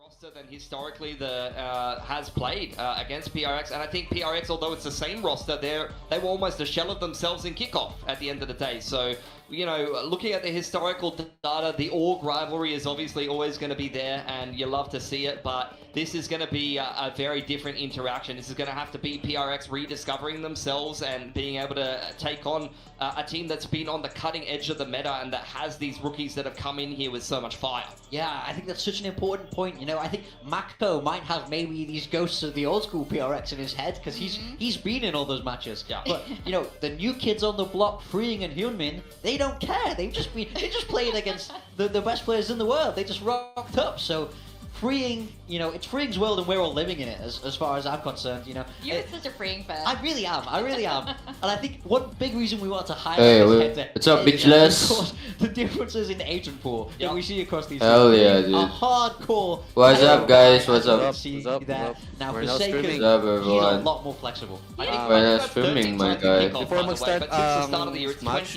roster than historically has played against PRX, and I think PRX, although it's the same roster, they were almost a shell of themselves in kickoff at the end of the day. So, you know, looking at the historical data, the org rivalry is obviously always going to be there, and you love to see it, but this is going to be a very different interaction. This is going to have to be PRX rediscovering themselves and being able to take on a team that's been on the cutting edge of the meta and that has these rookies that have come in here with so much fire. Yeah, I think that's such an important point. You know, I think Mako might have maybe these ghosts of the old school PRX in his head because he's been in all those matches. Yeah. But you know, the new kids on the block, Freeing and Hyunmin, they don't care. They just played against the best players in the world. They just rocked up. So Freeing, you know, it's Freeing's world and we're all living in it as far as I'm concerned, you know. You're such a Freeing fan. I really am. And I think one big reason we want to highlight Hey, this head-to-head what's up, is, bitchless? of course, the differences in agent pool that we see across these Hell teams. yeah, dude. A hardcore. What's up, guys? What's up? See What's up? that. What's up? Now, We're now Forsaken, streaming. What's up, he's a everyone? lot more flexible. Yeah. We're not streaming, my guy. Before mag-start match,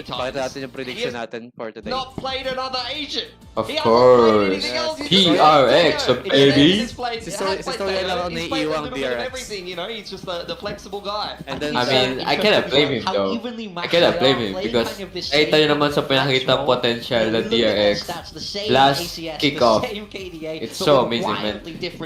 pakita natin yung prediction natin for today. Not played another agent. Of He hasn't played anything course. else. He's just PRX, played baby. He's played, Si Story- si Story lang ang he's played a naiiwang little bit of DRX. everything, you know. He's just the flexible guy. And then I mean, I cannot blame him though. I cannot blame him because nakita nyo naman sa pinakita potential ng DRX last kickoff. It's so amazing, man.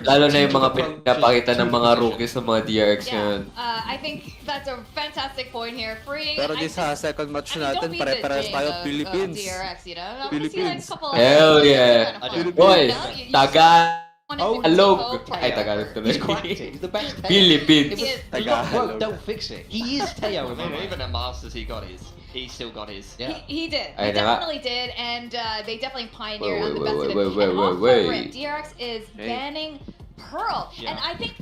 Lalo na yung mga pinapakita ng mga rookies ng mga DRX ngayon. I think that's a fantastic point here. Freeing. Pero this second match natin, pare-parehas tayo Philippines. DRX, you know? I wanna see, like, a Philippines. couple of Hell yeah. Boy, Tagalog. Tagalog. Ay, Tagalog tuloy. He's cracked it. He's the best player. Philippines. Yes. If it's not broke, don't fix it. He is Teo. Remember, even at Masters, he got his. He still got his. Yeah. He did. Ay, He naga. definitely did, and they definitely pioneered Wait, on the wait, best of it. wait, wait, And wait, off wait. the rip, DRX is Hey. banning Pearl, Yeah. and I think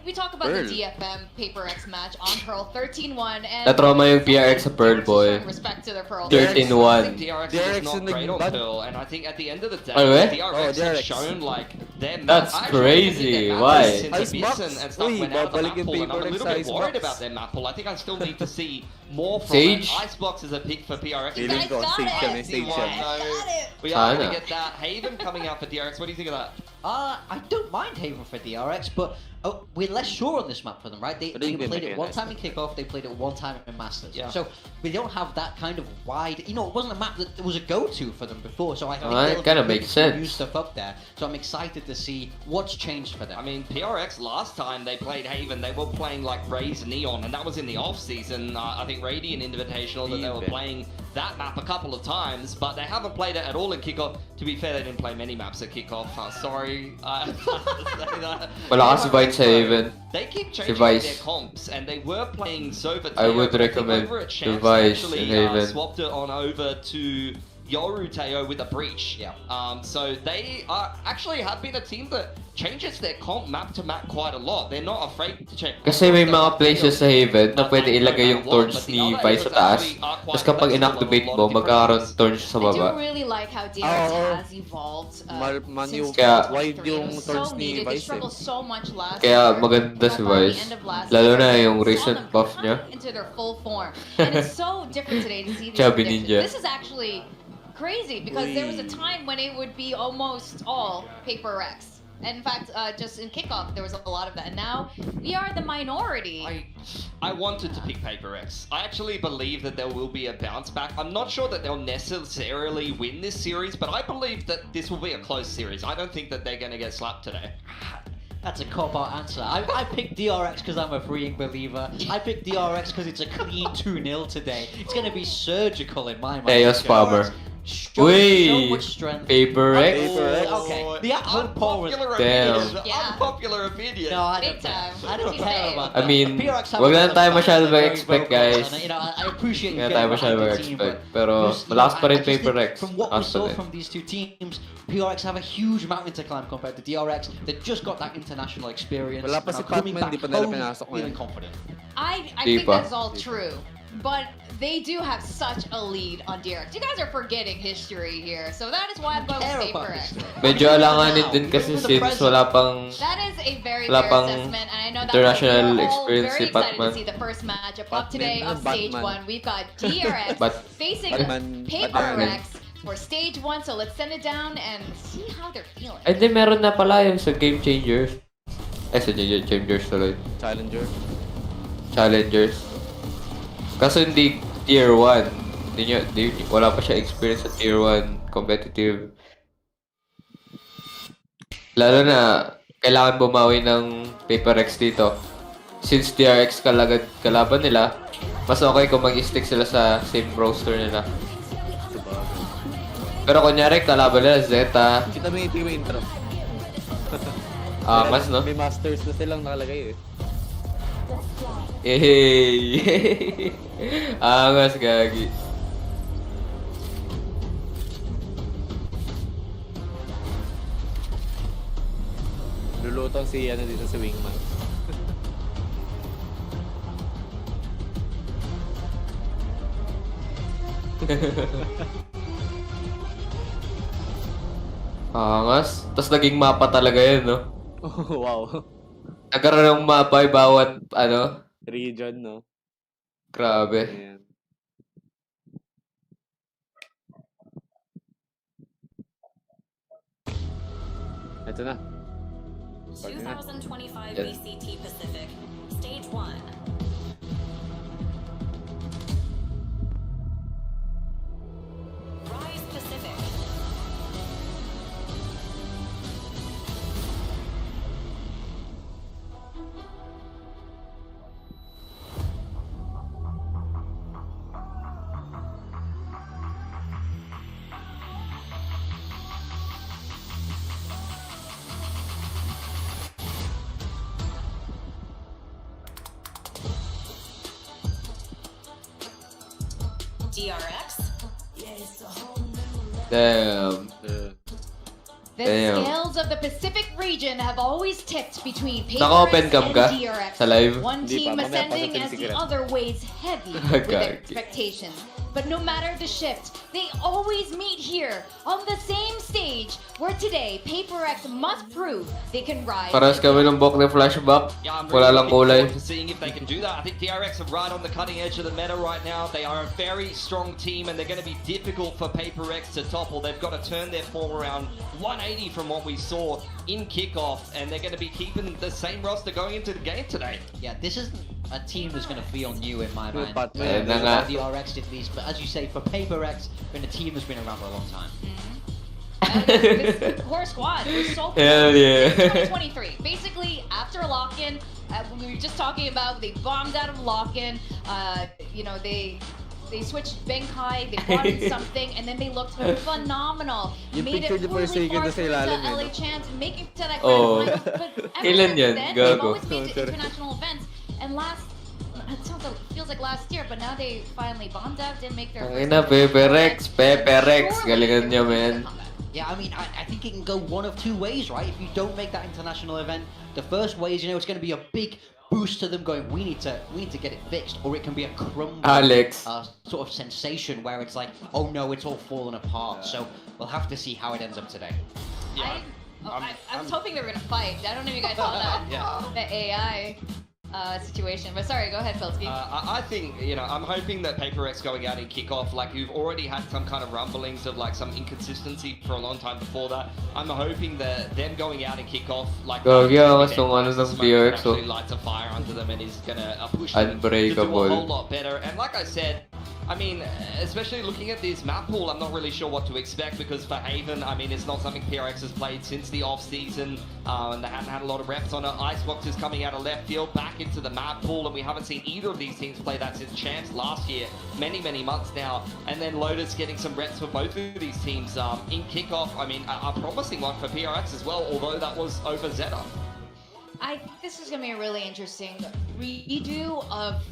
we talk about Pearl. the DFM PaperX match on Pearl 13-1, and Na-trauma yung PRX sa Pearl, boy. respect to their Pearl. 13-1. I think DRX DRX was not in the great on bad- Pearl, and I think at the end of the day, Oh, eh? DRX Oh, has DRX. shown like their That's map. I actually think crazy. their map Why? since Ice Abyss box? and stuff Uy, went out of the babalik map yung pool, and I'm a PaperX little sa bit Ice worried box. about their map pool. I think I still need to see more from Sage? it. Icebox is a pick for PRX. Feeling guys ko, got Sage it. yan, Sage yan. Got it. We are going Sana. to get that. Haven coming out for DRX. What do you think of that? I don't mind Haven for DRX, but we're less sure on this map for them, right? They But they played didn't it one make time in kickoff, they played it one time in Masters. Yeah. So we don't have that kind of wide. You know, it wasn't a map that was a go-to for them before. So I think That they'll kinda be makes able to sense. New stuff up there. So I'm excited to see what's changed for them. I mean, PRX last time they played Haven, they were playing like Raze Neon, and that was in the off season. I think Radiant Invitational that they were playing that map a couple of times, but they haven't played it at all in kickoff. To be fair, they didn't play many maps at kickoff. Sorry, I have to say that. Wala kasi Vice sa Haven. They keep changing Vice. their comps, and they were playing Sova. I would recommend over at the Champs, Vice actually, in Haven. swapped it on over to Yoru Teo with a breach. Yeah. So they actually have been a team that changes their comp map to map quite a lot. They're not afraid to check. Kasi may mga places sa Haven na pwede ilagay yung torch ni Vice sa taas. Tapos kapag inactivate mo, magkakaroon ng torch sa I do baba. really like how DRX Oo. has evolved. Since Kaya- wide yung so turns ni needed. They Vice eh. struggled so much last Kaya year. maganda si But by the Vice. end of last Lalo year, na we yung saw recent them buff come niya. into their full form. And it's so different today to see these Chubby predictions. Ninja. This is actually crazy because there was a time when it would be almost all PaperX. And in fact, just in kickoff, there was a lot of that. And now we are the minority. I wanted to pick PaperX. I actually believe that there will be a bounce back. I'm not sure that they'll necessarily win this series, but I believe that this will be a close series. I don't think that they're going to get slapped today. That's a cop-out answer. I picked DRX because I'm a Freeing believer. I picked DRX because it's a clean 2-0 today. It's going to be surgical in my mind. Eyo Spammer. So Wait, much strength. PaperX? PaperX. Okay, the at-home poll was... Unpopular Damn. opinion. Yeah. Unpopular opinion. No, I Big don't care. time. I don't He's care saying. about I that. mean, PRX have wag a lang lot tayo of fans, masyado they're very mag-expect, vocal, guys. and, you know, I appreciate you Hindi getting tayo masyado behind the team, mag-expect. but Pero just, you malakas know, pa rin I just think PaperX. From what we saw Actually. from these two teams, PRX have a huge mountain to climb compared to DRX. They just got that international experience. Wala pa Now si coming Pacman, back di pa nila home, pinasok feeling ngayon. confident. I Di think pa. that's all true. But they do have such a lead on DRX. You guys are forgetting history here. So that is why I'm going Care with about PaperX. this. Medyo alanganin din kasi since wala pang... That is a very Wala fair pang assessment, and I know that international we're all experience very si excited Batman. to see the first matchup of Batman. today on stage Batman. 1. We've got DRX Bat- facing Batman. PaperX for stage 1, so let's send it down and see how they're feeling. Ay, di, meron na pala yung sa Game Changers. Ay, sa Changers tuloy. Challengers. Kaso hindi Tier 1. Wala pa siya experience sa Tier 1 competitive. Lalo na, kailangan bumawi ng PRX dito. Since DRX kalaban nila, mas okay kung mag-stick sila sa same roster nila. Pero kunyari, kalaban nila Zeta. Kita mo yung intro. Mas no? May masters na silang nakalagay eh. Hey! Angas, gagi. Lulutong si dito sa wingman. Angas. Tapos naging mapa talaga yun, no? Oh, wow. Nagkaroon ng mapa yung bawat, Region, no? Grabe. Ayan. Ito na. 2025 VCT Pacific, Stage 1. Rise Pacific. DRX. Damn. The Damn. scales of the Pacific region have always tipped between Naka-open PRX cam and ka? DRX. Sa live? One Hindi team pa. Mamaya ascending pasasabihin as si the Kiran. other weighs heavy with Gagi. expectations. But no matter the shift, they always meet here on the same stage where today PRX must prove they can rise. Paras kami ng book ng flashback. Yeah, I'm Wala really lang looking kulay. forward to seeing if they can do that. I think DRX are right on the cutting edge of the meta right now. They are a very strong team and they're going to be difficult for PRX to topple. They've got to turn their form around 180 from what we saw in kickoff, and they're going to be keeping the same roster going into the game today. Yeah, this isn't a team that's going to feel new in my mind. But, Ayan na nga. DRX at least, but as you say, for PRX, been a team that's been around for a long time. This core squad was so cool. Hell yeah. In 2023. Basically, after lock-in, we were just talking about, they bombed out of lock-in. They switched Benkai, they brought in something, and then they looked phenomenal. Yung Made picture it niyo pa yung really sige far na sa through ilalim, to eh, LA no? Champs, making it to that Oh. grand finals. But ever Kailan since yan? then, they've Gago. always made it to international events. And feels like last year, but now they finally bombed out, didn't make their Ang ina, PRX. Galingan niya, man. Yeah, I mean, I think it can go one of two ways, right? If you don't make that international event, the first way is, it's going to be a big boost to them going, we need to get it fixed, or it can be a crumble Alex. sort of sensation where it's like, oh no, it's all fallen apart. So we'll have to see how it ends up today. Yeah. I was hoping they were gonna fight. I don't know if you guys saw that. Yeah. The AI situation. But sorry, go ahead, Filsky. I think, I'm hoping that PRX going out in kickoff, like you've already had some kind of rumblings of like some inconsistency for a long time before that. I'm hoping that them going out in kickoff, like Gagi, ang ano ng DRX, actually lights a fire under them and is gonna push them to do a Unbreakable. whole lot better. And like I said, I mean, especially looking at this map pool, I'm not really sure what to expect because for Haven, I mean, it's not something PRX has played since the off-season, and they haven't had a lot of reps on it. Icebox is coming out of left field back into the map pool, and we haven't seen either of these teams play that since Champs last year, many months now. And then Lotus getting some reps for both of these teams in kickoff. I mean, a promising one for PRX as well, although that was over Zeta. I think this is gonna be a really interesting redo of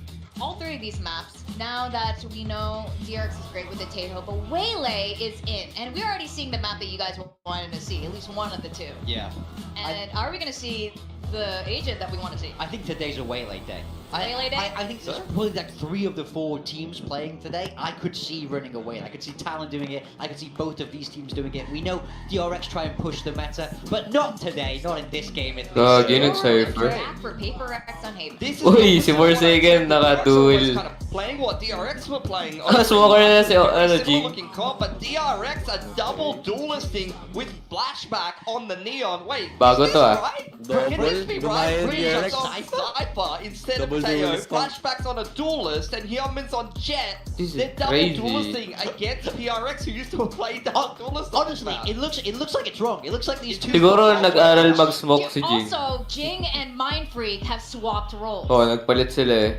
all three of these maps. Now that we know DRX is great with the Tejo, but Waylay is in, and we're already seeing the map that you guys wanted to see, at least one of the two. Yeah. And are we gonna see the agent that we want to see? I think today's a Waylay day. I think there's probably like 3 of the 4 teams playing today. I could see running away. I could see Talon doing it. I could see both of these teams doing it. We know DRX try and push the meta, but not today. Not in this game at least. Yun yung Cypher. For PRX on Haven. Uy, si Morsagan naka-duel. Kind of playing what DRX were playing. Smoker na si G. Looking comp, but DRX a double duelisting with flashback on the neon. Wait, Bago is to, this ah. right? Double, Can this be right? Gumayan Bridge DRX. on Cypher instead Double of Teo. duelist. Flashbacks on a duelist and Hyunmin's on Jet. This is They're double crazy. duelisting against PRX who used to play double duelist. Honestly, it looks like it's wrong. It looks like these two. Siguro nag-aral mag-smoke si Jing. Also, Jing and Mindfreak have swapped roles. Oo, nagpalit sila eh.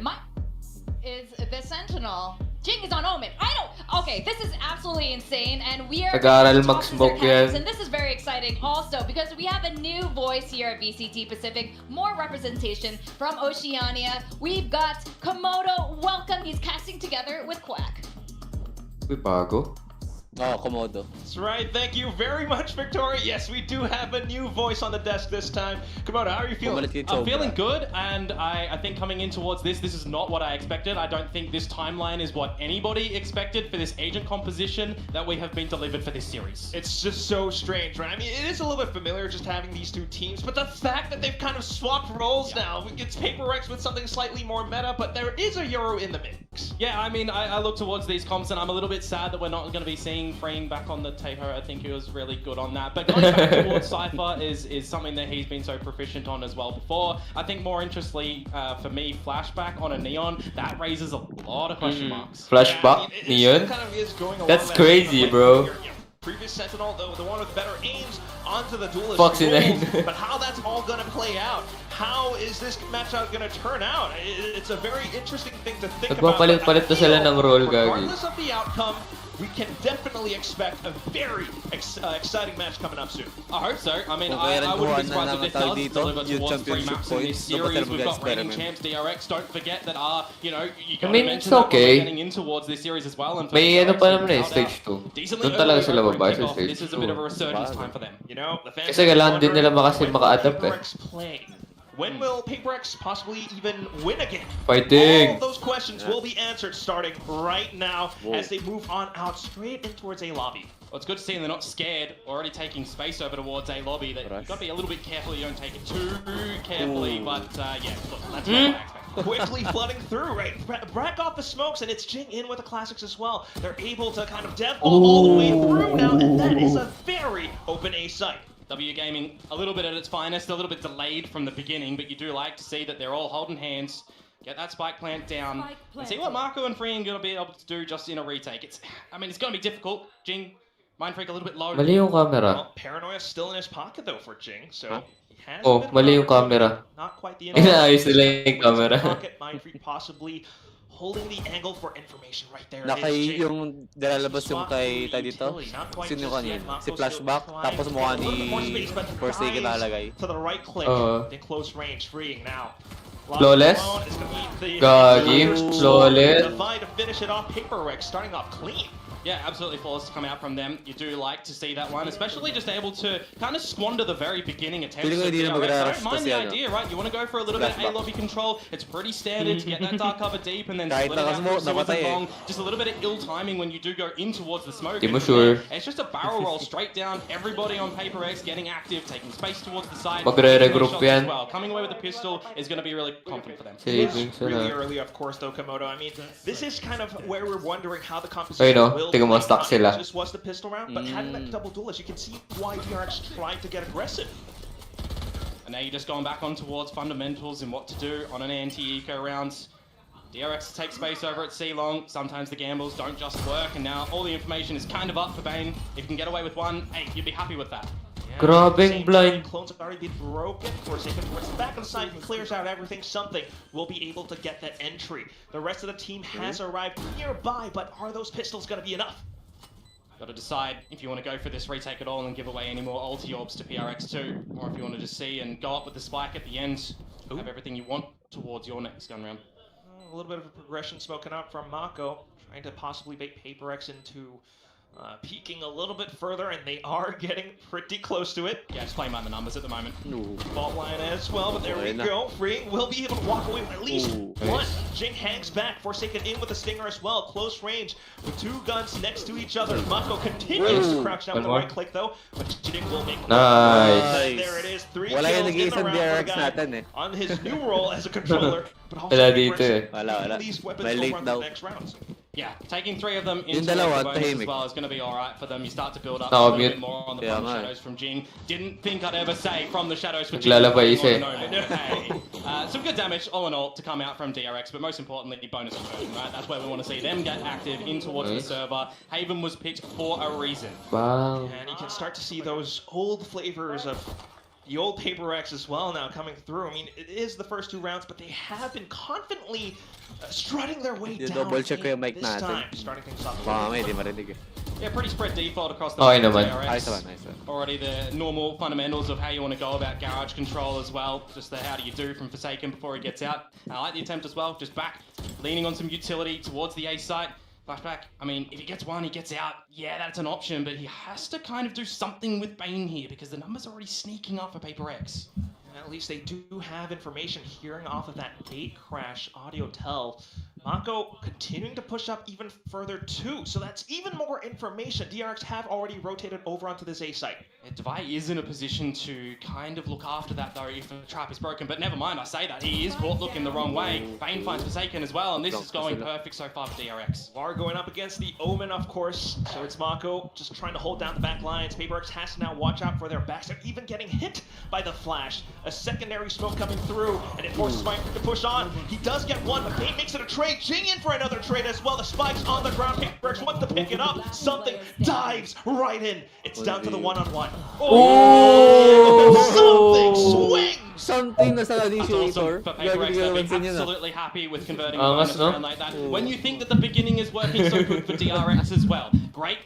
Is the Sentinel. Jing is on Omen. I don't. Okay, this is absolutely insane, and we are. Nag-aaral mag-smoke yan. And this is very exciting also because we have a new voice here at VCT Pacific. More representation from Oceania. We've got Komodo. Welcome. He's casting together with Quack. Uy, bago. Oh, Komodo. That's right. Thank you very much, Victoria. Yes, we do have a new voice on the desk this time. Komodo, how are you feeling? I'm feeling good, and I think coming in towards this is not what I expected. I don't think this timeline is what anybody expected for this agent composition that we have been delivered for this series. It's just so strange, right? I mean, it is a little bit familiar just having these 2 teams, but the fact that they've kind of swapped roles now, it's PRX with something slightly more meta, but there is a Euro in the mix. Yeah, I mean, I look towards these comps, and I'm a little bit sad that we're not going to be seeing Freen back on the Taeho. I think he was really good on that. But going back towards Cypher is something that he's been so proficient on as well before. I think more interestingly for me, flashback on a Neon, that raises a lot of question marks. Flashback? Neon? Kind of is going along That's that crazy, same bro. line. Previous Sentinel, the one with better aims onto the duelist. Foxy roles, name. but how that's all going to play out. How is this matchup going to turn out? It's a very interesting thing to think about. Nagpapalit-palit na sila ng role, gagi. Regardless of the outcome, we can definitely expect a very exciting match coming up soon. I hope so. I mean, Okay, I wouldn't be nagkuhan surprised na if this ng tao does dito, deliver yung towards 3 championship maps in this points, series. dapat We've got reigning mag-experiment. champs DRX. Don't forget that you know, you got I mean, to it's mention that okay. we're getting in towards this series as well. And for May the ano DRX, pa we've naman eh, held stage out 2. decently Doon talaga early sila over in bababa sa kickoff. stage This is a bit of a 2. resurgence time for them. You know, the fans Kasi kailangan din nila wondering, maka-adapt when will eh. PRX play? When will PRX possibly even win again? Fighting! All of those questions will be answered starting right now as they move on out straight in towards A lobby. Well, it's good to see they're not scared, already taking space over towards A lobby. That you've got to be a little bit careful you don't take it too carefully, but yeah, look, that's what I expect. Quickly flooding through, right? Brack off the smokes, and it's Jing in with the classics as well. They're able to kind of deadfall all the way through now, and that is a very open A site. W Gaming a little bit at its finest, a little bit delayed from the beginning, but you do like to see that they're all holding hands, get that spike plant down, and see what Marco and Free are going to be able to do just in a retake. I mean, it's going to be difficult. Jing, Mindfreak a little bit low. Mali yung camera. Well, Paranoia still in his pocket though for Jing, so he has Oh, a bit of mali an yung camera. Not quite the Inaayos nila yung camera. pocket, Mindfreak possibly holding the angle for information right there. Naka It is Jing. yung nilalabas yung kay dito. Sino yung kanina? Si Flashback, tapos mukha ni Forsaken nakalagay. To the right click, in close range, freeing now. Flawless. Gagi, flawless. Divide to finish it off. PRX starting off clean. Yeah, absolutely flawless to come out from them. You do like to see that one, especially just able to kind of squander the very beginning attempts. Feeling ko hindi na Don't mind the kasi ano. idea, right? You want to go for a little bit of Flashback. A-lobby control. It's pretty standard to get that dark cover deep and then Kahit split it out nakasmoke, through swords and napatay eh. long. Just a little bit of ill timing when you do go in towards the smoke. Di mo And from there, sure. It's just a barrel roll straight down. Everybody on PRX getting active, taking space towards the side. Magre-regroup Shots as yan. well. Coming away with a pistol is going to be really confident for them. Saving It's really sila. early, of course, though, Komodo. I mean, this is kind of where we're wondering how the composition Ayun, will tingnan mo, play stuck out. sila. This was the pistol round, but having that double duelist, you can see why DRX tried to get aggressive. And now you're just going back on towards fundamentals and what to do on an anti-eco round. DRX takes space over at C-Long. Sometimes the gambles don't just work, and now all the information is kind of up for Bane. If you can get away with one, hey, you'd be happy with that. Grabing blind. Clones have already been broken. Forsaken towards the back of the side and clears out everything. Something will be able to get that entry. The rest of the team has arrived nearby, but are those pistols going to be enough? Got to decide if you want to go for this retake at all and give away any more ulti orbs to PRX2, or if you want to just see and go up with the spike at the end, have everything you want towards your next gun round. A little bit of a progression spoken out from Mako, trying to possibly bait PRX into Peeking a little bit further, and they are getting pretty close to it. Yeah, just playing by the numbers at the moment. Fault line as well, but there we go. Freeing will be able to walk away with at least one. Jing hangs back, Forsaken in with the Stinger as well. Close range with two guns next to each other. Mako continues to crouch down with the right click though, but Jing will make Nice. There it is, 3 Wala kills yung in nag-iisang the round DRX for the guy natin eh. on his new role as a controller. But also Wala Papers dito eh. Wala. keeping these weapons May late over on the daw. next rounds. Yeah, taking 3 of them into Yung the dalawa, bonus as tahimik. well is going to be alright for them. You start to build up No, a little mute. bit more on the Yeah, from the man. shadows from Jing. Didn't think I'd ever say from the shadows for Jing. Naglalabay isa eh. Hey. Some good damage all in all to come out from DRX, but most importantly, bonus conversion, right? That's where we want to see them get active in towards the server. Haven was picked for a reason. Wow. And you can start to see those old flavors of the old PRX as well now coming through. I mean, it is the first 2 rounds, but they have been confidently strutting their way Yung down double check ko yung mic this natin. time. Starting things off. Baka may di marinig eh. Yeah, pretty spread default across the Okay board for naman. DRX. Nice one, nice one. Already the normal fundamentals of how you want to go about garage control as well. Just the how do you do from Forsaken before he gets out. I like the attempt as well, just back, leaning on some utility towards the A site. Flashback, I mean, if he gets one, he gets out. Yeah, that's an option, but he has to kind of do something with Bane here because the numbers are already sneaking up for PRX. At least they do have information hearing off of that gate crash audio tell. Mako continuing to push up even further too, so that's even more information. DRX have already rotated over onto this A site. Yeah, Devay is in a position to kind of look after that though if the trap is broken, but never mind, I say that. He is caught looking the wrong way. Bane finds Forsaken as well, and this is going perfect so far for DRX. Are going up against the Omen, of course, so it's Mako just trying to hold down the back lines. PRX has to now watch out for their backs. They're even getting hit by the flash. A secondary smoke coming through, and it forces Mike to push on. He does get one, but Bane makes it a trade. Jing in for another trade as well. The spike's on the ground. PRX wants to pick it up. Something dives right in. It's down to the one-on-one. Something swings! Something nasa That's initiator. awesome for PRX. They've been absolutely happy with converting a Angas, bonus no? round like that. When you think that the beginning is working so good for DRX as well. Great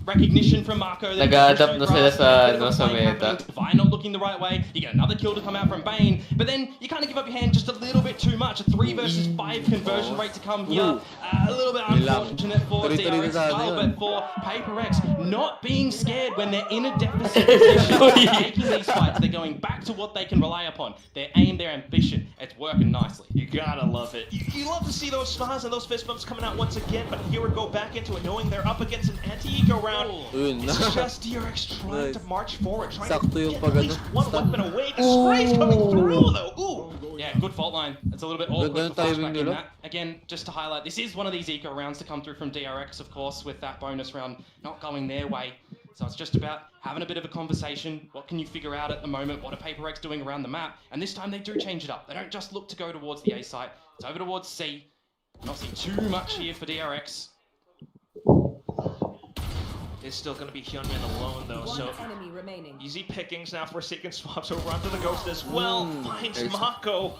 recognition from Mako. Nag-a-adapt na sila sa meta. Devay not looking the right way. You get another kill to come out from Bane, but then you kind of give up your hand just a little bit too much. A 3 versus 5 conversion rate to come here. A little bit unfortunate for DRX as well, but for PRX not being scared when they're in a deficit position, taking these fights, they're going back to what they can rely upon. Their aim, their ambition. It's working nicely. You gotta love it. You love to see those smiles and those fist bumps coming out once again, but here we go back into it, knowing they're up against an anti-eco round. It's just DRX trying to march forward, trying to get at least one weapon away. The spray's coming through, though. Ooh. Yeah, good fault line. It's a little bit awkward for Flashback in that. Again, just to highlight, this is one of these eco rounds to come through from DRX, of course, with that bonus round not going their way. So it's just about having a bit of a conversation. What can you figure out at the moment? What are PRX doing around the map? And this time they do change it up. They don't just look to go towards the A site. It's over towards C. Not seeing too much here for DRX. It's still going to be Hyunmin alone, though, so enemy remaining. easy pickings now. Forsaken swaps over onto the Ghost as well. Finds Mako.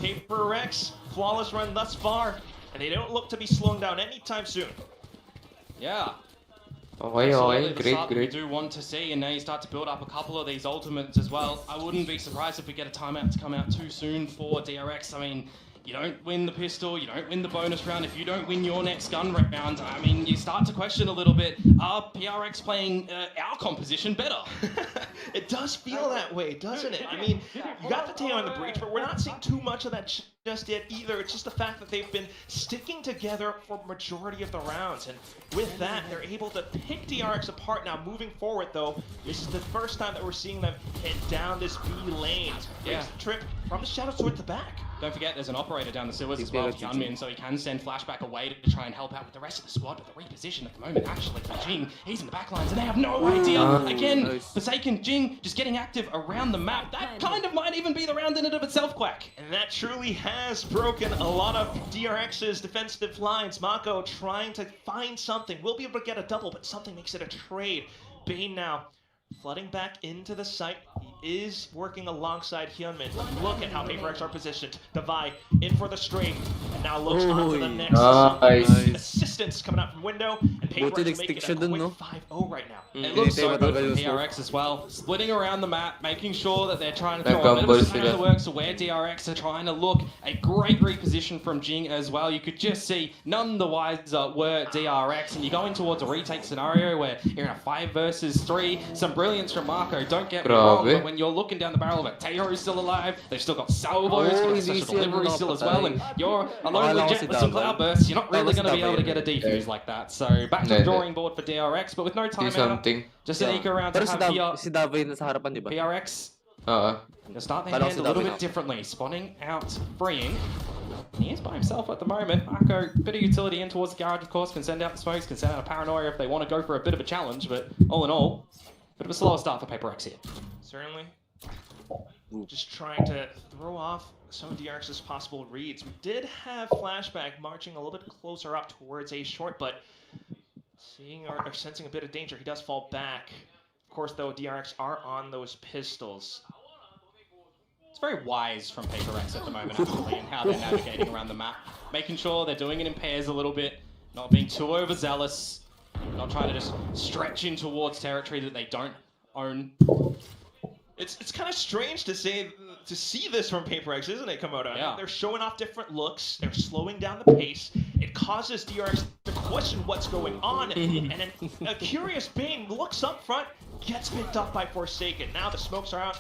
PRX, flawless run thus far, and they don't look to be slowing down anytime soon. Yeah. Okay, Absolutely the great, start that great. we do want to see, and now you start to build up a couple of these ultimates as well. I wouldn't be surprised if we get a timeout to come out too soon for DRX. I mean, you don't win the pistol, you don't win the bonus round. If you don't win your next gun round, I mean, you start to question a little bit, are PRX playing our composition better? It does feel that way, doesn't it? I mean, you got the tail on the breach, but we're not seeing too much of that just yet either. It's just the fact that they've been sticking together for majority of the rounds, and with that, they're able to pick DRX apart. Now, moving forward, though, this is the first time that we're seeing them head down this B lane. Yeah. Trip from the shadows towards the back. Don't forget, there's an operator down the sewers as well, Hyunmin, so he can send Flashback away to try and help out with the rest of the squad. But the reposition at the moment, actually, for Jing, he's in the backlines, and they have no idea. Again, Forsaken, Jing, just getting active around the map. That kind of might even be the round in and of itself, Quack. And that truly has broken a lot of DRX's defensive lines. Mako trying to find something. We'll be able to get a double, but something makes it a trade. Bane now flooding back into the site. He is working alongside Hyunmin. Look at how PRX are positioned. Devay in for the string, and now looks on to the next. Nice. Assistance coming out from window, and PRX Buti making a siya dun, quick no? 5-0 right now. It looks so good from Hindi tayo PRX as well. Splitting around the map, making sure that they're trying to throw a bit of Nag-gamble a spanner in sila. the works to where DRX are trying to look. A great reposition from Jing as well. You could just see none the wiser were DRX, and you're going towards a retake scenario where you're in a 5 versus 3. Some brilliance from Marco, don't get me wrong, Grabe. but when you're looking down the barrel of it, Teo's still alive, they've still got salvos, Oh, got hindi special siya delivery still as nakapatay. well, and you're a lonely Akala ko jet si with some Davao. cloudbursts, you're not really Tapos going to be able to get a Davao. defuse like that. So back to the Hindi. drawing board for DRX, but with no Do timeout, something. just an eco round to Pero have here. si Davao nasa harapan, di ba? PRX Oo. gonna start their Kala ko hand si a little Davao bit na. differently, spawning out, freeing. He is by himself at the moment. Marco, bit of utility in towards the garage, of course, can send out the smokes, can send out a paranoia if they want to go for a bit of a challenge, but all in all, bit of a slower start for PRX here. Certainly. Just trying to throw off some of DRX's possible reads. We did have Flashback marching a little bit closer up towards A short, but seeing or sensing a bit of danger, he does fall back. Of course, though, DRX are on those pistols. It's very wise from PRX at the moment, actually, in how they're navigating around the map. Making sure they're doing it in pairs a little bit, not being too overzealous, not trying to just stretch in towards territory that they don't own. It's kind of strange to see this from PRX, isn't it, Komodo? Yeah. They're showing off different looks. They're slowing down the pace. It causes DRX to question what's going on. And then a curious Bane looks up front, gets picked up by Forsaken. Now the smokes are out.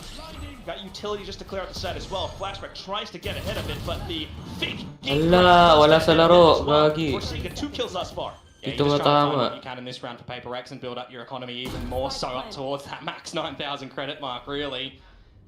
Got utility just to clear out the side as well. Flashback tries to get ahead of it, but the fake Wala, wala sa laro, gagi. Forsaken 2 kills thus far. Yeah, Ito you just try and find matama. what you can in this round for PRX and build up your economy even more so up towards that max 9,000 credit mark, really.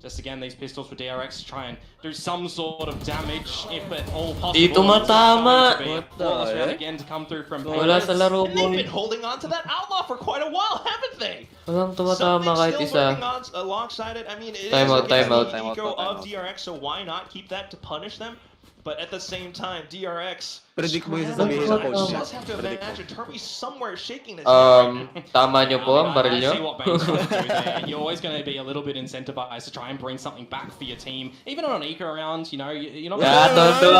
Just again, these pistols for DRX try and do some sort of damage, if at all possible. Dito matama. What the round again to come through from Wala sa laro, And they've been boy. holding on to that outlaw for quite a while, haven't they? Walang Something tumatama kahit still isa. working on alongside it. I mean, it Time is out, against time out. the Time out, ego time of out. DRX, so why not keep that to punish them? But at the same time, DRX Predict mo yung scrambling sasabihin for ng it. coach He niya. does have to Predict mo. imagine Turby's somewhere shaking his head right now. Tama nyo po ang baril I nyo. see what Bane's trying to do there. You're always going to be a little bit incentivized to try and bring something back for your team. Even on an eco round, you know, you're not Yeah, tonto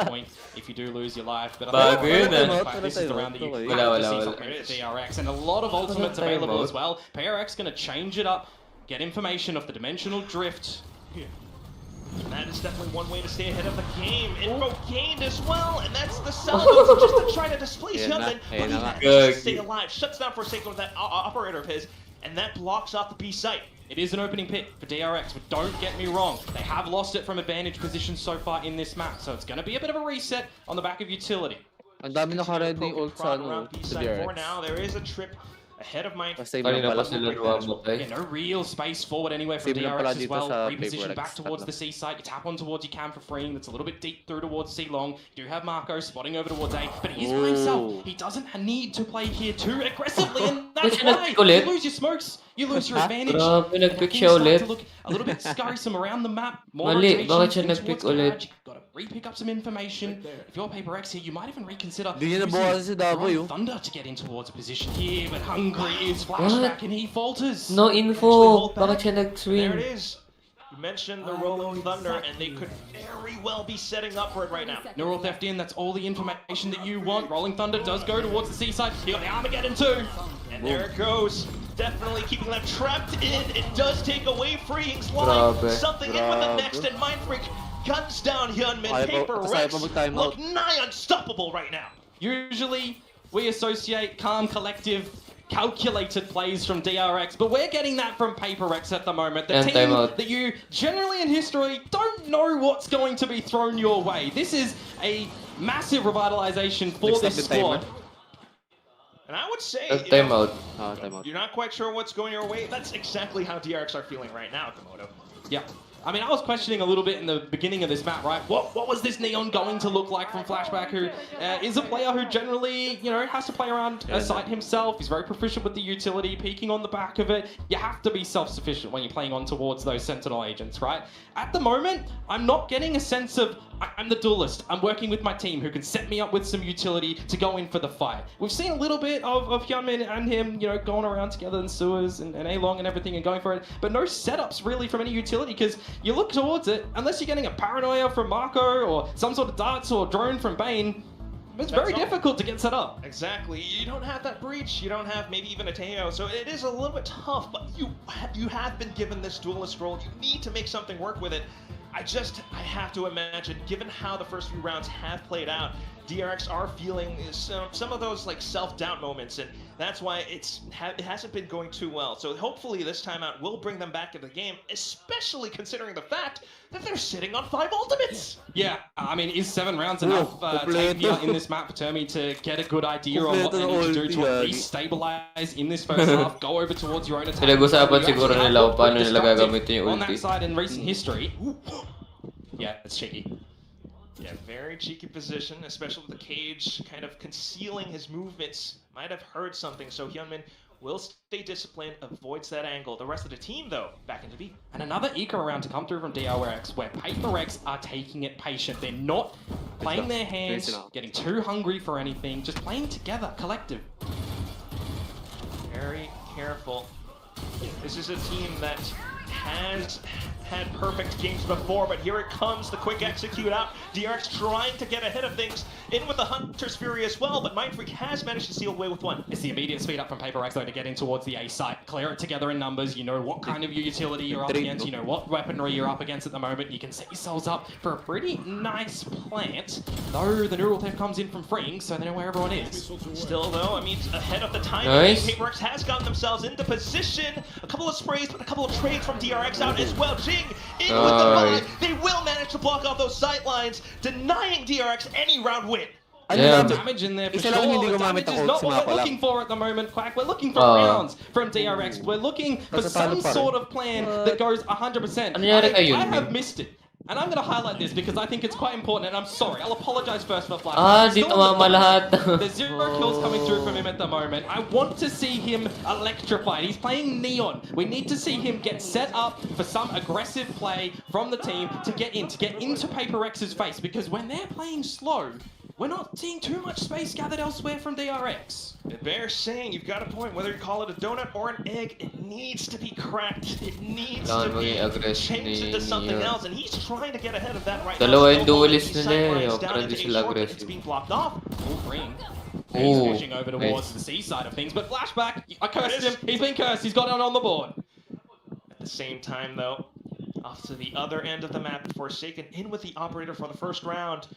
point if you do lose your life. But Bago yun, this is the round that you Wala, have to wala, see wala. something with DRX, and a lot of ultimates time available mode. as well. PRX going to change it up, get information off the dimensional drift. That is definitely one way to stay ahead of the game. Info gained as well, and that's the salvo just to try to displace Ayan na, Hyunmin, but ayan he na nga. manages to stay alive. Shuts down Forsaken with that operator of his, and that blocks off the B site. It is an opening pit for DRX, but don't get me wrong, they have lost it from advantage position so far in this map, so it's going to be a bit of a reset on the back of utility. Ang dami naka-ready ult sa Around B sa site for DRX. now. There is a trip ahead of mine. Basta yung Kanina pala pa sila nawamatay. Yeah, no real space forward anywhere from Same lang pala DRX as dito well. sa Reposition PRX. back towards the C site. You tap on towards you can for freeing. That's a little bit deep through towards C long. You do have Marco spotting over towards A, but he is by himself. Ooh. He doesn't need to play here too aggressively, and that's Bakit why nag-pick ulit? you lose your smokes. You lose your advantage. Grabe, And nag-pick things siya start ulit. to look a little bit scurrysome around the map. More Mali, rotations bakit siya in nag-pick towards ulit? garage. You've got to re-pick up some information. If you're PRX here, you might even reconsider Di niya using nabawasan si Davao, Rolling yun. Thunder to get in towards a position here, but Hungry is flashback and he falters. No info. Bakit siya There nag-swing? it is. You mentioned the Rolling Thunder, and they could very well be setting up for it right now. Neural Theft in, that's all the information that you want. Rolling Thunder does go towards the seaside. You got the Armageddon too. And there it goes. Definitely keeping them trapped in. It does take away Freeing's life. Grabe. Something in with the Grabe. next, and Mind Freak guns down Hyunmin. Ayaw pa- ayaw pa PRX mag-time look out. nigh unstoppable right now. Usually, we associate calm, collective, calculated plays from DRX, but we're getting that from PRX at the moment. The And team timeout. that you generally in history don't know what's going to be thrown your way. This is a massive revitalization for Next this up, the timer. squad. And I would say, That's you know, time out. Ah, time out. you're not quite sure what's going your way. That's exactly how DRX are feeling right now, Komodo. Yeah. I mean, I was questioning a little bit in the beginning of this map, right? What was this Neon going to look like from Flashback, who is a player who generally, you know, has to play around a site himself. He's very proficient with the utility, peeking on the back of it. You have to be self-sufficient when you're playing on towards those Sentinel agents, right? At the moment, I'm not getting a sense of, I'm the duelist. I'm working with my team who can set me up with some utility to go in for the fight. We've seen a little bit of Hyunmin and him, you know, going around together in sewers and A-Long and everything and going for it, but no setups really from any utility, because you look towards it, unless you're getting a paranoia from Marco or some sort of darts or drone from Bane, It's very difficult to get set up. Exactly. You don't have that breach. You don't have maybe even a Teo. So it is a little bit tough, but you have been given this duelist role. You need to make something work with it. I have to imagine, given how the first few rounds have played out, DRX are feeling some of those like self-doubt moments, and that's why it hasn't been going too well. So hopefully this time out will bring them back into the game, especially considering the fact that they're sitting on 5 ultimates. Yeah, I mean, is 7 rounds enough Tapia in this map for Termi to get a good idea on what they need to do to at least stabilize in this first half, go over towards your own attack? Pinag-usapan siguro nila paano nila gagamitin yung on that ulti. side in recent history. Yeah, it's cheeky. Yeah, very cheeky position, especially with the cage kind of concealing his movements. Might have heard something, so Hyunmin will stay disciplined, avoids that angle. The rest of the team, though, back into B. And another eco round to come through from DRX, where PRX are taking it patient. They're not playing their hands, getting too hungry for anything, just playing together, collective. Very careful. This is a team that has had perfect games before, but here it comes, the quick execute out. DRX trying to get ahead of things, in with the Hunter's Fury as well, but Mindfreak has managed to seal away with one. It's the immediate speed up from PRX though to get in towards the A site. Clear it together in numbers, you know what kind of utility you're up against, you know what weaponry you're up against at the moment. You can set yourselves up for a pretty nice plant, though the neural theft comes in from Freeing, so they know where everyone is. Still though, I mean, ahead of the time, Nice. PRX has gotten themselves into position. A couple of sprays, but a couple of trades from DRX out as well. Jing in with the five. They will manage to block off those sight lines, denying DRX any round win. Yeah. Damage in there for Isa sure. lang hindi The gumamit damage ng is not ult, what we're sumapa looking lang. for at the moment, Quack. We're looking for rounds from DRX. We're looking for some sort of plan that goes 100%. I have missed it. And I'm going to highlight this because I think it's quite important, and I'm sorry. I'll apologize first for Flash. Di tumama lahat. There's 0 kills coming through from him at the moment. I want to see him electrified. He's playing Neon. We need to see him get set up for some aggressive play from the team to get into PRX's face, because when they're playing slow, we're not seeing too much space gathered elsewhere from DRX. They're saying, you've got a point, whether you call it a donut or an egg, it needs to be cracked. It needs to be changed into something else, and he's trying to get ahead of that right now. Dalawa yung duelist nila eh, para di sila It's being blocked off. Ring. He's pushing over towards the C side of things, but Flashback, I cursed him. He's been cursed. He's got it on the board. At the same time, though, off to the other end of the map, Forsaken in with the operator for the first round.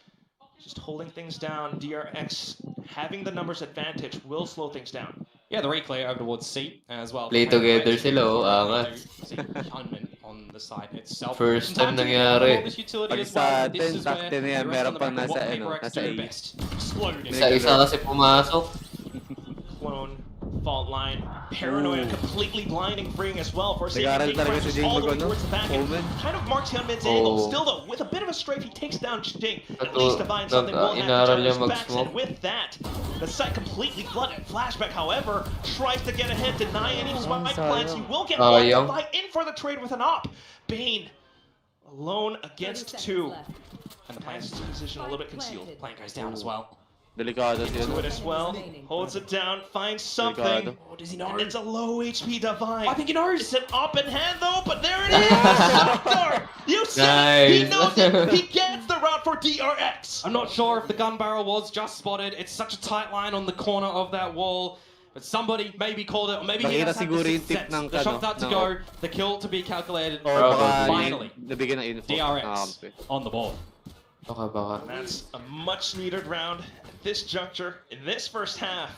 Just holding things down. DRX having the numbers advantage will slow things down. Yeah, the reclear over towards C as well. Play together sila, angat. On the side itself. First time nangyari. Pag sa atin, takte na yan, meron pang nasa A. Isa-isa kasi pumasok. Clone, fault line, paranoia completely blinding Freeing as well. Forsaken all the way towards the back. Kind of marks Hyunmin's angle. Still though, with a bit of a strafe, he takes down Jing. At least to find something will happen to his backs, and with that, the site completely flooded. Flashback, however, tries to get ahead, deny any spike plans. He will get one to fight in for the trade with an op. Bane, alone against 2. And the plan's position a little bit concealed. Plan goes down as well. Delikado Do it as well. Holds it down, finds something. Oh, does he know? And it's a low HP Divine. I think he knows. It's an up in hand though, but there it is! Doctor! You said it! He knows it! He gets the route for DRX! I'm not sure if the gun barrel was just spotted. It's such a tight line on the corner of that wall. But somebody maybe called it, or maybe he just had the sixth sense. The shot's out to go, the kill to be calculated. Finally, DRX on the board. That's a much needed round at this juncture, in this first half.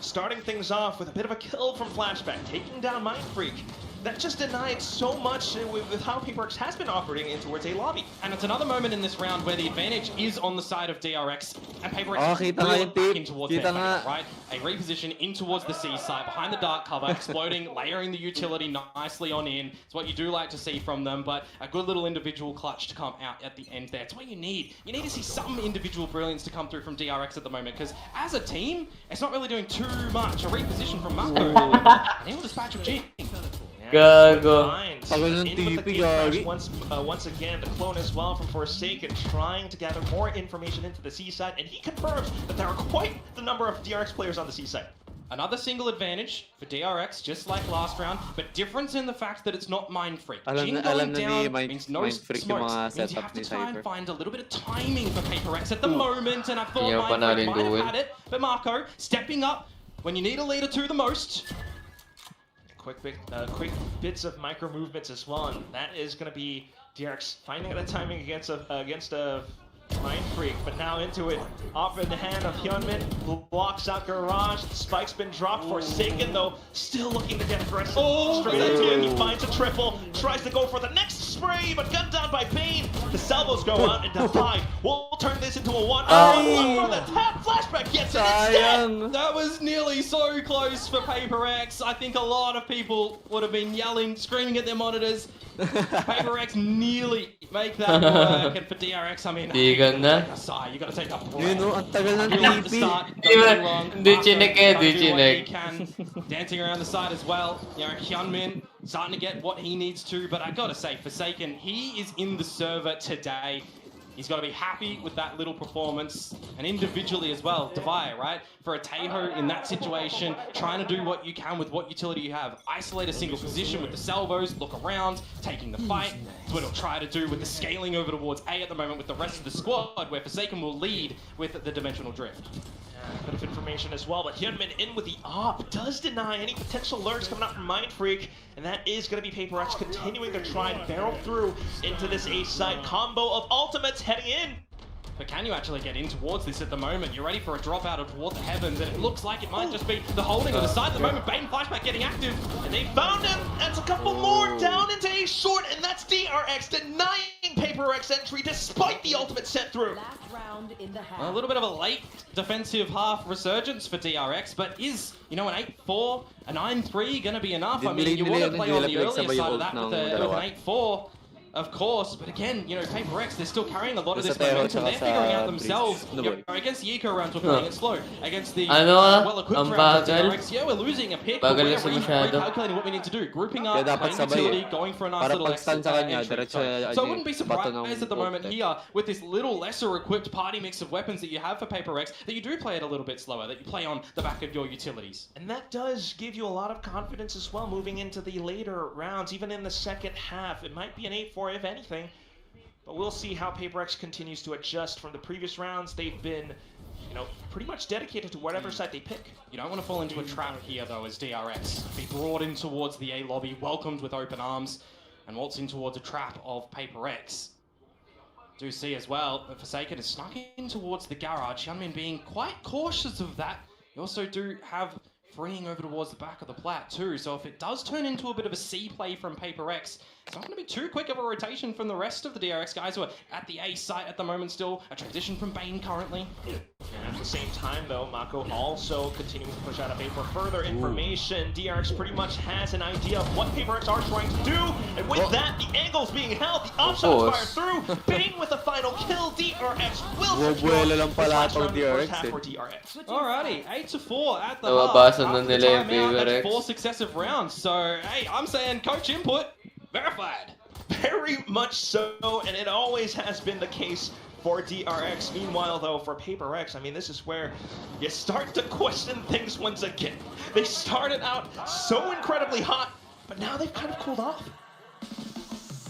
Starting things off with a bit of a kill from Flashback, taking down Mindfreak. That just denied so much with how PRX has been operating in towards A lobby. And it's another moment in this round where the advantage is on the side of DRX, and PRX is back in towards their fate, right? A reposition in towards the C side, behind the dark cover, exploding, layering the utility nicely on in. It's what you do like to see from them, but a good little individual clutch to come out at the end there. It's what you need. You need to see some individual brilliance to come through from DRX at the moment, because as a team, it's not really doing too much. A reposition from Marco, and he'll dispatch of Jing. Gago. Once again, the clone as well from Forsaken, trying to gather more information into the C side, and he confirms that there are quite the number of DRX players on the C side. Another single advantage for DRX, just like last round, but difference in the fact that it's not Mind Freak. Jin going down means no smokes, means you have to try and find a little bit of timing for PRX at the moment, and I thought Mind Freak might have had it, but Marco stepping up when you need a leader to the most. Quick bits of micro movements as well, and that is going to be DRX finding the timing against a Mind Freak, but now into it, off in the hand of Hyunmin, blocks out Garage, the spike's been dropped, Forsaken though, still looking to get aggressive, straight into it, he finds a triple, tries to go for the next spray, but gunned down by Bane, the salvos go out and Defy will turn this into a 1-on-1 from the tap, flashback gets it instead! That was nearly so close for PRX. I think a lot of people would have been yelling, screaming at their monitors. PRX nearly make that work, and for DRX, I mean, you gotta take a breath. Dancing around the side as well. You know, Hyunmin starting to get what he needs to, but I gotta say, Forsaken, he is in the server today. He's got to be happy with that little performance, and individually as well, Divide, right? For a Taeho in that situation, trying to do what you can with what utility you have. Isolate a single position with the salvos, look around, taking the fight. That's what he'll try to do with the scaling over towards A at the moment with the rest of the squad, where Forsaken will lead with the Dimensional Drift. A bit of information as well, but Hyunmin in with the op does deny any potential lurks coming out from Mind Freak, and that is going to be PRX continuing to try and barrel through into this A side combo of ultimates heading in. But can you actually get in towards this at the moment? You're ready for a drop out of toward the heavens, and it looks like it might just be the holding on the side at the moment. Bane flashback getting active, and they found him. That's a couple more down into A short, and that's DRX denying PRX entry despite the ultimate set through. A little bit of a late defensive half resurgence for DRX, but is, you know, an 8-4, a 9-3 going to be enough? I mean, you want to play on the earlier side of that with an 8-4. Of course, but again, you know, PRX, they're still carrying a lot of this momentum. They're figuring out themselves. You know, against the eco rounds, we're playing it slow. Against the well-equipped rounds, DRX, yeah, we're losing a pick, but we're recalculating what we need to do. Grouping up, playing utility, going for a nice little extra entry. So I wouldn't be surprised at the moment here, with this little lesser-equipped party mix of weapons that you have for PRX, that you do play it a little bit slower, that you play on the back of your utilities. And that does give you a lot of confidence as well, moving into the later rounds, even in the second half. It might be an 8-4 if anything, but we'll see how PRX continues to adjust from the previous rounds. They've been, you know, pretty much dedicated to whatever side they pick. You don't want to fall into a trap here, though, as DRX be brought in towards the A lobby, welcomed with open arms, and waltz in towards a trap of PRX. Do see as well that Forsaken is snuck in towards the garage. Hyunmin being quite cautious of that. You also do have freeing over towards the back of the plat too, so if it does turn into a bit of a C play from PRX, it's not going to be too quick of a rotation from the rest of the DRX guys who are at the A site at the moment still. A transition from Bane currently. And at the same time though, Mako also continuing to push out of A for further information. DRX pretty much has an idea of what PRX are trying to do, and with that, the angle's being held, the options fire through. Bane with a final kill, DRX will secure the last round of the first half for DRX. Alrighty, 8-4 at the half. After the timeout, that's 4 successive rounds, so hey, I'm saying coach input verified. Very much so, and it always has been the case for DRX. Meanwhile, though, for PRX, I mean, this is where you start to question things once again. They started out so incredibly hot, but now they've kind of cooled off.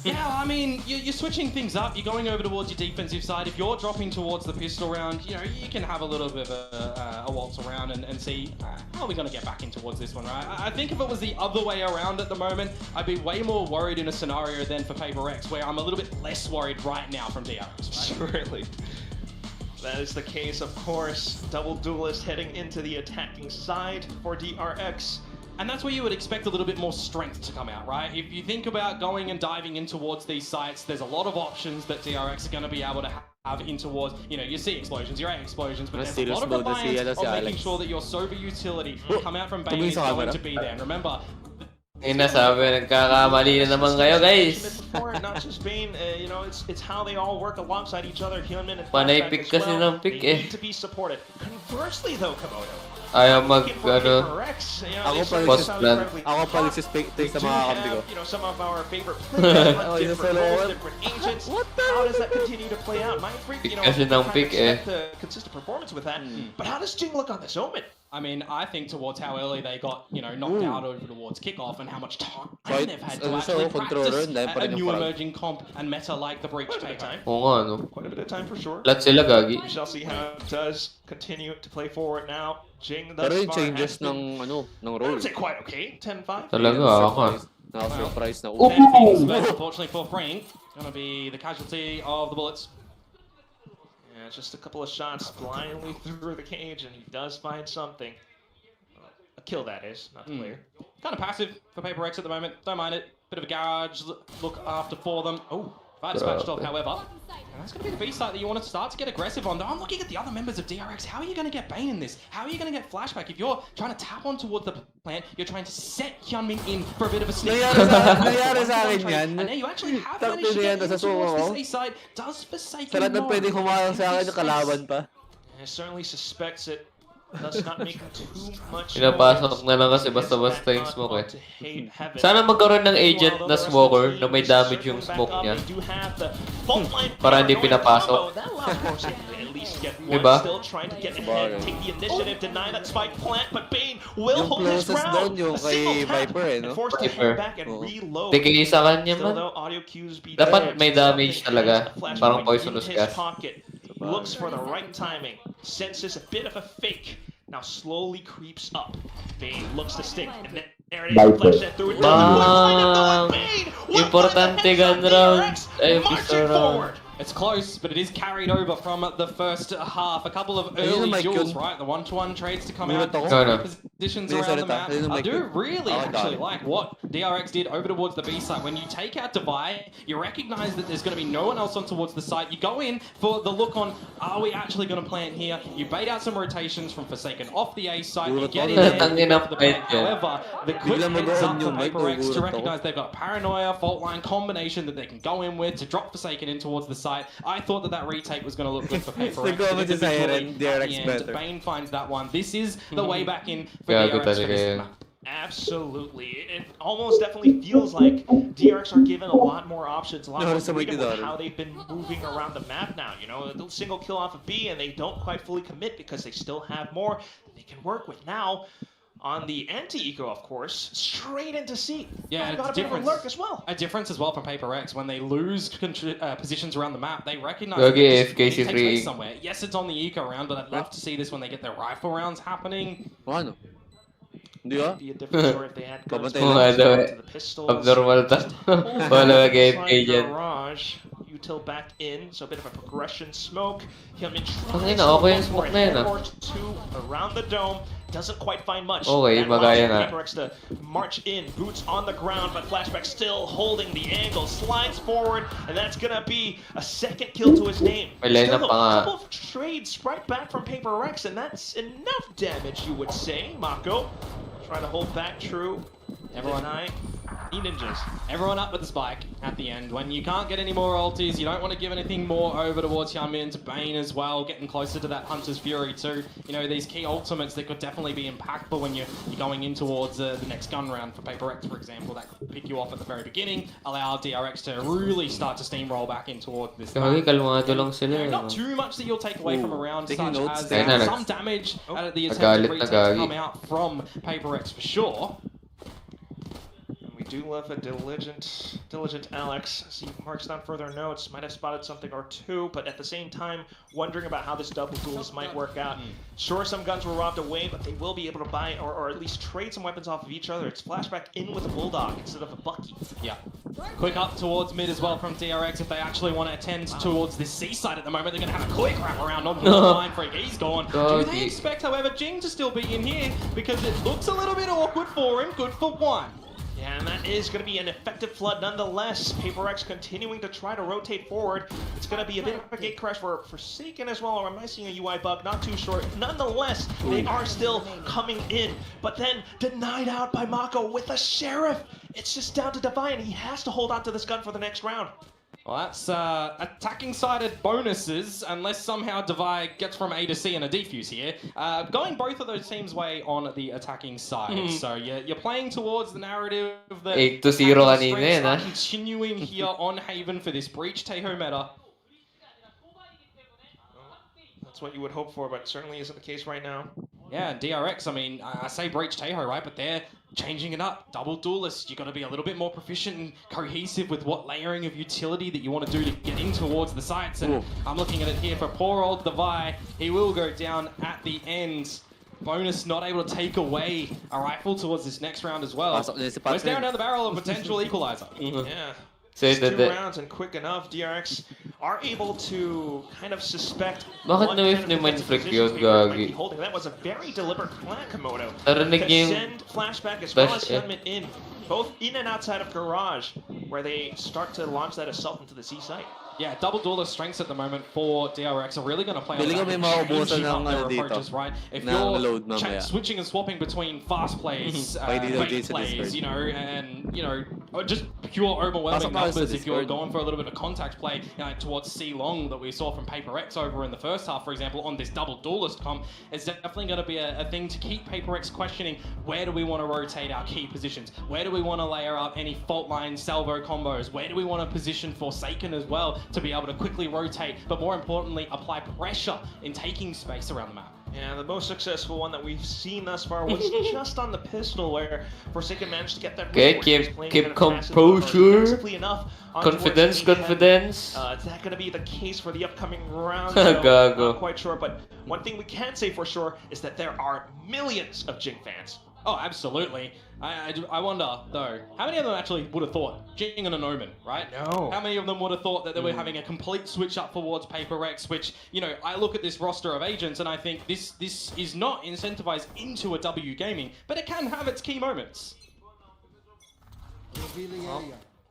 Yeah, I mean, you're switching things up. You're going over towards your defensive side. If you're dropping towards the pistol round, you know, you can have a little bit of a waltz around and see how are we going to get back in towards this one, right? I think if it was the other way around at the moment, I'd be way more worried in a scenario than for PRX, where I'm a little bit less worried right now from DRX. Right? Surely. That is the case, of course. Double duelist heading into the attacking side for DRX. And that's where you would expect a little bit more strength to come out, right? If you think about going and diving in towards these sites, there's a lot of options that DRX are going to be able to have in towards, you know, your C explosions, your A explosions, but there's a lot of reliance on making sure that your sober utility will come out from Bane is going to be there. And remember, nasabi, nagkakamali na naman kayo, guys. Not just Bane, you know, it's how they all work alongside each other. Hyunmin and Panay pick kasi ng pick they need to be supported. Conversely, though, Komodo, ayaw mag, ano, ako pa nagsispect sa mga kambi ko. You know, some of our favorite players, different roles, different agents. How does that continue to play out? Mind Freak, you know, kasi ng pick the consistent performance with that. But how does Jing look on this Omen? I mean, I think towards how early they got, knocked out over towards kickoff and how much time they've had to actually practice a new emerging comp and meta like the Breach Takeover. Oo nga, no? Quite a bit of time for sure. Lahat sila gagi. We shall see how it does continue to play forward now. Jing thus Pero yung far changes has been, ng I role. would say quite okay. 10-5. Talaga, Surprise na. Unfortunately for Frank, gonna be the casualty of the bullets. Yeah, just a couple of shots blindly through the cage, and he does find something. A kill, that is, not the player. Kind of passive for PRX at the moment. Don't mind it. Bit of a garage look after for them. Oh, fight dispatched off, however. And that's going to be the B site that you want to start to get aggressive on. Though I'm looking at the other members of DRX. How are you going to get Bane in this? How are you going to get Flashback? If you're trying to tap on towards the plant, you're trying to set Hyunmin in for a bit of a sneak. Nangyari sa akin yan. And now you actually have managed to get in towards this A site. Does Forsaken Sa lahat ng know? pwede humarang sa akin yung kalaban pa. And certainly suspects it. Thus not making too much Pinapasok na lang kasi basta-basta yung smoke eh. Sana magkaroon ng agent na smoker na may damage yung smoke niya. Para hindi pinapasok. Diba? Yung closest doon yung kay Viper eh, no? Viper. Tigil sa kanya man. Dapat may damage talaga. Parang poisonous gas. Looks for the right timing. Senses a bit of a fake. Now slowly creeps up. Bane looks to stick. And then there it is. Flash that through. Importante gun round. Marching forward. It's close, but it is carried over from the first half. A couple of early duels, right? The 1-to-1 trades to come out. Positions around the map. I do really actually like what DRX did over towards the B site. When you take out Divide, you recognize that there's going to be no one else on towards the site. You go in for the look on, are we actually going to plant here? You bait out some rotations from Forsaken off the A site. You get in there. However, the quick heads up for PRX to recognize they've got Paranoia, Fault Line combination that they can go in with to drop Forsaken in towards the site. I thought that retake was going to look good for PRX. Bane finds that one. This is the way back in for DRX for this map. Absolutely. It almost definitely feels like DRX are given a lot more options, a lot more freedom with how they've been moving around the map now. You know, a single kill off of B and they don't quite fully commit because they still have more they can work with. Now, on the anti-eco, of course, straight into C. Yeah, got a bit of a lurk as well. A difference as well from PRX. When they lose positions around the map, they recognize it takes place somewhere. Yes, it's on the eco round, but I'd love to see this when they get their rifle rounds happening. Ano? Hindi ba? Be a different story if they had guns to the pistols. Abnormal ta. Wala game agent. Garage. Util back in, so a bit of a progression smoke. Hyunmin tries to two around the dome. Doesn't quite find much. Okay, magaya nga. PRX to march in, boots on the ground, but Flashback still holding the angle, slides forward, and that's gonna be a second kill to his name. Still a couple of trades right back from PRX, and that's enough damage, you would say. Mako trying to hold back true. Everyone ninjas. Everyone up with the spike at the end. When you can't get any more ultis, you don't want to give anything more over towards Hyunmin, to Bane as well, getting closer to that Hunter's Fury too. You know, these key ultimates that could definitely be impactful when you're going in towards the next gun round for PRX, for example. That could pick you off at the very beginning, allow DRX to really start to steamroll back in towards this map. Not too much that you'll take away from a round, such as some damage at the attempt to retake to come out from PRX for sure. Do love a diligent Alex. See, marks down further notes, might have spotted something or two, but at the same time, wondering about how this double duels might work out. Sure, some guns were robbed away, but they will be able to buy or at least trade some weapons off of each other. It's Flashback in with a Bulldog instead of a Bucky. Yeah. Quick up towards mid as well from DRX. If they actually want to attend towards this C side at the moment, they're going to have a quick wrap around on the line freak. He's gone. Do they expect, however, Jing to still be in here? Because it looks a little bit awkward for him. Good for one. Yeah, and that is going to be an effective flood nonetheless. PRX continuing to try to rotate forward. It's going to be a bit of a gate crash for Forsaken as well, or am I seeing a UI bug? Not too sure. Nonetheless, they are still coming in, but then denied out by Mako with the Sheriff. It's just down to Divine. He has to hold on to this gun for the next round. Well, that's attacking-sided bonuses, unless somehow Divide gets from A to C and a defuse here. Going both of those teams' way on the attacking side. So you're playing towards the narrative that 8-0 kanina, continuing here on Haven for this Breach Taeho meta. That's what you would hope for, but certainly isn't the case right now. Yeah, and DRX, I mean, I say Breach Taeho, right? But they're changing it up. Double duelist, you got to be a little bit more proficient and cohesive with what layering of utility that you want to do to get in towards the sites. And I'm looking at it here for poor old Devi. He will go down at the end. Bonus not able to take away a rifle towards this next round as well. We're staring down the barrel of potential equalizer. Yeah. Say Just that 2 rounds and quick enough, DRX are able to kind of suspect Bakit what na-whiff kind ni of defensive Mindfreak positions yun, Paper might be gagi? holding. That was a very deliberate plan, Komodo. Narinig To yung send flashback as well as flash, Hunman in, both in and outside of garage, where they start to launch that assault into the C site. Yeah, double duelist strengths at the moment for DRX are really going to play on Feeling ko may that, maubusan changing up ng their ano dito, approaches, right? If ng load you're mamaya. switching and swapping between fast plays, Pwede daw bait dito sa plays, Discord. you know, and, you know, or just pure overwhelming Pasok na sa numbers if you're Discord. going for a little bit of contact play, you know, towards C-Long that we saw from PaperX over in the first half, for example, on this double duelist comp, it's definitely going to be a thing to keep PaperX questioning where do we want to rotate our key positions? Where do we want to layer up any fault line salvo combos? Where do we want to position Forsaken as well to be able to quickly rotate, but more importantly, apply pressure in taking space around the map? Yeah, the most successful one that we've seen thus far was just on the pistol, where Forsaken managed to get that. Okay, keep composure. Confidence. Is that going to be the case for the upcoming round? Gago. Not quite sure, but one thing we can say for sure is that there are millions of Jing fans. Oh, absolutely. I wonder, though, how many of them actually would have thought Jing and an Omen, right? No. How many of them would have thought that they were having a complete switch up towards PaperX, which, you know, I look at this roster of agents and I think this is not incentivized into a W gaming, but it can have its key moments. Well,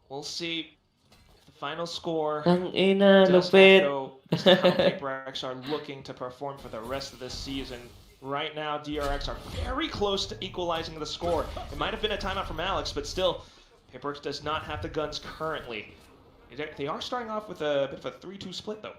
we'll see if the final score Ang ina, does lupit. echo as to how PaperX are looking to perform for the rest of this season. Right now, DRX are very close to equalizing the score. It might have been a timeout from Alex, but still, PaperX does not have the guns currently. They are starting off with a bit of a 3-2 split, though.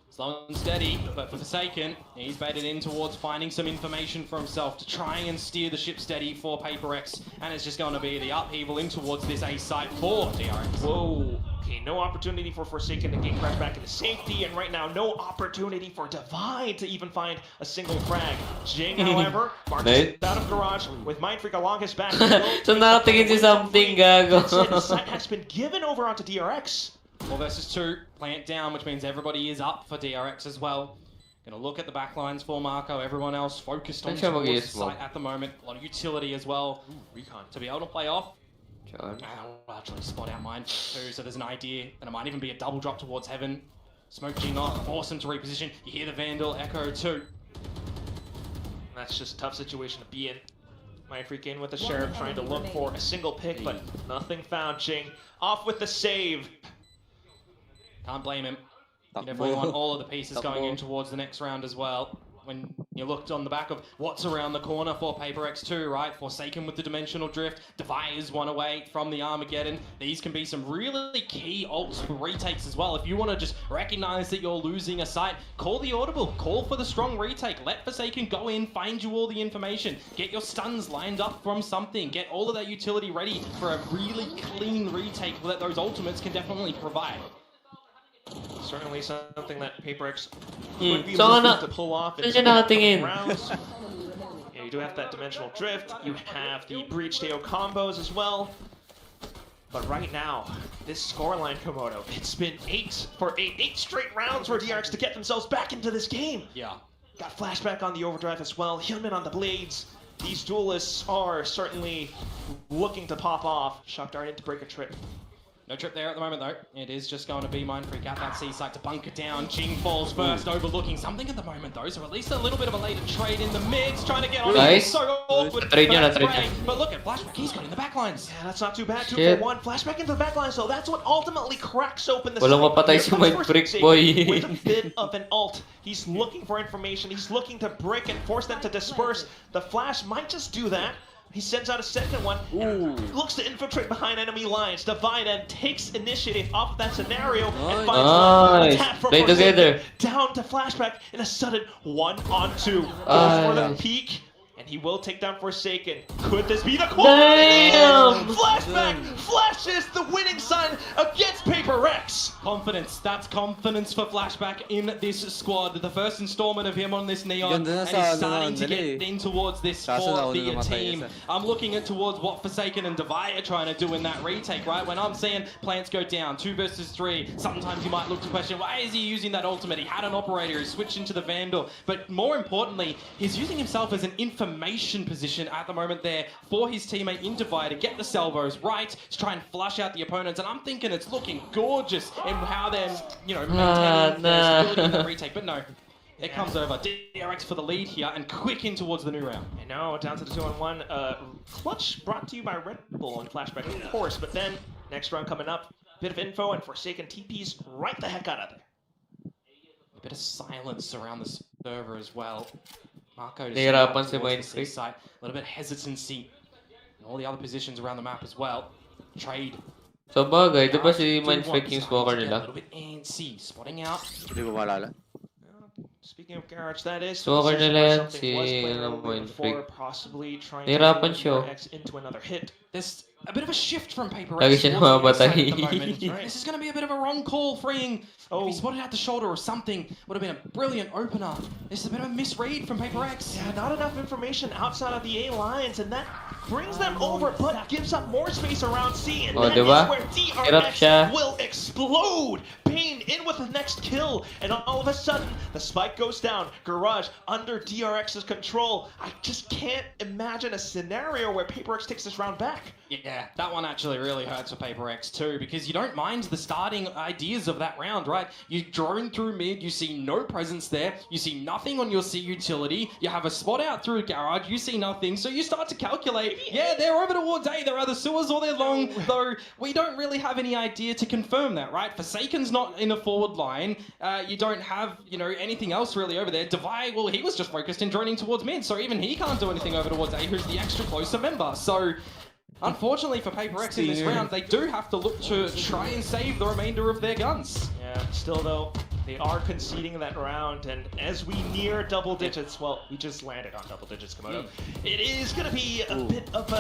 Slow and steady, but for Forsaken, he's baited in towards finding some information for himself to try and steer the ship steady for PaperX, and it's just going to be the upheaval in towards this A site for DRX. Whoa. Okay, no opportunity for Forsaken to gain crash back into safety, and right now, no opportunity for Divide to even find a single frag. Jing, however, marches out of garage with Mindfreak along his back. So nakatingin si something, gago. The site has been given over onto DRX. 4 versus 2, plant down, which means everybody is up for DRX as well. Gonna look at the backlines for Marco. Everyone else focused on towards the site at the moment. A lot of utility as well. Recon. To be able to play off. John. I'll actually spot out mine too, so there's an idea that it might even be a double drop towards Heaven. Smoke G not, force him to reposition. You hear the Vandal echo too. That's just a tough situation to be in. Mindfreak in with the Sheriff trying to look for a single pick, but nothing found. Jing off with the save. Can't blame him. You definitely want all of the pieces going in towards the next round as well. When you looked on the back of what's around the corner for PaperX 2, right? Forsaken with the Dimensional Drift. Devi is one away from the Armageddon. These can be some really key ults for retakes as well. If you want to just recognize that you're losing a site, call the audible. Call for the strong retake. Let Forsaken go in, find you all the information. Get your stuns lined up from something. Get all of that utility ready for a really clean retake that those ultimates can definitely provide. Certainly something that PaperX would be So looking to pull off in nakatingin? rounds. Yeah, you do have that Dimensional Drift. You have the Breach Deo combos as well. But right now, this scoreline, Komodo, it's been 8 straight rounds for DRX to get themselves back into this game. Yeah. Got flashback on the overdrive as well. Hyunmin on the blades. These duelists are certainly looking to pop off. Shock Dart in to break a trip. No trip there at the moment, though. It is just going to be Mindfreak at that C site to bunker down. Jing falls first, overlooking something at the moment, though. So at least a little bit of a later trade in the mids, trying to get on it. It's so awkward. But look at Flashback, he's got in the backlines. Yeah, that's not too bad. 2 for 1. Flashback into the backline, so that's what ultimately cracks open the Walang mapatay si Mindfreak, boy. with a bit of an ult. He's looking for information. He's looking to break and force them to disperse. The Flash might just do that. He sends out a second one, and looks to infiltrate behind enemy lines. Divide and takes initiative off of that scenario and finds a tap from Play together. down to Flashback in a sudden 1-on-2. Goes for the peak, and he will take down Forsaken. Could this be the quality? Damn! Flashback flashes the winning sign against PaperX. Confidence. That's confidence for Flashback in this squad. The first installment of him on this Neon, and he's starting to get in towards this 4-tier team. I'm looking at towards what Forsaken and Divide are trying to do in that retake, right? When I'm seeing plants go down, 2 versus 3, sometimes you might look to question, why is he using that ultimate? He had an operator, he switched into the Vandal. But more importantly, he's using himself as an information position at the moment there for his teammate in Divide to get the salvos right, to try and flush out the opponents. And I'm thinking it's looking gorgeous in how they're, maintaining their stability in the retake. But no, it comes over. DRX for the lead here and quick in towards the new round. And now down to the 2-on-1. Clutch brought to you by Red Bull and Flashback, of course. But then next round coming up, bit of info and Forsaken TPs right the heck out of there. A bit of silence around the server as well. Marco Nahirapan si Mindfreak. A little bit of hesitancy in all the other positions around the map as well. Trade. So bagay, di ba si Mindfreak yung smoker A nila? little bit antsy, spotting out. Hindi ko maalala. Speaking of Garage, that is Smoker nila yan, si Mindfreak. Nahirapan siya. Into another hit. There's a bit of a shift from PRX. Lagi siya namamatay. This is going to be a bit of a wrong call, freeing. If he spotted out the shoulder or something, would have been a brilliant opener. This is a bit of a misread from PRX. Yeah, not enough information outside of the A lines, and that brings them over, but gives up more space around C, and that is where DRX will explode. Pain in with the next kill, and all of a sudden, the spike goes down. Garage under DRX's control. I just can't imagine a scenario where PRX takes this round back. Yeah, that one actually really hurts for PRX too, because you don't mind the starting ideas of that round, right? You drone through mid, you see no presence there, you see nothing on your C utility, you have a spot out through Garage, you see nothing, so you start to calculate, yeah, they're over towards A, they're either sewers or they're long, though we don't really have any idea to confirm that, right? Forsaken's not in a forward line, you don't have, anything else really over there. Divide, well, he was just focused in droning towards mid, so even he can't do anything over towards A, who's the extra closer member, so unfortunately for PRX in this round, they do have to look to try and save the remainder of their guns. Yeah, still though, they are conceding that round, and as we near double digits, well, we just landed on double digits, Komodo. It is going to be a bit of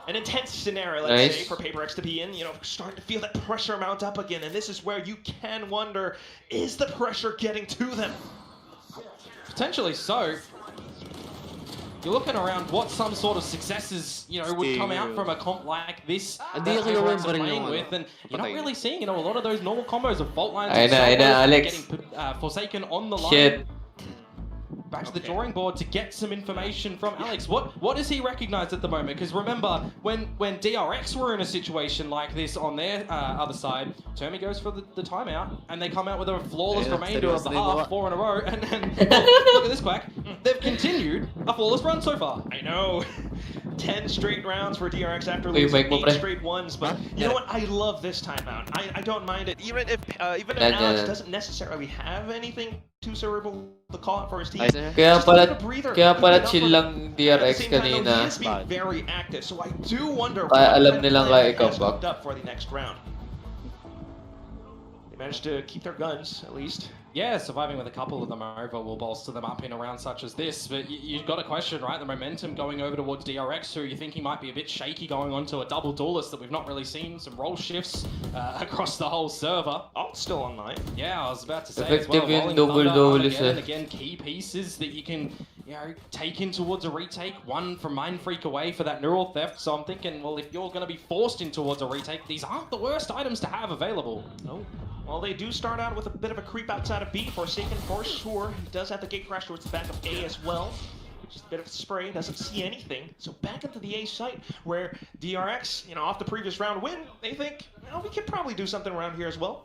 an intense scenario, let's say, for PRX to be in, starting to feel that pressure mount up again, and this is where you can wonder, is the pressure getting to them? Potentially so. You're looking around what some sort of successes, would come out from a comp like this that PRX are playing with, and you're not really seeing, a lot of those normal combos of fault lines Alex. getting Forsaken on the line. Shit. Back to the drawing board to get some information from Alex. What is he recognized at the moment? Because remember, when DRX were in a situation like this on their other side, Termi goes for the timeout, and they come out with a flawless remainder of the half, 4 in a row, and look at this quack. They've continued a flawless run so far. I know. 10 straight rounds for DRX after losing 8 straight ones, but you know what? I love this timeout. I don't mind it. Even if Alex doesn't necessarily have anything too cerebral to call out for his team. Kaya pala chill lang DRX kanina. He is being very active, so I do wonder Kaya alam nilang kaya ikaw up for the next round. They managed to keep their guns, at least. Yeah, surviving with a couple of them over will bolster them up in a round such as this, but you've got a question, right? The momentum going over towards DRX, who you think he might be a bit shaky going on to a double duelist that we've not really seen, some role shifts across the whole server. Oh, still online. Yeah, I was about to say as well, rolling again and again, key pieces that you can take in towards a retake, one from Mindfreak away for that neural theft, so I'm thinking, well, if you're going to be forced in towards a retake, these aren't the worst items to have available. Oh. Well, they do start out with a bit of a creep outside of B. Forsaken for sure. He does have the gate crash towards the back of A as well. Just a bit of a spray, doesn't see anything. So back into the A site where DRX, off the previous round win, they think, we can probably do something around here as well.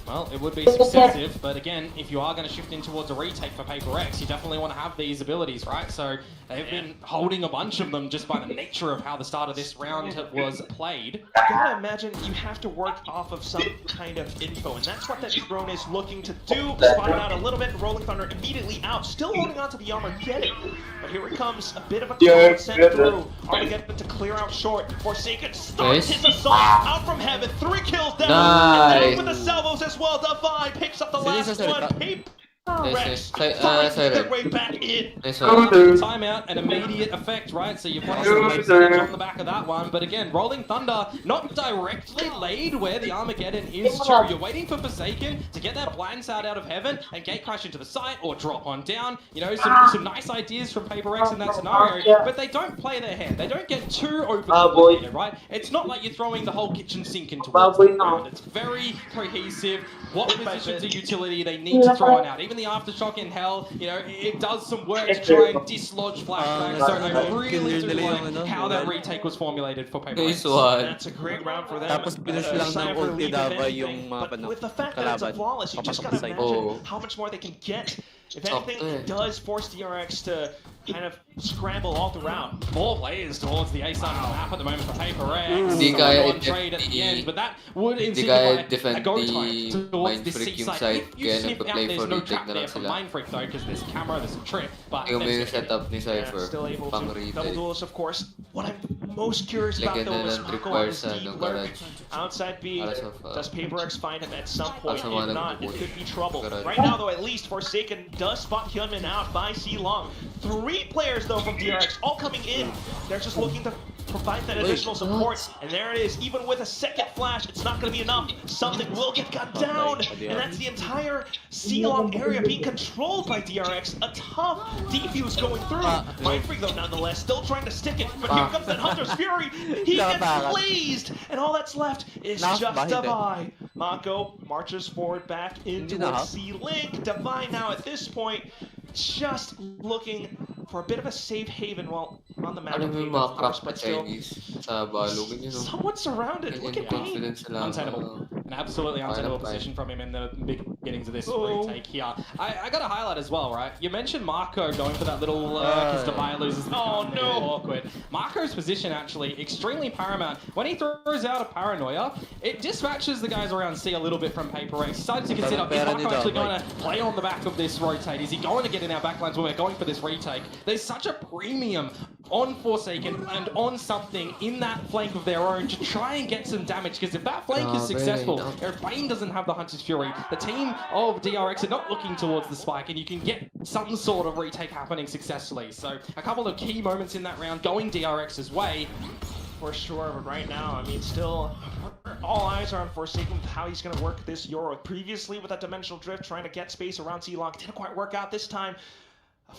Well, it would be successive, but again, if you are going to shift in towards a retake for PRX, you definitely want to have these abilities, right? So they've been holding a bunch of them just by the nature of how the start of this round was played. You gotta imagine you have to work off of some kind of info, and that's what that drone is looking to do. Spotted out a little bit, Rolling Thunder immediately out, still holding on to the Armageddon. But here it comes, a bit of a call sent through. Armageddon to clear out short. Forsaken starts his assault out from heaven. 3 kills down. And then with the salvos as well. Divide picks up the last one. PRX finds their way back in. Timeout, an immediate effect, right? So you're playing on the back of that one. But again, Rolling Thunder, not directly laid where the Armageddon is true. You're waiting for Forsaken to get that blind side out of heaven and gate crash into the site or drop one down. You know, some nice ideas from PRX in that scenario, but they don't play their hand. They don't get too overcomplicated, right? It's not like you're throwing the whole kitchen sink into the ground. It's very cohesive. What positions of utility they need to throw it out. Even the Aftershock in Hell, you know, it does some work to try and dislodge flashbacks. So I really do like how that retake was formulated for PRX. That's a great round for them. Tapos pinush lang ng ulti Dava yung But with the fact that it's a flawless, you just gotta imagine how much more they can get. If anything, it does force DRX to kind of scramble all throughout. 4 players towards the A side of the map at the moment for PRX. Di kaya on trade at the end, but that would insinuate a go time towards the C side. If you snip out, there's no trap there for Mind Freak though, because there's camera, there's a trip. But yung may setup ni Cypher, still able pang to retake. double duels, of course. What I'm most curious about though is Mako is deep lurk outside B. Does PRX find him at some point? If not, it could be trouble. Right now though, at least Forsaken does spot Hyunmin out by C Long. 3 players though from DRX all coming in. They're just looking to provide that additional support, and there it is. Even with a second flash, it's not going to be enough. Something will get cut down, and that's the entire C-Long area being controlled by DRX. A tough defuse going through. Mind Freak, though, nonetheless, still trying to stick it, but here comes that Hunter's Fury. He gets blazed, and all that's left is just Davai. Mako marches forward back into C-Link. Davai now at this point just looking for a bit of a safe haven while on the map. But still, somewhat surrounded. Look at me. Untenable. An absolutely untenable position from him in the beginnings of this retake here. I got to highlight as well, right? You mentioned Marco going for that little because Davai loses the awkward. Marco's position actually extremely paramount. When he throws out a paranoia, it dispatches the guys around C a little bit from PRX. Starting to consider, is Marco actually going to play on the back of this rotate? Is he going to get in our backlines when we're going for this retake? There's such a premium on Forsaken and on something in that flank of their own to try and get some damage, because if that flank is successful, if Bane doesn't have the Hunter's Fury, the team of DRX are not looking towards the spike, and you can get some sort of retake happening successfully. So a couple of key moments in that round going DRX's way. For sure, but right now, I mean, still, all eyes are on Forsaken with how he's going to work this Euro. Previously, with that Dimensional Drift, trying to get space around C-Long, didn't quite work out this time.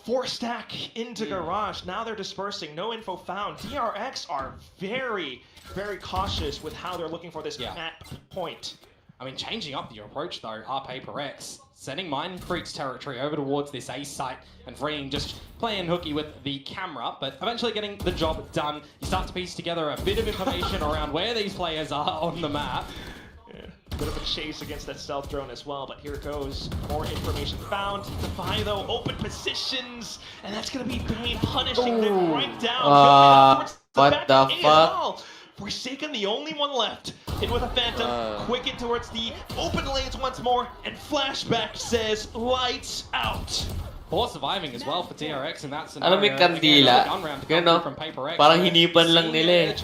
4-stack into Garage. Now they're dispersing. No info found. DRX are very, very cautious with how they're looking for this map point. I mean, changing up the approach though, are PRX. Sending Mind Freak's territory over towards this A site and freeing, just playing hooky with the camera, but eventually getting the job done. You start to piece together a bit of information around where these players are on the map. Bit of a chase against that stealth drone as well, but here it goes. More information found. Defy though, open positions, and that's gonna be Bane punishing them right down. What the fuck? Forsaken, the only one left. In with a Phantom, quick in towards the open lanes once more, and Flashback says, lights out. Poor surviving as well for DRX in that scenario. Alam mo, kandila. Gano, parang hinipan lang nila eh.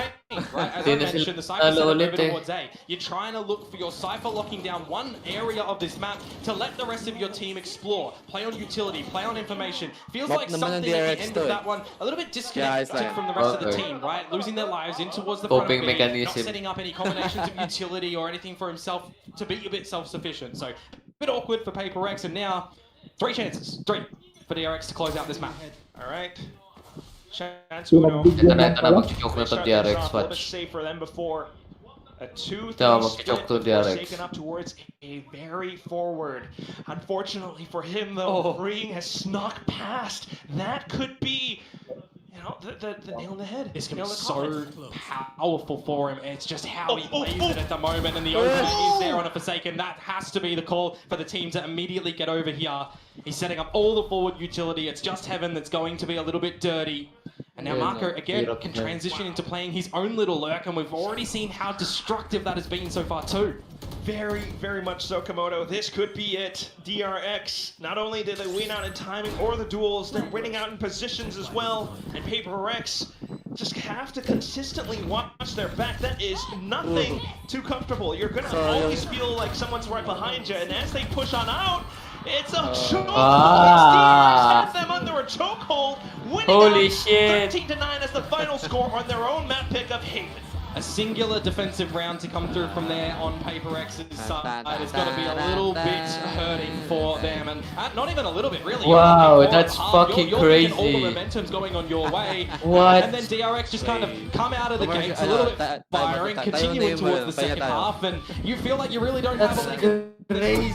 Right? As I mentioned, the Cypher set over towards A. You're trying to look for your Cypher locking down one area of this map to let the rest of your team explore. Play on utility, play on information. Feels like something at the end of that one, a little bit disconnected from the rest of the team, right? Losing their lives in towards the front of B, not setting up any combinations of utility or anything for himself to be a bit self-sufficient. So, a bit awkward for PRX, and now 3 chances, 3 for DRX to close out this map. All right. Chance Uno. Ito na mag-choke na to DRX, watch. watch. Safer than before. A 2-3 mag-choke to DRX. Taken up towards a very forward. Unfortunately for him, though, Freeing has snuck past. That could be, you know, the nail in the head. This can be so powerful for him. It's just how he plays it at the moment, and the opening is there on a Forsaken. That has to be the call for the team to immediately get over here. He's setting up all the forward utility. It's just Heaven that's going to be a little bit dirty. And now Marco, again, can transition into playing his own little lurk, and we've already seen how destructive that has been so far too. Very, very much so, Komodo. This could be it. DRX, not only did they win out in timing or the duels, they're winning out in positions as well. And PRX, just have to consistently watch their back. That is nothing too comfortable. You're gonna always feel like someone's right behind you, and as they push on out, it's a chokehold. DRX have them under a chokehold, winning Holy out shit. 13-9 as the final score on their own map pick of Haven. A singular defensive round to come through from there on Paper X's side is going to be a little bit hurting for them, and not even a little bit, really. Wow, You're that's hard. fucking You're thinking all the crazy. momentum's going on your way. What? And then DRX just kind of come out of the gates a little bit firing, continuing towards the second half, and you feel like you really don't have a leg. Crazy.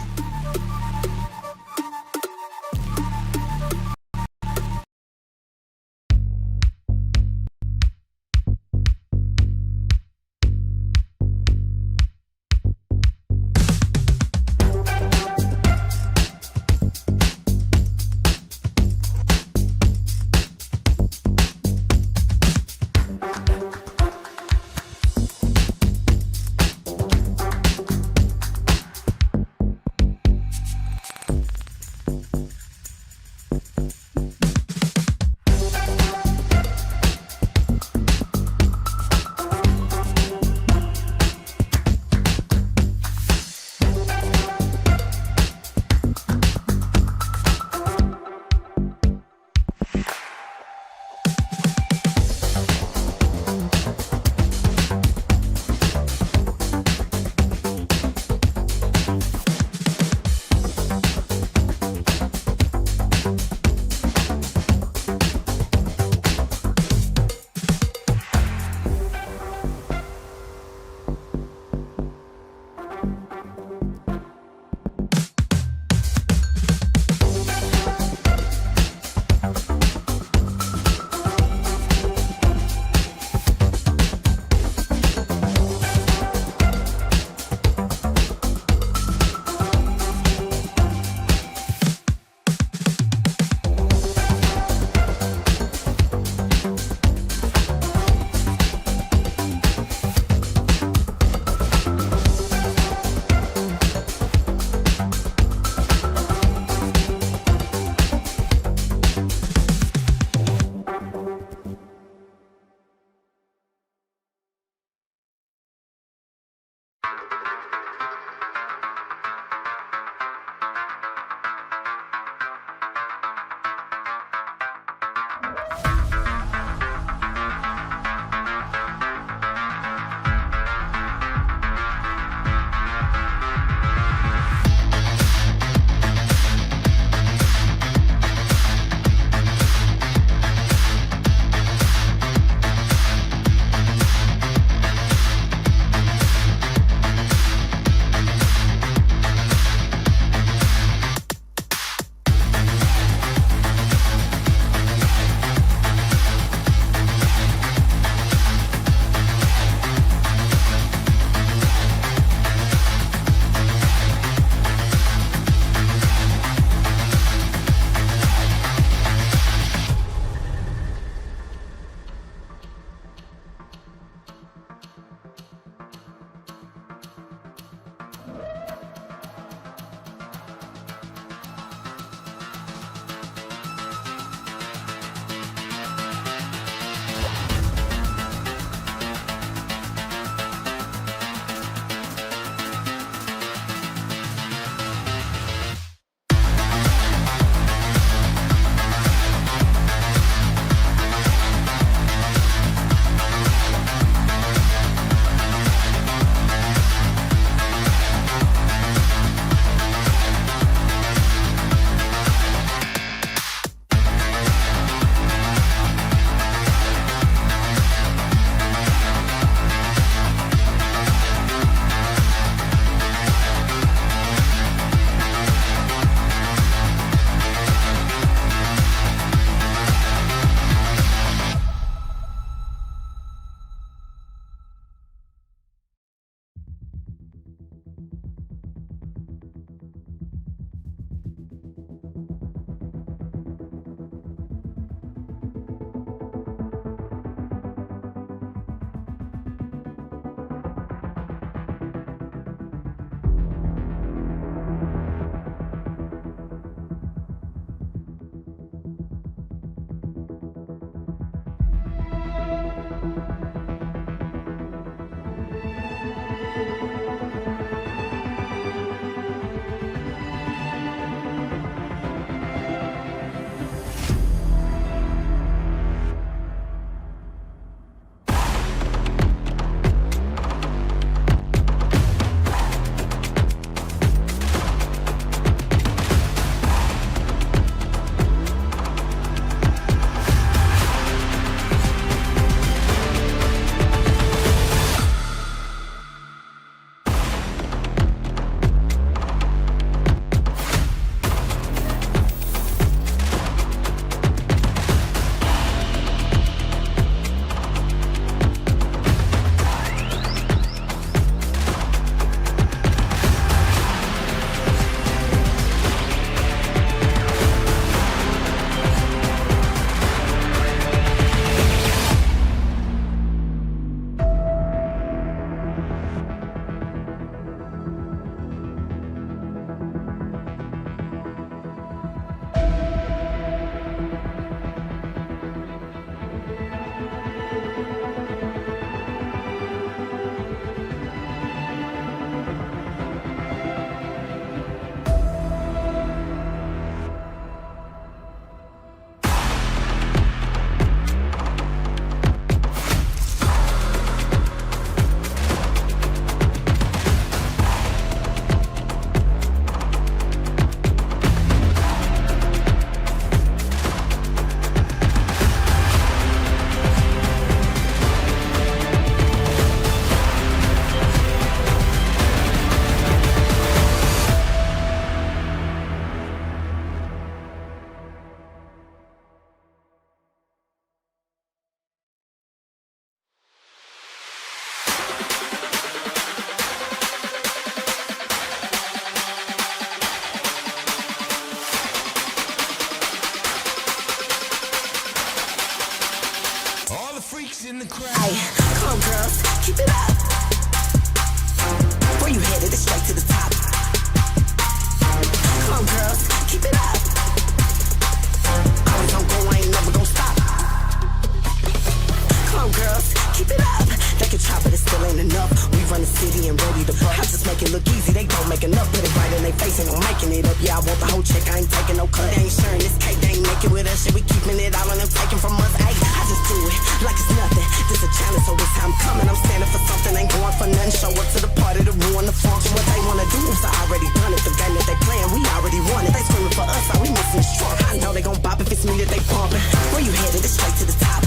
easy, they don't make enough. Put it right in their face, ain't no making it up. Yeah, I want the whole check, I ain't taking no cut. They ain't sharing this cake, they ain't making with us. Shit, we keeping it all on them, taking from us. Ayy, I just do it like it's nothing. This a challenge, so this how I'm coming. I'm standing for something, ain't going for nothing. Show up to the party to ruin the function. What they wanna do is I already done it. The game that they playing, we already won it. They screaming for us, all we missing is strong. I know they gon' bop if it's me that they pumping. Where you headed? It's straight to the top.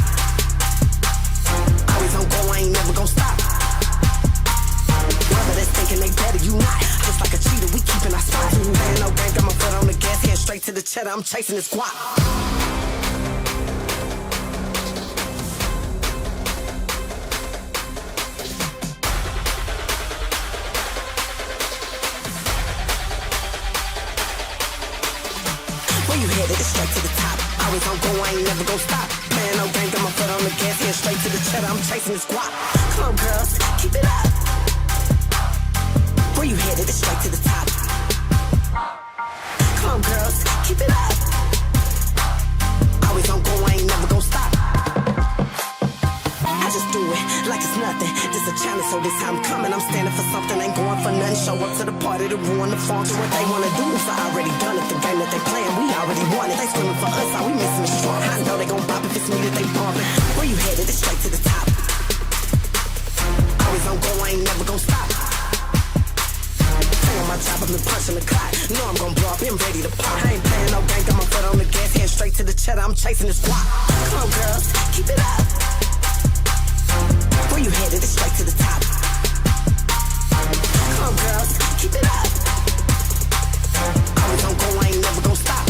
Always on go, I ain't never gon' stop. Whether they thinking they better, you not. Just like a cheater, we keeping our spot. Playing no game, got my foot on the gas, head straight to the cheddar. I'm chasing this guap. Where you headed? It's straight to the top. Always on go, I ain't never gon' stop. Playing no game, got my foot on the gas, head straight to the cheddar. I'm chasing this guap. Come on, girls, keep it up. Where you headed? It's straight to the top. Come on, girls, keep it up. Always on go, I ain't never gon' stop. I just do it like it's nothing. This a challenge, so this how I'm coming. I'm standing for something, ain't going for nothing. Show up to the party to ruin the function. What they wanna do is I already done it. The game that they playing, we already won it. They screaming for us, all we missing is strong. I know they gon' bop if it's me that they bumping. Where you headed? It's straight to the top. Always on go, I ain't never gon' stop. On my job, I've been punching the clock. Know I'm gon' blow up, been ready to pop. I ain't playing no game, got my foot on the gas, head straight to the cheddar. I'm chasing this guap. Come on, girls, keep it up. Where you headed? It's straight to the top. Come on, girls, keep it up. Always on go, I ain't never gon' stop.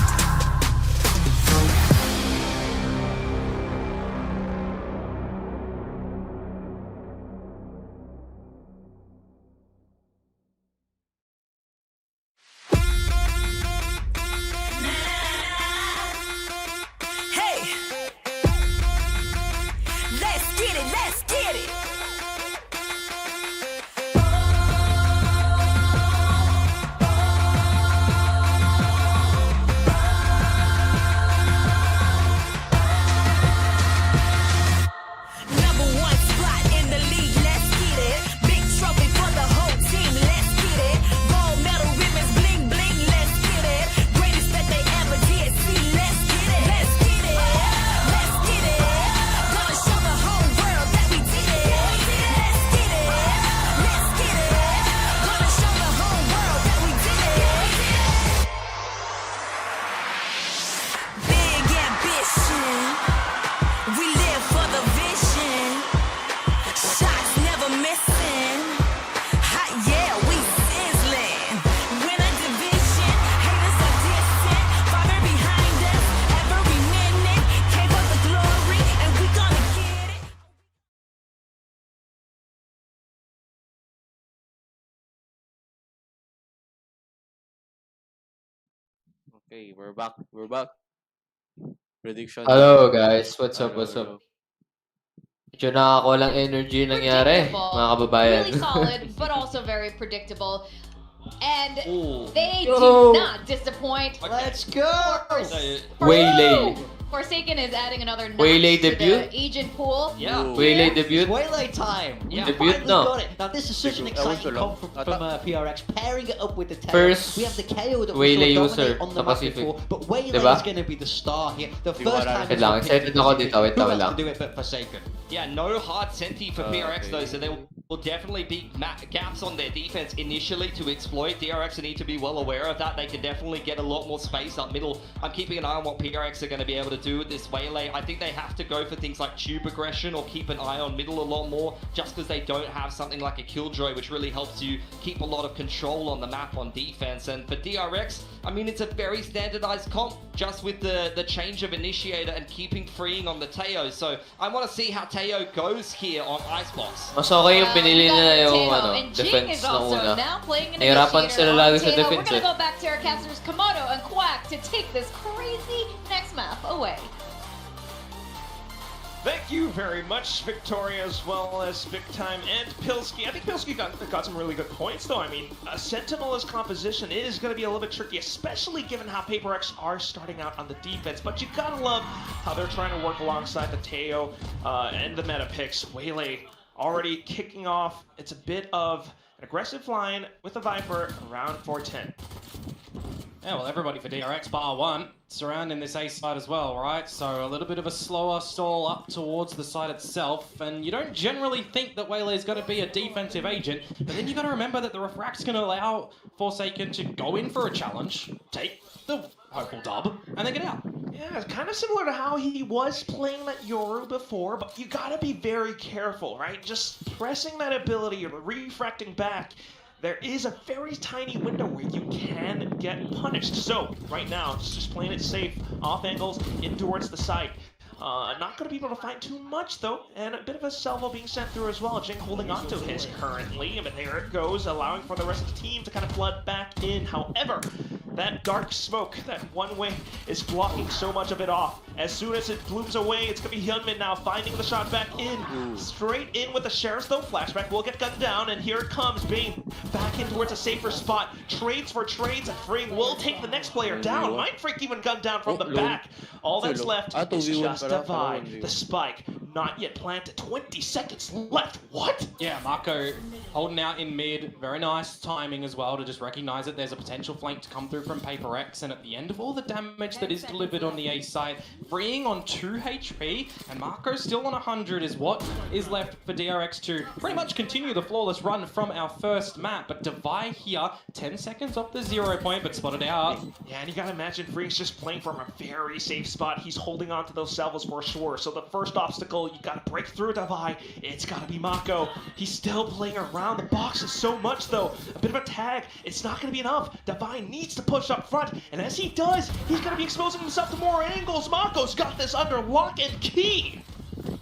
Okay, we're back. We're back. Prediction. Hello guys, what's up, what's up? Medyo nakakawalang energy nangyari, mga kababayan. Really solid, but also very predictable. And they Yo. do not disappoint. Let's go! Waylay. Forsaken is adding another notch Waylay to debut? the agent pool. Yeah. Waylay debut? Waylay time! Yeah. We Debut, finally no. got it. Now this is such an exciting comp from PRX, pairing it up with the tail. First We have the KO that Waylay we saw user dominate on the sa map Pacific. before, but Waylay Diba? is going to be the star here. The Di first wala time rin. Wait lang, excited ako dito, wait Who lang, else wait lang. to do it but Forsaken? Yeah, no hard senti for PRX okay. though, so there will definitely be gaps on their defense initially to exploit. DRX need to be well aware of that. They can definitely get a lot more space up middle. I'm keeping an eye on what PRX are going to be able to do with this Waylay. I think they have to go for things like tube aggression or keep an eye on middle a lot more, just because they don't have something like a Killjoy, which really helps you keep a lot of control on the map on defense. And for DRX, I mean, it's a very standardized comp, just with the change of initiator and keeping freeing on the Teo. So I want to see how Teo goes here on Icebox. Mas okay yung pinili nila yung And Jing defense is na also una. now playing an Nahirapan initiator sila on lagi sa Taylor. We're defense gonna eh. go back to our casters Komodo and Quack to take this crazy next map away. Thank you very much, Victoria, as well as Big Time and Pilsky. I think Pilsky got some really good points, though. I mean, Sentinel's composition is going to be a little bit tricky, especially given how PaperX are starting out on the defense. But you gotta love how they're trying to work alongside the Teo and the meta picks. Waylay already kicking off. It's a bit of An aggressive line with the Viper around 410. Yeah, well, everybody for DRX, bar one, surrounding this A side as well, right? So a little bit of a slower stall up towards the side itself, and you don't generally think that Waylay is going to be a defensive agent, but then you got to remember that the Refract's going to allow Forsaken to go in for a challenge, take the hopeful dub, and then get out. Yeah, it's kind of similar to how he was playing that Yoru before, but you gotta be very careful, right? Just pressing that ability or refracting back, there is a very tiny window where you can get punished. So, right now, just playing it safe, off angles, in towards the side. Not going to be able to find too much, though, and a bit of a salvo being sent through as well. Jing holding on to his currently, but there it goes, allowing for the rest of the team to kind of flood back in. However, that dark smoke, that one way, is blocking so much of it off. As soon as it blooms away, it's going to be Hyunmin now finding the shot back in. Straight in with the Sheriff's, though. Flashback will get gunned down, and here it comes. Bane back in towards a safer spot. Trades for trades, and Freeing will take the next player down. Mindfreak even gunned down from the back. All that's left is just Divide. The spike, not yet planted. 20 seconds left. What? Yeah, Marco holding out in mid. Very nice timing as well to just recognize that there's a potential flank to come through from PRX, and at the end of all the damage that is delivered on the A side, Freeing on 2 HP, and Marco still on 100 is what is left for DRX to pretty much continue the flawless run from our first map. But Divide here, 10 seconds off the 0 point, but spotted out. Yeah, and you gotta imagine Freeing's just playing from a very safe spot. He's holding on to those salvos for sure. So the first obstacle, you gotta break through Divide. It's gotta be Mako. He's still playing around the boxes so much though. A bit of a tag, it's not gonna be enough. Divide needs to push up front, and as he does, he's gonna be exposing himself to more angles. Mako's got this under lock and key.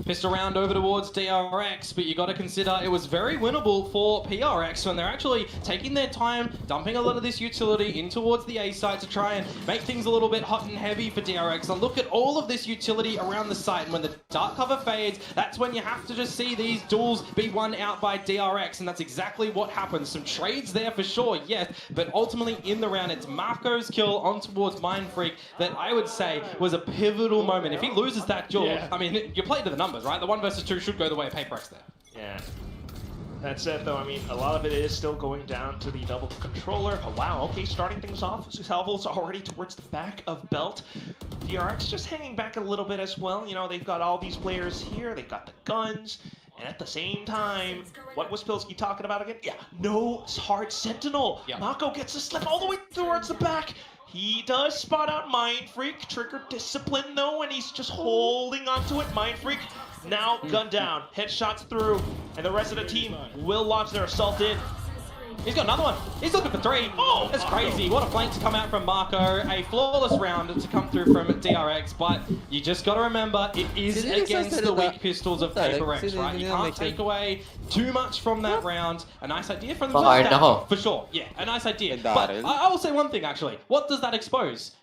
Pissed around over towards DRX, but you got to consider it was very winnable for PRX when they're actually taking their time, dumping a lot of this utility in towards the A site to try and make things a little bit hot and heavy for DRX. And look at all of this utility around the site, and when the dark cover fades, that's when you have to just see these duels be won out by DRX, and that's exactly what happens. Some trades there for sure, yes, but ultimately in the round, it's Marco's kill on towards Mindfreak that I would say was a pivotal moment. If he loses that duel, I mean, you play to the numbers, right? The 1 versus 2 should go the way of PRX there. Yeah. That said, though, I mean, a lot of it is still going down to the double controller. Oh, wow, okay, starting things off. Salvo's already towards the back of Belt. DRX just hanging back a little bit as well. You know, they've got all these players here. They've got the guns. And at the same time, what was Pilsky talking about again? Yeah, no hard sentinel. Yeah. Mako gets a slip all the way towards the back. He does spot out Mindfreak. Trigger discipline, though, and he's just holding onto it. Mindfreak now gunned down. Headshots through, and the rest of the team will launch their assault in. He's got another one. He's looking for 3. Oh, that's crazy. What a flank to come out from Marco. A flawless round to come through from DRX, but you just got to remember it is against the weak pistols of PRX, right? You can't take away too much from that round. A nice idea from the first down, for sure. Yeah, a nice idea. But I will say one thing, actually. What does that expose?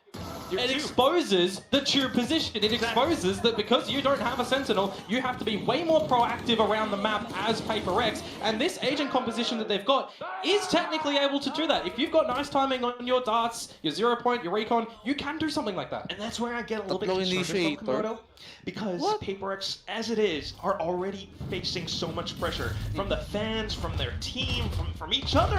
It exposes the true position. It exposes that because you don't have a sentinel, you have to be way more proactive around the map as PRX. And this agent composition that they've got is technically able to do that. If you've got nice timing on your darts, your 0 point, your recon, you can do something like that. And that's where I get a little bit concerned, Komodo, because PRX, as it is, are already facing so much pressure from the fans, from their team, from each other.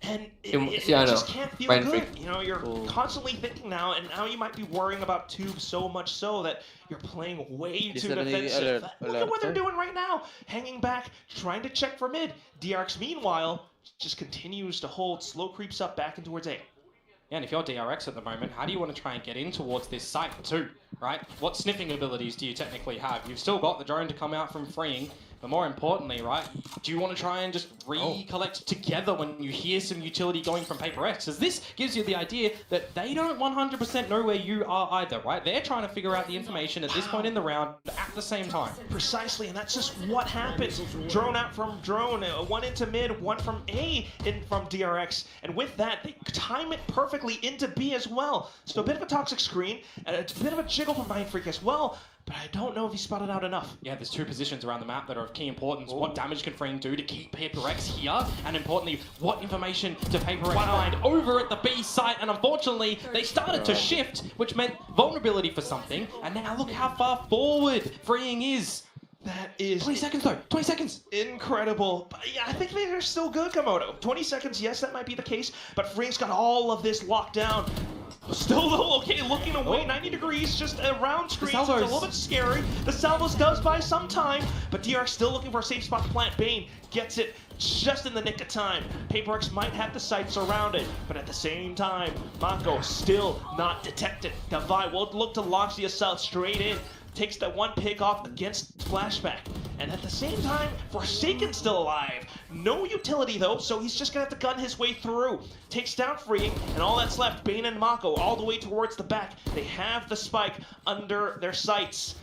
And it just can't feel good. You know, you're constantly thinking now, and now you might be worrying about Tube so much so that you're playing way too defensive. Look at what they're doing right now. Hanging back, trying to check for mid. DRX, meanwhile, just continues to hold, slow creeps up back in towards A. Yeah, and if you're DRX at the moment, how do you want to try and get in towards this site too, right? What sniffing abilities do you technically have? You've still got the drone to come out from Freeing, but more importantly, right, do you want to try and just recollect together when you hear some utility going from PRX? Because this gives you the idea that they don't 100% know where you are either, right? They're trying to figure out the information at this point in the round at the same time. Precisely, and that's just what happens. Drone out from drone, one into mid, one from A in from DRX, and with that, they time it perfectly into B as well. So a bit of a toxic screen, and a bit of a jiggle from Mindfreak as well. But I don't know if he spotted out enough. Yeah, there's 2 positions around the map that are of key importance. What damage can Freeing do to keep PRX here? And importantly, what information do PRX find over at the B site? And unfortunately, they started to shift, which meant vulnerability for something. And now look how far forward Freeing is. That is 20 seconds though, 20 seconds. incredible. But yeah, I think they're still good, Komodo. 20 seconds, yes, that might be the case, but Freeing's got all of this locked down. Still though, okay, looking away, 90 degrees, just around screens. It's a little bit scary. The salvos does buy some time, but DRX still looking for a safe spot to plant. Bane gets it just in the nick of time. PRX might have the sights surrounded, but at the same time, Mako still not detected. Davai will look to launch the assault straight in. Takes that one pick off against Flashback. And at the same time, Forsaken's still alive. No utility though, so he's just gonna have to gun his way through. Takes down Freeing, and all that's left, Bane and Mako all the way towards the back. They have the spike under their sights.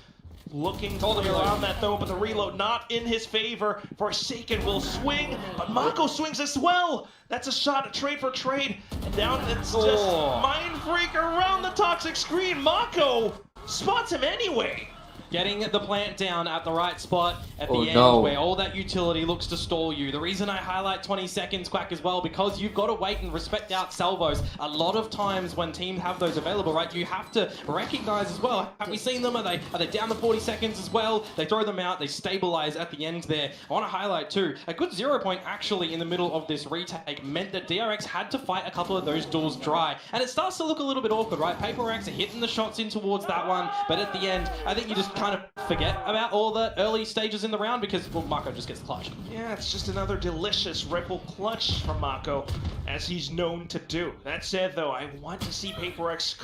Looking around that though, but the reload not in his favor. Forsaken will swing, but Mako swings as well. That's a shot, a trade for trade. And down it's just Mind Freak around the toxic screen. Mako spots him anyway. Getting the plant down at the right spot at the end where all that utility looks to stall you. The reason I highlight 20 seconds, Quack, as well, because you've got to wait and respect out salvos. A lot of times when teams have those available, right, you have to recognize as well. Have we seen them? Are they down to 40 seconds as well? They throw them out, they stabilize at the end there. I want to highlight too, a good 0 point actually in the middle of this retake meant that DRX had to fight a couple of those duels dry. And it starts to look a little bit awkward, right? PRX are hitting the shots in towards that one, but at the end, I think you just kind of forget about all the early stages in the round because, well, Mako just gets the clutch. Yeah, it's just another delicious Ripple clutch from Mako, as he's known to do. That said, though, I want to see PRX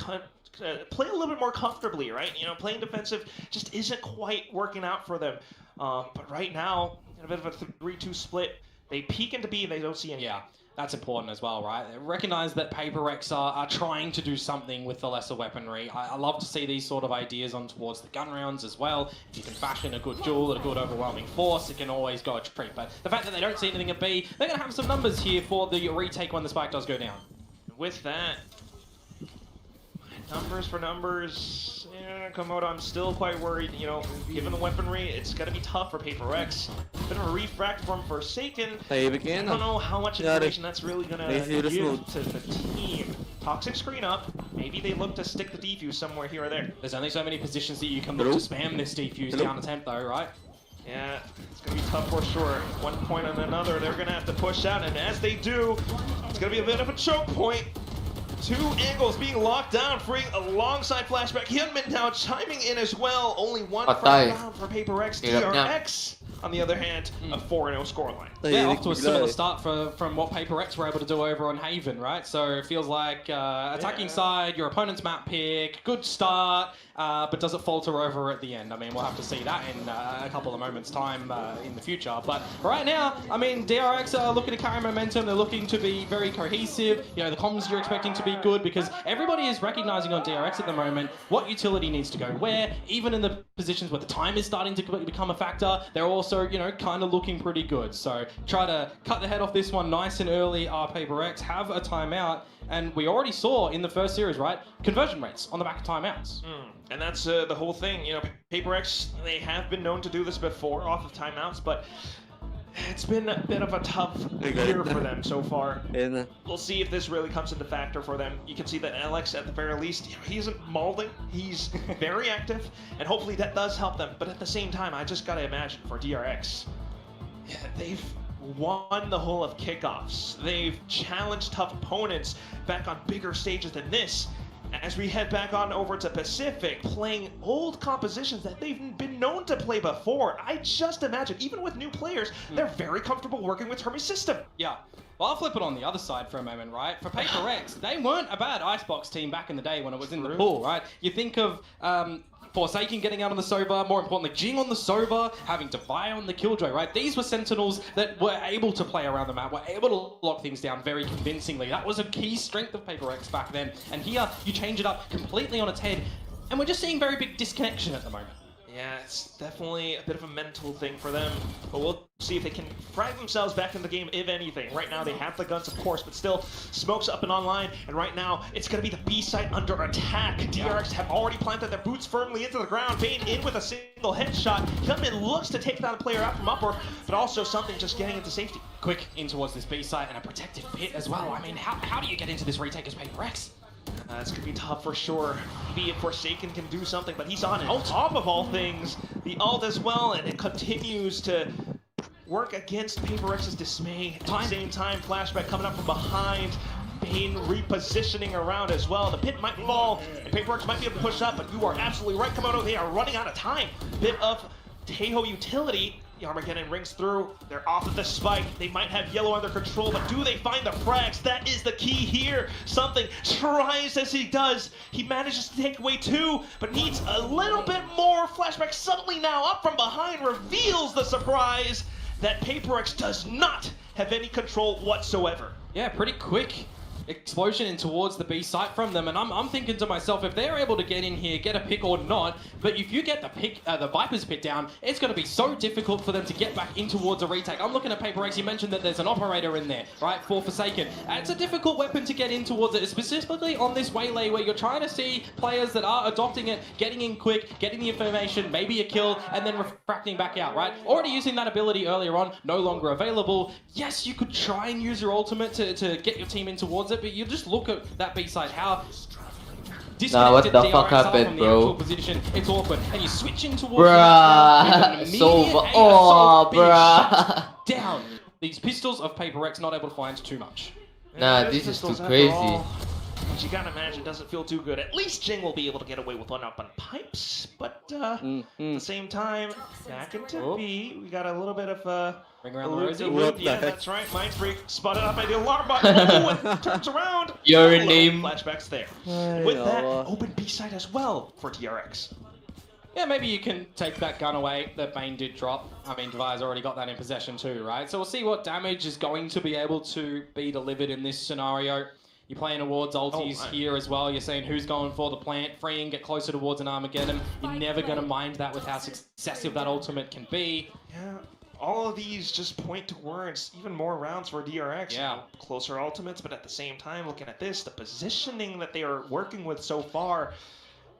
play a little bit more comfortably, right? You know, playing defensive just isn't quite working out for them. But right now, in a bit of a 3-2 split, they peek into B and they don't see any. Yeah. That's important as well, right? Recognize that PRX are trying to do something with the lesser weaponry. I love to see these sort of ideas on towards the gun rounds as well. If you can fashion a good duel, a good overwhelming force, it can always go a treat. But the fact that they don't see anything at B, they're going to have some numbers here for the retake when the spike does go down. With that, numbers for numbers, yeah, Komodo, I'm still quite worried. You know, given the weaponry, it's going to be tough for PRX. Bit of a refract from Forsaken. I don't know how much information that's really going to give to the team. Toxic screen up. Maybe they look to stick the defuse somewhere here or there. There's only so many positions that you can look to spam this defuse down attempt though, right? Yeah, it's going to be tough for sure. One point on another, they're going to have to push out, and as they do, it's going to be a bit of a choke point. Two angles being locked down, freeing alongside Flashback. Hyunmin now chiming in as well. Only one round for PRX. DRX, on the other hand, a 4-0 scoreline. Yeah, off to a similar start from what PRX were able to do over on Haven, right? So it feels like attacking side, your opponent's map pick, good start, but does it falter over at the end? I mean, we'll have to see that in a couple of moments' time in the future. But right now, I mean, DRX are looking to carry momentum. They're looking to be very cohesive. You know, the comms you're expecting to be good because everybody is recognizing on DRX at the moment what utility needs to go where. Even in the positions where the time is starting to become a factor, they're also, you know, kind of looking pretty good. So try to cut the head off this one nice and early. PRX have a timeout, and we already saw in the first series, right, conversion rates on the back of timeouts. And that's the whole thing. You know, PRX, they have been known to do this before off of timeouts, but it's been a bit of a tough year for them so far. We'll see if this really comes into factor for them. You can see that Alex, at the very least, you know, he isn't mauling. He's very active, and hopefully that does help them. But at the same time, I just got to imagine for DRX, they've won the whole of kickoffs. They've challenged tough opponents back on bigger stages than this. As we head back on over to Pacific, playing old compositions that they've been known to play before. I just imagine, even with new players, they're very comfortable working with Hermes' system. Yeah. Well, I'll flip it on the other side for a moment, right? For PRX, they weren't a bad Icebox team back in the day when it was in the pool, right? You think of Forsaken getting out on the Sova, more importantly, Jing on the Sova, having Defy on the Killjoy, right? These were Sentinels that were able to play around the map, were able to lock things down very convincingly. That was a key strength of PRX back then. And here, you change it up completely on its head, and we're just seeing very big disconnection at the moment. Yeah, it's definitely a bit of a mental thing for them, but we'll see if they can frag themselves back in the game, if anything. Right now, they have the guns, of course, but still, smoke's up and online, and right now, it's going to be the B site under attack. DRX have already planted their boots firmly into the ground. Bane in with a single headshot. Hyunmin looks to take down a player out from upper, but also something just getting into safety. Quick in towards this B site and a protective pit as well. I mean, how do you get into this retake as PRX? It's going to be tough for sure. Maybe if Forsaken can do something, but he's on it. On top of all things, the ult as well, and it continues to work against PRX's dismay. At the same time, Flashback coming up from behind. Bane repositioning around as well. The pit might fall, and PRX might be able to push up, but you are absolutely right, Komodo. They are running out of time. Bit of Taeho utility. The Armageddon rings through. They're off of the spike. They might have yellow under control, but do they find the frags? That is the key here. Something tries as he does. He manages to take away 2, but needs a little bit more. Flashback suddenly now up from behind reveals the surprise that PRX does not have any control whatsoever. Yeah, pretty quick explosion in towards the B site from them, and I'm thinking to myself, if they're able to get in here, get a pick or not, but if you get the Viper's pit down, it's going to be so difficult for them to get back in towards a retake. I'm looking at PRX, you mentioned that there's an operator in there, right, for Forsaken. It's a difficult weapon to get in towards it, specifically on this waylay where you're trying to see players that are adopting it, getting in quick, getting the information, maybe a kill, and then refracting back out, right? Already using that ability earlier on, no longer available. Yes, you could try and use your ultimate to get your team in towards it, but you just look at that B side, how disconnected what the DRX fuck are happened, from the bro? actual position. It's awkward, and you switch in towards Bruh, bruh. down. These pistols of PRX not able to find too much. Nah, this is too crazy. Which you gotta imagine doesn't feel too good. At least Jing will be able to get away with one up on pipes, but at the same time, back into B, we got a little bit of Ring around the rosy. Yeah, that's right. Mind Freak spotted up by the alarm bot. Oh, and turns around. Your name. Flashback's there. With that, open B side as well for DRX. Yeah, maybe you can take that gun away that Bane did drop. I mean, Devi's already got that in possession too, right? So we'll see what damage is going to be able to be delivered in this scenario. You're playing towards ultis here as well. You're saying who's going for the plant, freeing, get closer towards an Armageddon. You're never going to mind that with how successive that ultimate can be. Yeah, all of these just point towards even more rounds for DRX. Yeah. Closer ultimates, but at the same time, looking at this, the positioning that they are working with so far,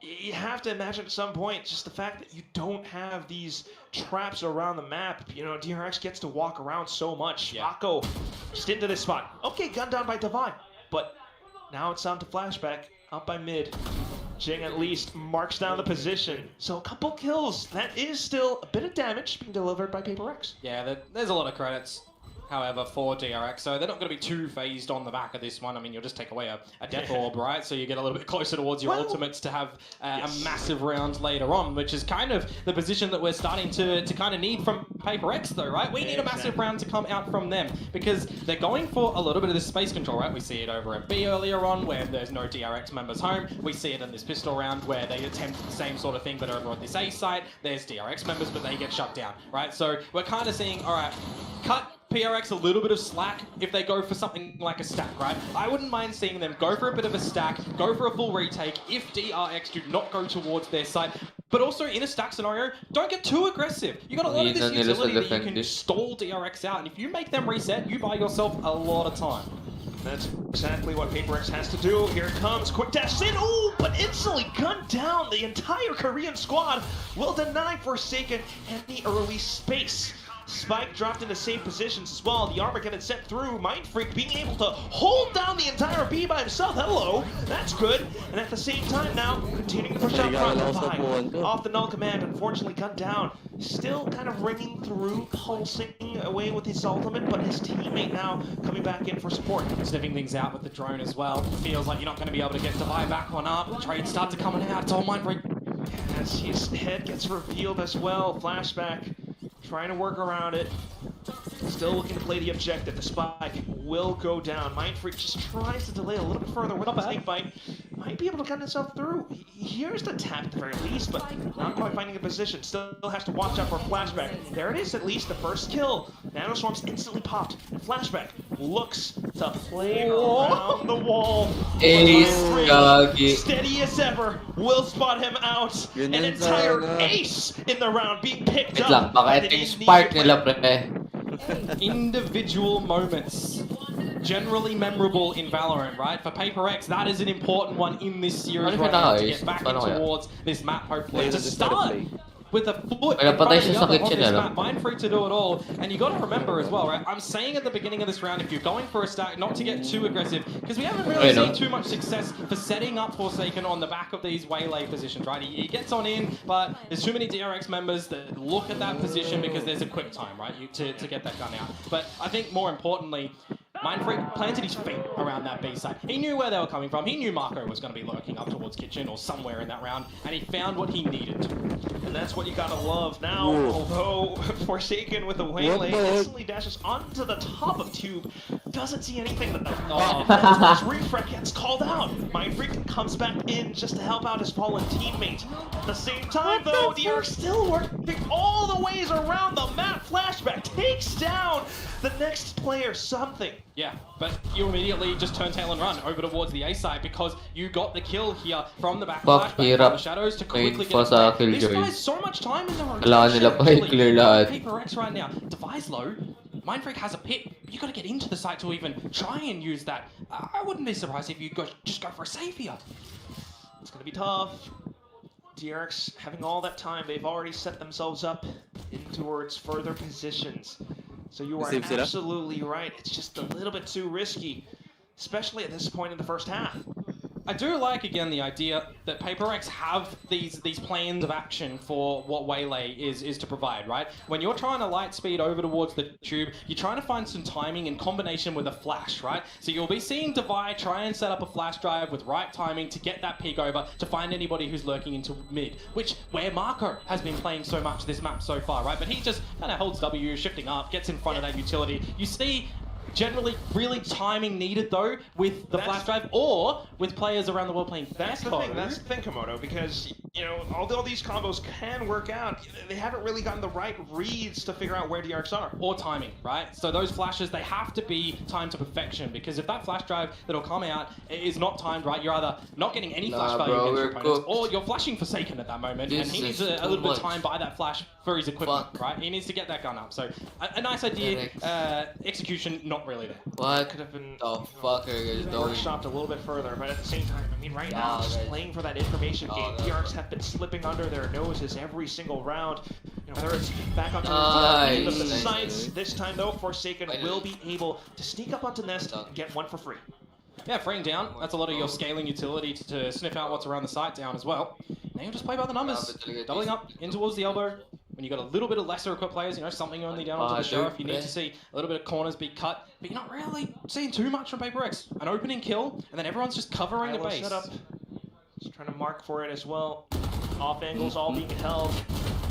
you have to imagine at some point just the fact that you don't have these traps around the map. You know, DRX gets to walk around so much. Mako just into this spot. Okay, gunned down by Devi, but now it's time to Flashback, up by mid. Jing at least marks down the position. So a couple kills. That is still a bit of damage being delivered by PRX. Yeah, there's a lot of credits, however, for DRX, so they're not going to be too phased on the back of this one. I mean, you'll just take away a death orb, right? So you get a little bit closer towards your ultimates to have a massive round later on, which is kind of the position that we're starting to kind of need from PRX, though, right? We need a massive round to come out from them, because they're going for a little bit of this space control, right? We see it over at B earlier on, where there's no DRX members home. We see it in this pistol round, where they attempt the same sort of thing, but over at this A site, there's DRX members, but they get shut down, right? So we're kind of seeing, all right, cut PRX a little bit of slack if they go for something like a stack, right? I wouldn't mind seeing them go for a bit of a stack, go for a full retake if DRX do not go towards their side. But also in a stack scenario, don't get too aggressive. You got a lot of this utility that you can stall DRX out, and if you make them reset, you buy yourself a lot of time. That's exactly what PRX has to do. Here it comes, quick dash in, ooh, but instantly gunned down. The entire Korean squad will deny Forsaken any early space. Spike dropped into safe positions as well. The Armageddon sent through. Mind Freak being able to hold down the entire B by himself. Hello, that's good. And at the same time now, continuing to push out front. Off the null command, unfortunately gunned down. Still kind of ringing through, pulsing away with his ultimate, but his teammate now coming back in for support. Sniffing things out with the drone as well. Feels like you're not going to be able to get Devi back on up. The trade starts coming out. It's all Mind Freak. As his head gets revealed as well. Flashback. Trying to work around it. Still looking to play the objective. The spike will go down. Mind Freak just tries to delay a little bit further with a snake bite. Might be able to cut himself through. He hears the tap at the very least, but not quite finding a position. Still has to watch out for Flashback. There it is, at least the first kill. Nanoswarms instantly popped. And Flashback looks to play around the wall. Steady as ever, will spot him out. An entire ace in the round being picked up. Spark nila, pre. Individual moments. Generally memorable in Valorant, right? For PRX, that is an important one in this series right now to get back in towards this map, hopefully. To start with a foot in front of the other on this map. Mindfreak to do it all. And you got to remember as well, right? I'm saying at the beginning of this round, if you're going for a stack, not to get too aggressive, because we haven't really seen too much success for setting up Forsaken on the back of these waylay positions, right? He gets on in, but there's too many DRX members that look at that position because there's a quick time, right, to get that gun out. But I think more importantly, Mindfreak planted his feet around that B side. He knew where they were coming from. He knew Marco was going to be lurking up towards Kitchen or somewhere in that round, and he found what he needed. And that's what you gotta love. Now, although Forsaken with the waylay instantly dashes onto the top of Tube, doesn't see anything. His refresh gets called out. Mindfreak comes back in just to help out his fallen teammate. At the same time, though, DRX still working all the ways around the map. Flashback takes down the next player, Something. Yeah, but you immediately just turn tail and run over towards the A side because you got the kill here from the back flashback from the shadows to quickly get it. These guys so much time in the rotation. PRX right now. Device low. Mindfreak has a pit. You got to get into the site to even try and use that. I wouldn't be surprised if you just go for a save here. It's going to be tough. DRX having all that time, they've already set themselves up in towards further positions. So you are absolutely right. It's just a little bit too risky, especially at this point in the first half. I do like, again, the idea that PRX have these plans of action for what Waylay is to provide, right? When you're trying to light speed over towards the tube, you're trying to find some timing in combination with a flash, right? So you'll be seeing Divide try and set up a flash drive with right timing to get that peek over to find anybody who's lurking into mid, where Marco has been playing so much this map so far, right? But he just kind of holds W, shifting up, gets in front of that utility. You see generally really timing needed though with the flash drive or with players around the world playing that's the thing, Komodo, because you know, although these combos can work out, they haven't really gotten the right reads to figure out where DRX are. Or timing, right? So those flashes, they have to be timed to perfection, because if that flash drive that'll come out is not timed right, you're either not getting any flash value against your opponents, or you're flashing Forsaken at that moment, and he needs a little bit of time by that flash for his equipment, right? He needs to get that gun up. So a nice idea, execution not really there. What could have been workshopped a little bit further, but at the same time, I mean, right now, just playing for that information game, DRX have been slipping under their noses every single round. You know, whether it's back onto the sites, this time though, Forsaken will be able to sneak up onto Nest and get one for free. Yeah, freeing down. That's a lot of your scaling utility to sniff out what's around the site down as well. Now you just play by the numbers. Doubling up in towards the elbow. When you got a little bit of lesser equipped players, you know, Something only down onto the sheriff, you need to see a little bit of corners be cut, but you're not really seeing too much from PRX. An opening kill, and then everyone's just covering the base. Setup. Just trying to mark for it as well. Off angles all being held.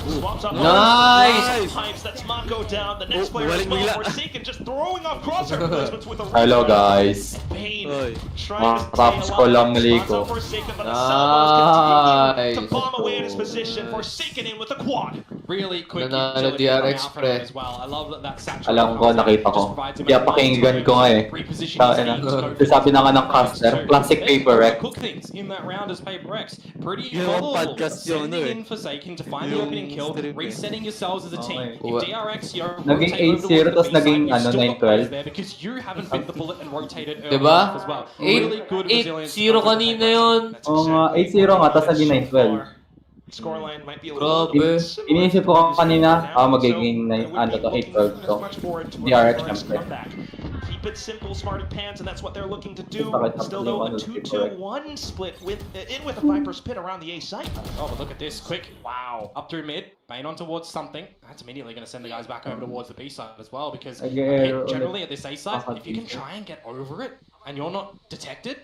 Swaps up. Nice! Pipes, that's Mako down. The next player as well. Forsaken just throwing off crosshair placements with a hello guys. Pain. Matapos ko lang maliko. Nice! To bomb away at his position. Forsaken in with a quad. Really quick DRX as well. I love that satchel. Alam ko, nakita ko. Kaya pakinggan ko nga eh. Sabi na nga ng caster, classic PRX. Cook things in that round as PRX. Pretty volatile. Sending in Forsaken to find the opening kill, resetting yourselves as a team. If DRX, you're naging 8-0 tapos naging 9-12. Because you haven't bit the bullet and rotated early diba? as well. Really good resilience. 8-0 kanina yun. Oo nga, 8-0 nga, tapos naging 9-12. Scoreline might be a little bit Iniisip ko kanina, magiging 8-12 to. DRX syempre. Keep it simple, smarty pants, and that's what they're looking to do. Still though, a 2-2-1 split with a Viper's pit around the A site. Oh, but look at this, quick, wow. Up through mid, Bane on towards Something. That's immediately going to send the guys back over towards the B side as well, because generally at this A side, if you can try and get over it, and you're not detected,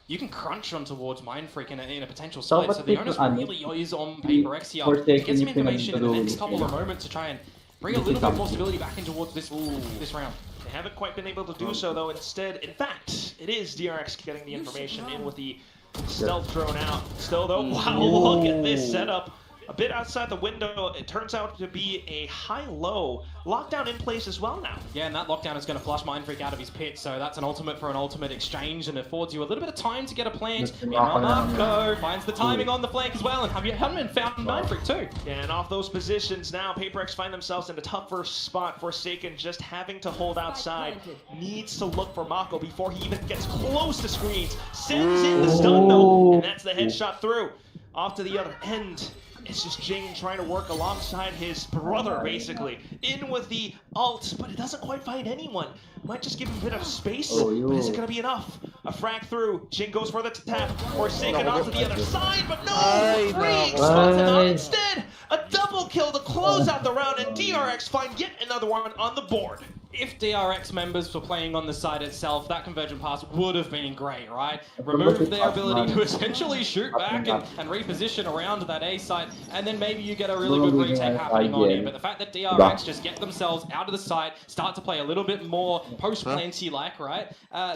you can crunch on towards Mindfreak in a potential split. So the onus really is on PRX here to get some information in the next couple of moments to try and bring a little bit more stability back in towards this round. They haven't quite been able to do so though. Instead, in fact, it is DRX getting the information in with the stealth drone out. Still though, wow, look at this setup. A bit outside the window, it turns out to be a high-low lockdown in place as well now. Yeah, and that lockdown is going to flush Mindfreak out of his pit, so that's an ultimate for an ultimate exchange and affords you a little bit of time to get a plant. Marco finds the timing on the flank as well, and Hunman found Mindfreak too. Yeah, and off those positions now, PRX find themselves in a tougher spot. Forsaken just having to hold outside, needs to look for Mako before he even gets close to screens. Sends in the stun though, and that's the headshot through. Off to the other end. It's just Jing trying to work alongside his brother, basically. In with the ult, but it doesn't quite find anyone. Might just give him a bit of space, but is it going to be enough? A frag through, Jing goes for the tap, Forsaken onto the other side, but no! Free spots him out instead! A double kill to close out the round, and DRX find yet another one on the board. If DRX members were playing on the side itself, that convergent pass would have been great, right? Remove their ability to essentially shoot back and reposition around that A site, and then maybe you get a really good retake happening on here. But the fact that DRX just get themselves out of the site, start to play a little bit more post-planty-like, right?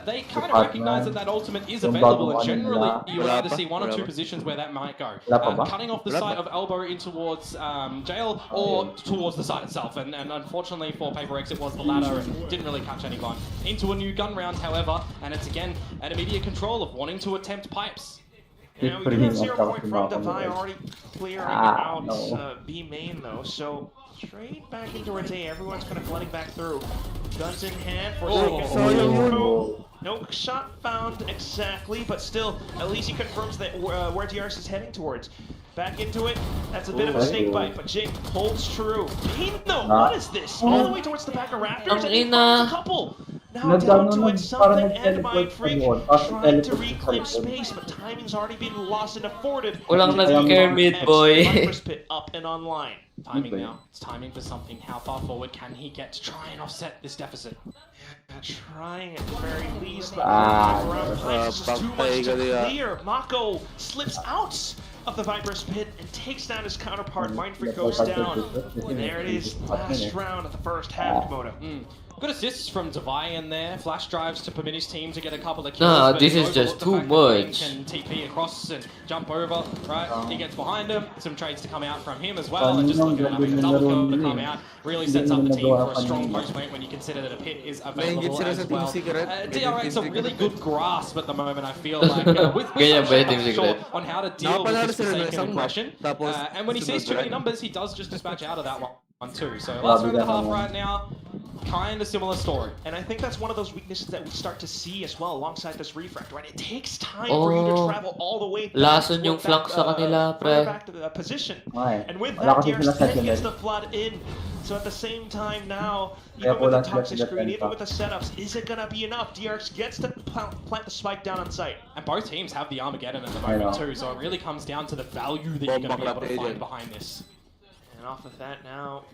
They kind of recognize that that ultimate is available, and generally you would either see one or two positions where that might go. Cutting off the side of elbow in towards jail or towards the side itself, and unfortunately for PRX it was the latter. And didn't really catch anyone. Into a new gun round, however, and it's again an immediate control of wanting to attempt pipes. Yeah, we do have 0 point from Devi already clearing out B main though, so straight back into our day. Everyone's kind of flooding back through. Guns in hand for no shot found exactly, but still, at least he confirms that where DRX is heading towards. Back into it. That's a bit of a snake bite, but Jing holds true. Pino, what is this? All the way towards the back of Raptors, and he finds a couple. Now down to it, something and Mindfreak trying to reclaim space, but timing's already been lost and afforded. Walang nag-care mid, boy. Pit up and online. Timing now. It's timing for something. How far forward can he get to try and offset this deficit? Trying at the very least, but around pipes is too much to clear. Mako slips out of the Viper's pit and takes down his counterpart. Mindfreak goes down. And there it is, last round of the first half, Komodo. Good assists from Devi in there. Flash drives to permit his team to get a couple of kills. Nah, this is just too much. Can TP across and jump over, right? He gets behind him. Some trades to come out from him as well. And just looking at having a double kill to come out really sets up the team for a strong post point when you consider that a pit is available as well. DRX a really good grasp at the moment, I feel like. With sure on how to deal with this Forsaken aggression. And when he sees too many numbers, he does just dispatch out of that one too. So last round and a half right now. Kind of similar story. And I think that's one of those weaknesses that we start to see as well alongside this refract, right? It takes time for you to travel all the way back to the position. And with that, DRX gets the flood in. So at the same time now, even with the toxic screen, even with the setups, is it going to be enough? DRX gets to plant the spike down on site. And both teams have the Armageddon at the moment too, so it really comes down to the value that you're going to be able to find behind this. And off of that now,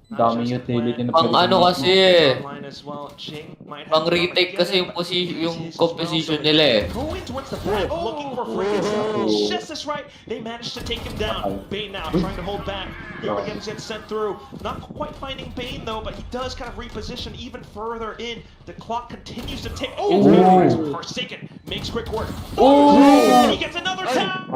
Dami utility na pang ano kasi eh. Pang retake kasi yung composition nila eh. Going towards the back, looking for freaking just this right. They managed to take him down. Bane now trying to hold back. Again gets sent through. Not quite finding Bane though, but he does kind of reposition even further in. The clock continues to tick. Forsaken makes quick work. And he gets another tap.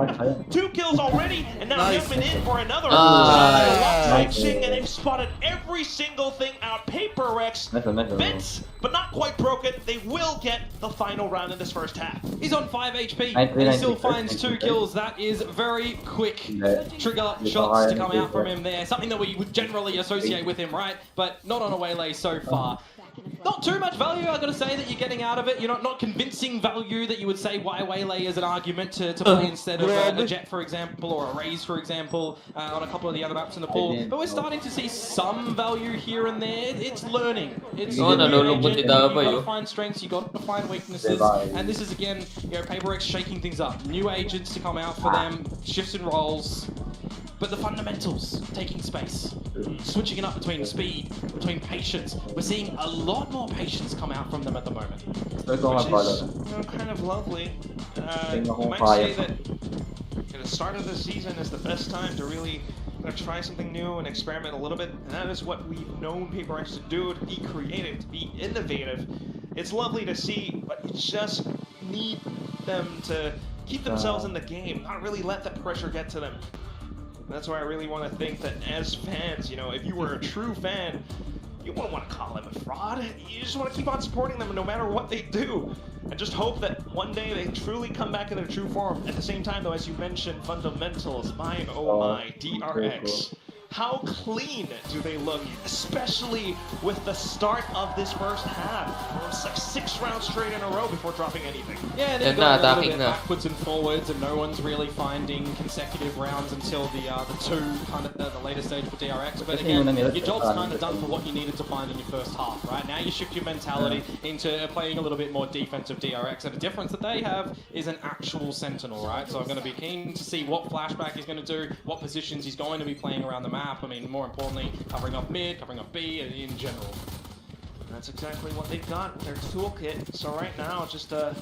2 kills already, and now Human in for another. And they've spotted every single thing out. PRX bits, but not quite broken. They will get the final round in this first half. He's on 5 HP. He still finds 2 kills. That is very quick trigger shots to come out from him there. Something that we would generally associate with him, right? But not on a Waylay so far. Not too much value, I gotta say, that you're getting out of it. You're not convincing value that you would say why Waylay is an argument to play instead of a Jet, for example, or a Raze, for example, on a couple of the other maps in the pool. But we're starting to see some value here and there. It's learning. It's learning. You gotta find strengths, you gotta find weaknesses, and this is again, PRX shaking things up. New agents to come out for them, shifts in roles. But the fundamentals, taking space, switching it up between speed, between patience. We're seeing a lot more patience come out from them at the moment. Which is kind of lovely. You might say that the start of the season is the best time to really try something new and experiment a little bit. And that is what we've known PRX to do, to be creative, to be innovative. It's lovely to see, but you just need them to keep themselves in the game, not really let the pressure get to them. That's why I really want to think that as fans, if you were a true fan, you wouldn't want to call them a fraud. You just want to keep on supporting them no matter what they do. And just hope that one day they truly come back in their true form. At the same time, though, as you mentioned, fundamentals, my oh my, DRX. how clean do they look, especially with the start of this first half? It's like 6 rounds straight in a row before dropping anything. Yeah, they've got a little bit backwards and forwards, and no one's really finding consecutive rounds until the two kind of the later stage for DRX. But again, your job's kind of done for what you needed to find in your first half, right? Now you shift your mentality into playing a little bit more defensive DRX, and the difference that they have is an actual Sentinel, right? So I'm going to be keen to see what Flashback is going to do, what positions he's going to be playing around the map. I mean, more importantly, covering up mid, covering up B, and in general. That's exactly what they've got with their toolkit. So right now, just a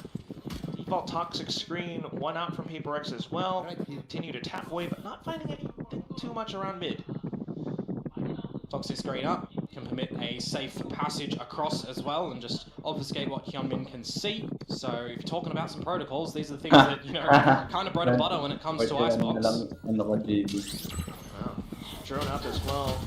default toxic screen, 1 out from PRX as well. Continue to tap away, but not finding anything too much around mid. Toxic screen up, can permit a safe passage across as well and just obfuscate what Hyunmin can see. So if you're talking about some protocols, these are the things that, you know, kind of bread and butter when it comes to Icebox. Wow. Drone up as well.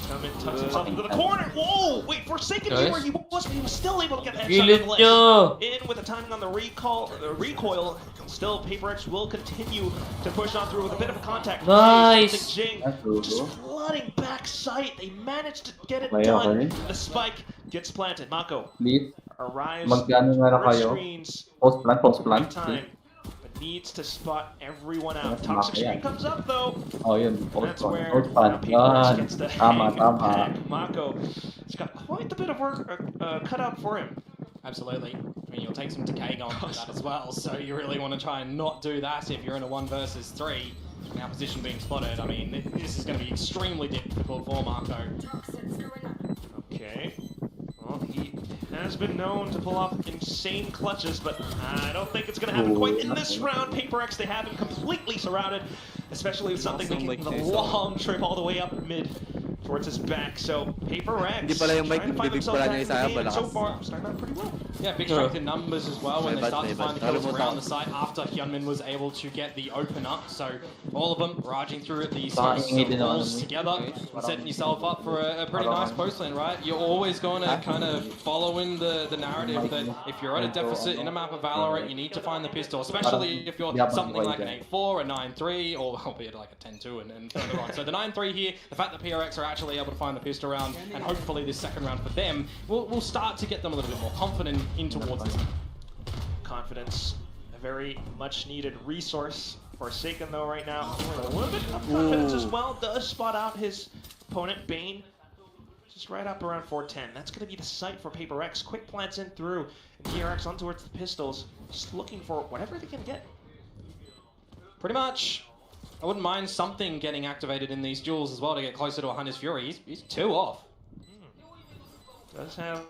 Hyunmin tucks himself into the corner. Whoa! Wait, for a second here where he was still able to get the headshot nonetheless. In with the timing on the recoil. Still, PRX will continue to push on through with a bit of a contact. Nice! Jing just flooding back sight. They managed to get it done. The spike gets planted. Mako arrives first screens. Post plant. Time, but needs to spot everyone out. Toxic screen comes up though. Oh, yun. That's where PRX gets the hang of the pack. Mako has got quite a bit of work cut out for him. Absolutely. I mean, you'll take some decay going through that as well, so you really want to try and not do that if you're in a 1 versus 3. Now position being spotted, I mean, this is going to be extremely difficult for Marco. Okay. Well, he has been known to pull off insane clutches, but I don't think it's going to happen quite in this round. PRX, they have him completely surrounded, especially with something making the long trip all the way up mid towards his back. So PRX trying to find themselves back in the game, and so far starting out pretty well. Yeah, big strength in numbers as well when they start to find the kills around the site after Hyunmin was able to get the open up. So all of them barraging through these walls together and setting yourself up for a pretty nice post lane, right? You're always going to kind of follow in the narrative that if you're at a deficit in a map of Valorant, you need to find the pistol, especially if you're something like an 8-4, a 9-3, or albeit like a 10-2 and further on. So the 9-3 here, the fact that PRX are actually able to find the pistol round, and hopefully this second round for them will start to get them a little bit more confident in towards this. Confidence, a very much needed resource. Forsaken though right now, a little bit of confidence as well, does spot out his opponent, Bane. Just right up around 410. That's going to be the site for PRX. Quick plants in through, and DRX on towards the pistols, just looking for whatever they can get. Pretty much. I wouldn't mind something getting activated in these duels as well to get closer to a Hunter's Fury. He's 2 off. Does have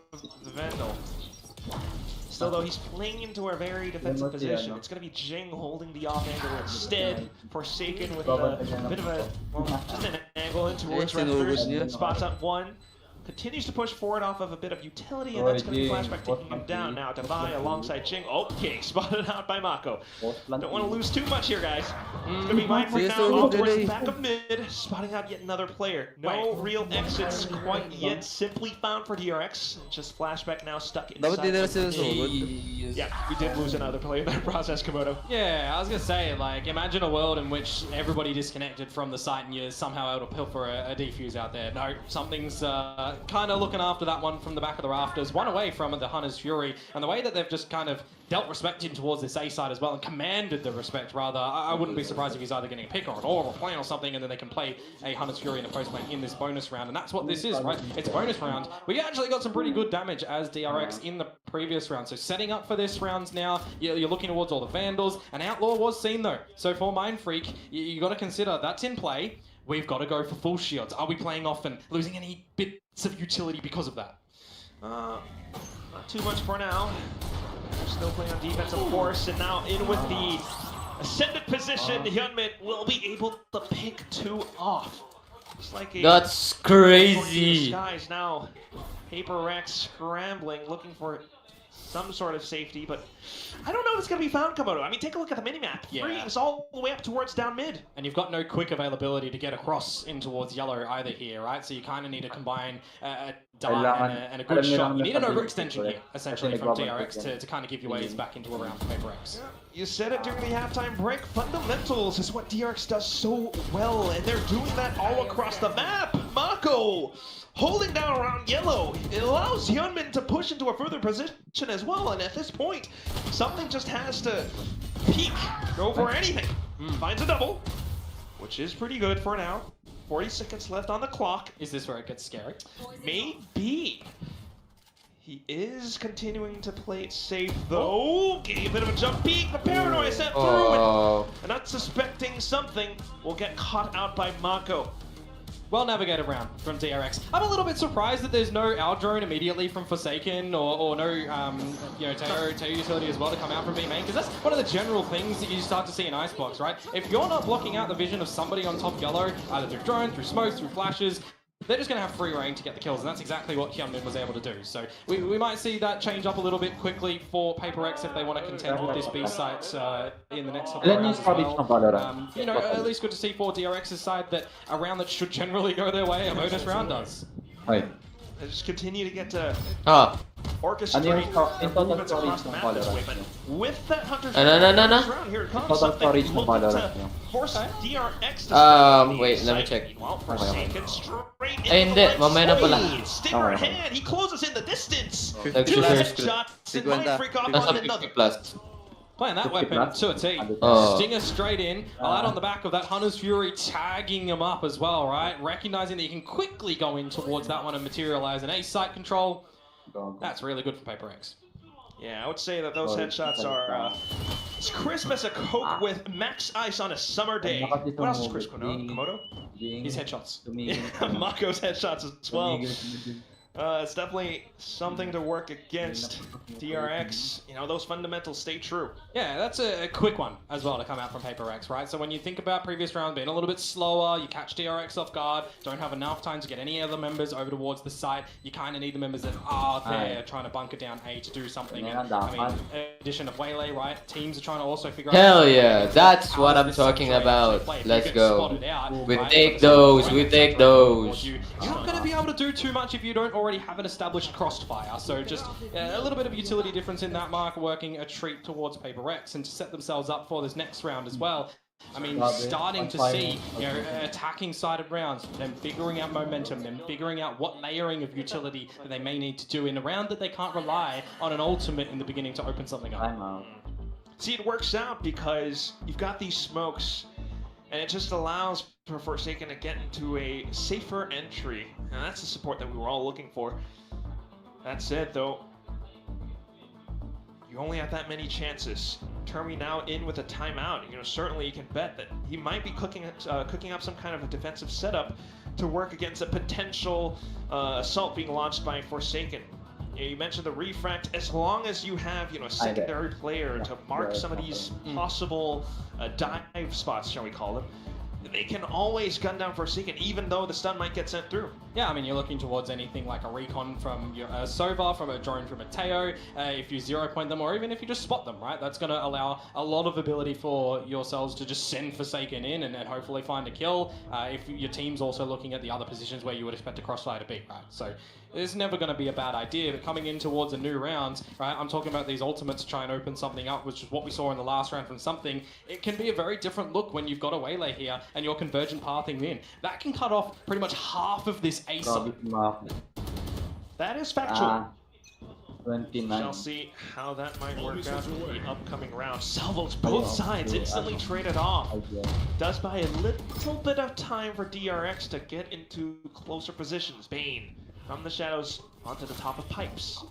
the Vandal. Still though, he's playing into a very defensive position. It's going to be Jing holding the off angle instead. Forsaken with a bit of a, well, just an angle in towards Raptors. Spots up 1. Continues to push forward off of a bit of utility, and that's going to be Flashback taking him down. Now Davai alongside Jing. Okay, spotted out by Mako. Don't want to lose too much here, guys. It's going to be Mindfreak now off towards the back of mid, spotting out yet another player. No real exits quite yet. Simply found for DRX. Just Flashback now stuck inside. Yeah, we did lose another player in that process, Komodo. Yeah, I was going to say, like, imagine a world in which everybody disconnected from the site and you're somehow able to pilfer a defuse out there. No, something's kind of looking after that one from the back of the rafters, 1 away from the Hunter's Fury, and the way that they've just kind of dealt respect in towards this A side as well, and commanded the respect rather. I wouldn't be surprised if he's either getting a pick or an or a plane or something, and then they can play a Hunter's Fury in a post lane in this bonus round, and that's what this is, right? It's a bonus round. We actually got some pretty good damage as DRX in the previous round, so setting up for this round now, you're looking towards all the Vandals. An Outlaw was seen though, so for Mindfreak, you got to consider that's in play. We've got to go for full shields. Are we playing off and losing any bits of utility because of that? Not too much for now. We're still playing on defense, of course, and now in with the ascendant position, Hyunmin will be able to pick 2 off. Just like a that's crazy. Skies now. PRX scrambling, looking for some sort of safety, but I don't know if it's going to be found, Komodo. I mean, take a look at the minimap. Yeah. Freeze all the way up towards down mid. And you've got no quick availability to get across in towards yellow either here, right? So you kind of need to combine a dart and a good shot. You need an overextension here, essentially, from DRX to kind of give your ways back into a round for PRX. You said it during the halftime break. Fundamentals is what DRX does so well, and they're doing that all across the map. Mako holding down around yellow. It allows Hyunmin to push into a further position as well, and at this point, something just has to peek, go for anything. Finds a double, which is pretty good for now. 40 seconds left on the clock. Is this where it gets scary? Maybe. He is continuing to play it safe, though. Getting a bit of a jump peek. The paranoia sent through, and not suspecting something will get caught out by Mako. Well navigated round from DRX. I'm a little bit surprised that there's no out drone immediately from Forsaken or no Teo utility as well to come out from B main, because that's one of the general things that you start to see in Icebox, right? If you're not blocking out the vision of somebody on top yellow, either through drone, through smokes, through flashes, they're just going to have free reign to get the kills, and that's exactly what Hyunmin was able to do. So we might see that change up a little bit quickly for PRX if they want to contend with this B site in the next couple of rounds as well. You know, at least good to see for DRX's side that a round that should generally go their way, a bonus round does. They just continue to get to orchestrate movements across the map this way, but with that Hunter's round, here it comes, something looking to force DRX to wait, let me check. Forsaken straight Ay, into hindi, the mamaya na pala. right Stinger hand, he closes in the distance. Two Nag-scissors. headshots and might freak off Nasa on 50 another. plus. Playing that weapon to a T. Stinger straight in, right on the back of that Hunter's Fury, tagging him up as well, right? Recognizing that you can quickly go in towards that one and materialize an ace site control. That's really good for PRX. Yeah, I would say that those headshots are as crisp as a Coke with max ice on a summer day. What else is crisp? Komodo? His headshots. Yeah, Mako's headshots as well. It's definitely something to work against DRX. You know, those fundamentals stay true. Yeah, that's a quick one as well to come out from PRX, right? So when you think about previous round being a little bit slower, you catch DRX off guard, don't have enough time to get any other members over towards the site, you kind of need the members that are there trying to bunker down A to do something. And, I mean, addition of Waylay, right? Teams are trying to also figure out... Hell yeah, that's what I'm talking about. Let's go. We take those, we take those. You're not going to be able to do too much if you don't already have an established crossfire, so just a little bit of utility difference in that mark, working a treat towards PRX and to set themselves up for this next round as well. I mean, starting to see, you know, attacking sided rounds, them figuring out momentum, them figuring out what layering of utility that they may need to do in a round that they can't rely on an ultimate in the beginning to open something up. See, it works out because you've got these smokes, and it just allows for Forsaken to get into a safer entry. And that's the support that we were all looking for. That said, though, you only have that many chances. Termi now in with a timeout. You know, certainly you can bet that he might be cooking up some kind of a defensive setup to work against a potential assault being launched by Forsaken. You mentioned the refract. As long as you have, you know, a secondary player to mark some of these possible dive spots, shall we call them, they can always gun down Forsaken, even though the stun might get sent through. Yeah, I mean, you're looking towards anything like a recon from your Sova, from a drone from a Teo, if you 0-point them, or even if you just spot them, right? That's going to allow a lot of ability for yourselves to just send Forsaken in and hopefully find a kill, if your team's also looking at the other positions where you would expect a crossfire to be, right? So it's never going to be a bad idea, but coming in towards a new round, right, I'm talking about these ultimates to try and open something up, which is what we saw in the last round from something. It can be a very different look when you've got a Waylay here and you're convergent pathing in. That can cut off pretty much half of this A side. That is factual. 29. Shall see how that might work out in the upcoming round. Salvos both sides instantly traded off. Does buy a little bit of time for DRX to get into closer positions. Bane from the shadows onto the top of pipes.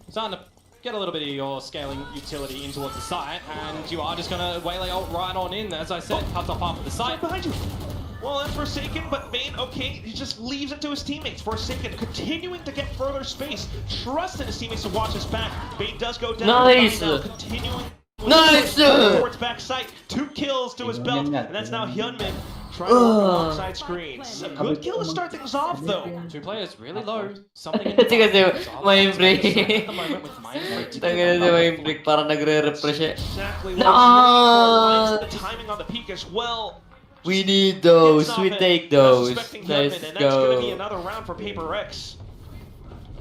Starting to get a little bit of your scaling utility in towards the site, and you are just going to Waylay ult right on in. As I said, cuts off half of the site. Behind you. Well, that's Forsaken, but Bane, okay, he just leaves it to his teammates. Forsaken continuing to get further space, trusting his teammates to watch his back. Bane does go down. Nice! Now, continuing nice! Towards backside, 2 kills to his belt, and that's now Hyunmin trying to work alongside screens. A good kill to start things off, though. 2 players really low. Something in the kasi mind break. at the moment with mind break. Tagay si mind break para nagre-refresh eh. Exactly what he's looking for. The timing on the peak as well. We need those. We take those. Let's and that's going to be go. another round for PRX.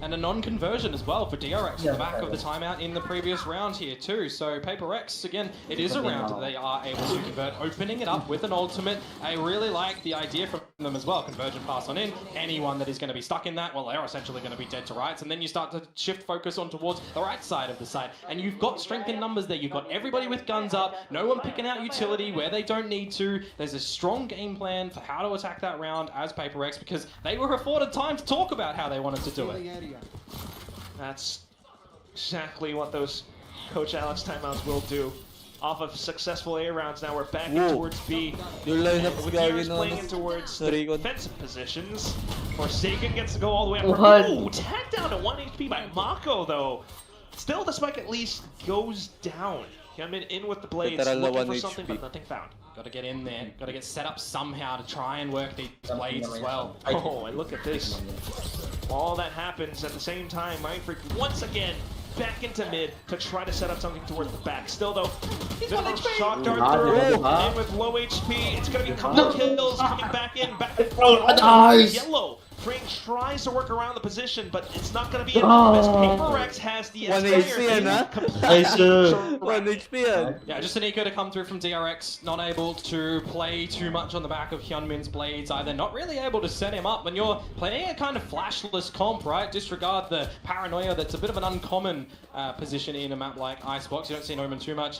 And a non-conversion as well for DRX on the back of the timeout in the previous round here too. So PRX, again, it is a round that they are able to convert, opening it up with an ultimate. I really like the idea from them as well. Conversion pass on in. Anyone that is going to be stuck in that, well, they're essentially going to be dead to rights. And then you start to shift focus on towards the right side of the site. And you've got strength in numbers there. You've got everybody with guns up. No one picking out utility where they don't need to. There's a strong game plan for how to attack that round as PRX because they were afforded time to talk about how they wanted to do it. That's exactly what those Coach Alex timeouts will do. Off of successful A rounds, now we're back in towards B. With viewers playing in towards defensive positions. Forsaken gets to go all the way up. Ooh, tagged down to 1 HP by Mako though. Still, the spike at least goes down. Coming in with the blades, looking for something, but nothing found. Got to get in there. Got to get set up somehow to try and work these blades as well. Oh, and look at this. All that happens at the same time. Mindfreak once again back into mid to try to set up something towards the back. Still though, bit of a shock dart through, and with low HP, it's going to be a couple of kills coming back in. Nice! Yellow. Frame tries to work around the position, but it's not going to be enough as PRX has the entire team. Yeah, just an eco to come through from DRX, not able to play too much on the back of Hyunmin's blades either, not really able to set him up. When you're playing a kind of flashless comp, right, disregard the paranoia that's a bit of an uncommon position in a map like Icebox. You don't see Omen too much.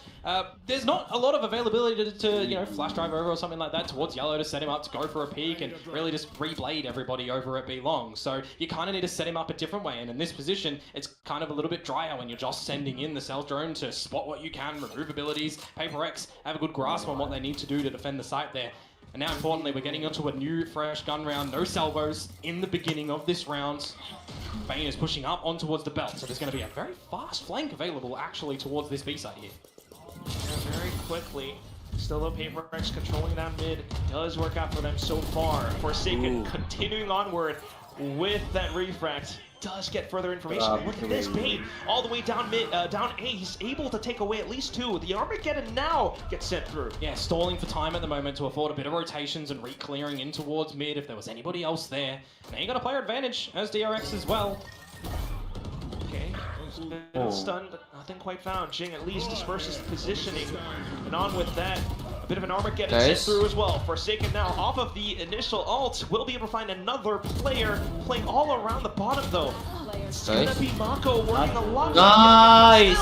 There's not a lot of availability to you know, flash drive over or something like that towards Yellow to set him up to go for a peek and really just reblade everybody over at B long. So you kind of need to set him up a different way, and in this position it's kind of a little bit drier when you're just sending in the cell drone to spot what you can, remove abilities. PRX have a good grasp on what they need to do to defend the site there. And now importantly, we're getting into a new fresh gun round. No salvos in the beginning of this round. Bane is pushing up on towards the belt, so there's going to be a very fast flank available actually towards this B side here. Yeah, very quickly. Still though, PRX controlling that mid does work out for them so far. Forsaken continuing onward with that refract. Does get further information. Look at this, Bane all the way down mid, down A. He's able to take away at least 2. The Armageddon now gets sent through. Yeah, stalling for time at the moment to afford a bit of rotations and re-clearing in towards mid if there was anybody else there. Now you got a player advantage as DRX as well. Okay, stunned, but nothing quite found. Jing at least disperses the positioning, and on with that. A bit of an Armageddon sent through as well. Forsaken now off of the initial ult. Will be able to find another player playing all around the bottom though. It's gonna be Mako working alongside.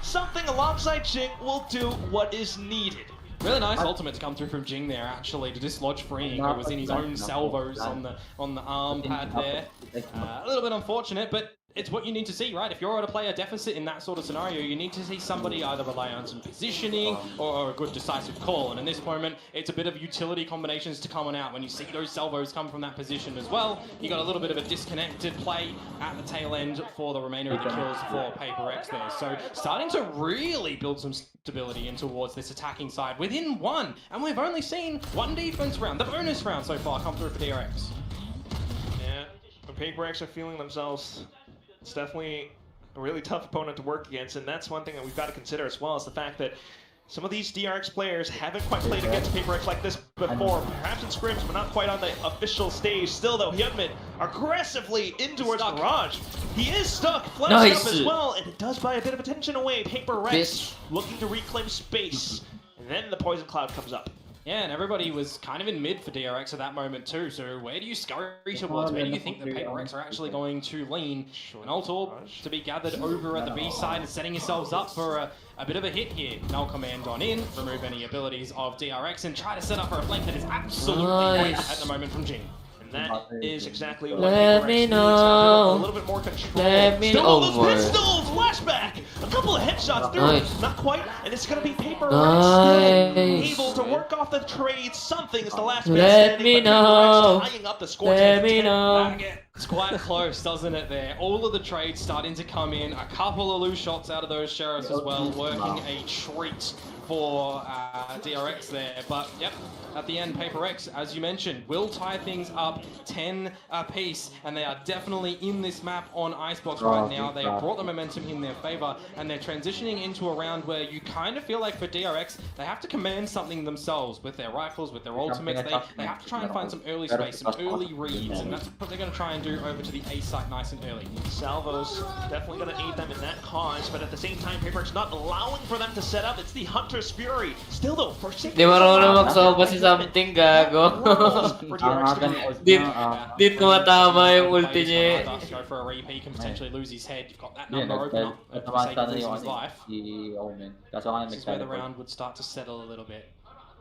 Something alongside Jing will do what is needed. Really nice ultimate to come through from Jing there actually to dislodge Freeing, who was in his own salvos on the arm pad there. A little bit unfortunate, but it's what you need to see, right? If you're at a player deficit in that sort of scenario, you need to see somebody either rely on some positioning or a good decisive call. And in this moment, it's a bit of utility combinations to come on out. When you see those salvos come from that position as well, you got a little bit of a disconnected play at the tail end for the remainder of the kills for PRX there. So starting to really build some stability in towards this attacking side within one. And we've only seen one defense round, the bonus round so far, come through for DRX. Yeah, the PRX are feeling themselves. It's definitely a really tough opponent to work against, and that's one thing that we've got to consider as well, is the fact that some of these DRX players haven't quite played against PRX like this before. Perhaps in scrims, but not quite on the official stage. Still though, Hyunmin aggressively in towards Mirage. He is stuck, flashed up as well, and it does buy a bit of attention away. PRX looking to reclaim space, and then the poison cloud comes up. Yeah, and everybody was kind of in mid for DRX at that moment too, so where do you scurry towards? Where do you think the PRX are actually going to lean? An ult orb to be gathered over at the B side and setting yourselves up for a bit of a hit here. Null command on in, remove any abilities of DRX and try to set up for a flank that is absolutely great at the moment from Jing. That is exactly what Let me know. A little bit more control. Let me know. Still those pistols! Flashback! A couple of headshots through. Not quite. And it's going to be PRX still able to work off the trade. Something is the last man standing. Let me know. Tying up the score. Let me know. It's quite close, doesn't it there? All of the trades starting to come in. A couple of loose shots out of those sheriffs as well. Working a treat for DRX there. But, yep, at the end, PRX, as you mentioned, will tie things up 10 apiece. And they are definitely in this map on Icebox right now. They have brought the momentum in their favor. And they're transitioning into a round where you kind of feel like for DRX, they have to command something themselves with their rifles, with their ultimates. They have to try and find some early space, some early reads. And that's what they're going to try and and do over to the A site nice and early. Salvo's definitely going to aid them in that cause, but at the same time, PRX not allowing for them to set up. It's the Hunter's Fury. Still though, for Forsaken. Di marunong magsoba si something, gago. Di tumatama yung ulti niya. Go for a repeat, he can potentially lose his head. You've got that number open up. Forsaken losing his life. This is where the round would start to settle a little bit.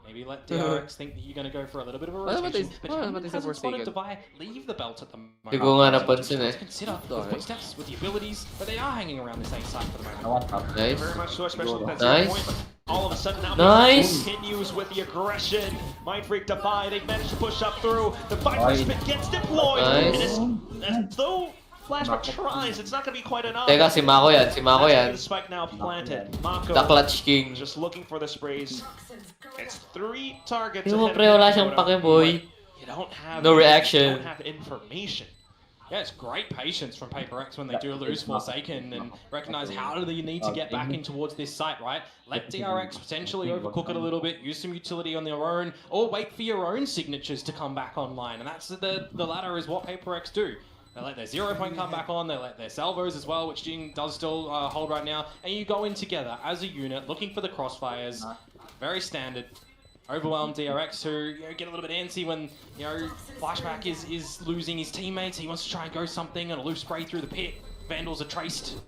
Maybe let DRX think that you're going to go for a little bit of a rotation, but he hasn't spotted Devi leave the belt at the moment. Hindi ko nga napansin eh. Consider the footsteps with the abilities, but they are hanging around this A side for the moment. Nice. Very much so, especially with that Nice. 0 point, but all of a sudden now Nice. continues with the aggression. Mindfreak Devi, they've managed to push up through. The Viper Spit gets deployed. Nice. And as though Flashback tries, it's not going to be quite enough. Teka, si Mako yan. Si Mako yan. The spike now planted. Mako The Clutch King. just looking for the sprays. It's 3 targets. Tingnan mo ahead pre, of wala the siyang photo, pake, boy. but You don't have No reaction. You don't have information. Yeah, it's great patience from PRX when they do lose Forsaken and recognize how do you need to get back in towards this site, right? Let DRX potentially overcook it a little bit, use some utility on their own, or wait for your own signatures to come back online. And that's the latter is what PRX do. They let their 0 point come back on, they let their salvos as well, which Jing does still hold right now, and you go in together as a unit, looking for the crossfires. Very standard. Overwhelmed DRX, who get a little bit antsy when Flashback is losing his teammates. He wants to try and go something and a loose spray through the pit. Vandals are traced.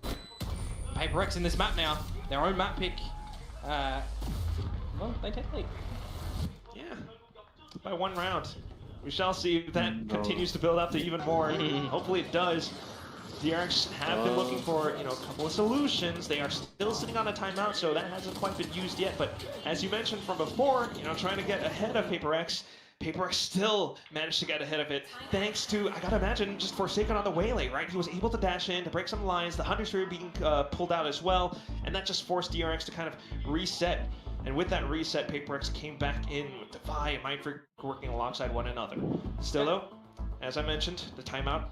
PRX in this map now, their own map pick. Well, they take lead. Yeah, by 1 round. We shall see if that continues to build up to even more. Hopefully it does. DRX have been looking for a couple of solutions. They are still sitting on a timeout, so that hasn't quite been used yet. But as you mentioned from before, trying to get ahead of PRX. PRX still managed to get ahead of it, thanks to, I gotta imagine, just Forsaken on the Waylay, right? He was able to dash in, to break some lines, the Hunter's Fury being pulled out as well, and that just forced DRX to kind of reset. And with that reset, PRX came back in with Devi and Mindfreak working alongside one another. Still though, as I mentioned, the timeout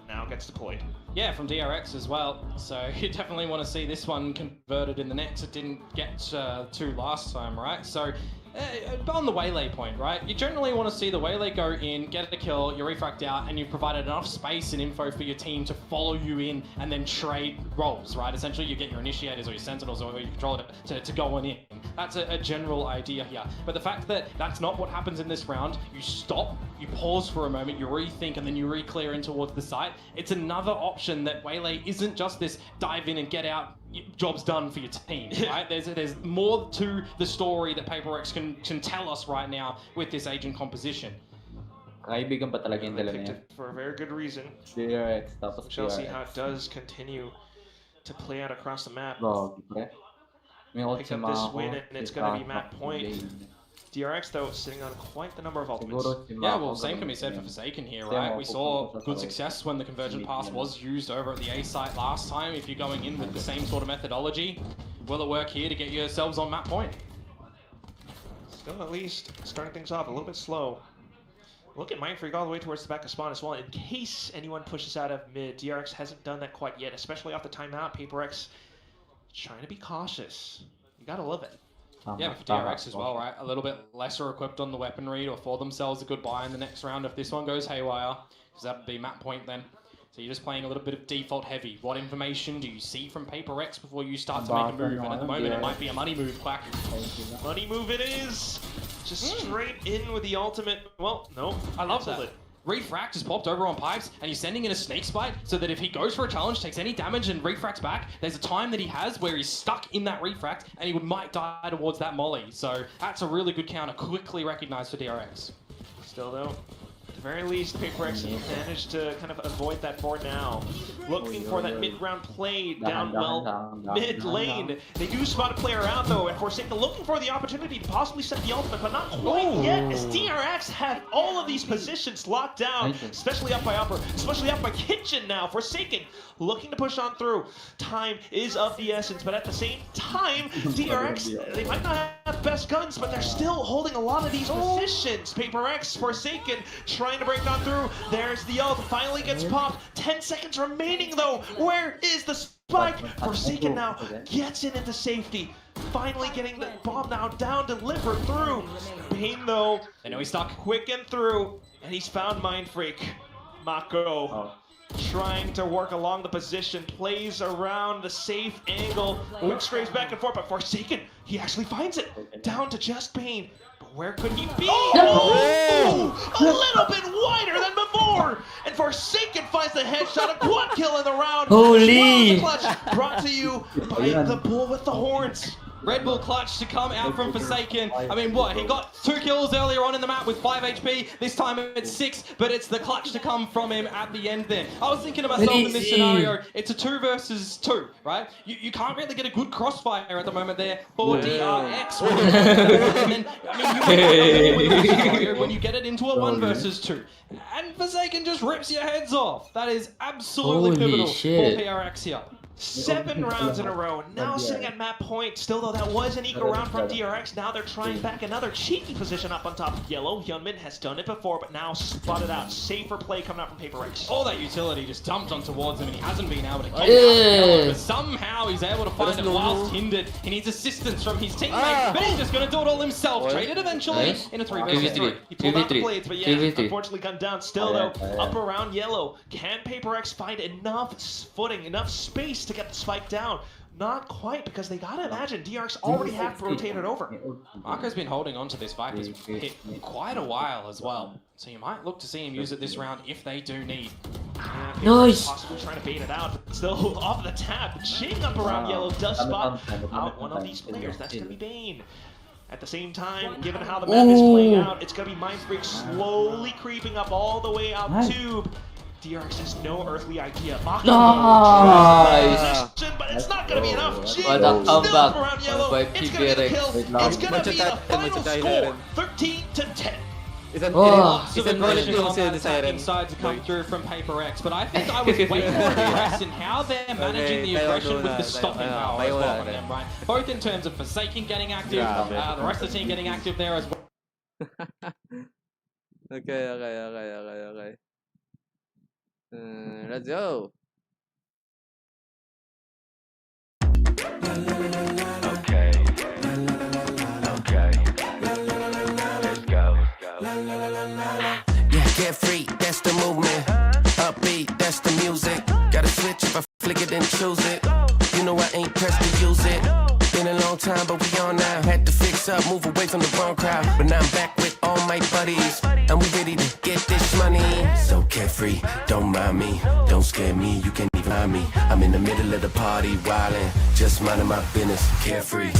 now gets deployed. Yeah, from DRX as well. So you definitely want to see this one converted in the nets. It didn't get to last time, right? So on the Waylay point, right? You generally want to see the Waylay go in, get a kill, you're refract out, and you've provided enough space and info for your team to follow you in and then trade roles, right? Essentially, you get your initiators or your sentinels or your controller to go on in. That's a general idea here. But the fact that that's not what happens in this round, you stop, you pause for a moment, you rethink, and then you re-clear in towards the site. It's another option that Waylay isn't just this dive in and get out, job's done for your team, right? There's more to the story that PRX can tell us right now with this agent composition. Kaibigan pa talaga yung They dalawa picked niya. it for a very good reason. DRX, tapos We shall see PRX. how it does continue to play out across the map. Bro, pre. May ult Pick si up this Mako, win, and it's si going to be Mako, map point. Lane. DRX, though, sitting on quite the number of ultimates. Siguro si Yeah, Mako, well, same can be said for Forsaken here, right? We saw good success when the Convergent Pass was used over at the A site last time. If you're going in with the same sort of methodology, will it work here to get yourselves on map point? Still at least starting things off a little bit slow. Look at Mindfreak all the way towards the back of spawn as well, in case anyone pushes out of mid. DRX hasn't done that quite yet, especially off the timeout. PRX trying to be cautious. You gotta love it. Yeah, but for DRX as well, right? A little bit lesser equipped on the weaponry to afford themselves a good buy in the next round if this one goes haywire, because that would be map point then. So you're just playing a little bit of default heavy. What information do you see from PRX before you start to make a move? And at the moment, it might be a money move, Quack. Money move it is! Just straight in with the ultimate. Well, no. I love that. Refract has popped over on pipes, and he's sending in a snake spite so that if he goes for a challenge, takes any damage, and refracts back, there's a time that he has where he's stuck in that refract, and he might die towards that molly. So that's a really good counter, quickly recognized for DRX. Still though, at the very least, PRX managed to kind of avoid that for now. Looking for that mid-round play down well mid lane. They do spot a player out though, and Forsaken looking for the opportunity to possibly set the ultimate, but not quite yet, as DRX have all of these positions locked down, especially up by Upper, especially up by Kitchen now. Forsaken looking to push on through. Time is of the essence, but at the same time, DRX, they might not have the best guns, but they're still holding a lot of these positions. PRX, Forsaken, trying to break on through. There's the ult, finally gets popped. 10 seconds remaining though. Where is the spike? Forsaken now gets it into safety. Finally getting the bomb now down, delivered through. Bane though, I know he's stuck. quick and through, and he's found Mindfreak. Mako trying to work along the position, plays around the safe angle, quick strays back and forth, but Forsaken, he actually finds it. Down to just Pain. But where could he be? Oh! A little bit wider than before! And Forsaken finds the headshot, a quad kill in the round. Holy! Clutch brought to you by the bull with the horns. Red Bull clutch to come out from Forsaken. I mean, what? He got 2 kills earlier on in the map with 5 HP. This time it's 6, but it's the clutch to come from him at the end there. I was thinking to myself in this scenario, it's a 2 versus 2, right? You can't really get a good crossfire at the moment there for DRX. When you get it into a 1 versus 2. And Forsaken just rips your heads off. That is absolutely pivotal for PRX here. 7 rounds in a row, now sitting at map point. Still though, that was an eco round from DRX. Now they're trying back another cheeky position up on top of yellow. Hyunmin has done it before, but now spotted out. Safer play coming out from PRX. All that utility just dumped on towards him and he hasn't been able to get it. But somehow he's able to find it whilst hindered. He needs assistance from his teammate, but he's just going to do it all himself. Traded eventually in a 3 versus 3. He pulled out the blades, but yeah, unfortunately gunned down. Still though, up around yellow. Can PRX find enough footing, enough space to get the spike down? Not quite, because they gotta imagine DRX already have rotated over. Marco's been holding on to this fight. He's hit quite a while as well. So you might look to see him use it this round if they do need. Nice! Possibly trying to bait it out, but still off the tap. Jing up around yellow does spot out one of these players. That's gonna be Bane. At the same time, given how the map is playing out, it's gonna be Mindfreak slowly creeping up all the way out tube. DRX has no earthly idea. Nice! But it's not going to be enough. What a comeback around yellow. by It's going to be the kill. PRX. It's going to be the final score. 13-10. Isn't Lots of quality aggression yung on that Siren. attacking side to come through from PRX, but I think I was way more impressed in how they're managing the aggression with the stopping power as well from them, right? Both in terms of Forsaken getting active, the rest of the team getting active there as well. Okay. Let's go. Okay. Let's go. Yeah, carefree, that's the movement. Upbeat, that's the music. Gotta switch if I flick it and choose it. You know I ain't pressed to use it. Been a long time, but we on now. Had to fix up, move away from the wrong crowd. But now I'm back with all my buddies, and we ready to get this money. So carefree, don't mind me, don't scare me, you can't even find me. I'm in the middle of the party, wildin', just minding my business, carefree.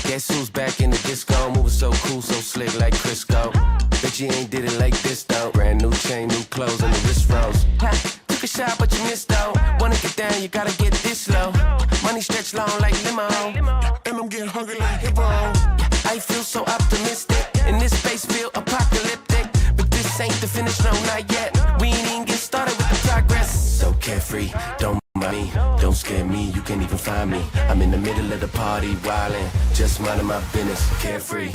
Guess who's back in the disco? Moving so cool, so slick like Crisco. Bet you ain't did it like this though. Brand new chain, new clothes, and the wrist froze. Ha, took a shot, but you missed though. Wanna get down, you gotta get this low. Money stretch long like limo, and I'm getting hungry like hippo. I feel so optimistic, and this space feel apocalyptic. But this ain't the finish, no, not yet. We ain't even get started with the progress. So carefree, don't mind me, don't scare me, you can't even find me. I'm in the middle of the party, wildin', just minding my business, carefree.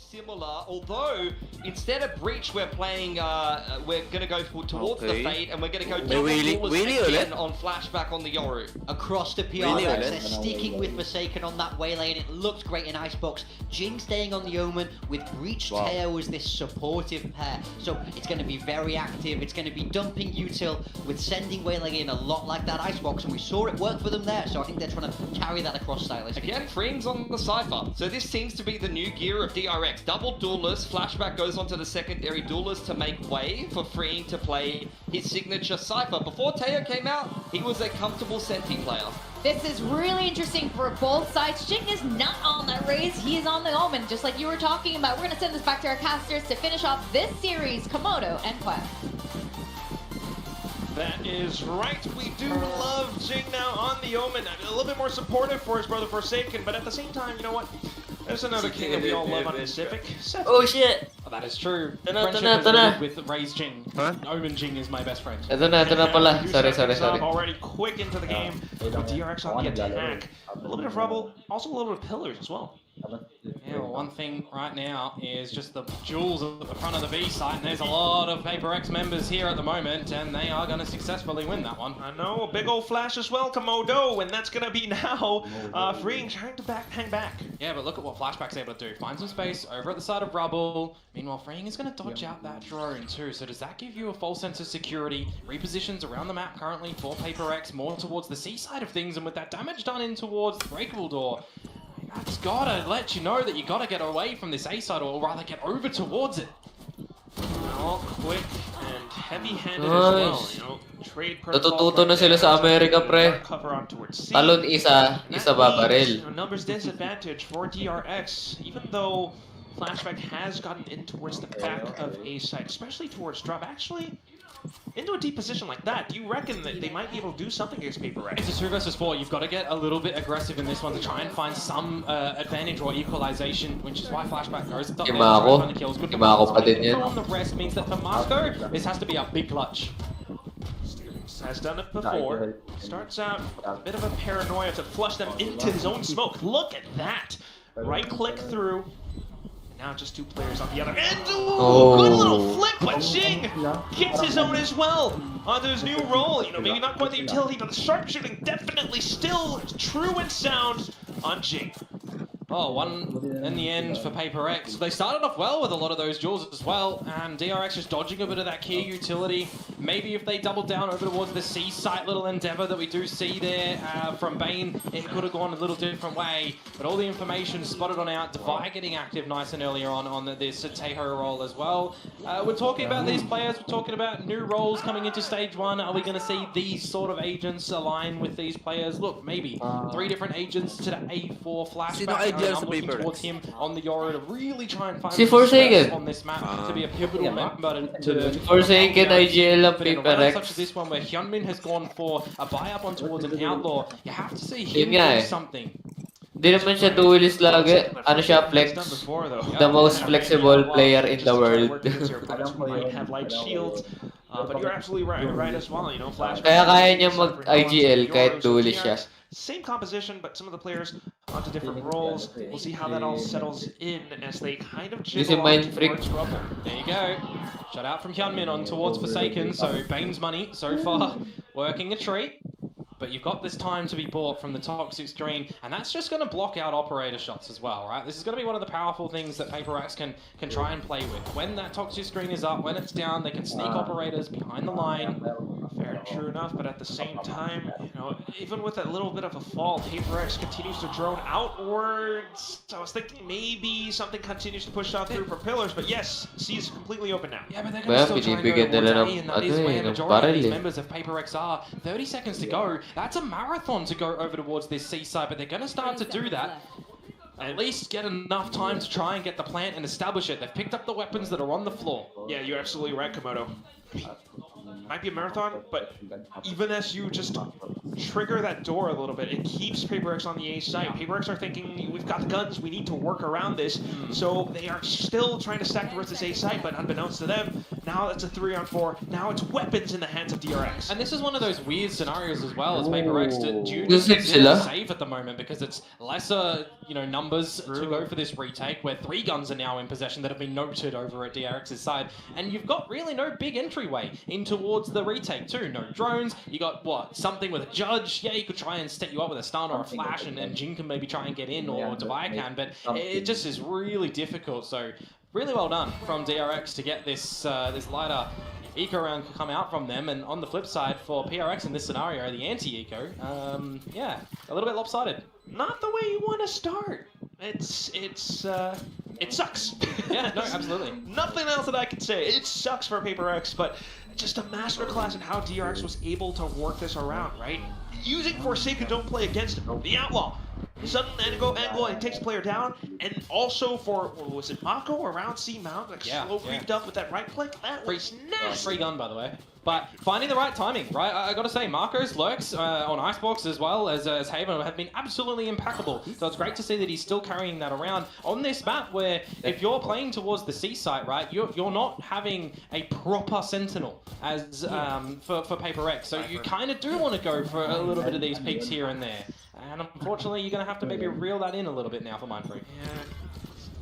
Similar, although instead of breach we're playing we're gonna go towards the fade and we're gonna go double again on flashback on the Yoru. Across the PRX, they're sticking with Forsaken on that waylay and it looks great in Icebox. Jing staying on the Omen with Breach Teo as this supportive pair. So it's gonna be very active, it's gonna be dumping util with sending waylay in a lot like that Icebox, and we saw it work for them there, so I think they're trying to carry that across stylistically. Again, Freeing's on the Cypher. So this seems to be the new gear of DRX. Double duelist, flashback goes onto the secondary duelist to make way for Freeing to play his signature Cypher. Before Teo came out, he was a comfortable Senti player. This is really interesting for both sides. Jing is not on that raise, he is on the Omen, just like you were talking about. We're going to send this back to our casters to finish off this series, Komodo and Quest. That is right. We do love Jing now on the Omen. A little bit more supportive for his brother Forsaken, but at the same time, you know what? There's another king that we all love on Pacific. Oh shit! Oh, that is true. Tana. With Raise Jing. Omen Jing is my best friend. Ito na pala. Sorry. Already quick into the game with DRX on the attack. A little bit of rubble, also a little bit of pillars as well. Yeah, well, one thing right now is just the jewels at the front of the B site, and there's a lot of PRX members here at the moment, and they are going to successfully win that one. I know, a big old flash as well, Komodo, and that's going to be now Freeing trying to hang back. Yeah, but look at what Flashback's able to do. Find some space over at the side of rubble. Meanwhile, Freeing is going to dodge out that drone too, so does that give you a false sense of security? Repositions around the map currently for PRX, more towards the C side of things, and with that damage done in towards the breakable door, that's gotta let you know that you gotta get away from this A side, or rather get over towards it. All quick and heavy-handed as well, you know. Trade Natututo na sila sa Amerika, pre. Talon isa babaril. Numbers disadvantage for DRX, even though Flashback has gotten in towards the back of A side, especially towards drop. Actually, into a deep position like that, do you reckon that they might be able to do something against PRX? It's a 2 versus 4. You've got to get a little bit aggressive in this one to try and find some advantage or equalization, which is why Flashback goes up there to try and find the kills. Good pa din yan. On the rest means that for Marco, this has to be a big clutch. Has done it before. Starts out a bit of a paranoia to flush them into his own smoke. Look at that! Right click through. Now just 2 players on the other end. Ooh, good little flip, but Jing gets his own as well onto his new role. You know, maybe not quite the utility, but the sharpshooting definitely still true and sound on Jing. Oh, one in the end for PRX. They started off well with a lot of those jewels as well, and DRX just dodging a bit of that key utility. Maybe if they doubled down over towards the C site little endeavor that we do see there from Bane, it could have gone a little different way. But all the information spotted on out, Devi getting active nice and earlier on this Teho role as well. We're talking about these players, we're talking about new roles coming into stage 1. Are we going to see these sort of agents align with these players? Look, maybe 3 different agents to the A4 flashback. I'm looking towards him on the Yoru to really try and find on this map to be a pivotal member to Forsaken IGL of PRX. Such as this one where Hyunmin has gone for a buy up on towards an outlaw. You have to see him do something. Di naman siya duelist lagi. Ano siya, flex. The most flexible player in the world. Might have light shields, but you're absolutely right as well. You know, Flash. Kaya kaya niya mag-IGL kahit duelist siya. Same composition, but some of the players onto different roles. We'll see how that all settles in as they kind of jiggle on towards rubble. There you go. Shut out from Hyunmin on towards Forsaken. So Bane's money so far working a treat. But you've got this time to be bought from the toxic screen, and that's just going to block out operator shots as well, right? This is going to be one of the powerful things that PRX can try and play with. When that toxic screen is up, when it's down, they can sneak operators behind the line. Fair and true enough, but at the same time, you know, even with that little bit of a fall, PRX continues to drone outwards. So I was thinking maybe something continues to push out through propellers, but yes, C is completely open now. Yeah, but they're going to still try and go towards A, and that is where the majority of these members of PRX are. 30 seconds to go. That's a marathon to go over towards this C side, but they're going to start to do that. At least get enough time to try and get the plant and establish it. They've picked up the weapons that are on the floor. Yeah, you're absolutely right, Komodo. Might be a marathon, but even as you just trigger that door a little bit. It keeps PRX on the A site. PRX are thinking, we've got the guns, we need to work around this. So they are still trying to stack towards this A site, but unbeknownst to them, now it's a 3-on-4. Now it's weapons in the hands of DRX. And this is one of those weird scenarios as well, as PRX due This to is save at the moment, because it's lesser, numbers to go for this retake, where 3 guns are now in possession that have been noted over at DRX's side, and you've got really no big entryway in towards the retake too. No drones. You got what? Something with a judge. Yeah, you could try and set you up with a stun or a flash, and Jin can maybe try and get in, or Devi can, but it just is really difficult. So really well done from DRX to get this this lighter eco round come out from them. And on the flip side, for PRX in this scenario, the anti-eco, yeah, a little bit lopsided. Not the way you want to start. It sucks. Yeah, no, absolutely. Nothing else that I can say. It sucks for PRX, but just a masterclass in how DRX was able to work this around, right? Using Forsaken don't play against him. The Outlaw. Sudden angle and he takes the player down, and also for, was it Mako around C mount, like slow creeped up with that right click? That was nasty. Free gun, by the way. But finding the right timing, right? I gotta say, Marco's lurks on Icebox as well as Haven have been absolutely impeccable. So it's great to see that he's still carrying that around on this map, where if you're playing towards the C site, right, you're not having a proper sentinel as for PRX. So you kind of do want to go for a little bit of these peaks here and there. And unfortunately, you're going to have to maybe reel that in a little bit now for Mindfreak. Yeah.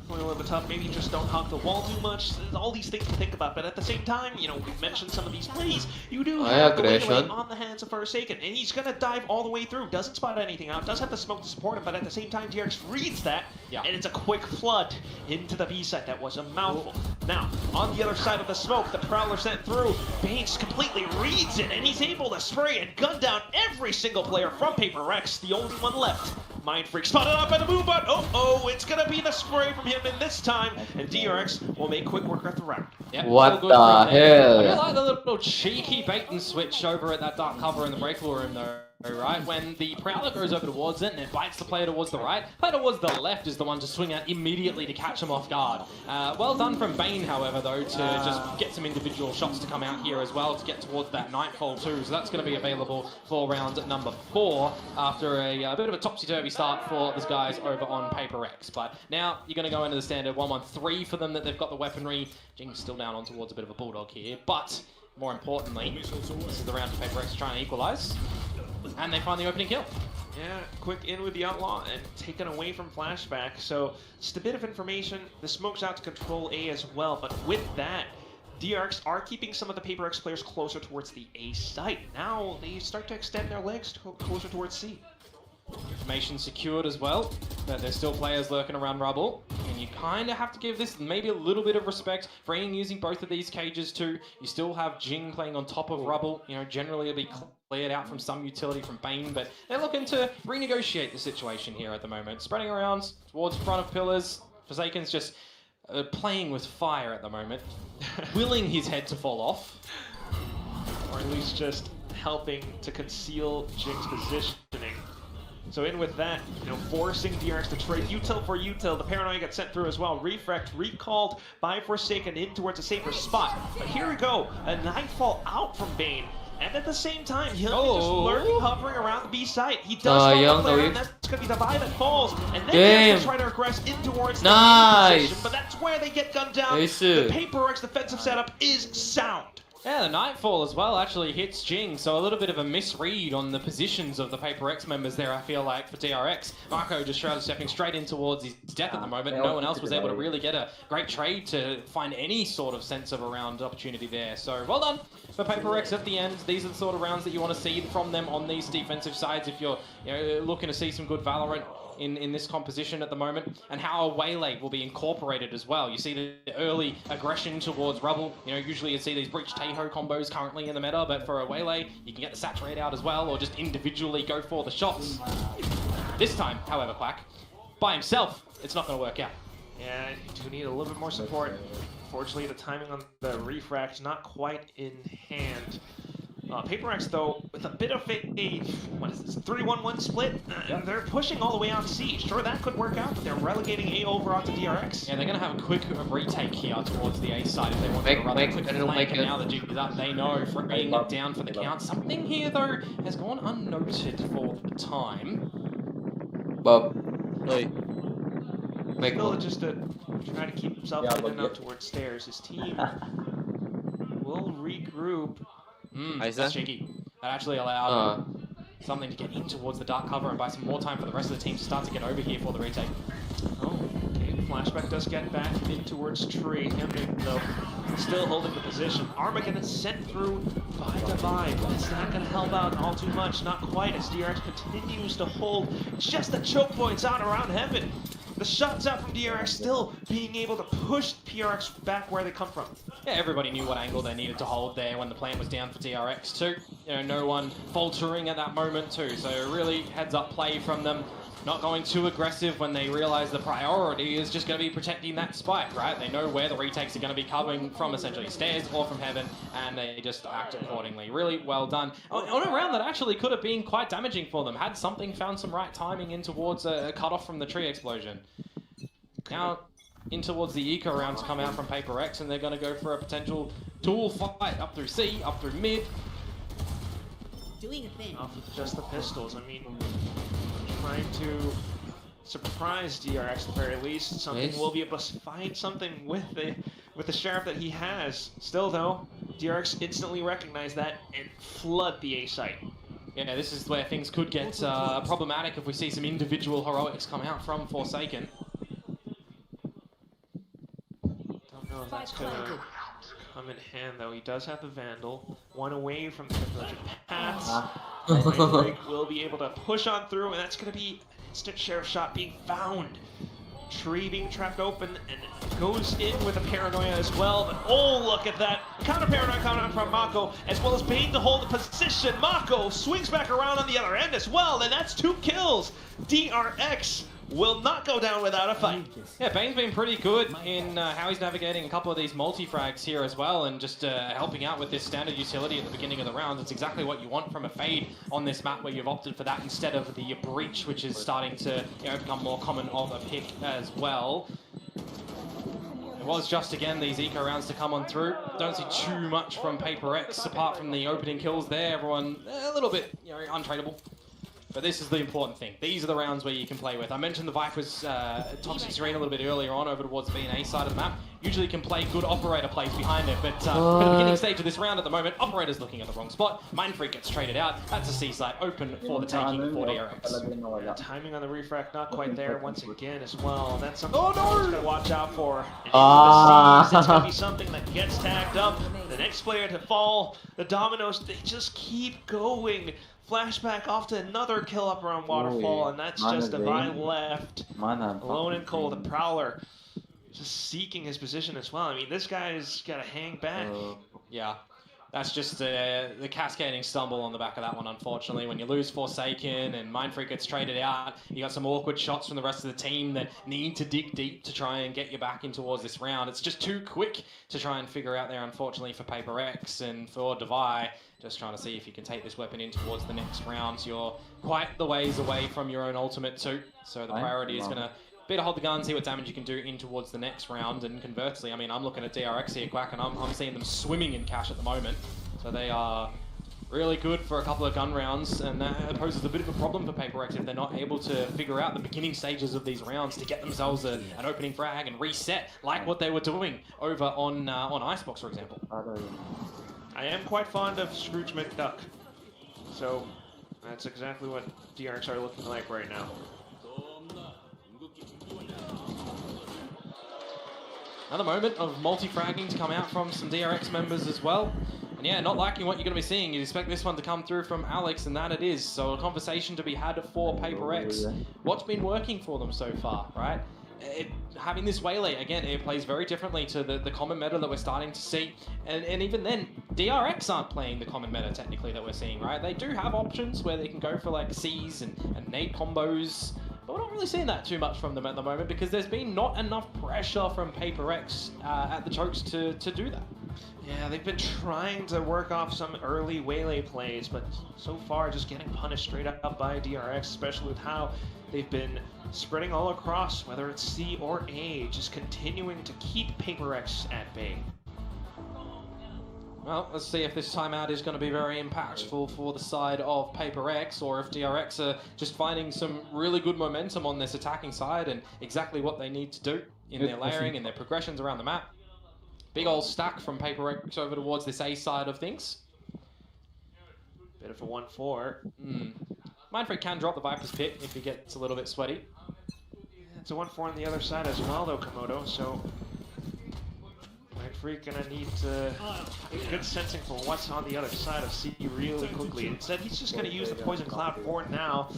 A little bit tough. Maybe just don't hug the wall too much. There's all these things to think about, but at the same time, we've mentioned some of these plays. You do have the Waylay on the hands of Forsaken, and he's gonna dive all the way through. Doesn't spot anything out. Does have the smoke to support him, but at the same time, DRX reads that, and it's a quick flood into the B site. That was a mouthful. Now, on the other side of the smoke, the Prowler sent through. Baines completely reads it, and he's able to spray and gun down every single player from PRX. The only one left. Mindfreak spotted out by the Moonbot. Oh, it's gonna be the spray from him in this time, and DRX will make quick work of the round. Yep, what the hell? I like the little cheeky bait and switch over at that dark cover in the break room though. Right, when the Prowler goes over towards it and it bites the player towards the right, player towards the left is the one to swing out immediately to catch him off guard. Well done from Bane, however, though, to just get some individual shots to come out here as well to get towards that Nightfall too. So that's going to be available for round number 4 after a bit of a topsy-turvy start for the guys over on PRX. But now you're going to go into the standard 1-1-3 for them, that they've got the weaponry. Jing's still down on towards a bit of a bulldog here, but more importantly, this is the round for PRX trying to equalize. And they find the opening kill. Yeah, quick in with the Outlaw and taken away from Flashback. So just a bit of information. The smoke's out to control A as well, but with that, DRX are keeping some of the PRX players closer towards the A site. Now they start to extend their legs closer towards C. Information secured as well, but there's still players lurking around rubble, and you kind of have to give this maybe a little bit of respect. Freeing using both of these cages too. You still have Jing playing on top of rubble. Generally it'll be cleared out from some utility from Bane, but they're looking to renegotiate the situation here at the moment. Spreading around towards front of pillars. Forsaken's just playing with fire at the moment, willing his head to fall off. Or at least just helping to conceal Jing's positioning. So in with that, forcing DRX to trade util for util. The Paranoia gets sent through as well. Refrect recalled by Forsaken in towards a safer spot. But here we go, a Nightfall out from Bane. And at the same time, he'll be just lurking, hovering around the B site. He does stop the player, and that's going to be the Devi that falls. And then they try to regress in towards the B position, but that's where they get gunned down. The PRX defensive setup is sound. Yeah, the Nightfall as well actually hits Jing, so a little bit of a misread on the positions of the PRX members there, I feel like, for DRX. Marco just stepping straight in towards his death at the moment. No one else was able to really get a great trade to find any sort of sense of a round opportunity there. So, well done for PRX at the end. These are the sort of rounds that you want to see from them on these defensive sides if you're looking to see some good Valorant in this composition at the moment, and how a Waylay will be incorporated as well. You see the early aggression towards rubble. Usually you see these Breach Taeho combos currently in the meta, but for a Waylay, you can get the Saturate out as well, or just individually go for the shots. This time, however, Quack, by himself, it's not going to work out. Yeah, you do need a little bit more support. Fortunately, the timing on the refract not quite in hand. PRX, though, with a bit of a what is this, 3-1-1 split, they're pushing all the way out C. Sure, that could work out, but they're relegating A over onto DRX. Yeah, they're going to have a quick retake here towards the A side if they want to run a quick flank, and now the Duke is up, they know, freeing it down for the count. Something here, though, has gone unnoted for the time. Bob. Hey. Still just to try to keep himself in and out towards stairs. His team will regroup. That's cheeky. That actually allowed something to get in towards the dark cover and buy some more time for the rest of the team to start to get over here for the retake. Oh, okay. Flashback does get back in towards Tree. Him, though, still holding the position. Armageddon sent through by Divide, but it's not going to help out all too much. Not quite, as DRX continues to hold just the choke points out around Heaven. The shots out from DRX still being able to push PRX back where they come from. Yeah, everybody knew what angle they needed to hold there when the plant was down for DRX too. You know, no one faltering at that moment too. So really heads-up play from them. Not going too aggressive when they realize the priority is just going to be protecting that spike, right? They know where the retakes are going to be coming from, essentially stairs or from Heaven, and they just act accordingly. Really well done. On a round that actually could have been quite damaging for them. Had something found some right timing in towards a cutoff from the tree explosion. Now in towards the eco rounds come out from PRX, and they're going to go for a potential dual fight up through C, up through mid. Doing a thing. Off with just the pistols. I mean, trying to surprise DRX at the very least. Something will be able to find something with the sheriff that he has. Still though, DRX instantly recognize that and flood the A site. Yeah, this is where things could get problematic if we see some individual heroics come out from Forsaken. Don't know if that's gonna come in hand though. He does have the Vandal, one away from the privileged paths. Break will be able to push on through, and that's going to be instant sheriff shot being found. Tree being trapped open and goes in with a paranoia as well. But oh, look at that counter paranoia coming out from Mako, as well as Bane to hold the position. Mako swings back around on the other end as well, and that's 2 kills. DRX will not go down without a fight. Yeah, Bane's been pretty good in how he's navigating a couple of these multi-frags here as well, and just helping out with this standard utility at the beginning of the round. It's exactly what you want from a fade on this map, where you've opted for that instead of the breach, which is starting to become more common of a pick as well. It was just, again, these eco rounds to come on through. Don't see too much from PRX apart from the opening kills there. Everyone a little bit untradeable. But this is the important thing. These are the rounds where you can play with. I mentioned the Viper's Toxic Serene a little bit earlier on over towards the B&A side of the map. Usually can play good operator plays behind it, but for the beginning stage of this round at the moment, operator's looking at the wrong spot. Mindfreak gets traded out. That's a C site open for the taking for DRX. Yeah, timing on the refract not quite there once again as well. That's something he's got to watch out for. And the C's, it's going to be something that gets tagged up. The next player to fall, the dominoes, they just keep going. Flashback off to another kill up around Waterfall, and that's just Divine left. Alone and cold. The Prowler just seeking his position as well. I mean, this guy's got to hang back. Yeah, that's just the cascading stumble on the back of that one, unfortunately. When you lose Forsaken and Mindfreak gets traded out, you got some awkward shots from the rest of the team that need to dig deep to try and get you back in towards this round. It's just too quick to try and figure out there, unfortunately, for PRX and for Devi. Just trying to see if you can take this weapon in towards the next round. You're quite the ways away from your own ultimate too. So the priority is going to be to hold the gun, see what damage you can do in towards the next round. And conversely, I mean, I'm looking at DRX here, Quack, and I'm seeing them swimming in cash at the moment. So they are really good for a couple of gun rounds, and that poses a bit of a problem for PRX if they're not able to figure out the beginning stages of these rounds to get themselves an opening frag and reset, like what they were doing over on Icebox, for example. I am quite fond of Scrooge McDuck, so that's exactly what DRX are looking like right now. Another moment of multi-fragging to come out from some DRX members as well. And yeah, not liking what you're going to be seeing. You'd expect this one to come through from Alex, and that it is. So a conversation to be had for PRX. What's been working for them so far, right? Having this Waylay, again, it plays very differently to the common meta that we're starting to see. And even then, DRX aren't playing the common meta, technically, that we're seeing, right? They do have options where they can go for, like, Cs and nade combos, but we're not really seeing that too much from them at the moment because there's been not enough pressure from PRX at the chokes to do that. Yeah, they've been trying to work off some early Waylay plays, but so far just getting punished straight up by DRX, especially with how they've been spreading all across, whether it's C or A, just continuing to keep PRX at bay. Well, let's see if this timeout is going to be very impactful for the side of PRX, or if DRX are just finding some really good momentum on this attacking side and exactly what they need to do in their layering and their progressions around the map. Big old stack from PRX over towards this A side of things. Bit of a 1-4. Mindfreak can drop the Viper's Pit if he gets a little bit sweaty. It's a 1-4 on the other side as well, though, Komodo, so Mindfreak gonna need to get good sensing for what's on the other side of C really quickly. Instead, he's just gonna use the Poison Cloud for now.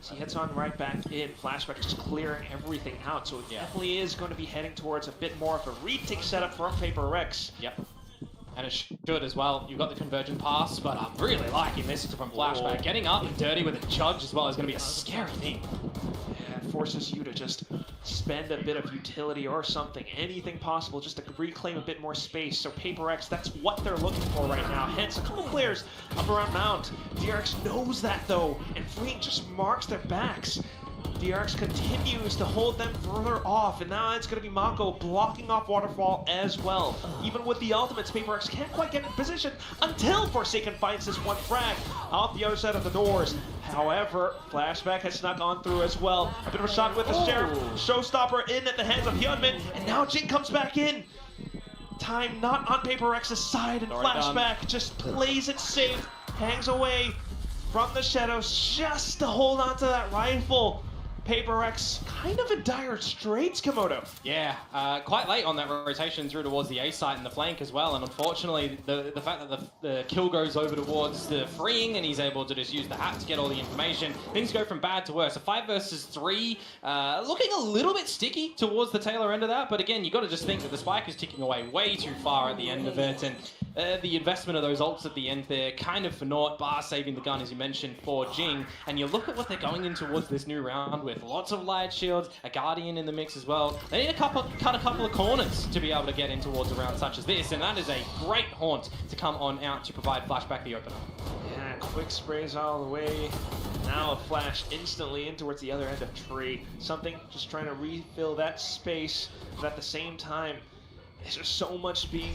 As he heads on right back in, Flashback just clearing everything out, so it definitely is going to be heading towards a bit more of a retake setup from PRX. Yep. And it should as well. You've got the Convergent Pass, but I'm really liking this from Flashback. Getting up and dirty with a Judge as well is going to be a scary thing. Yeah, it forces you to just spend a bit of utility or something, anything possible, just to reclaim a bit more space. So PRX, that's what they're looking for right now. Hence, a couple players up around Mount. DRX knows that though, and Freak just marks their backs. DRX continues to hold them further off, and now it's going to be Mako blocking off Waterfall as well. Even with the ultimates, PRX can't quite get in position until Forsaken finds this one frag off the other side of the doors. However, Flashback has snuck on through as well. A bit of a shot with the Sheriff. Showstopper in at the hands of Hyunmin, and now Jing comes back in. Time not on PRX's side, and Flashback just plays it safe, hangs away from the shadows just to hold on to that rifle. PRX kind of in dire straits, Komodo. Yeah, quite late on that rotation through towards the A site and the flank as well, and unfortunately the fact that the kill goes over towards the freeing and he's able to just use the hat to get all the information, things go from bad to worse. A 5 versus 3, looking a little bit sticky towards the tailor end of that, but again, you got to just think that the spike is ticking away way too far at the end of it, and the investment of those ults at the end there, kind of for naught, bar saving the gun, as you mentioned, for Jing. And you look at what they're going in towards this new round with. Lots of light shields, a Guardian in the mix as well. They need to cut a couple of corners to be able to get in towards a round such as this, and that is a great haunt to come on out to provide Flashback the opener. Yeah, quick sprays all the way. Now a flash instantly in towards the other end of tree. Something just trying to refill that space, but at the same time, there's just so much being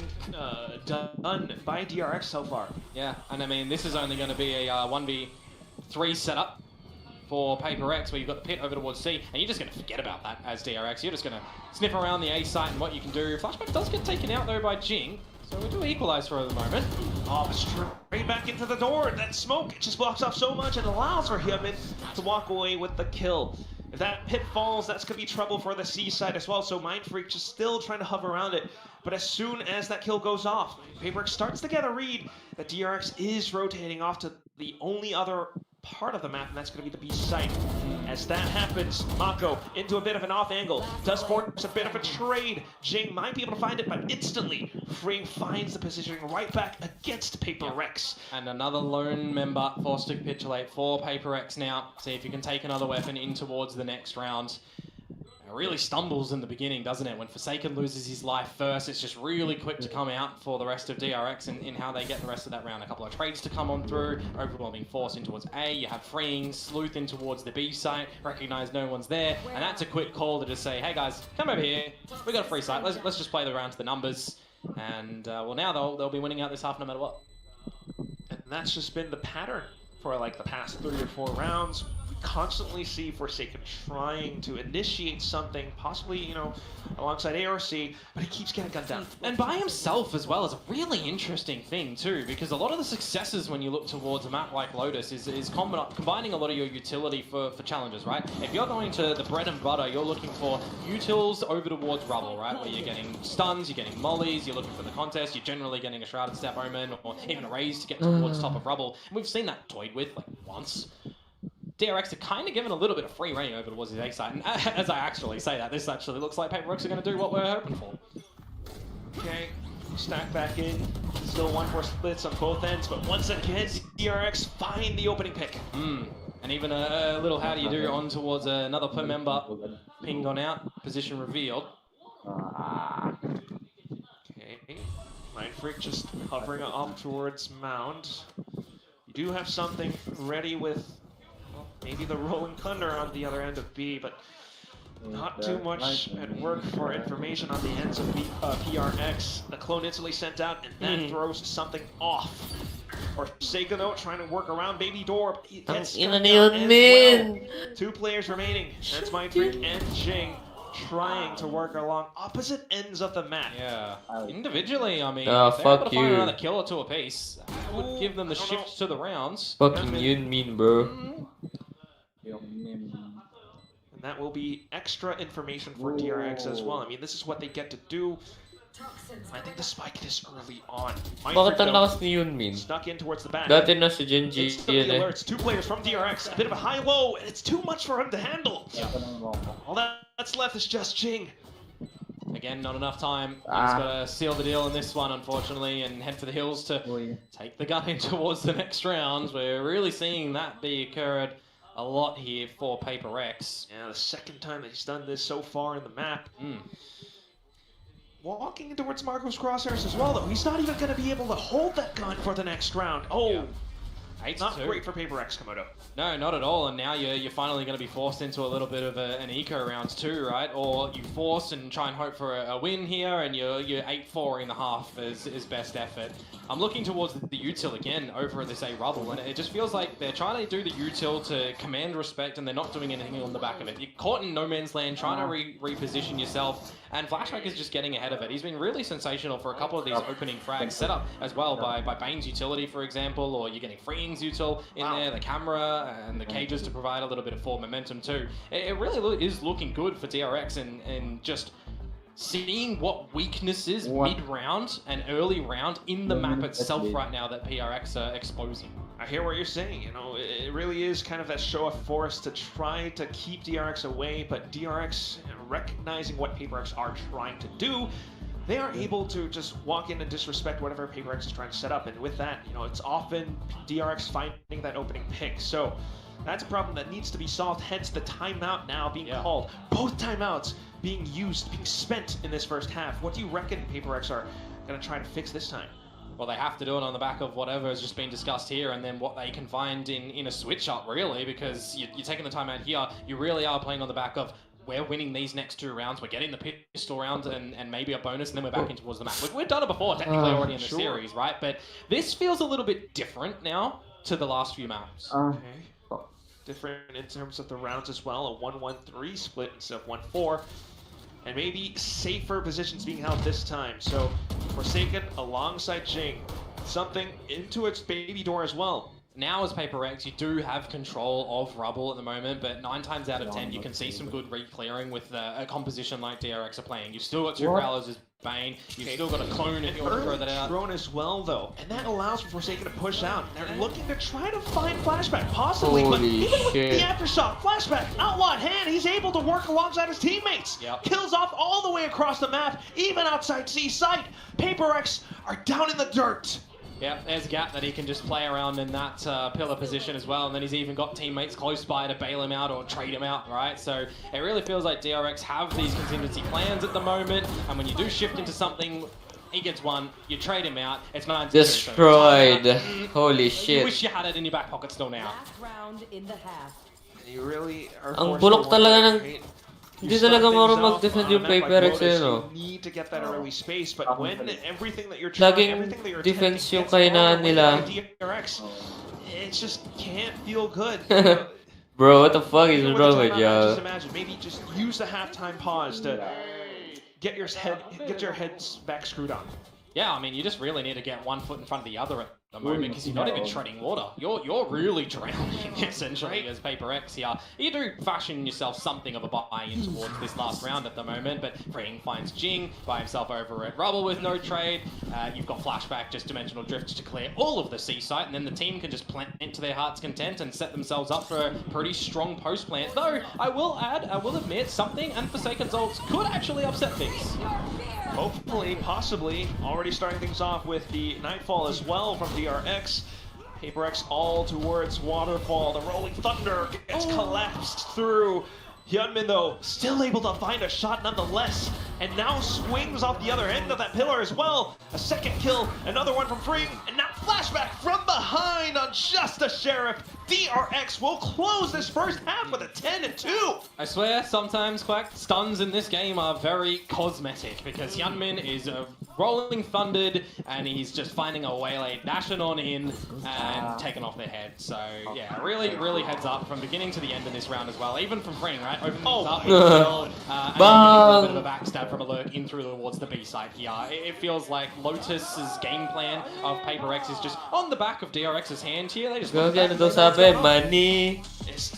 done by DRX so far. Yeah, and I mean, this is only going to be a 1v3 setup for PRX, where you've got the pit over towards C, and you're just going to forget about that as DRX. You're just going to sniff around the A site and what you can do. Flashback does get taken out, though, by Jing, so we do equalize for the moment. Oh, straight back into the door. That smoke just blocks off so much and allows for Hyunmin to walk away with the kill. If that pit falls, that's going to be trouble for the C side as well, so Mindfreak just still trying to hover around it. But as soon as that kill goes off, PRX starts to get a read that DRX is rotating off to the only other part of the map, and that's going to be the B site. As that happens, Mako into a bit of an off angle, does force a bit of a trade. Jing might be able to find it, but instantly, Free finds the positioning right back against PRX. And another lone member forced to capitulate for PRX now. See if you can take another weapon in towards the next round. It really stumbles in the beginning, doesn't it? When Forsaken loses his life first, it's just really quick to come out for the rest of DRX in how they get the rest of that round. A couple of trades to come on through, overwhelming force in towards A, you have freeing, sleuth in towards the B site, recognize no one's there, and that's a quick call to just say, hey guys, come over here, we got a free site, let's just play the round to the numbers, and well now they'll be winning out this half no matter what. And that's just been the pattern for like the past 3 or 4 rounds. Constantly see Forsaken trying to initiate something, possibly, you know, alongside ARC, but he keeps getting gunned down. And by himself as well is a really interesting thing too, because a lot of the successes when you look towards a map like Lotus is combining a lot of your utility for challenges, right? If you're going to the bread and butter, you're looking for utils over towards rubble, right? Where you're getting stuns, you're getting mollies, you're looking for the contest, you're generally getting a Shrouded Step Omen or even a raise to get towards top of rubble. And we've seen that toyed with like once. DRX are kind of given a little bit of free reign over towards the A side, and as I actually say that, this actually looks like PRX are going to do what we're hoping for. Okay, stack back in, still 1-4 splits on both ends, but once again, DRX find the opening pick. And even a little how do you do on towards another per member, pinged on out, position revealed. Okay, Mindfreak just hovering up towards Mound. You do have something ready with well, maybe the Rolling Thunder on the other end of B, but not too much at work for information on the ends of PRX. The clone instantly sent out, and that throws something off. Forsaken though, trying to work around Baby Door, but he gets cut down as well. 2 players remaining. That's Mindfreak and Jing trying to work along opposite ends of the map. Yeah. Individually, I mean, Ah, if they're able fuck to find you. another kill or 2 apiece, that would give them the shift to the rounds. Fucking Yun Min, bro. And that will be extra information for DRX as well. I mean, this is what they get to do. I think the spike this early on. Bakit ang lakas ni Yun Min? Snuck in towards the back. Dati na si Genji Instantly yun eh. alerts 2 players from DRX. A bit of a high-low, and it's too much for him to handle. All that's left is just Jing. Again, not enough time. He's got to seal the deal in this one, unfortunately, and head for the hills to take the gun in towards the next round. We're really seeing that be occurred a lot here for PRX. Yeah, the second time that he's done this so far in the map. Walking towards Marco's crosshairs as well, though. He's not even going to be able to hold that gun for the next round. Oh, not great for PRX, Komodo. No, not at all. And now you're finally going to be forced into a little bit of an eco round too, right? Or you force and try and hope for a win here, and you're 8-4 in the half is best effort. I'm looking towards the util again over at this A rubble, and it just feels like they're trying to do the util to command respect, and they're not doing anything on the back of it. You're caught in no man's land, trying to reposition yourself, and Flashback is just getting ahead of it. He's been really sensational for a couple of these opening frags set up as well by Bane's utility, for example, or you're getting Freeing's util in there, the camera and the cages to provide a little bit of forward momentum too. It really is looking good for DRX, and just seeing what weaknesses mid-round and early round in the map itself right now that PRX are exposing. I hear what you're saying. You know, it really is kind of that show of force to try to keep DRX away, but DRX, recognizing what PRX are trying to do, they are able to just walk in and disrespect whatever PRX is trying to set up, and with that, you know, it's often DRX finding that opening pick. So that's a problem that needs to be solved, hence the timeout now being called. Both timeouts being used, being spent in this first half. What do you reckon PRX are going to try to fix this time? Well, they have to do it on the back of whatever has just been discussed here, and then what they can find in a switch-up, really, because you're taking the time out here, you really are playing on the back of, we're winning these next 2 rounds, we're getting the pistol round and maybe a bonus, and then we're back in towards the map. We've done it before, technically already in the series, right? But this feels a little bit different now to the last few maps. Okay. Different in terms of the rounds as well, a 1-1-3 split instead of 1-4. And maybe safer positions being held this time. So Forsaken alongside Jing. Something into its Baby Door as well. Now as PRX, you do have control of rubble at the moment, but 9 times out of 10 you can see some good re-clearing with a composition like DRX are playing. You've still got 2 Growlers as Bane, you've still got a clone if you want to throw that out. Drone as well though, and that allows for Forsaken to push out. They're looking to try to find Flashback, possibly, but even with the Aftershock, Flashback, outlaw at hand, he's able to work alongside his teammates. Kills off all the way across the map, even outside C sight. PRX are down in the dirt. Yeah, there's a gap that he can just play around in that pillar position as well, and then he's even got teammates close by to bail him out or trade him out, right? So it really feels like DRX have these contingency plans at the moment, and when you do shift into something, he gets one, you trade him out, it's 9-2. Destroyed. Holy shit. You wish you had it in your back pocket still now. Last round in the half. You really are Ang bulok talaga ng... Hindi talaga marunong mag-defend yung PRX eh, no? You need to get that early space, but when everything that you're trying, everything that you're defense yung kainaan nila. DRX, it just can't feel good. Bro, what the fuck is wrong with you? Just imagine, maybe just use the halftime pause to get your heads back screwed on. Yeah, I mean, you just really need to get one foot in front of the other at the moment, because you're not even treading water. You're really drowning, essentially, as PRX here. You do fashion yourself something of a buy-in towards this last round at the moment, but Freeing finds Jing by himself over at Rubble with no trade. You've got Flashback, just Dimensional Drift to clear all of the C site, and then the team can just plant to their heart's content and set themselves up for a pretty strong post-plant. Though, I will admit, something and Forsaken's ults could actually upset things. Hopefully, possibly, already starting things off with the Nightfall as well from DRX. PRX all towards Waterfall. The Rolling Thunder gets collapsed through. Hyunmin, though, still able to find a shot nonetheless. and now swings off the other end of that pillar as well. A second kill, another one from Freeing, and now flashback from behind on just a Sheriff. DRX will close this first half with a 10-2. I swear, sometimes, Quack, stuns in this game are very cosmetic because Hyunmin is rolling thundered and he's just finding a waylay, dashing on in and taking off their head. So, yeah, really heads up from beginning to the end of this round as well. Even from Freeing, right? Opening things up with Phil, and a little bit of a backstab from a lurk in through towards the B side here. It feels like Lotus's game plan of Paper X is just on the back of DRX's hand here. They just money. It's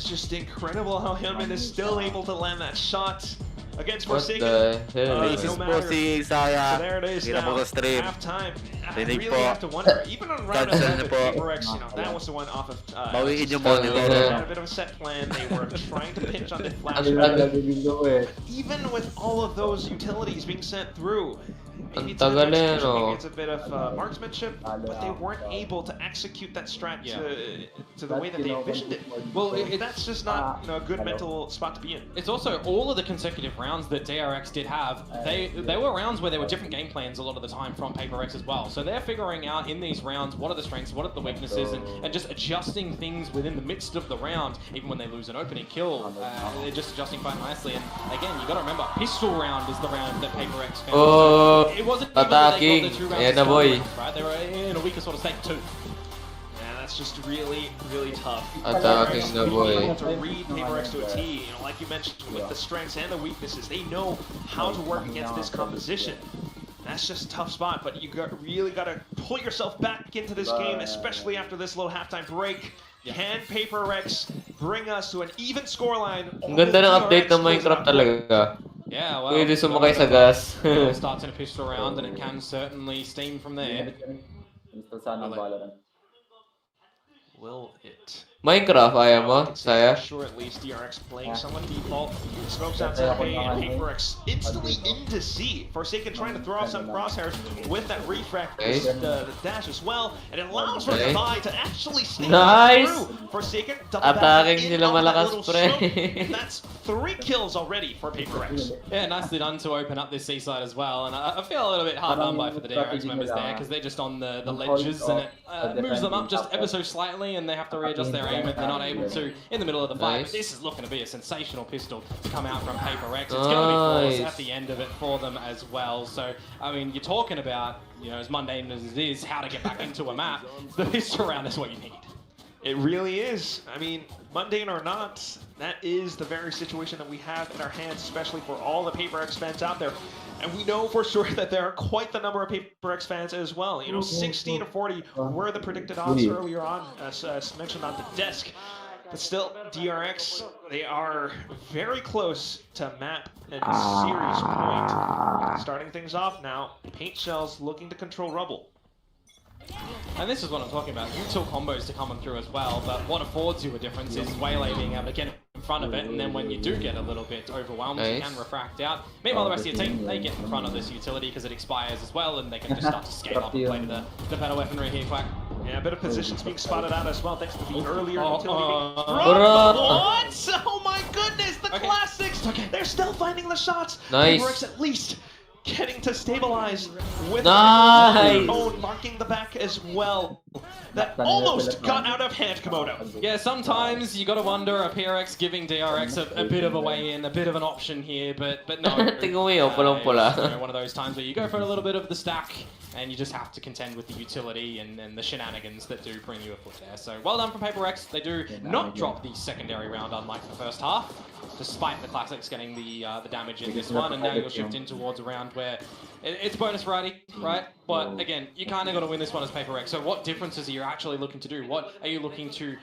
just incredible how Hyunmin is still able to land that shot against Forsaken. What the hell? This is Prosi, Saya. So there it is now, halftime. I Rinig really po. have to wonder, even on round Cancel 11, niyo po. Paper X, you know, that was the one off of... Bawiin yung they monitor. had a bit of a set plan, they were trying to pinch on the flash. Even with all of those utilities being sent through, maybe it's a bit of marksmanship, but they weren't able to execute that strat to the way that they envisioned it. Well, that's just not a good mental spot to be in. It's also all of the consecutive rounds that DRX did have. They were rounds where there were different game plans a lot of the time from Paper X as well. So they're figuring out in these rounds what are the strengths, what are the weaknesses, and just adjusting things within the midst of the round. Even when they lose an opening kill, they're just adjusting quite nicely. And again, you got to remember, pistol round is the round that Paper X found. Oh, it wasn't even that they got the 2 rounds yeah, boy. right? They were in a weaker sort of state too. Yeah, that's just really tough. Attacking the boy. Able to read Paper X to a T. You know, like you mentioned, with the strengths and the weaknesses, they know how to work against this composition. That's just a tough spot, but you really got to pull yourself back into this game, especially after this little halftime break. Can Paper X bring us to an even scoreline? Ang ganda ng update ng Minecraft talaga. Yeah, well, pwede sumakay sa gas. Starts in a pistol round and it can certainly steam from there. Will it? Minecraft, ayaw mo? Saya? Sure, at least DRX playing someone default. Smokes out to A and Paper X instantly into C. Forsaken trying to throw off some crosshairs with that refract, the dash as well, and it allows for Divide to actually sneak through. Forsaken Attacking sila malakas, pre. That's 3 kills already for Paper X. Yeah, nicely done to open up this C side as well, and I feel a little bit hard done by for the DRX members there because they're just on the ledges and it moves them up just ever so slightly and they have to readjust their aim if they're not able to in the middle of the fight. But this is looking to be a sensational pistol to come out from Paper X. It's going to be flawless at the end of it for them as well. So, I mean, you're talking about, you know, as mundane as it is, how to get back into a map. The pistol round is what you need. It really is. I mean, mundane or not, that is the very situation that we have in our hands, especially for all the Paper X fans out there. And we know for sure that there are quite the number of Paper X fans as well. You know, 60-40 were the predicted odds earlier on, as mentioned on the desk. But still, DRX, they are very close to map and series point. Starting things off now, Paint Shells looking to control Rubble. And this is what I'm talking about. Util combos to come through as well, but what affords you a difference is Waylay being able to get in front of it, and then when you do get a little bit overwhelmed, you can refract out. Meanwhile, the rest of your team, they get in front of this utility because it expires as well, and they can just start to scale up and play to the better weaponry here, Quack. Yeah, a bit of positions being spotted out as well, thanks to the earlier utility being what? Oh my goodness, the classics! They're still finding the shots! Nice. Paper X at least getting to stabilize with own marking the back as well. That almost got out of hand, Komodo. Yeah, sometimes you gotta wonder, a PRX giving DRX a bit of a way in, a bit of an option here, but no. One of those times where you go for a little bit of the stack, and you just have to contend with the utility and the shenanigans that do bring you a foot there. So well done from Paper X. They do not drop the secondary round unlike the first half, despite the classics getting the damage in this one, and now you'll shift in towards a round where it's bonus variety, right? But again, you kind of got to win this one as Paper X. So what differences are you actually looking to do? What are you looking to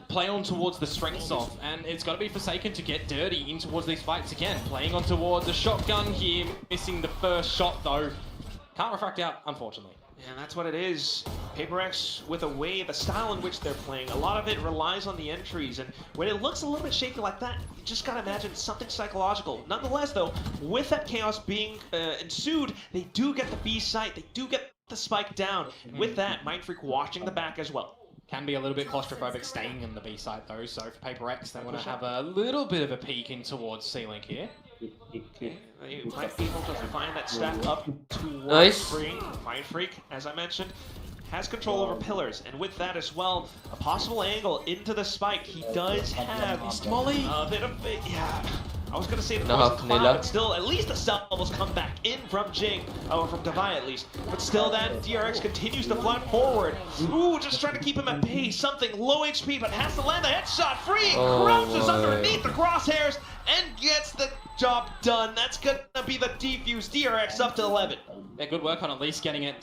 play on towards the strengths of? And it's got to be Forsaken to get dirty in towards these fights again. Playing on towards a shotgun here, missing the first shot though. Can't refract out, unfortunately. Yeah, that's what it is. Paper X, with the style in which they're playing, a lot of it relies on the entries, and when it looks a little bit shaky like that, you just gotta imagine something psychological. Nonetheless, though, with that chaos being ensued, they do get the B site, they do get the spike down, and with that, Mindfreak watching the back as well. Can be a little bit claustrophobic staying in the B site though, so for Paper X, they want to have a little bit of a peek in towards C-Link here. Okay, they might be able to find that stack up towards Nice. Freak. Mind Freak, as I mentioned, has control over pillars, and with that as well, a possible angle into the spike. He does have a bit of yeah. I was gonna say the poison cloud, but still, at least the salvos come back in from Jing, or from Devi at least. But still, that DRX continues to fly forward. Ooh, just trying to keep him at pace. Something low HP, but has to land the headshot. Free crouches underneath the crosshairs and gets the job done. That's gonna be the defuse. DRX up to 11. Yeah, good work on at least getting it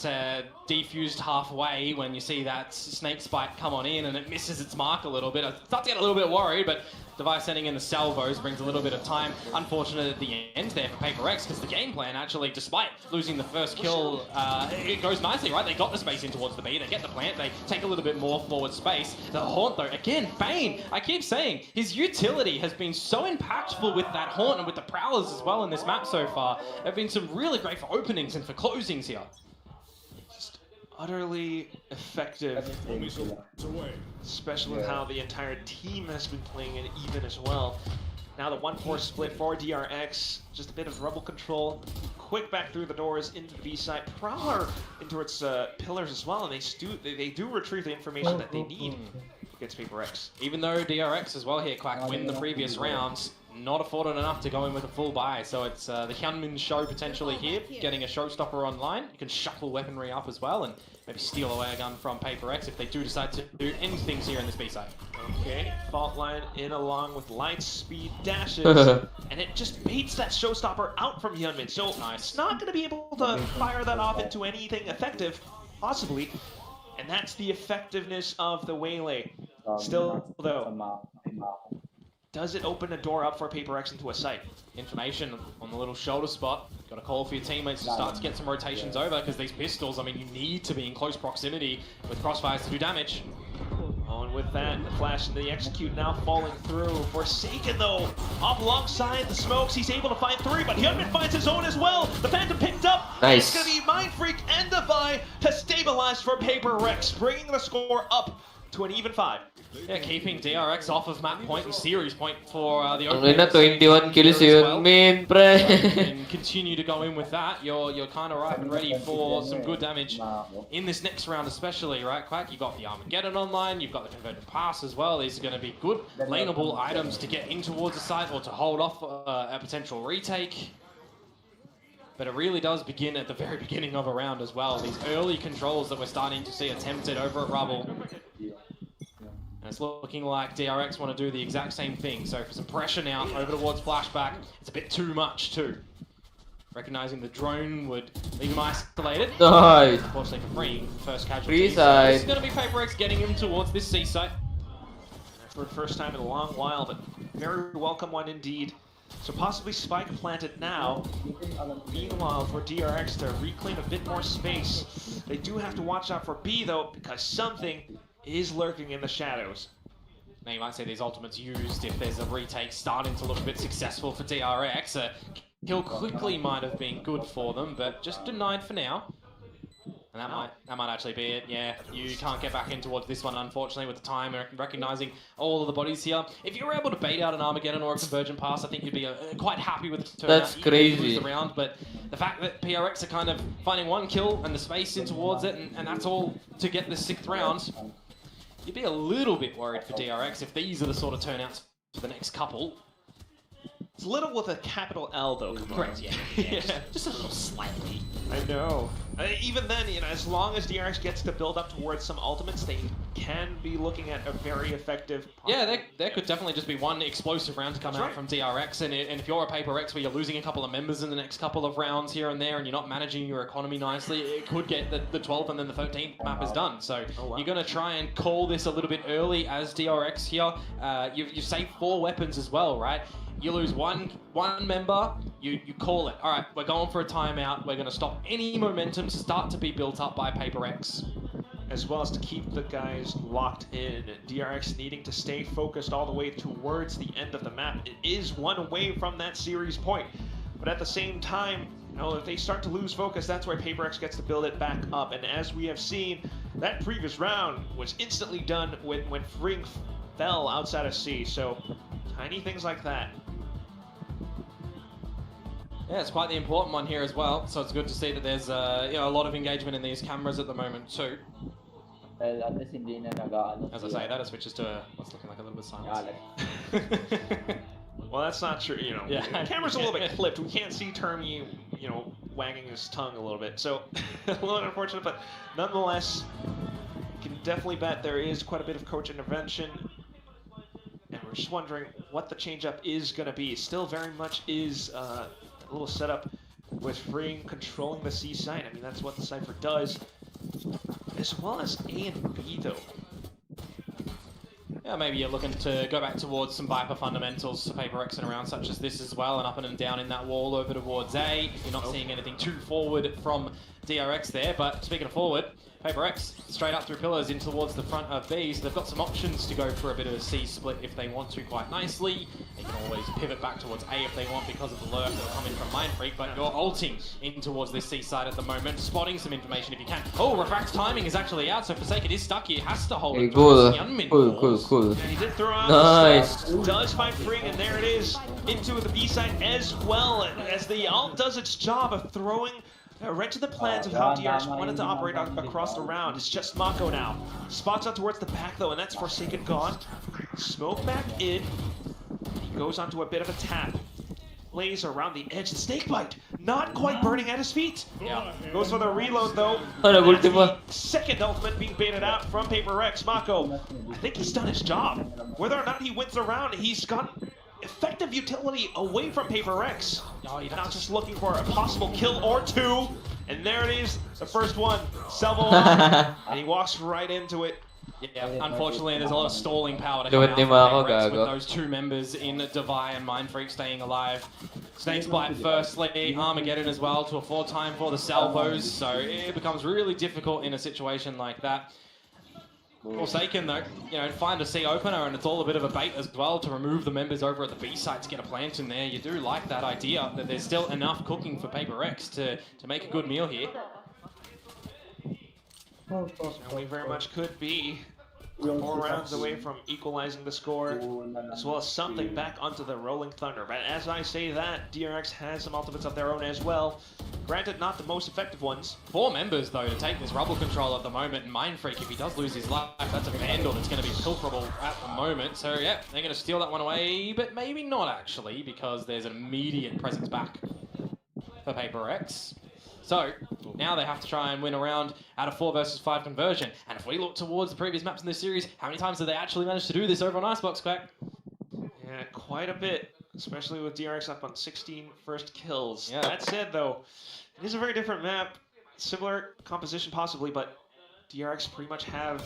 defused halfway when you see that snake spike come on in and it misses its mark a little bit. I start to get a little bit worried, but Device sending in the salvos brings a little bit of time. Unfortunate at the end there for PRX, because the game plan actually, despite losing the first kill, it goes nicely, right? They got the space in towards the B, they get the plant, they take a little bit more forward space. The Haunt though, again, Bane, I keep saying, his utility has been so impactful with that Haunt and with the Prowlers as well in this map so far. There have been some really great for openings and for closings here. Utterly effective, especially with how the entire team has been playing it even as well. Now the 1-4 split for DRX, just a bit of rebel control, quick back through the doors into the B side, Prowler into its pillars as well, and they do retrieve the information that they need against PRX. Even though DRX as well here, Quack, win the previous rounds, not afforded enough to go in with a full buy, so it's the Hyunmin show potentially here, getting a showstopper online. You can shuffle weaponry up as well and maybe steal away a gun from PRX if they do decide to do anything here in this B side. Okay, fault line in along with light speed dashes, and it just baits that showstopper out from Hyunmin, so it's not going to be able to fire that off into anything effective, possibly, and that's the effectiveness of the Waylay. Still, though, does it open a door up for PRX into a site? Information on the little shoulder spot. Got to call for your teammates to start to get some rotations over, because these pistols, I mean, you need to be in close proximity with crossfires to do damage. Oh, and with that, the flash and the execute now falling through. Forsaken, though, up alongside the smokes. He's able to find 3, but Hyunmin finds his own as well. The Phantom picked up. Nice. It's going to be Mind Freak and Devi to stabilize for PRX, bringing the score up to an even 5. Yeah, keeping DRX off of map point and series point for the opening. Ang ina, 21 kills yun, min, pre. And continue to go in with that. You're kind of ripe and ready for some good damage in this next round, especially, right, Quack? You got the Armageddon online, you've got the Converted Pass as well. These are going to be good laneable items to get in towards the site or to hold off a potential retake. But it really does begin at the very beginning of a round as well. These early controls that we're starting to see attempted over at Rubble. And it's looking like DRX want to do the exact same thing. So for some pressure now over towards Flashback, it's a bit too much too. Recognizing the drone would leave him isolated. Nice. Unfortunately for Free, first casualty. Free side. It's going to be PRX getting him towards this C site. For the first time in a long while, but very welcome one indeed. So possibly Spike planted now. Meanwhile, for DRX to reclaim a bit more space. They do have to watch out for B though, because something is lurking in the shadows. Now you might say these ultimates used if there's a retake starting to look a bit successful for DRX. A kill quickly might have been good for them, but just denied for now. And that might actually be it. Yeah, you can't get back in towards this one, unfortunately, with the time and recognizing all of the bodies here. If you were able to bait out an Armageddon or a Convergent Pass, I think you'd be quite happy with the turnout. That's crazy. The round, but the fact that PRX are kind of finding one kill and the space in towards it, and that's all to get the 6th round, you'd be a little bit worried for DRX if these are the sort of turnouts for the next couple. It's little with a capital L though. Correct, yeah. Yeah. Just a little slightly. I know. Even then, you know, as long as DRX gets to build up towards some ultimates, they can be looking at a very effective... Yeah, there could definitely just be one explosive round to come out from DRX, and if you're a PRX where you're losing a couple of members in the next couple of rounds here and there, and you're not managing your economy nicely, it could get the 12th and then the 13th map is done. So you're going to try and call this a little bit early as DRX here. You've saved 4 weapons as well, right? You lose one member, you call it. All right, we're going for a timeout. We're going to stop any momentum start to be built up by PRX. As well as to keep the guys locked in. DRX needing to stay focused all the way towards the end of the map. It is one away from that series point. But at the same time, you know, if they start to lose focus, that's where PRX gets to build it back up. And as we have seen, that previous round was instantly done when Fring fell outside of C. So tiny things like that. Yeah, it's quite the important one here as well. So it's good to see that there's a lot of engagement in these cameras at the moment too. As I say that, it switches to what's looking like a little bit of silence. Well, that's not true, Yeah. The camera's a little bit clipped. We can't see Termi, wagging his tongue a little bit. So, a little unfortunate, but nonetheless, you can definitely bet there is quite a bit of coach intervention. And we're just wondering what the changeup is going to be. Still very much is a little setup with Freeing controlling the C site. I mean, that's what the Cypher does. As well as A and B, though. Yeah, maybe you're looking to go back towards some Viper fundamentals to PRX and around such as this as well, and up and down in that wall over towards A. You're not seeing anything too forward from DRX there, but speaking of forward, PRX straight up through pillars in towards the front of B, so they've got some options to go for a bit of a C split if they want to quite nicely. They can always pivot back towards A if they want because of the lurk that will come in from Mindfreak, but you're ulting in towards this C side at the moment, spotting some information if you can. Oh, Refract's timing is actually out, so Forsaken is stuck here, has to hold it. Cool. Cool. Yeah, he did throw out Nice. does find Freeing, and there it is into the B side as well, as the ult does its job of throwing right to the plans of how DRX wanted to operate across the round. It's just Mako now. Spots out towards the back though, and that's Forsaken gone. Smoke back in. He goes onto a bit of a tap. Lays around the edge. The snakebite not quite burning at his feet. Yeah. Goes for the reload though. Ultima. Second ultimate being baited out from PRX. Mako, I think he's done his job. Whether or not he wins the round, he's got effective utility away from PRX. Oh, you're not just looking for a possible kill or two. And there it is, the first one. Salvo on, and he walks right into it. Yeah, unfortunately, there's a lot of stalling power to Do come it, out from Nima, PRX with gago. those two members in Devi and Mindfreak staying alive. Snake's Bite firstly, Armageddon as well to afford time for the salvos, so it becomes really difficult in a situation like that. Forsaken though, find a C opener, and it's all a bit of a bait as well to remove the members over at the B site to get a plant in there. You do like that idea that there's still enough cooking for PRX to make a good meal here. And we very much could be 4 rounds away from equalizing the score, as well as something back onto the Rolling Thunder. But as I say that, DRX has some ultimates of their own as well. Granted, not the most effective ones. 4 members, though, to take this rubble control at the moment. And Mindfreak, if he does lose his life, that's a Vandal that's going to be pilferable at the moment. So, yeah, they're going to steal that one away, but maybe not, actually, because there's an immediate presence back for PRX. So, now they have to try and win a round out of 4 versus 5 conversion. And if we look towards the previous maps in this series, how many times have they actually managed to do this over on Icebox, Quack? Yeah, quite a bit, especially with DRX up on 16 first kills. Yeah. That said, though, it is a very different map. Similar composition possibly, but DRX pretty much have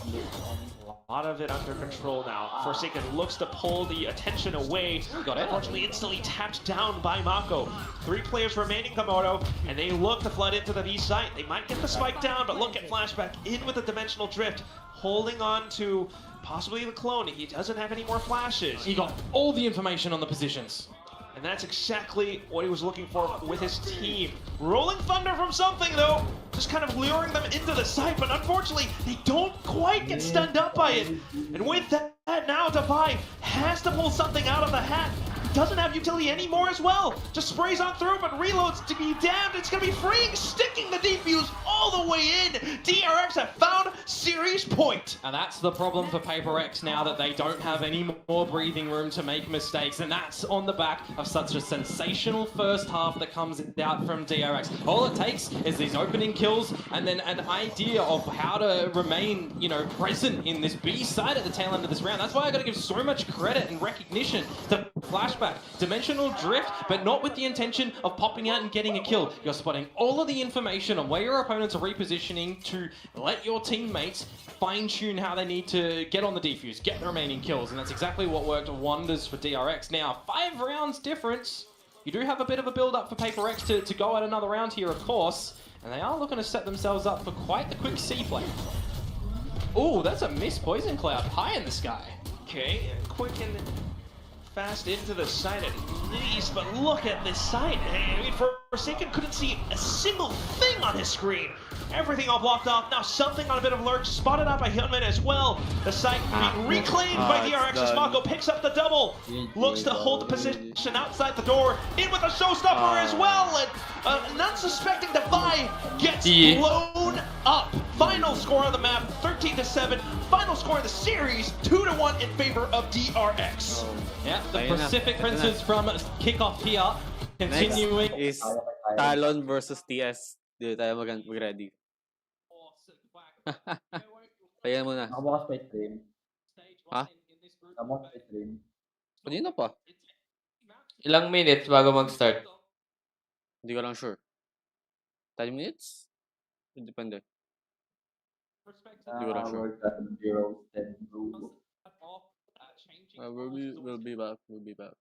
a lot of it under control now. Forsaken looks to pull the attention away. Got it. Unfortunately, instantly tapped down by Mako. 3 players remaining, Komodo, and they look to flood into the B site. They might get the spike down, but look at Flashback in with the dimensional drift, holding on to possibly the clone. He doesn't have any more flashes. He got all the information on the positions. And that's exactly what he was looking for with his team. Rolling Thunder from something, though, just kind of luring them into the site, but unfortunately, they don't quite get stunned up by it. And with that, now Devi has to pull something out of the hat. Doesn't have utility anymore as well. Just sprays on through, but reloads to be damned. It's going to be Freeing, sticking the defuse all the way in. DRX have found series point. And that's the problem for PRX now, that they don't have any more breathing room to make mistakes. And that's on the back of such a sensational first half that comes out from DRX. All it takes is these opening kills and then an idea of how to remain, present in this B side at the tail end of this round. That's why I got to give so much credit and recognition to Flashback. Dimensional drift, but not with the intention of popping out and getting a kill. You're spotting all of the information on where your opponents are repositioning to let your teammates fine-tune how they need to get on the defuse, get the remaining kills, and that's exactly what worked wonders for DRX. Now, 5 rounds difference. You do have a bit of a build-up for PRX to go at another round here, of course, and they are looking to set themselves up for quite the quick C-play. Ooh, that's a missed Poison Cloud high in the sky. Okay, quick and fast into the site at least, but look at this site. I mean, Forsaken couldn't see a single thing on his screen. Everything all blocked off. Now something on a bit of lurch, spotted out by Hyunmin as well. The site being reclaimed by DRX as Mako picks up the double. Looks to hold the position outside the door. In with a showstopper as well. And not suspecting Defy gets blown up. Final score on the map, 13-7. Final score in the series, 2-1 in favor of DRX. Yeah, the Pacific Princes from kickoff here. Continuing. Next is Talon versus TS. Dito tayo mag-ready. Ayan muna. Nakabukas pa stream. Ha? Nakabukas pa stream. Kanina pa. Ilang minutes bago mag-start? Hindi ko lang sure. 10 minutes? Depende. Hindi ko lang sure. We'll be back. We'll be back.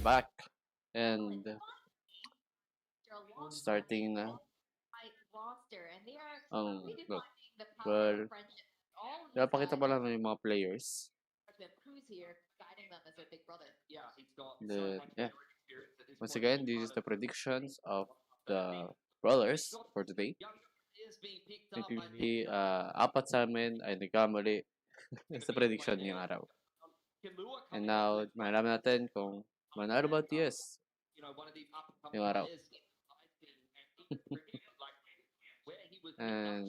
back and starting na ang look. Well, napakita pa lang yung mga players. Then, yeah. Once again, this is the predictions of the brawlers for today. Maybe, apat sa amin ay nagkamali sa prediction ngayong araw. And now, malaman natin kung manalo ba TS ngayong araw. And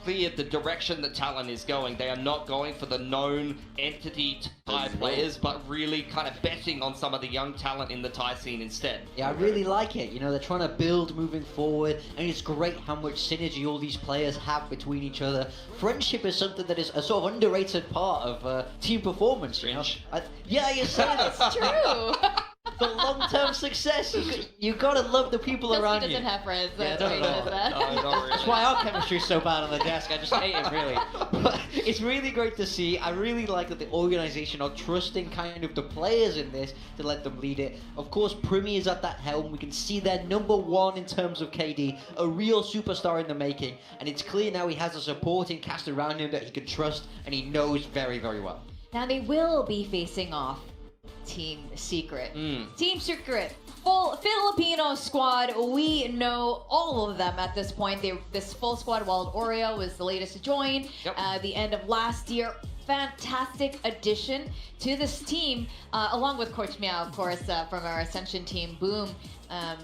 clear the direction that Talon is going. They are not going for the known entity Thai players, but really kind of betting on some of the young talent in the Thai scene instead. Yeah, I really like it. You know, they're trying to build moving forward, and it's great how much synergy all these players have between each other. Friendship is something that is a sort of underrated part of team performance, you know? Yeah, you're saying it's True. the long-term success. You gotta love the people around you. Doesn't have friends. Yeah, That's no, what no. he says. That's why our chemistry is so bad on the desk. I just hate it, really. But it's really great to see. I really like that the organization are trusting kind of the players in this to let them lead it. Of course, Primi is at that helm. We can see they're #1 in terms of KD, a real superstar in the making. And it's clear now he has a supporting cast around him that he can trust and he knows very, very well. Now they will be facing off Team Secret. Team Secret, full Filipino squad. We know all of them at this point. This full squad, Wild Oreo was the latest to join. The end of last year. Fantastic addition to this team, along with Coach Meow, of course, from our Ascension team, Boom,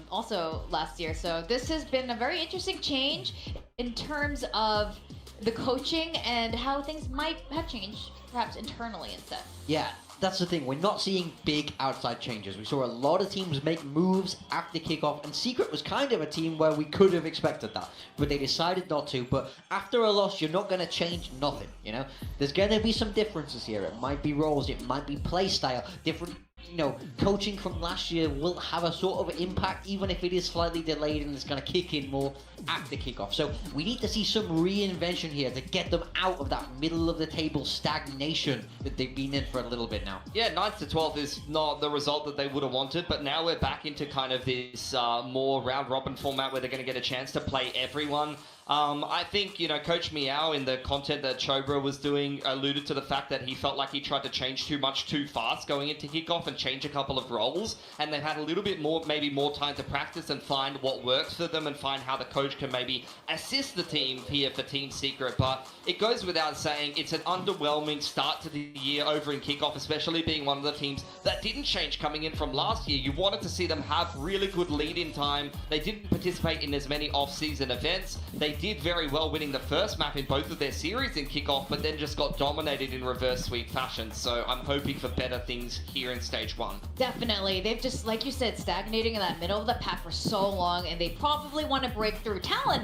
also last year. So this has been a very interesting change in terms of the coaching and how things might have changed, perhaps internally instead. Yeah, that's the thing. We're not seeing big outside changes. We saw a lot of teams make moves after kickoff, and Secret was kind of a team where we could have expected that, but they decided not to. But after a loss, you're not going to change nothing, you know? There's going to be some differences here. It might be roles, it might be play style, different, you know, coaching from last year will have a sort of impact, even if it is slightly delayed and it's going to kick in more after kickoff. So we need to see some reinvention here to get them out of that middle of the table stagnation that they've been in for a little bit now. Yeah, 9th to 12th is not the result that they would have wanted, but now we're back into kind of this more round robin format where they're going to get a chance to play everyone. I think, you know, Coach Meow in the content that Chobra was doing alluded to the fact that he felt like he tried to change too much too fast going into kickoff and change a couple of roles, and they've had a little bit more, maybe more time to practice and find what works for them and find how the coach can maybe assist the team here for Team Secret. But it goes without saying, it's an underwhelming start to the year over in kickoff, especially being one of the teams that didn't change coming in from last year. You wanted to see them have really good lead-in time. They didn't participate in as many off-season events. They did very well winning the first map in both of their series in kickoff, but then just got dominated in reverse sweep fashion. So I'm hoping for better things here in stage 1. Definitely. They've just, like you said, stagnating in that middle of the pack for so long, and they probably want to break through. Talon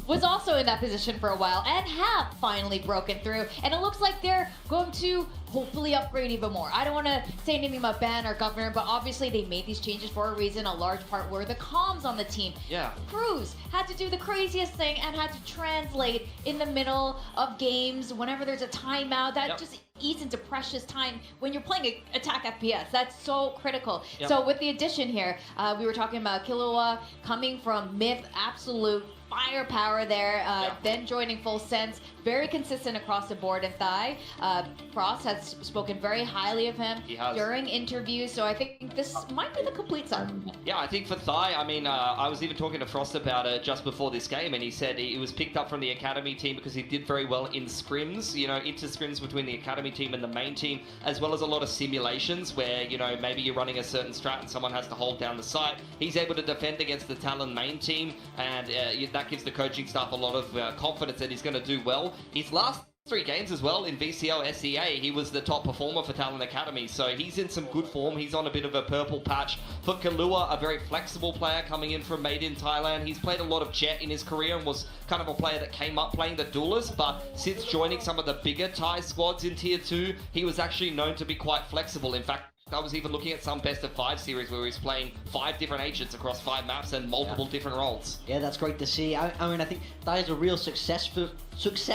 was also in that position for a while and have finally broken through, and it looks like they're going to hopefully upgrade even more. I don't want to say anything about Ben or Governor, but obviously they made these changes for a reason. A large part were the comms on the team. Yeah. Cruz had to do the craziest thing and had to translate in the middle of games whenever there's a timeout. That just eats into precious time when you're playing attack FPS. That's so critical. So with the addition here, we were talking about Killua coming from Myth, absolute firepower there, then joining Full Sense, very consistent across the board. And Thai, Frost has spoken very highly of him during interviews, so I think this might be the complete set. Yeah, I think for Thai, I mean, I was even talking to Frost about it just before this game, and he said he was picked up from the academy team because he did very well in scrims, you know, inter-scrims between the academy team and the main team, as well as a lot of simulations where, you know, maybe you're running a certain strat and someone has to hold down the site. He's able to defend against the Talon main team, and that gives the coaching staff a lot of confidence that he's going to do well. His last 3 games as well in VCL SEA, he was the top performer for Talon Academy, so he's in some good form. He's on a bit of a purple patch. For Killua, a very flexible player coming in from Made in Thailand. He's played a lot of Jet in his career and was kind of a player that came up playing the duelist, but since joining some of the bigger Thai squads in Tier 2, he was actually known to be quite flexible. In fact, I was even looking at some best of 5 series where he's playing 5 different agents across 5 maps and multiple different roles. Yeah, that's great to see. I mean, I think that is a real success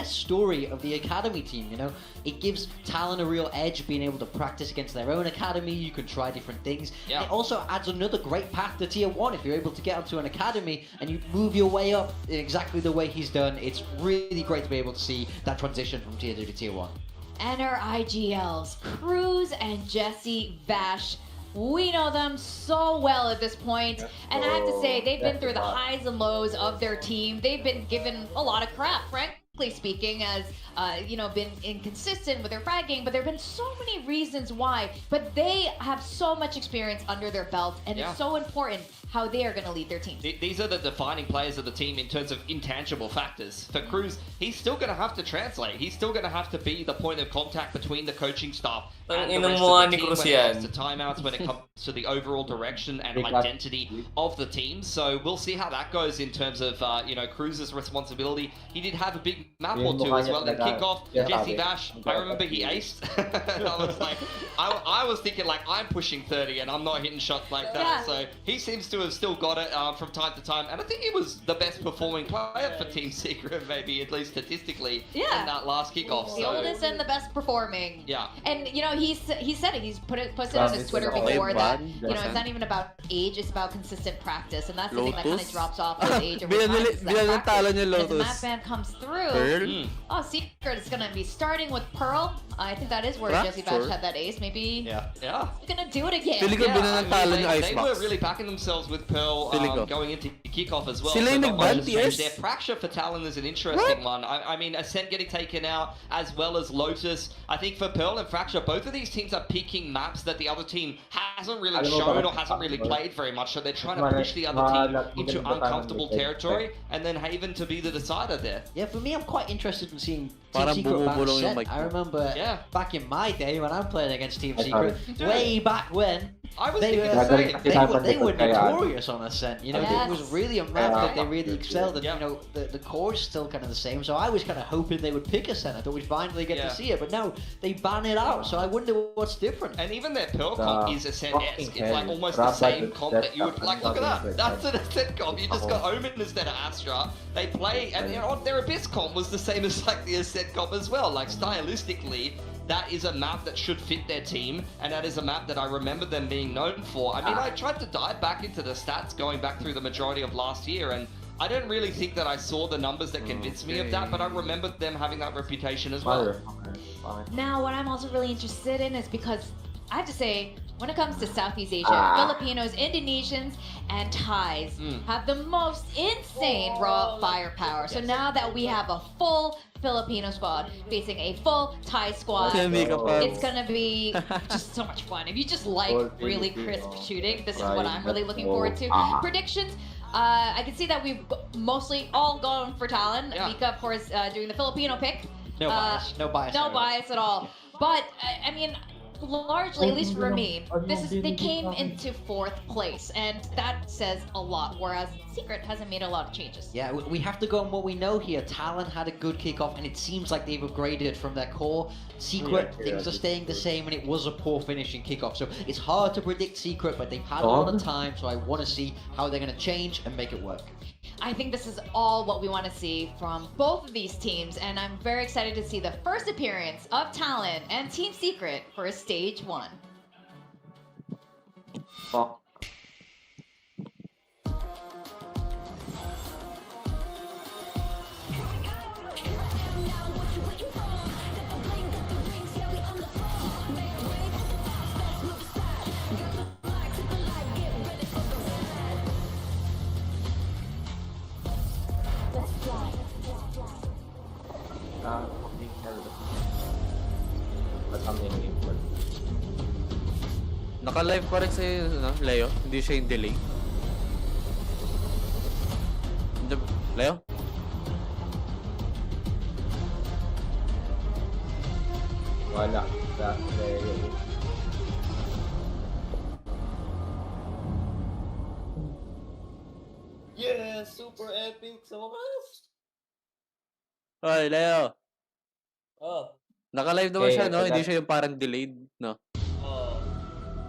story of the academy team, you know? It gives Talon a real edge being able to practice against their own academy. You can try different things. Yeah. It also adds another great path to Tier 1 if you're able to get onto an academy and you move your way up exactly the way he's done. It's really great to be able to see that transition from Tier 2 to Tier 1. And our IGLs, Cruz and Jesse Vash. We know them so well at this point, and I have to say, they've been through the highs and lows of their team. They've been given a lot of crap, frankly speaking, as you know, been inconsistent with their fragging, but there have been so many reasons why. But they have so much experience under their belt, and it's so important how they are going to lead their team. These are the defining players of the team in terms of intangible factors. For Cruz, he's still going to have to translate. He's still going to have to be the point of contact between the coaching staff and the rest of the team when it comes to timeouts, when it comes to the overall direction and identity of the team. So we'll see how that goes in terms of, you know, Cruz's responsibility. He did have a big map or 2 as well in kickoff. Jesse Vash, I remember he aced. I was like, I was thinking like, I'm pushing 30 and I'm not hitting shots like that. So he seems to have still got it from time to time, and I think he was the best performing player for Team Secret, maybe at least statistically, in that last kickoff. The oldest and the best performing. Yeah. And you know, he said it. He's posted on his Twitter before that, you know, it's not even about age, it's about consistent practice, and that's the thing that kind of drops off with age over time. As the map ban comes through, Secret is gonna be starting with Pearl. I think that is where Jesse Vash had that ace. Maybe he's gonna do it again. They were really backing themselves with Pearl going into kickoff as well. Their fracture for Talon is an interesting one. I mean, Ascent getting taken out as well as Lotus. I think for Pearl and Fracture, both of these teams are picking maps that the other team had hasn't really shown or hasn't really played very much, so they're trying to push the other team into uncomfortable territory, and then Haven to be the decider there. Yeah, for me, I'm quite interested in seeing Team Parang Secret bumubulong yung back. mic I remember Yeah. back in my day when I'm playing against Team Secret, way back when, I was they thinking were, the same. they were notorious on Ascent. You know, it was really a map that they really excelled, and Yeah. you know, the core is still kind of the same. So I was kind of hoping they would pick Ascent. I thought we'd finally get to see it, but no, they ban it out. So I wonder what's different. And even their Pearl comp is Ascent-esque. It's like almost the same comp that you would like. Look at that. That's an Ascent comp. You just got Omen instead of Astra. They play, and their Abyss comp was the same as like the Ascent comp as well. Like stylistically, that is a map that should fit their team, and that is a map that I remember them being known for. I mean, I tried to dive back into the stats going back through the majority of last year, and I don't really think that I saw the numbers that convinced me of that, but I remember them having that reputation as well. Now, what I'm also really interested in is because I have to say, when it comes to Southeast Asia, Filipinos, Indonesians, and Thais have the most insane raw firepower. So now that we have a full Filipino squad facing a full Thai squad, it's gonna be just so much fun. If you just like really crisp shooting, this is what I'm really looking forward to. Predictions. I can see that we've mostly all gone for Talon. Mika, of course, doing the Filipino pick. No bias. No bias. No bias at all. But I mean, largely, at least for me, they came into 4th place, and that says a lot. Whereas Secret hasn't made a lot of changes. Yeah, we have to go on what we know here. Talon had a good kickoff, and it seems like they've upgraded from their core. Secret, things are staying the same, and it was a poor finishing kickoff. So it's hard to predict Secret, but they've had a lot of time, so I want to see how they're going to change and make it work. I think this is all what we want to see from both of these teams, and I'm very excited to see the first appearance of Talon and Team Secret for Stage 1. Fuck. Naka-live pa rin sa'yo, no, Leo? Hindi siya yung delay. Leo? Wala. Leo. Yeah, super epic sa wakas. Hoy, Leo. Oh. Naka-live naman siya, no? Hindi siya yung parang delayed, no? Oh.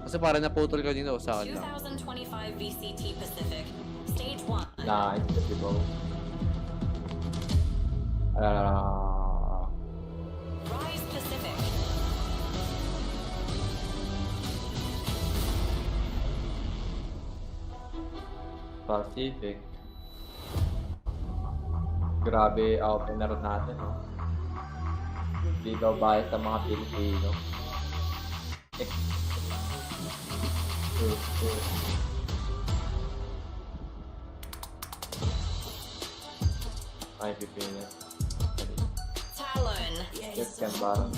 Kasi parang naputol kanina o sa akin lang. 2025 VCT Pacific, Stage 1. Nah, it's possible. Rise Pacific. Pacific. Grabe opener natin, no? Hindi daw bias sa mga Pilipino. Ay, Pilipino. Talon. Yes, can barang.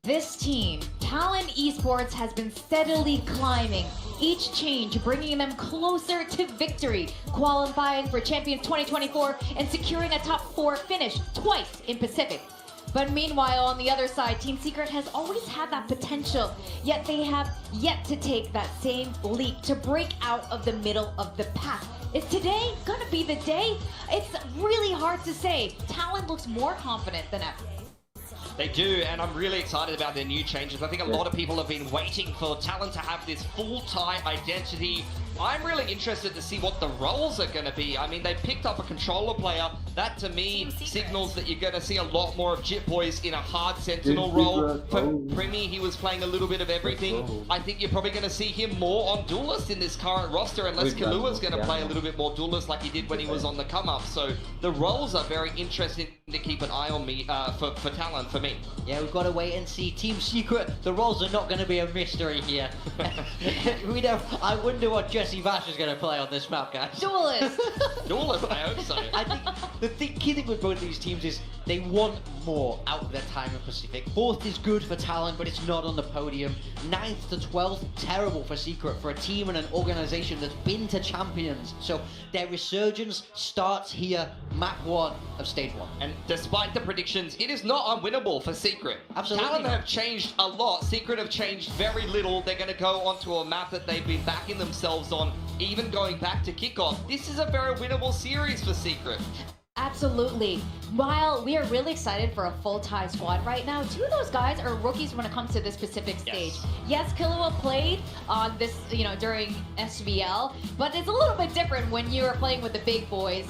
This team, Talon Esports, has been steadily climbing, each change bringing them closer to victory, qualifying for Champions 2024 and securing a top 4 finish twice in Pacific. But meanwhile, on the other side, Team Secret has always had that potential, yet they have yet to take that same leap to break out of the middle of the pack. Is today gonna be the day? It's really hard to say. Talon looks more confident than ever. They do, and I'm really excited about their new changes. I think a lot of people have been waiting for Talon to have this full Thai identity. I'm really interested to see what the roles are going to be. I mean, they picked up a controller player. That, to me, signals that you're going to see a lot more of Jit Boys in a hard Sentinel role. For Primi, he was playing a little bit of everything. I think you're probably going to see him more on Duelist in this current roster, unless Kalua's going to play a little bit more Duelist like he did when he was on the come-up. So the roles are very interesting to keep an eye on me for Talon, for me. Yeah, we've got to wait and see. Team Secret, the roles are not going to be a mystery here. I wonder what Jesse Vash is going to play on this map, guys. Duelist! Duelist, I hope so. I think the key thing with both these teams is They want more out of their time in Pacific. 4th is good for Talon, but it's not on the podium. 9th to 12th, terrible for Secret, for a team and an organization that's been to champions. So their resurgence starts here, map 1 of stage 1. And despite the predictions, it is not unwinnable for Secret. Absolutely. Talon have changed a lot. Secret have changed very little. They're going to go onto a map that they've been backing themselves on, even going back to kickoff. This is a very winnable series for Secret. Absolutely. While we are really excited for a full tie squad right now, 2 of those guys are rookies when it comes to this Pacific stage. Yes, Killua played on this, during SVL, but it's a little bit different when you are playing with the big boys,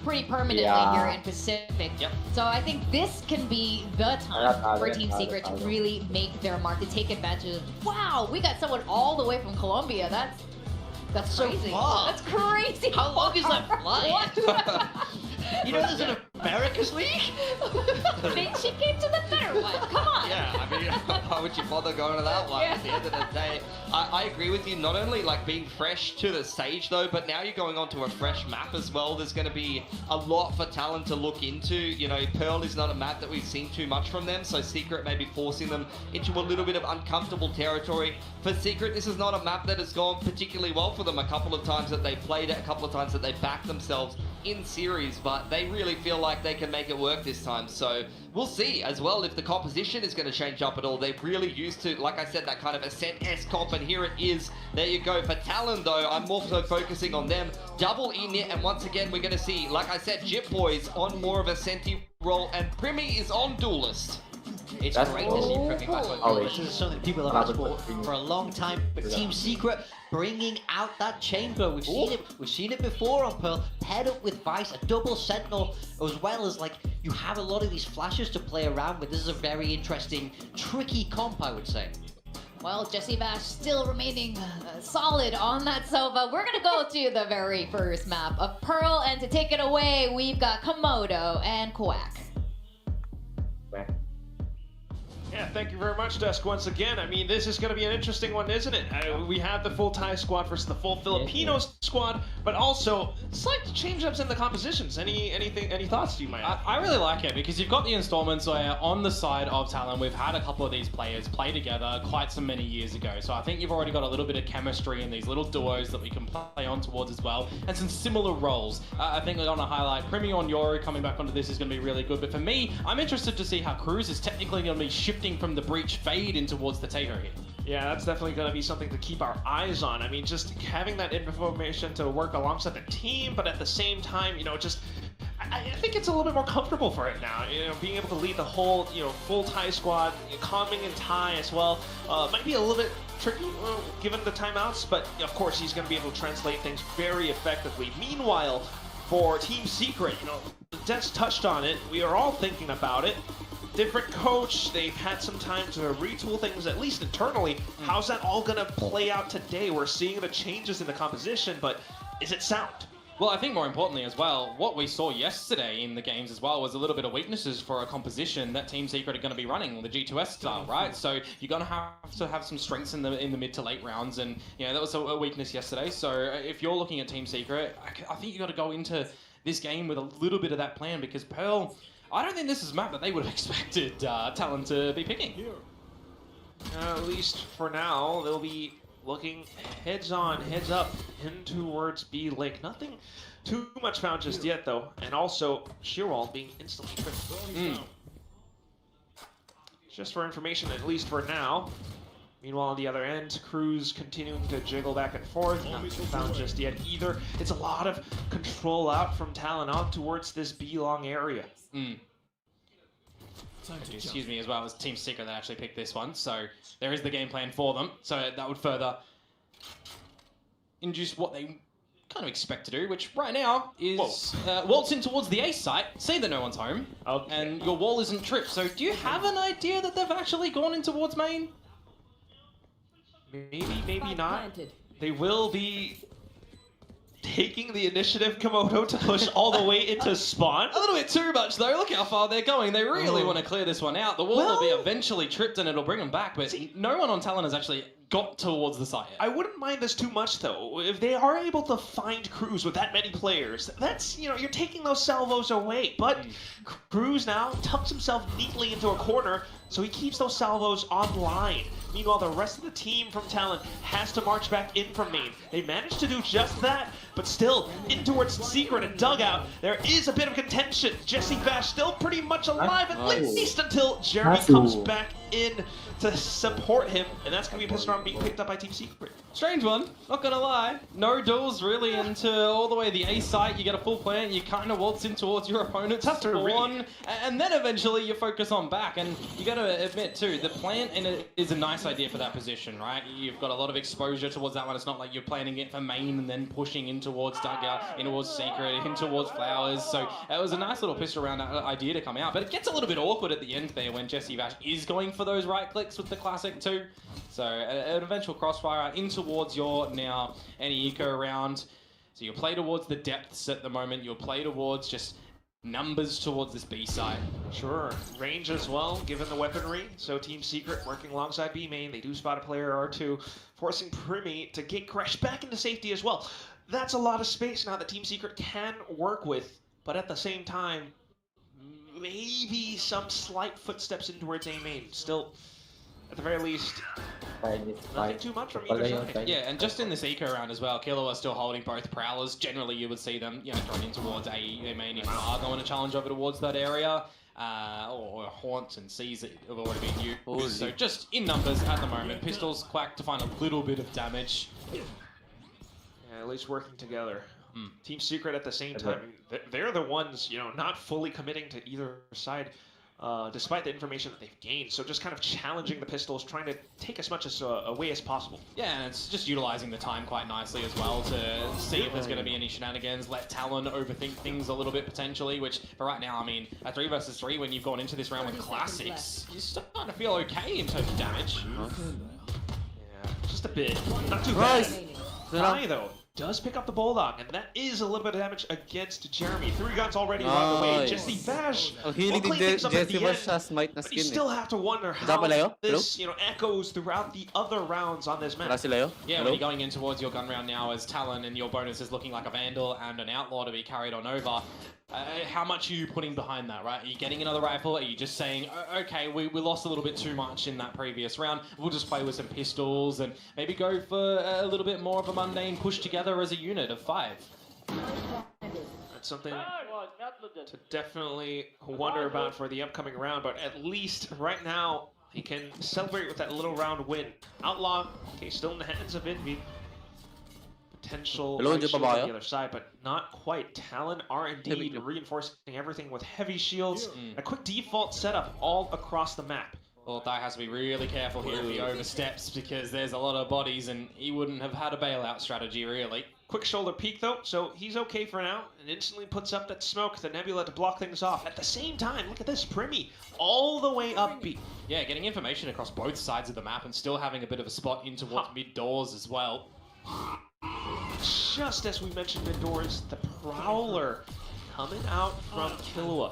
pretty permanently here in Pacific. Yep. So I think this can be the time for Team Secret to really make their mark, to take advantage of, wow, we got someone all the way from Colombia. That's so crazy. far. That's crazy. How long is that flight? What? You know there's an America's League? Then she came to the better one. Come on. Yeah, I mean, why would you bother going to that one at the end of the day? I agree with you, not only like being fresh to the stage though, but now you're going onto a fresh map as well. There's going to be a lot for Talon to look into. You know, Pearl is not a map that we've seen too much from them, so Secret may be forcing them into a little bit of uncomfortable territory. For Secret, this is not a map that has gone particularly well for them. A couple of times that they played it, a couple of times that they backed themselves in series, but they really feel like they can make it work this time. So we'll see as well if the composition is going to change up at all. They're really used to, like I said, that kind of Ascent-esque comp, and here it is. There you go. For Talon though, I'm more so focusing on them. Double init, and once again we're going to see, like I said, Jip Boys on more of a Senti role, and Primi is on Duelist. It's great to see Primi back on Duelist. This is something people have asked for a long time, but Team Secret bringing out that chamber. We've seen it before on Pearl, paired up with Vice, a double Sentinel, as well as like you have a lot of these flashes to play around with. This is a very interesting, tricky comp, I would say. Well, Jesse Bash still remaining solid on that Sova. We're gonna go to the very first map of Pearl, and to take it away, we've got Komodo and Quack. Yeah, thank you very much, Dusk, once again. I mean, this is going to be an interesting one, isn't it? We have the full Thai squad versus the full Filipino squad, but also slight change-ups in the compositions. Any thoughts you might have? I really like it because you've got the installments where on the side of Talon, we've had a couple of these players play together quite so many years ago. So I think you've already got a little bit of chemistry in these little duos that we can play on towards as well, and some similar roles. I think we're going to highlight Primi on Yoru coming back onto this is going to be really good. But for me, I'm interested to see how Cruz is technically going to be shifting from the breach fade in towards the Tato here. Yeah, that's definitely going to be something to keep our eyes on. I mean, just having that information to work alongside the team, but at the same time, I think it's a little bit more comfortable for it now. Being able to lead the whole, full Thai squad, calming in Thai as well, might be a little bit tricky given the timeouts, but of course he's going to be able to translate things very effectively. Meanwhile, for Team Secret, Des touched on it. We are all thinking about it. Different coach, they've had some time to retool things, at least internally. How's that all gonna play out today? We're seeing the changes in the composition, but is it sound? Well, I think more importantly as well, what we saw yesterday in the games as well was a little bit of weaknesses for a composition that Team Secret are going to be running, the G2S style, right? So you're going to have some strengths in the mid to late rounds, and that was a weakness yesterday. So if you're looking at Team Secret, I think you got to go into this game with a little bit of that plan, because Pearl, I don't think this is a map that they would have expected Talon to be picking. At least for now, they'll be looking heads on, heads up, in towards B Lake. Nothing too much found just yet, though. And also, Sheerwall being instantly tripped. Just for information, at least for now. Meanwhile, on the other end, Cruz continuing to jiggle back and forth. Nothing found just yet either. It's a lot of control out from Talon on towards this B-long area. Excuse me, as well as Team Secret that actually picked this one, so there is the game plan for them. So that would further induce what they kind of expect to do, which right now is waltz in towards the A site, see that no one's home, and your wall isn't tripped. So do you have an idea that they've actually gone in towards main? Maybe, maybe not. They will be taking the initiative, Komodo, to push all the way into spawn? A little bit too much, though. Look how far they're going. They really want to clear this one out. The wall will be eventually tripped and it'll bring them back, but no one on Talon has actually got towards the site yet. I wouldn't mind this too much, though. If they are able to find Cruz with that many players, that's, you know, you're taking those salvos away. But Cruz now tucks himself neatly into a corner, so he keeps those salvos online. Meanwhile, the rest of the team from Talon has to march back in from main. They managed to do just that, but still, in towards Secret and Dugout, there is a bit of contention. Jesse Vash still pretty much alive, at least until Jeremy comes back in to support him, and that's going to be a pistol round being picked up by Team Secret. Strange one, not gonna lie. No duels really into all the way the A site. You get a full plant, you kind of waltz in towards your opponent's spawn, and then eventually you focus on back. And you gotta admit too, the plant is a nice idea for that position, right? You've got a lot of exposure towards that one. It's not like you're planning it for main and then pushing in towards Dugout, in towards Secret, in towards Flowers. So it was a nice little pistol round idea to come out, but it gets a little bit awkward at the end there when Jesse Vash is going for those right clicks with the classic too. So an eventual crossfire in towards your now any eco round. So you'll play towards the depths at the moment. You'll play towards just numbers towards this B side. Sure, range as well, given the weaponry. So Team Secret working alongside B main. They do spot a player or two, forcing Primi to gate crash back into safety as well. That's a lot of space now that Team Secret can work with, but at the same time, maybe some slight footsteps in towards A main. Still, at the very least, nothing too much from either side. Yeah, and just in this eco round as well, Killer are still holding both prowlers. Generally, you would see them, you know, thrown in towards A main if you are going to challenge over towards that area. Or haunts and seas that have already been used. So just in numbers at the moment. Pistols Quack to find a little bit of damage. Yeah, at least working together. Team Secret at the same time, they're the ones, you know, not fully committing to either side. Despite the information that they've gained. So just kind of challenging the pistols, trying to take as much as away as possible. Yeah, and it's just utilizing the time quite nicely as well to see if there's going to be any shenanigans, let Talon overthink things a little bit potentially, which for right now, I mean, a 3 versus 3 when you've gone into this round with classics, you're starting to feel okay in terms of damage. Yeah, just a bit. Not too bad. Kai, though, does pick up the Bulldog, and that is a little bit of damage against Jeremy. 3 guns already around the way. Jesse Vash will clean things up at the end, but you still have to wonder how this, you know, echoes throughout the other rounds on this map. Yeah, when you're going in towards your gun round now as Talon and your bonus is looking like a Vandal and an Outlaw to be carried on over, how much are you putting behind that, right? Are you getting another rifle? Are you just saying, okay, we lost a little bit too much in that previous round. We'll just play with some pistols and maybe go for a little bit more of a mundane push together as a unit of 5. That's something to definitely wonder about for the upcoming round, but at least right now, he can celebrate with that little round win. Outlaw, okay, still in the hands of Envy. Potential right shield on the other side, but not quite. Talon are indeed reinforcing everything with heavy shields. A quick default setup all across the map. Well, Thai has to be really careful here if he oversteps because there's a lot of bodies and he wouldn't have had a bailout strategy, really. Quick shoulder peek, though, so he's okay for now, and instantly puts up that smoke, the Nebula, to block things off. At the same time, look at this, Primi, all the way up B. Yeah, getting information across both sides of the map and still having a bit of a spot in towards mid-doors as well. Just as we mentioned mid-doors, the Prowler coming out from Killua.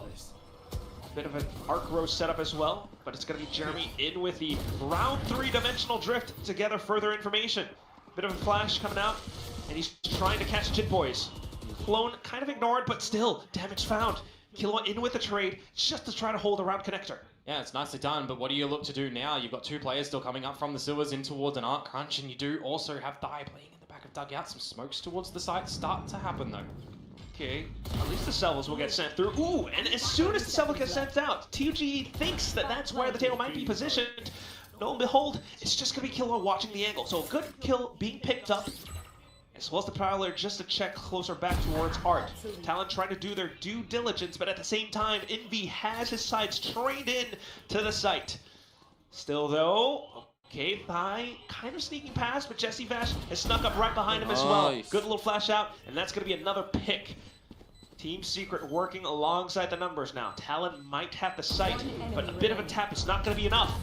Bit of an arc row setup as well, but it's going to be Jeremy in with the round 3 dimensional drift to gather further information. Bit of a flash coming out, and he's trying to catch Jit Boys. Clone kind of ignored, but still, damage found. Killua in with the trade, just to try to hold a round connector. Yeah, it's nicely done, but what do you look to do now? You've got 2 players still coming up from the sewers in towards an arc crunch, and you do also have Thai playing in the back of Dugout. Some smokes towards the site start to happen, though. Okay, at least the salvos will get sent through. Ooh, and as soon as the salvo gets sent out, TUG thinks that that's where the tail might be positioned. Lo and behold, it's just going to be Killua watching the angle. So a good kill being picked up, as well as the Prowler just to check closer back towards Art. Talon trying to do their due diligence, but at the same time, Envy has his sights trained in to the site. Still though, okay, Thai kind of sneaking past, but Jesse Vash has snuck up right behind him as well. Good little flash out, and that's going to be another pick. Team Secret working alongside the numbers now. Talon might have the sight, but a bit of a tap is not going to be enough.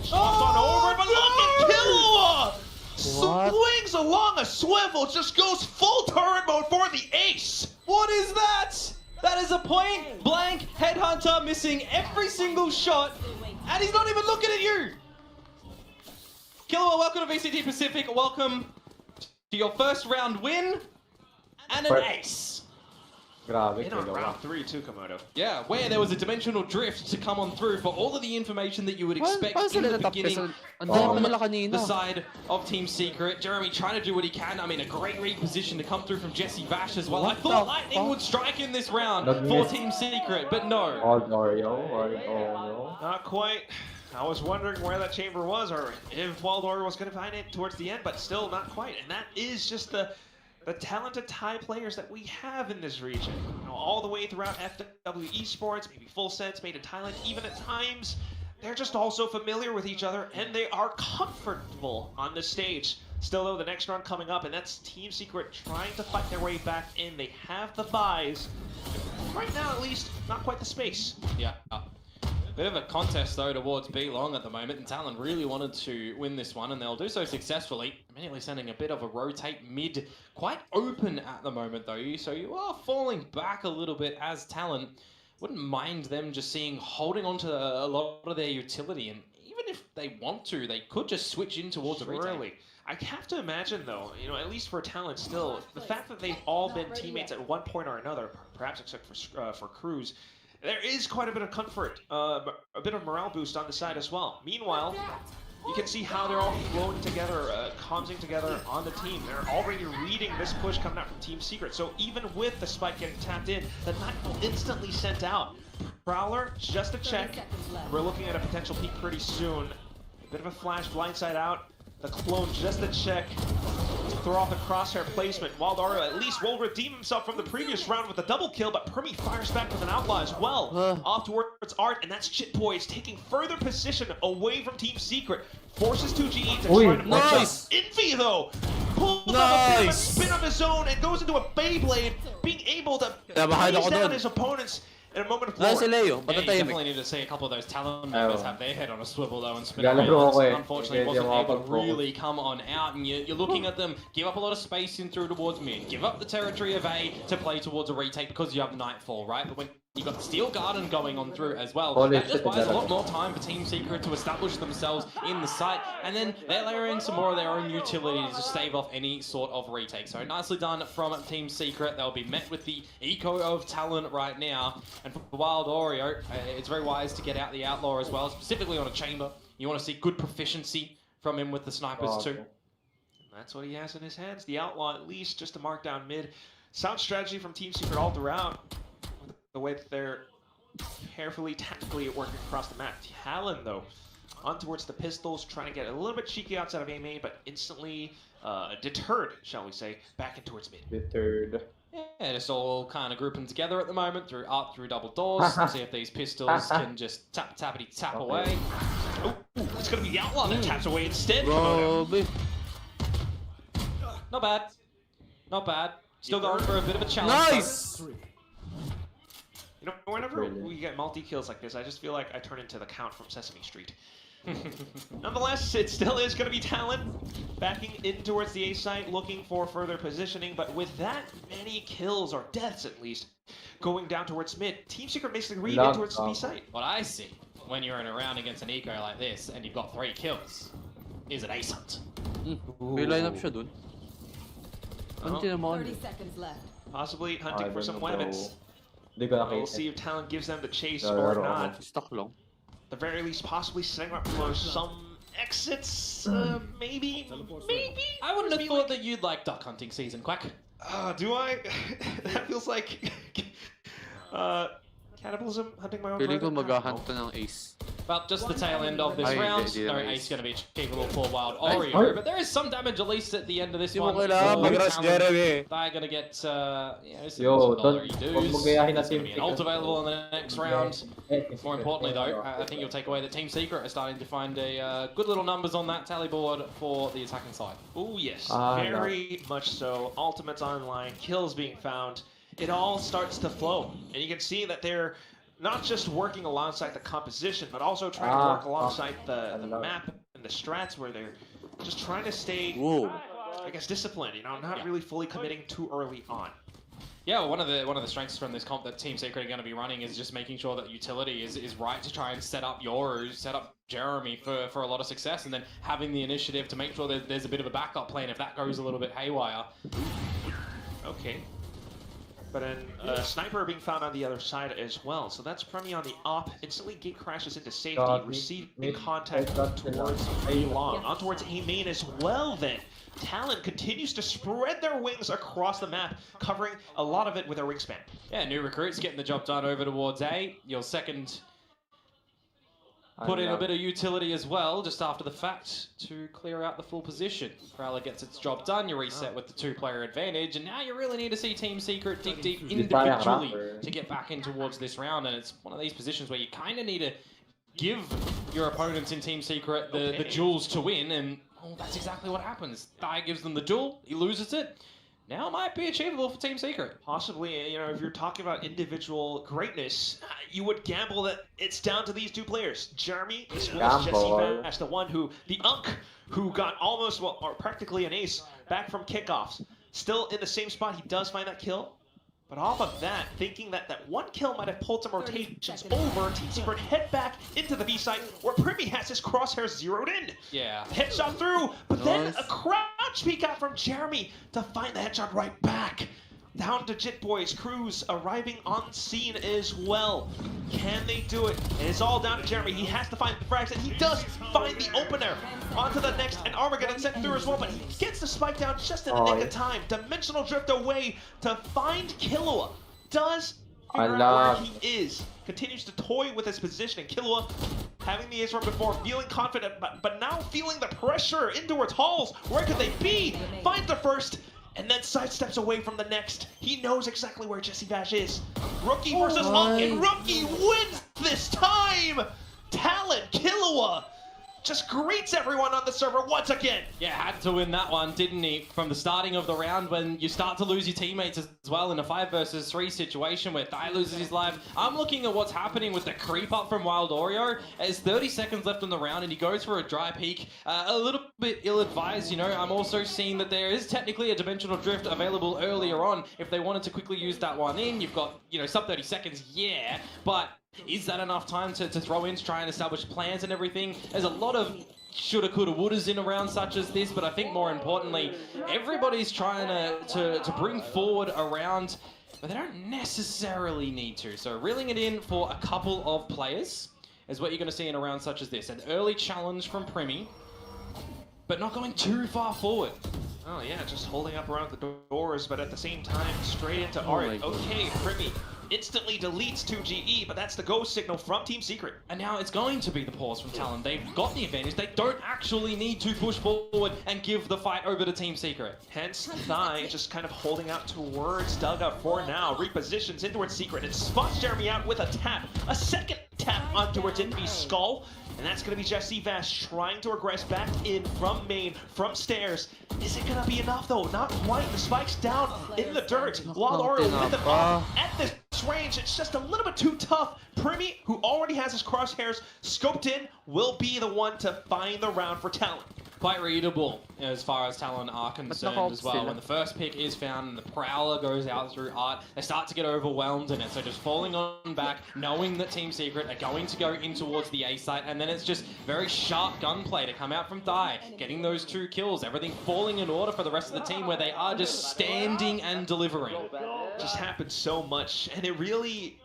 Swaps on over, but look at Killua! swings along a swivel, just goes full turret mode for the ace. What is that? That is a point blank headhunter missing every single shot, and he's not even looking at you. Killua, welcome to VCT Pacific. Welcome to your first round win and an ace. In on round 3 too, Komodo. Yeah, where there was a dimensional drift to come on through for all of the information that you would expect in the beginning from the side of Team Secret. Jeremy trying to do what he can. I mean, a great reposition to come through from Jesse Bash as well. I thought Lightning would strike in this round for Team Secret, but no. Not quite. I was wondering where that chamber was, or if Waldor was going to find it towards the end, but still not quite. And that is just the talented Thai players that we have in this region. You know, all the way throughout FW Esports, maybe Full Sense, made in Thailand, even at times, they're just all so familiar with each other, and they are comfortable on the stage. Still, though, the next round coming up, and that's Team Secret trying to fight their way back in. They have the buys. Right now, at least, not quite the space. Yeah. Bit of a contest, though, towards B-Long at the moment, and Talon really wanted to win this one, and they'll do so successfully. Immediately sending a bit of a rotate mid, quite open at the moment, though, so you are falling back a little bit as Talon. Wouldn't mind them just holding on to a lot of their utility, and even if they want to, they could just switch in towards a retake. Really? I have to imagine, though, you know, at least for Talon still, the fact that they've all been teammates at one point or another, perhaps except for Cruz, there is quite a bit of comfort, a bit of morale boost on the side as well. Meanwhile, you can see how they're all flowing together, commsing together on the team. They're already reading this push coming out from Team Secret. So even with the spike getting tapped in, the Nightfall instantly sent out. Prowler, just a check. We're looking at a potential peek pretty soon. A bit of a flash, blindside out. The clone, just a check. Throw off the crosshair placement. Waldaro at least will redeem himself from the previous round with a double kill, but Permi fires back with an outlaw as well. Off towards Art, and that's Chit Boys taking further position away from Team Secret. Forces 2GE to try to nice. Envy, though, pulls out a bit of a spin of his own and goes into a Beyblade, being able to freeze down his opponents in a moment of glory. You definitely need to see a couple of those Talon members have their head on a swivel, though, and spin around. Unfortunately, wasn't able to really come on out, and you're looking at them give up a lot of space in through towards mid, give up the territory of A to play towards a retake because you have Nightfall, right? But when you've got Steel Garden going on through as well, that just buys a lot more time for Team Secret to establish themselves in the site, and then they're layering some more of their own utility to stave off any sort of retake. So nicely done from Team Secret. They'll be met with the eco of Talon right now, and for Wild Oreo, it's very wise to get out the Outlaw as well, specifically on a chamber. You want to see good proficiency from him with the snipers too. That's what he has in his hands. The Outlaw, at least, just to mark down mid. Sound strategy from Team Secret all throughout. The way that they're carefully, tactically working across the map. Talon, though, on towards the pistols, trying to get a little bit cheeky outside of A-main, but instantly deterred, shall we say, back in towards mid. Deterred. Yeah, just all kind of grouping together at the moment through double doors. See if these pistols can just tap away. Oh, it's going to be the Outlaw that taps away instead. Not bad. Not bad. Still going for a bit of a challenge. Nice! You know, whenever we get multi-kills like this, I just feel like I turn into the Count from Sesame Street. Nonetheless, it still is going to be Talon backing in towards the A site, looking for further positioning, but with that many kills, or deaths at least, going down towards mid, Team Secret basically read in towards the B site. What I see when you're in a round against an eco like this, and you've got 3 kills, is an ace hunt. May line up siya dun. 30 seconds left. Possibly hunting for some weapons. We'll We'll see if Talon gives them the chase or not. Stuck long. At the very least, possibly setting up for some exits, maybe. I wouldn't have thought that you'd like duck hunting season, Quack. Do I? That feels like cannibalism, hunting my own Feeling ko brother. maghahunt ka ng ace. Well, just the tail end of this round. No ace going to be achievable for Wild Oreo, but there is some damage at least at the end of this one. They're going to get some dollar dues. There's going to be an ult available in the next round. More importantly, though, I think you'll take away that Team Secret are starting to find a good little numbers on that tally board for the attacking side. Oh yes, very much so. Ultimates online, kills being found. It all starts to flow, and you can see that they're not just working alongside the composition, but also trying to work alongside the map and the strats, where they're just trying to stay, I guess, disciplined. You know, not really fully committing too early on. Yeah, well, one of the strengths from this comp that Team Secret are going to be running is just making sure that utility is right to try and set up Jeremy for a lot of success, and then having the initiative to make sure that there's a bit of a backup plan if that goes a little bit haywire. Okay. But then Sniper being found on the other side as well. So that's Premi on the op. Instantly gate crashes into safety, receiving contact towards A long. On towards A main as well then. Talon continues to spread their wings across the map, covering a lot of it with their wingspan. Yeah, new recruits getting the job done over towards A. Your second put in a bit of utility as well, just after the fact, to clear out the full position. Prowler gets its job done, you reset with the 2-player advantage, and now you really need to see Team Secret dig deep individually to get back in towards this round, and it's one of these positions where you kind of need to give your opponents in Team Secret the jewels to win, and that's exactly what happens. Thai gives them the jewel, he loses it. Now it might be achievable for Team Secret. Possibly, you know, if you're talking about individual greatness, you would gamble that it's down to these two players. Jeremy as well as Jesse Vash, the one who, the Unk, who got almost, well, or practically an ace back from kickoffs. Still in the same spot, he does find that kill. But off of that, thinking that that one kill might have pulled some rotations over, Team Secret head back into the B site where Primi has his crosshairs zeroed in. Yeah. Headshot through, but then a crouch peek out from Jeremy to find the headshot right back. Down to Jit Boys, Cruz arriving on scene as well. Can they do it? And it's all down to Jeremy. He has to find the frags, and he does find the opener. On to the next, and Armageddon sent through as well, but he gets the spike down just in the nick of time. Dimensional drift away to find Killua. Does figure out where he is. Continues to toy with his position, and Killua, having the ace from before, feeling confident, but now feeling the pressure in towards Halls. Where could they be? Finds the first, and then sidesteps away from the next. He knows exactly where Jesse Vash is. Rookie versus Hulk, and Rookie wins this time! Talon, Killua, just greets everyone on the server once again. Yeah, had to win that one, didn't he? From the starting of the round, when you start to lose your teammates as well in a 5 versus 3 situation where Thai loses his life. I'm looking at what's happening with the creep up from Wild Oreo. There's 30 seconds left on the round and he goes for a dry peek. A little bit ill-advised, you know. I'm also seeing that there is technically a dimensional drift available earlier on if they wanted to quickly use that one in. You've got, you know, sub 30 seconds, yeah, but is that enough time to throw in, to try and establish plans and everything? There's a lot of shoulda, coulda, wouldas in a round such as this, but I think more importantly, everybody's trying to bring forward a round, but they don't necessarily need to. So reeling it in for a couple of players is what you're going to see in a round such as this. An early challenge from Primi, but not going too far forward. Oh yeah, just holding up around the doors, but at the same time, straight into Art. Okay, Primi instantly deletes 2GE, but that's the go signal from Team Secret. And now it's going to be the pause from Talon. They've got the advantage. They don't actually need to push forward and give the fight over to Team Secret. Hence, Thai just kind of holding out towards Dugout for now. Repositions in towards Secret and spots Jeremy out with a tap. A second tap on towards Envy's skull. And that's going to be Jesse Vash trying to regress back in from main, from stairs. Is it going to be enough, though? Not quite. The spike's down in the dirt. Wild Oreo with them off at this range. It's just a little bit too tough. Primi, who already has his crosshairs scoped in, will be the one to find the round for Talon. Quite readable as far as Talon are concerned as well. When the first pick is found and the Prowler goes out through Art, they start to get overwhelmed in it. So just falling on back, knowing that Team Secret are going to go in towards the A site, and then it's just very sharp gunplay to come out from Thai, getting those 2 kills, everything falling in order for the rest of the team where they are just standing and delivering. Just happens so much, and it really,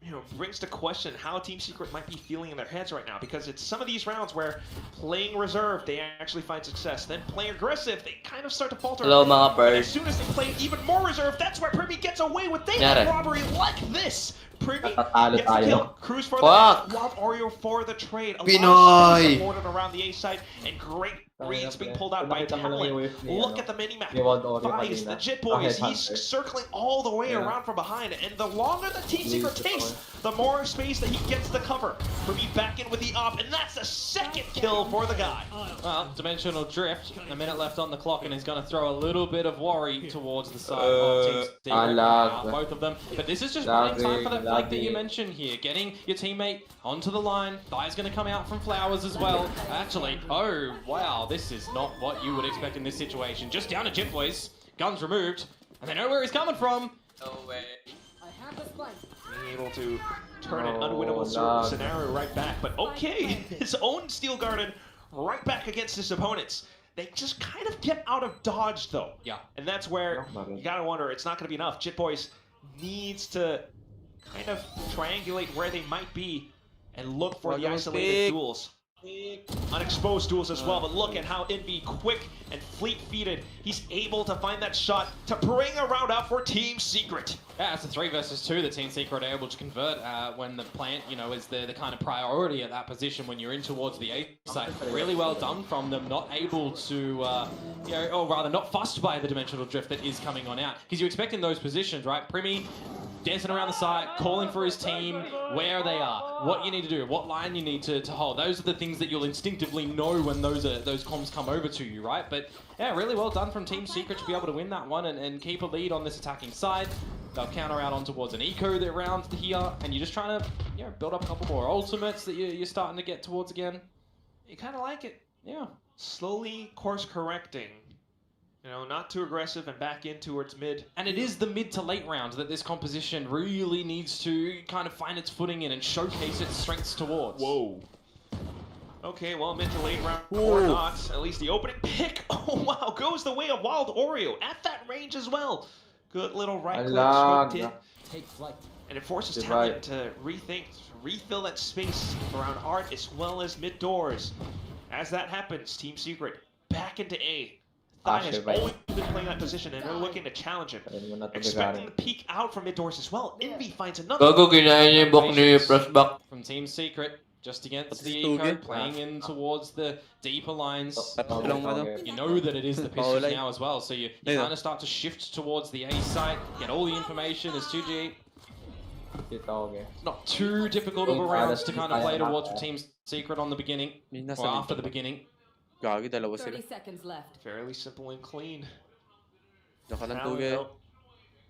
you know, brings to question how Team Secret might be feeling in their heads right now, because it's some of these rounds where playing reserve, they actually find success. Then playing aggressive, they kind of start to falter. Hello, mga birds. And as soon as they play even more reserve, that's where Primi gets away with daylight robbery like this. Primi gets the kill. Cruz for the Wild Oreo for the trade. A lot of supported around the A side, and great reads being pulled out by Talon. Look at the mini-map. Vice, the Jit Boys, he's circling all the way around from behind, and the longer the Team Secret takes, the more space that he gets to cover. Primi back in with the op, and that's the second kill for the guy. Well, Dimensional Drift, a minute left on the clock, and he's going to throw a little bit of worry towards the side of Team Secret. Both of them. But this is just running time for them like that you mentioned here, getting your teammate onto the line. Thai's going to come out from Flowers as well. Actually, oh, wow, this is not what you would expect in this situation. Just down to Jit Boys, guns removed, and they know where he's coming from. No way. Being able to turn an unwinnable scenario right back, but okay, his own Steel Garden right back against his opponents. They just kind of get out of dodge though. Yeah. And that's where you gotta wonder, it's not gonna be enough. Jit Boys needs to kind of triangulate where they might be and look for the isolated duels. Unexposed duels as well, but look at how Envy, quick and fleet-feeted, he's able to find that shot to bring a round out for Team Secret. Yeah, it's a 3 versus 2 that Team Secret are able to convert when the plant, you know, is the kind of priority at that position when you're in towards the A side. Really well done from them, not able to, you know, or rather not fussed by the dimensional drift that is coming on out. Because you expect in those positions, right, Primi dancing around the side, calling for his team, where they are, what you need to do, what line you need to hold. Those are the things that you'll instinctively know when those comms come over to you, right? But yeah, really well done from Team Secret to be able to win that one and keep a lead on this attacking side. They'll counter out on towards an eco that round here, and you're just trying to, you know, build up a couple more ultimates that you're starting to get towards again. You kind of like it. Yeah. Slowly course correcting. You know, not too aggressive and back in towards mid. And it is the mid to late rounds that this composition really needs to kind of find its footing in and showcase its strengths towards. Whoa. Okay, well, mid to late round or not. At least the opening pick. Oh, wow. Goes the way of Wild Oreo at that range as well. Good little right click hooked in. Take flight. And it forces Talon to rethink, refill that space around Art as well as mid doors. As that happens, Team Secret back into A. Thai has always been playing that position, and they're looking to challenge him. Expecting the peek out from mid doors as well. Envy finds another. From Team Secret, just against the eco, playing in towards the deeper lines. You know that it is the pistols now as well, so you kind of start to shift towards the A site, get all the information as 2G. Not too difficult of a rounds to kind of play towards for Team Secret on the beginning, or after the beginning. 30 seconds left. Fairly simple and clean.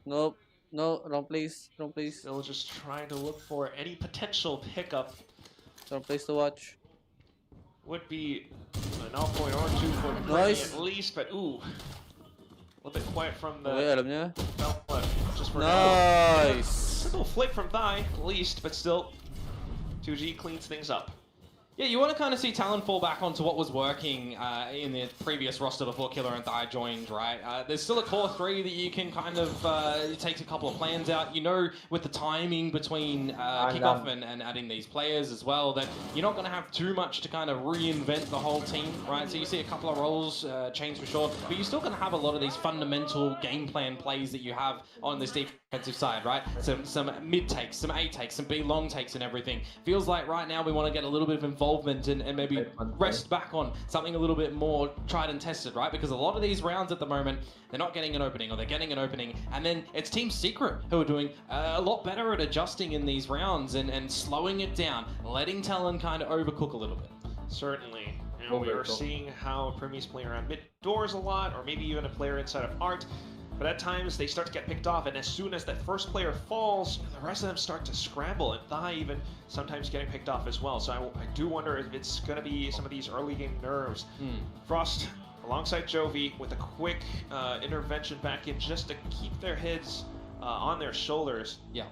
Nope. No, wrong place. Wrong place. Still just trying to look for any potential pickup. Wrong place to watch. Would be an off point or two for Nice. at least, but ooh. A little bit quiet from the... Okay, alam niya. Just for Nice! Simple flick from Thai, at least, but still. 2G cleans things up. Yeah, you want to kind of see Talon fall back onto what was working in the previous roster before Killer and Thai joined, right? There's still a core 3 that you can kind of take a couple of plans out. You know, with the timing between kickoff and adding these players as well, that you're not going to have too much to kind of reinvent the whole team, right? So you see a couple of roles change for sure, but you're still going to have a lot of these fundamental game plan plays that you have on this defensive side, right? Some mid takes, some A takes, some B long takes and everything. Feels like right now we want to get a little bit of involvement and maybe rest back on something a little bit more tried and tested, right? Because a lot of these rounds at the moment, they're not getting an opening, or they're getting an opening, and then it's Team Secret who are doing a lot better at adjusting in these rounds and slowing it down, letting Talon kind of overcook a little bit. Certainly. You know, we are seeing how Primi's playing around mid doors a lot, or maybe even a player inside of Art. But at times, they start to get picked off, and as soon as that first player falls, the rest of them start to scramble, and Thai even sometimes getting picked off as well. So I do wonder if it's going to be some of these early game nerves. Frost, alongside Jovi, with a quick intervention back in just to keep their heads on their shoulders. Yeah.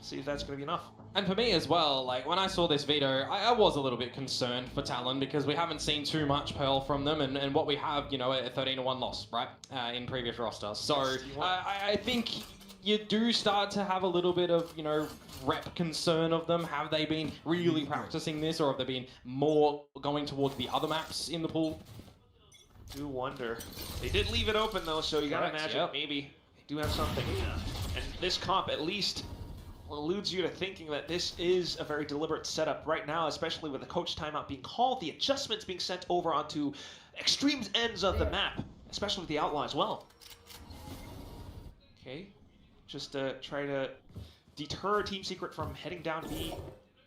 See if that's going to be enough. And for me as well, like when I saw this veto, I was a little bit concerned for Talon because we haven't seen too much Pearl from them, and what we have, you know, a 13-1 loss, right, in previous rosters. So I think you do start to have a little bit of, you know, rep concern of them. Have they been really practicing this, or have they been more going towards the other maps in the pool? Do wonder. They did leave it open though, so you gotta imagine maybe they do have something. And this comp at least alludes you to thinking that this is a very deliberate setup right now, especially with the coach timeout being called, the adjustments being sent over onto extreme ends of the map, especially with the outlaw as well. Okay, just to try to deter Team Secret from heading down B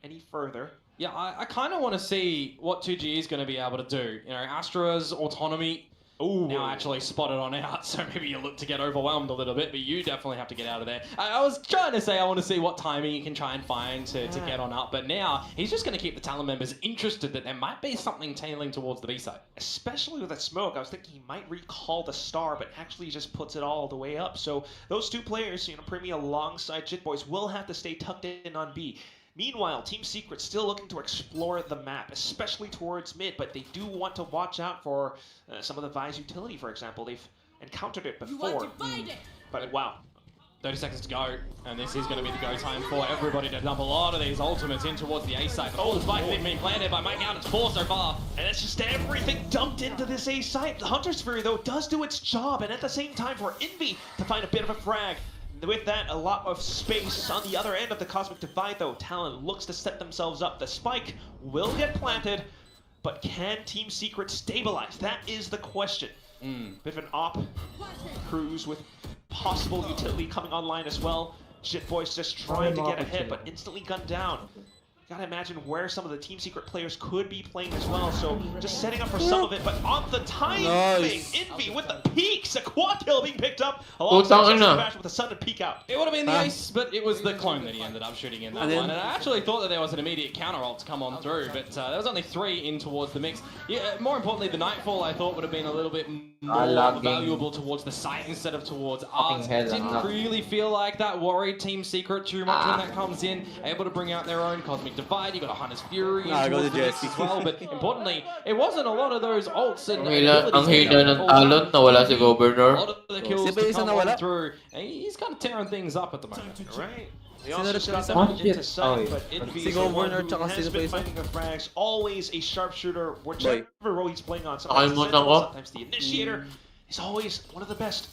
any further. Yeah, I kind of want to see what 2G is going to be able to do. You know, Astra's autonomy Ooh. Now actually spotted on out, so maybe you look to get overwhelmed a little bit, but you definitely have to get out of there. I was trying to say I want to see what timing you can try and find to get on up, but now he's just going to keep the Talon members interested that there might be something tailing towards the B side. Especially with that smoke, I was thinking he might recall the star, but actually just puts it all the way up. So those two players, Primi alongside Jitboys, will have to stay tucked in on B. Meanwhile, Team Secret still looking to explore the map, especially towards mid, but they do want to watch out for some of the Vi's utility, for example. They've encountered it before, but wow. 30 seconds to go, and this is going to be the go time for everybody to dump a lot of these ultimates in towards the A side. The spike being planted by Mike out, it's 4 so far. And it's just everything dumped into this A side. The Hunter's Fury, though, does do its job, and at the same time for Envy to find a bit of a frag. With that, a lot of space on the other end of the Cosmic Divide, though. Talon looks to set themselves up. The spike will get planted, but can Team Secret stabilize? That is the question. Bit of an op cruise with possible utility coming online as well. Jitboys just trying to get ahead, but instantly gunned down. Gotta imagine where some of the Team Secret players could be playing as well, so just setting up for some of it, but on the time thing, Envy with the peaks, a quad kill being picked up alongside Bash with a sudden peek out. It would have been the ace, but it was the clone that he ended up shooting in that one, and I actually thought that there was an immediate counter ult to come on through, but there was only 3 in towards the mix. Yeah, more importantly, the Nightfall I thought would have been a little bit more valuable towards the site instead of towards Art. Didn't really feel like that worried Team Secret too much when that comes in, able to bring out their own Cosmic Divide. You got a Hunter's Fury as well, but importantly, it wasn't a lot of those ults and ang hina ng Talon, nawala si Governor. A lot of the kills to come on through, and he's kind of tearing things up at the moment. Right. They also just got them into sight, but Envy is the one who has been finding the frags. Always a sharpshooter, whichever role he's playing on. Sometimes the initiator is always one of the best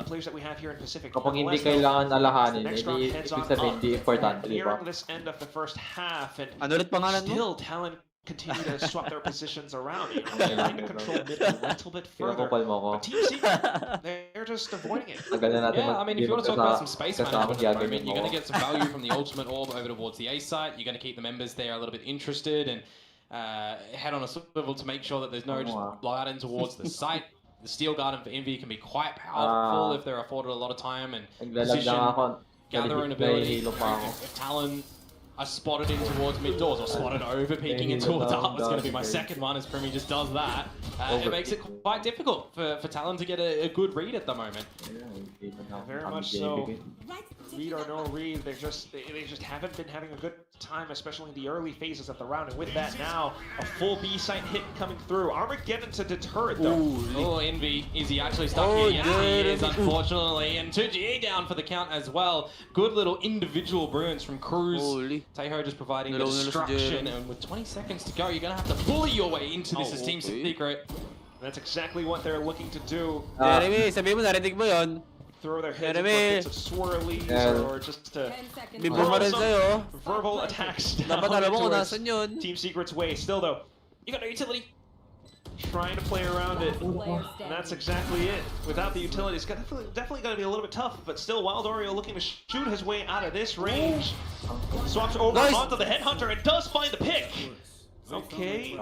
players that we have here in Pacific. Kapag hindi kailangan alahanin, hindi ibig sabihin hindi importante, di ba? Nearing this end of the first half, and ano ulit pangalan mo? still Talon continue to swap their positions around, trying to control mid a little bit further. But Team Secret, they're just avoiding it. Yeah, I mean, if you want to talk about some space management at the moment, you're going to get some value from the ultimate orb over towards the A site. You're going to keep the members there a little bit interested and head on a swivel to make sure that there's no just blowout in towards the site. The Steel Garden for Envy can be quite powerful if they're afforded a lot of time and position, gathering ability. If Talon are spotted in towards mid doors or spotted over peeking in towards up, was going to be my second one as Primi just does that. It makes it quite difficult for Talon to get a good read at the moment. Very much so. Read or no read, they just haven't been having a good time, especially in the early phases of the round. And with that now, a full B site hit coming through. Armageddon to deter it though. Oh, Envy, is he actually stuck here? Yes, he is, unfortunately. And 2GE down for the count as well. Good little individual brilliance from Cruz. Teho just providing the destruction. And with 20 seconds to go, you're going to have to bully your way into this as Team Secret. That's exactly what they're looking to do. Sabi mo, narinig mo yun. Throw their heads in buckets of swirlies or just to some verbal attacks down Team Secret's way. Still though, you got no utility. Trying to play around it, and that's exactly it. Without the utility, it's definitely going to be a little bit tough, but still Wild Oreo looking to shoot his way out of this range. Swaps over onto the Headhunter and does find the pick. Okay.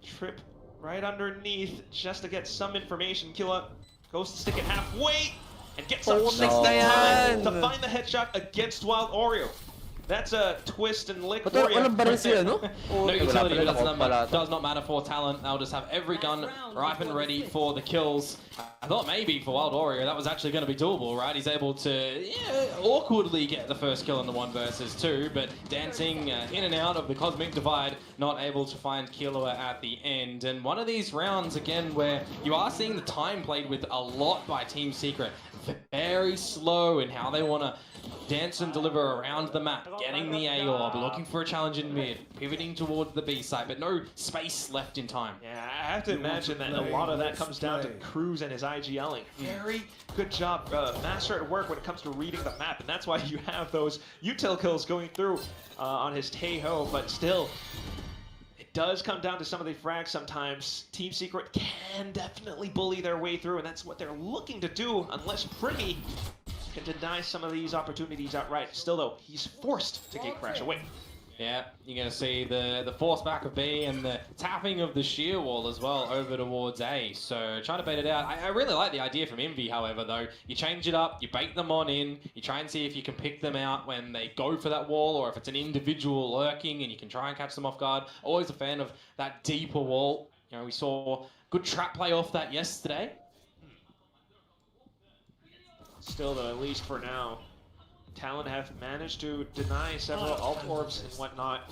Trip right underneath just to get some information. Killa goes to stick it halfway and gets up just in time to find the headshot against Wild Oreo. That's a twist and lick for you. No utility, but does not matter for Talon. They'll just have every gun ripe and ready for the kills. I thought maybe for Wild Oreo that was actually going to be doable, right? He's able to awkwardly get the first kill in the 1 versus 2, but dancing in and out of the Cosmic Divide, not able to find Killua at the end. And one of these rounds, again, where you are seeing the time played with a lot by Team Secret. Very slow in how they want to dance and deliver around the map, getting the A orb, looking for a challenge in mid, pivoting towards the B site, but no space left in time. Yeah, I have to imagine that a lot of that comes down to Cruz and his IGLing. Very good job, master at work when it comes to reading the map, and that's why you have those util kills going through on his Teho, but still, it does come down to some of the frags sometimes. Team Secret can definitely bully their way through, and that's what they're looking to do, unless Primi can deny some of these opportunities outright. Still though, he's forced to gate crash away. Yeah, you're going to see the force back of B and the tapping of the shear wall as well over towards A. So trying to bait it out. I really like the idea from Envy, however, though. You change it up, you bait them on in, you try and see if you can pick them out when they go for that wall, or if it's an individual lurking and you can try and catch them off guard. Always a fan of that deeper wall. You know, we saw good trap play off that yesterday. Still, though, at least for now, Talon have managed to deny several alt orbs and whatnot.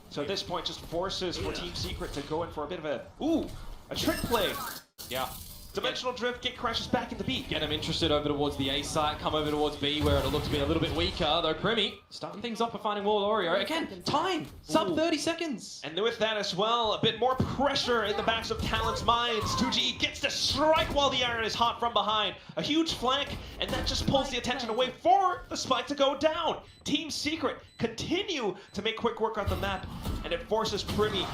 So at this point, just forces for Team Secret to go in for a bit of a trick play. Yeah. Dimensional drift, Gate crashes back into B. Get him interested over towards the A site, come over towards B where it'll look to be a little bit weaker, though Primi starting things off by finding Wall Oreo. Again, time! Sub 30 seconds! And with that as well, a bit more pressure in the backs of Talon's minds. 2G gets to strike while the iron is hot from behind. A huge flank, and that just pulls the attention away for the spike to go down. Team Secret continue to make quick work of the map, and it forces Primi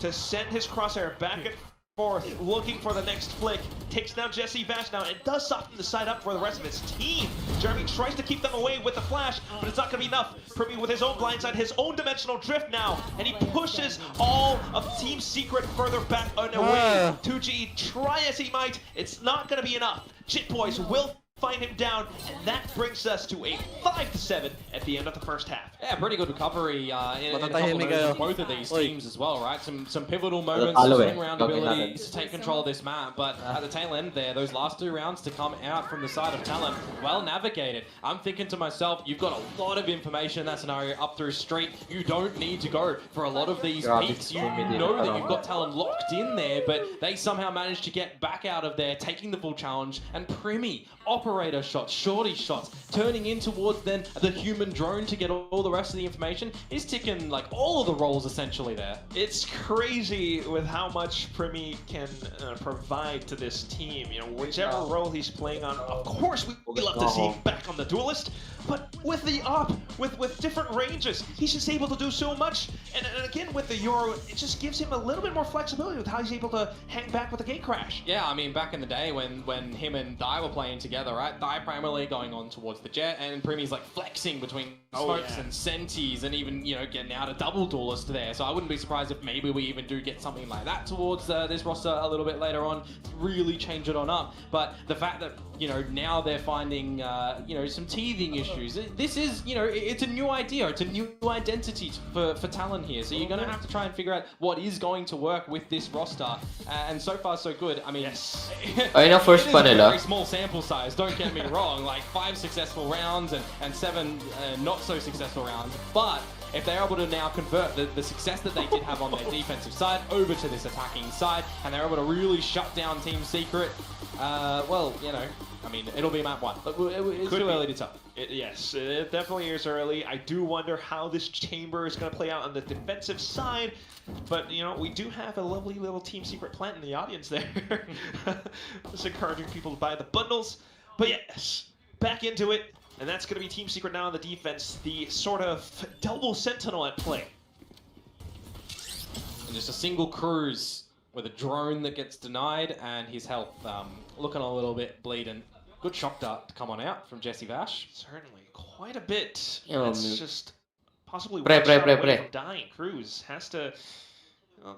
to send his crosshair back and forth, looking for the next flick. Takes down Jesse Vash now and does soften the side up for the rest of his team. Jeremy tries to keep them away with the flash, but it's not going to be enough. Primi with his own blindside, his own dimensional drift now, and he pushes all of Team Secret further back and away. 2G, try as he might, it's not going to be enough. Jit Boys will find him down, and that brings us to a 5-7 at the end of the first half. Yeah, pretty good recovery in a couple of moments of both of these teams as well, right? Some pivotal moments, some swing round abilities to take control of this map, but at the tail end there, those last 2 rounds to come out from the side of Talon, well navigated. I'm thinking to myself, you've got a lot of information in that scenario up through street. You don't need to go for a lot of these peaks. You know that you've got Talon locked in there, but they somehow managed to get back out of there, taking the full challenge, and Primi, operator shots, shorty shots, turning in towards then the human drone to get all the rest of the information. He's ticking like all of the roles essentially there. It's crazy with how much Primi can provide to this team. You know, whichever role he's playing on, of course we love to see him back on the Duelist, but with the op, with different ranges, he's just able to do so much. And again, with the Euro, it just gives him a little bit more flexibility with how he's able to hang back with the gate crash. Yeah, I mean, back in the day when him and Dai were playing together, right? Dai primarily going on towards the jet, and Primi's like flexing between smokes and sentis, and even, you know, getting out a double duelist there. So I wouldn't be surprised if maybe we even do get something like that towards this roster a little bit later on, really change it on up. But the fact that, you know, now they're finding, you know, some teething issues. This is, you know, it's a new idea. It's a new identity for Talon here. So you're going to have to try and figure out what is going to work with this roster. And so far, so good. I mean, Ayun ang first pa it is a nila. very small sample size, don't get me wrong. Like 5 successful rounds and 7 not so successful rounds. But if they're able to now convert the success that they did have on their defensive side over to this attacking side, and they're able to really shut down Team Secret, well, you know, I mean, it'll be map 1. But it's too early to tell. Yes, it definitely is early. I do wonder how this chamber is going to play out on the defensive side. But, you know, we do have a lovely little Team Secret plant in the audience there. Just encouraging people to buy the bundles. But yes, back into it. And that's going to be Team Secret now on the defense. The sort of double sentinel at play. And just a single cruise with a drone that gets denied, and his health looking a little bit bleeding. Good shock dart to come on out from Jesse Vash. Certainly, quite a bit. Yeah, That's just possibly Pre, one shot pre, away pre. from dying. Cruz has to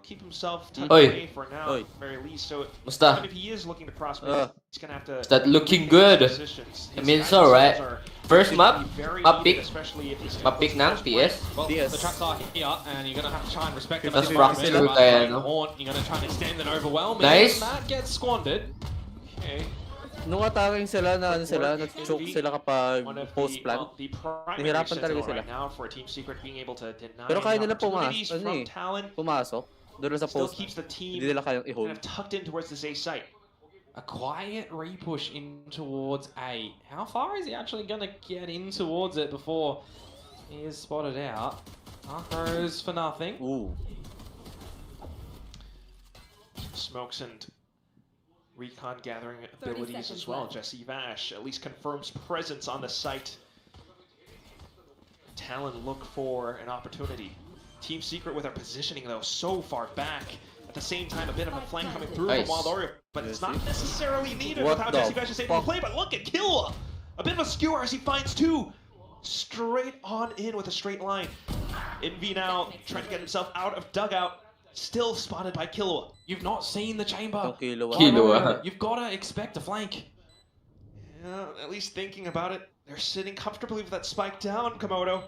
keep himself tucked away for now, at the very least. So Musta? even if he is looking to prosper, he's gonna have to. Is that looking good? Positions. I His mean, it's alright. are First going to map, be very map needed, pick. especially if he's Map pick ng TS. Well, the traps are here, and you're going to have to try and respect them. That's as proxy well. route kaya, no? You're going to try and extend and overwhelm. Nice. And that gets squandered. Okay. Nung attacking sila, na ano sila, nag-choke sila kapag One of post-plant. the primary Nahirapan sentinel talaga sila. right now for Team Secret being able to deny Pero kaya the nila opportunities pumasok, from Talon. pumasok. Doon sa Still post. keeps the team Hindi nila kayang kind i-hold. of tucked in towards this A site. A quiet repush in towards A. How far is he actually going to get in towards it before he is spotted out? Arcos for nothing. Ooh. Smokes and recon gathering abilities as well. Jesse Vash at least confirms presence on the site. Talon look for an opportunity. Team Secret with our positioning though so far back. At the same time, a bit of a flank coming through from Wild Oreo, but it's not necessarily needed with how Jesse Vash is able to play. But look at Killua! A bit of a skewer as he finds 2. Straight on in with a straight line. Envy now trying to get himself out of dugout. Still spotted by Killua. You've not seen the chamber. Killua. You've got to expect a flank. Yeah, at least thinking about it, they're sitting comfortably with that spike down, Komodo.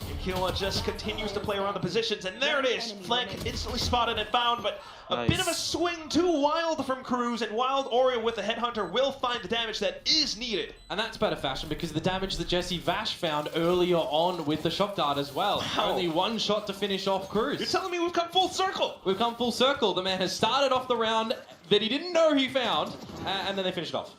And Killua just continues to play around the positions, and there it is! Flank instantly spotted and found, but a bit of a swing too wild from Cruz, and Wild Oreo with the Headhunter will find the damage that is needed. And that's better fashion because the damage that Jesse Vash found earlier on with the shock dart as well. Wow. Only one shot to finish off Cruz. You're telling me we've come full circle? We've come full circle. The man has started off the round that he didn't know he found, and then they finished off.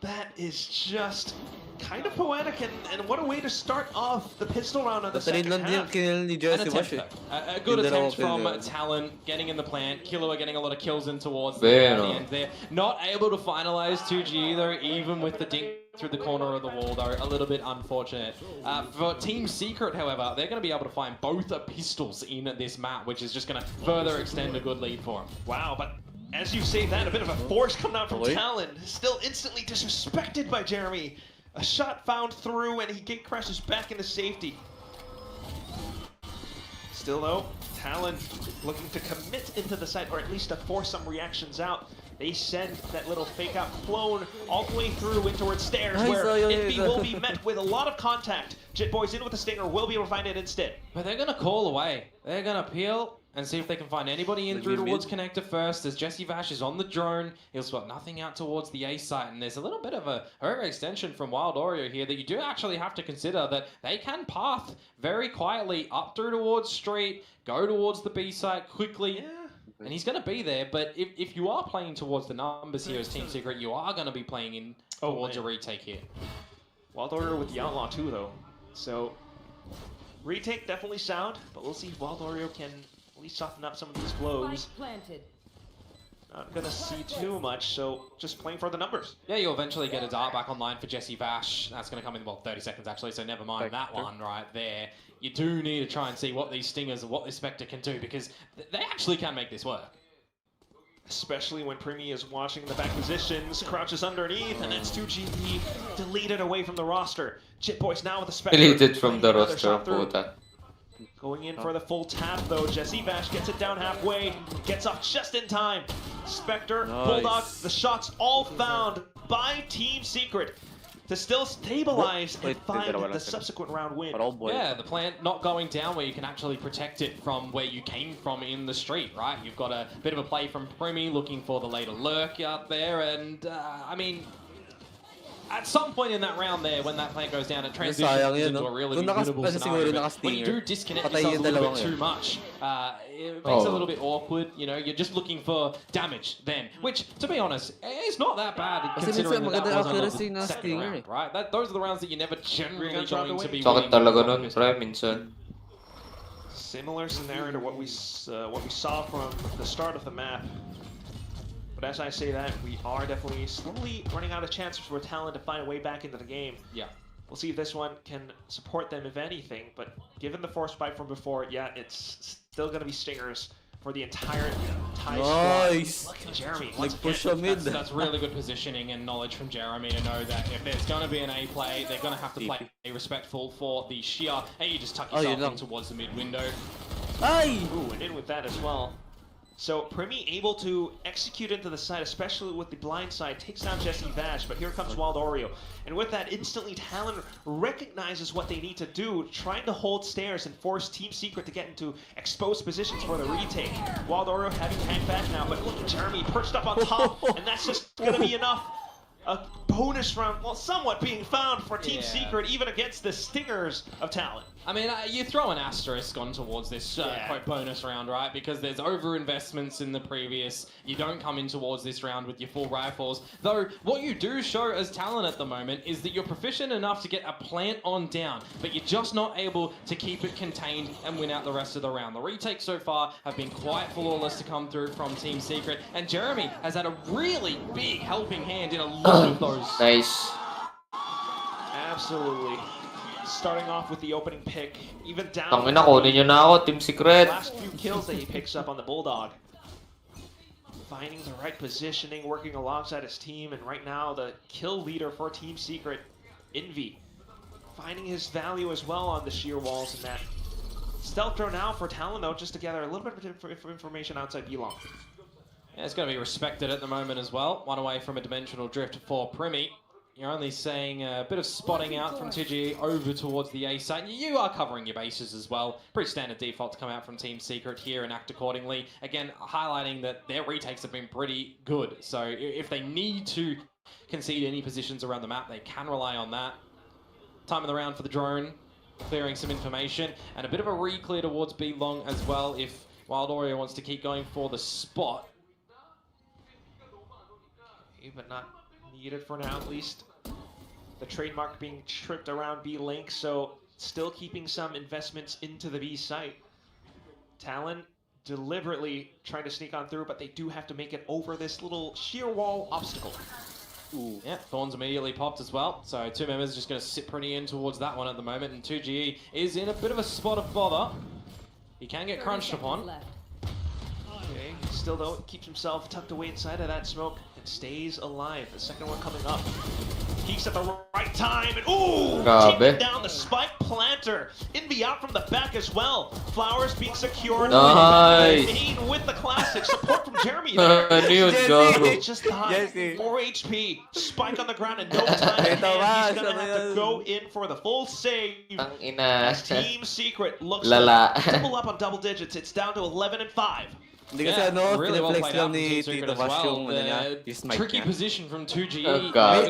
That is just kind of poetic, and what a way to start off the pistol round on the second half. A good attempt from Talon, getting in the plant. Killua getting a lot of kills in towards the end there. Not able to finalize 2G either, even with the dink through the corner of the wall, though. A little bit unfortunate. For Team Secret, however, they're going to be able to find both pistols in this map, which is just going to further extend a good lead for them. Wow, but as you say that, a bit of a force coming out from Talon. Still instantly disrespected by Jeremy. A shot found through, and he gate crashes back into safety. Still though, Talon looking to commit into the site, or at least to force some reactions out. They send that little fake out clone all the way through in towards stairs, where Envy will be met with a lot of contact. Jit Boys in with the stinger, will be able to find it instead. But they're going to call away. They're going to peel and see if they can find anybody in through towards connector first. As Jesse Vash is on the drone, he'll spot nothing out towards the A site, and there's a little bit of a overextension from Wild Oreo here that you do actually have to consider that they can path very quietly up through towards street, go towards the B site quickly. And he's going to be there, but if you are playing towards the numbers here as Team Secret, you are going to be playing in towards a retake here. Wild Oreo with the Outlaw too, though. So, retake definitely sound, but we'll see if Wild Oreo can at least soften up some of these blows. Not going to see too much, so just playing for the numbers. Yeah, you'll eventually get a dart back online for Jesse Vash. That's going to come in, well, 30 seconds actually, so never mind that one right there. You do need to try and see what these Stingers and what this Spectre can do, because they actually can make this work. Especially when Primi is watching the back positions, crouches underneath, and that's 2GD deleted away from the roster. Jit Boys now with the Spectre. Deleted from the roster, puta. Going in for the full tap though, Jesse Vash gets it down halfway, gets off just in time. Spectre, Bulldog, the shots all found by Team Secret to still stabilize and find the subsequent round win. Yeah, the plant not going down where you can actually protect it from where you came from in the street, right? You've got a bit of a play from Primi looking for the later lurk out there, and I mean, at some point in that round there, when that plant goes down, it transitions into a really winnable scenario. When you do disconnect yourself a little bit too much, it makes it a little bit awkward. You know, you're just looking for damage then, which, to be honest, is not that bad considering that was on the second round, right? Those are the rounds that you're never generally going to be winning. Similar scenario to what we saw from the start of the map. But as I say that, we are definitely slowly running out of chances for Talon to find a way back into the game. Yeah. We'll see if this one can support them, if anything. But given the force spike from before, yeah, it's still going to be Stingers for the entire squad. Jeremy, once again, that's really good positioning and knowledge from Jeremy to know that if there's going to be an A play, they're going to have to play respectful for the sheer, and you just tuck yourself in towards the mid window. Ooh, and in with that as well. So Primi able to execute into the side, especially with the blind side, takes down Jesse Vash, but here comes Wild Oreo. And with that, instantly Talon recognizes what they need to do, trying to hold stairs and force Team Secret to get into exposed positions for the retake. Wild Oreo having tank back now, but look at Jeremy perched up on top, and that's just going to be enough. A bonus round, well, somewhat being found for Team Secret, even against the Stingers of Talon. I mean, you throw an asterisk on towards this quote bonus round, right? Because there's over-investments in the previous. You don't come in towards this round with your full rifles. Though, what you do show as Talon at the moment is that you're proficient enough to get a plant on down, but you're just not able to keep it contained and win out the rest of the round. The retakes so far have been quite flawless to come through from Team Secret, and Jeremy has had a really big helping hand in a lot of those. Nice. Absolutely. Starting off with the opening pick, even down Team Secret. last few kills that he picks up on the Bulldog. Finding the right positioning, working alongside his team, and right now the kill leader for Team Secret, Envy, finding his value as well on the sheer walls and that. Stealth drone now for Talon, though, just to gather a little bit of information outside B-Long. Yeah, it's going to be respected at the moment as well. One away from a dimensional drift for Primi. You're only seeing a bit of spotting out from 2G over towards the A site. You are covering your bases as well. Pretty standard default to come out from Team Secret here and act accordingly. Again, highlighting that their retakes have been pretty good. So if they need to concede any positions around the map, they can rely on that. Time of the round for the drone, clearing some information, and a bit of a re-clear towards B-Long as well if Wild Oreo wants to keep going for the spot. But not needed for now, at least. The trademark being tripped around B-Link, so still keeping some investments into the B site. Talon deliberately trying to sneak on through, but they do have to make it over this little sheer wall obstacle. Ooh. Yeah, Thorns immediately popped as well. So two members just going to sit pretty in towards that one at the moment, and 2GE is in a bit of a spot of bother. He can get crunched upon. Okay, still though, keeps himself tucked away inside of that smoke and stays alive. The second one coming up. Peeks at the right time, and ooh! Taking down the spike planter. Envy out from the back as well. Flowers being secured. Nice! Aid with the classic. Support from Jeremy there. It's just high. 4 HP. Spike on the ground in no time. And he's gonna have to go in for the full save. As Team Secret looks to double up on double digits. It's down to 11 and 5. Hindi kasi really well flex played lang out ni from Team Tito Secret as Vash well. yung ano niya, yung smite Tricky niya. position from 2G.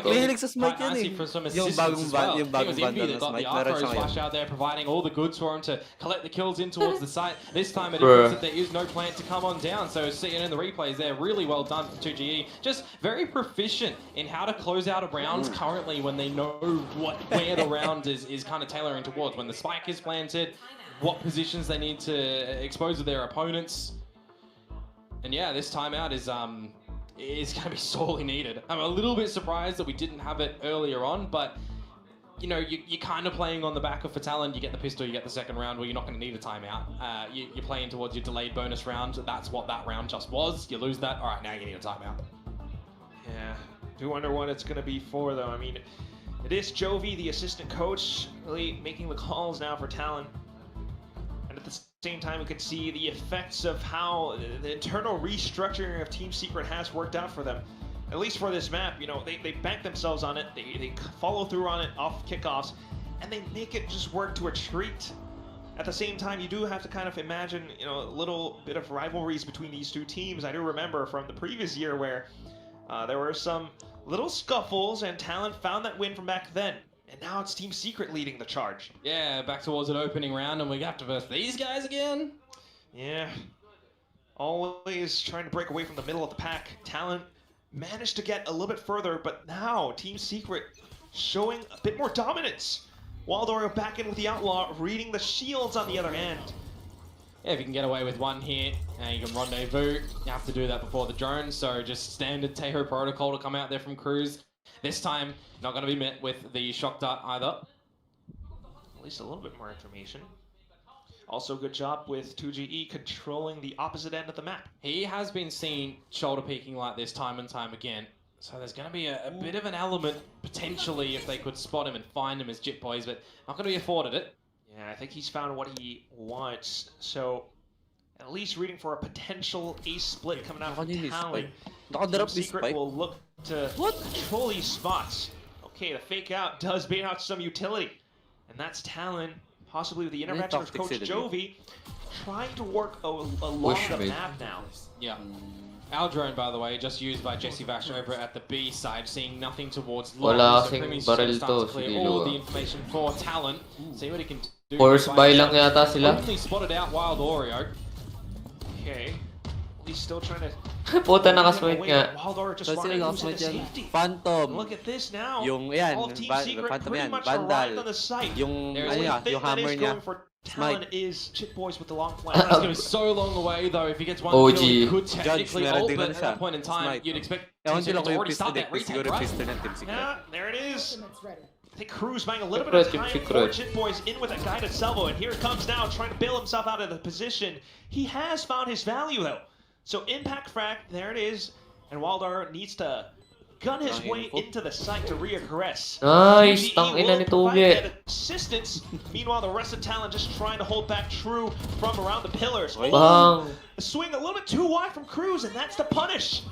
May hilig sa smite yan eh. For some Yung bagong well. yung bagong It was Envy banda that na got the smite. Meron Arthros siya flash ngayon. out there, providing all the goods for him to collect the kills in towards the site. This time it appears that there is no plan to come on down. So seeing in the replays there, really well done for 2GE. Just very proficient in how to close out a round currently when they know where the round is kind of tailoring towards. When the spike is planted, what positions they need to expose to their opponents. And yeah, this timeout is going to be sorely needed. I'm a little bit surprised that we didn't have it earlier on, but you know, you're kind of playing on the back of for Talon. You get the pistol, you get the second round, where you're not going to need a timeout. You're playing towards your delayed bonus round. That's what that round just was. You lose that, all right, now you need a timeout. Yeah, do wonder what it's going to be for, though. I mean, it is Jovi, the assistant coach, really making the calls now for Talon. And at the same time, we could see the effects of how the internal restructuring of Team Secret has worked out for them. At least for this map, you know, they bank themselves on it, they follow through on it off kickoffs, and they make it just work to a treat. At the same time, you do have to kind of imagine, you know, a little bit of rivalries between these two teams. I do remember from the previous year where there were some little scuffles, and Talon found that win from back then. And now it's Team Secret leading the charge. Yeah, back towards an opening round, and we have to verse these guys again? Yeah. Always trying to break away from the middle of the pack. Talon managed to get a little bit further, but now Team Secret showing a bit more dominance. Waldorf back in with the Outlaw, reading the shields on the other end. Yeah, if you can get away with one here, you can rendezvous. You have to do that before the drone, so just standard Teho protocol to come out there from Cruz. This time, not going to be met with the shock dart either. At least a little bit more information. Also, good job with 2GE controlling the opposite end of the map. He has been seen shoulder peeking like this time and time again. So there's going to be a bit of an element, potentially, if they could spot him and find him as Jit Boys, but not going to be afforded it. Yeah, I think he's found what he wants. So, at least reading for a potential ace split coming out from Talon. Team Secret will look to control these spots. Okay, the fake out does bait out some utility. And that's Talon, possibly with the intervention of Coach Jovi, trying to work along the map now. Yeah. Our drone, by the way, just used by Jesse Vash over at the B side, seeing nothing towards Wala so kasing barrel to, clear all the information for Talon. See what he can do. Force buy lang yata sila. Only spotted out Wild Oreo. Okay. He's still trying to... Puta, nakasmite nga. Waldorf just running into the safety. Phantom. Look at this now. Yung yan, all of Team Secret Phantom pretty yan, much Vandal. arrived on the site. Yung yung hammer niya. For Talon is Chip Boys with the long flash. That's going to be so long away though. If he gets one OG. kill, he could technically Judge, ult, meron but din at siya. that point in time, Smite. you'd expect Ewan Team Secret sila to kung already yung start pistol that deck, retake, siguro right? pistol ng Team Secret. Yeah, there it is. I think Cruz buying a little bit of time for Chip Boys in with a guided salvo, and here it comes now, trying to bail himself out of the position. He has found his value though. So impact frag, there it is, and Waldar needs to gun his way into the site to reaggress. Nice! TGE Tangina will ni provide Tugi. that assistance. Meanwhile, the rest of Talon just trying to hold back True from around the pillars. Bang! A swing a little bit too wide from Cruz, and that's the punish.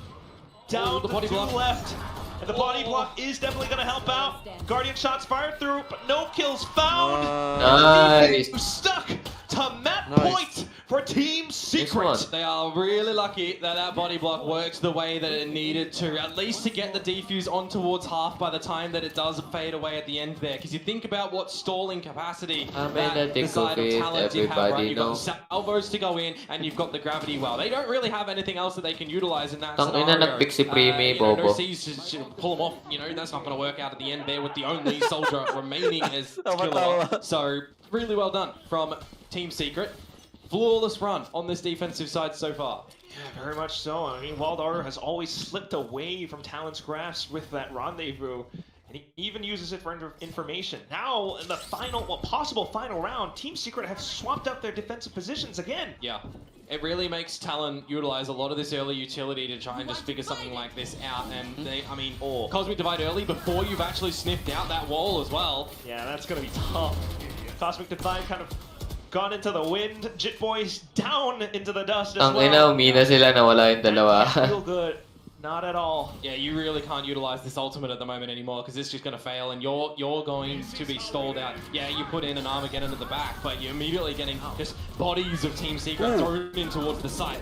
Down the to body 2 block. left. And the body block is definitely going to help out. Guardian shots fired through, but no kills found. Nice! Stuck to map Nice. point for Team Secret. one. They are really lucky that that body block works the way that it needed to, at least to get the defuse on towards half by the time that it does fade away at the end there. Because you think about what stalling capacity I mean, that I the think side of of it, Talent you have, right? everybody You've got knows. the salvos to go in, and you've got the gravity well. They don't really have anything else that they can utilize in that Tangina, scenario. nag-pick si Primi, You know, no bobo. C's to pull them off. You know, that's not going to work out at the end there with the only soldier remaining as killer. So, really well done from Team Secret. Flawless run on this defensive side so far. Yeah, very much so. I mean, Wild Order has always slipped away from Talon's grasp with that rendezvous, and he even uses it for information. Now, in the final, well, possible final round, Team Secret have swapped up their defensive positions again. Yeah. It really makes Talon utilize a lot of this early utility to try and just figure something like this out. And they, I mean, Cosmic Divide early before you've actually sniffed out that wall as well. Yeah, that's going to be tough. Cosmic Divide kind of gone into the wind. Jit Boys down into the dust as Ang well. ina, umina sila, nawala yung dalawa. Feel good. Not at all. Yeah, you really can't utilize this ultimate at the moment anymore because it's just going to fail and you're going to be stalled out. Yeah, you put in an Armageddon at the back, but you're immediately getting just bodies of Team Secret thrown in towards the site.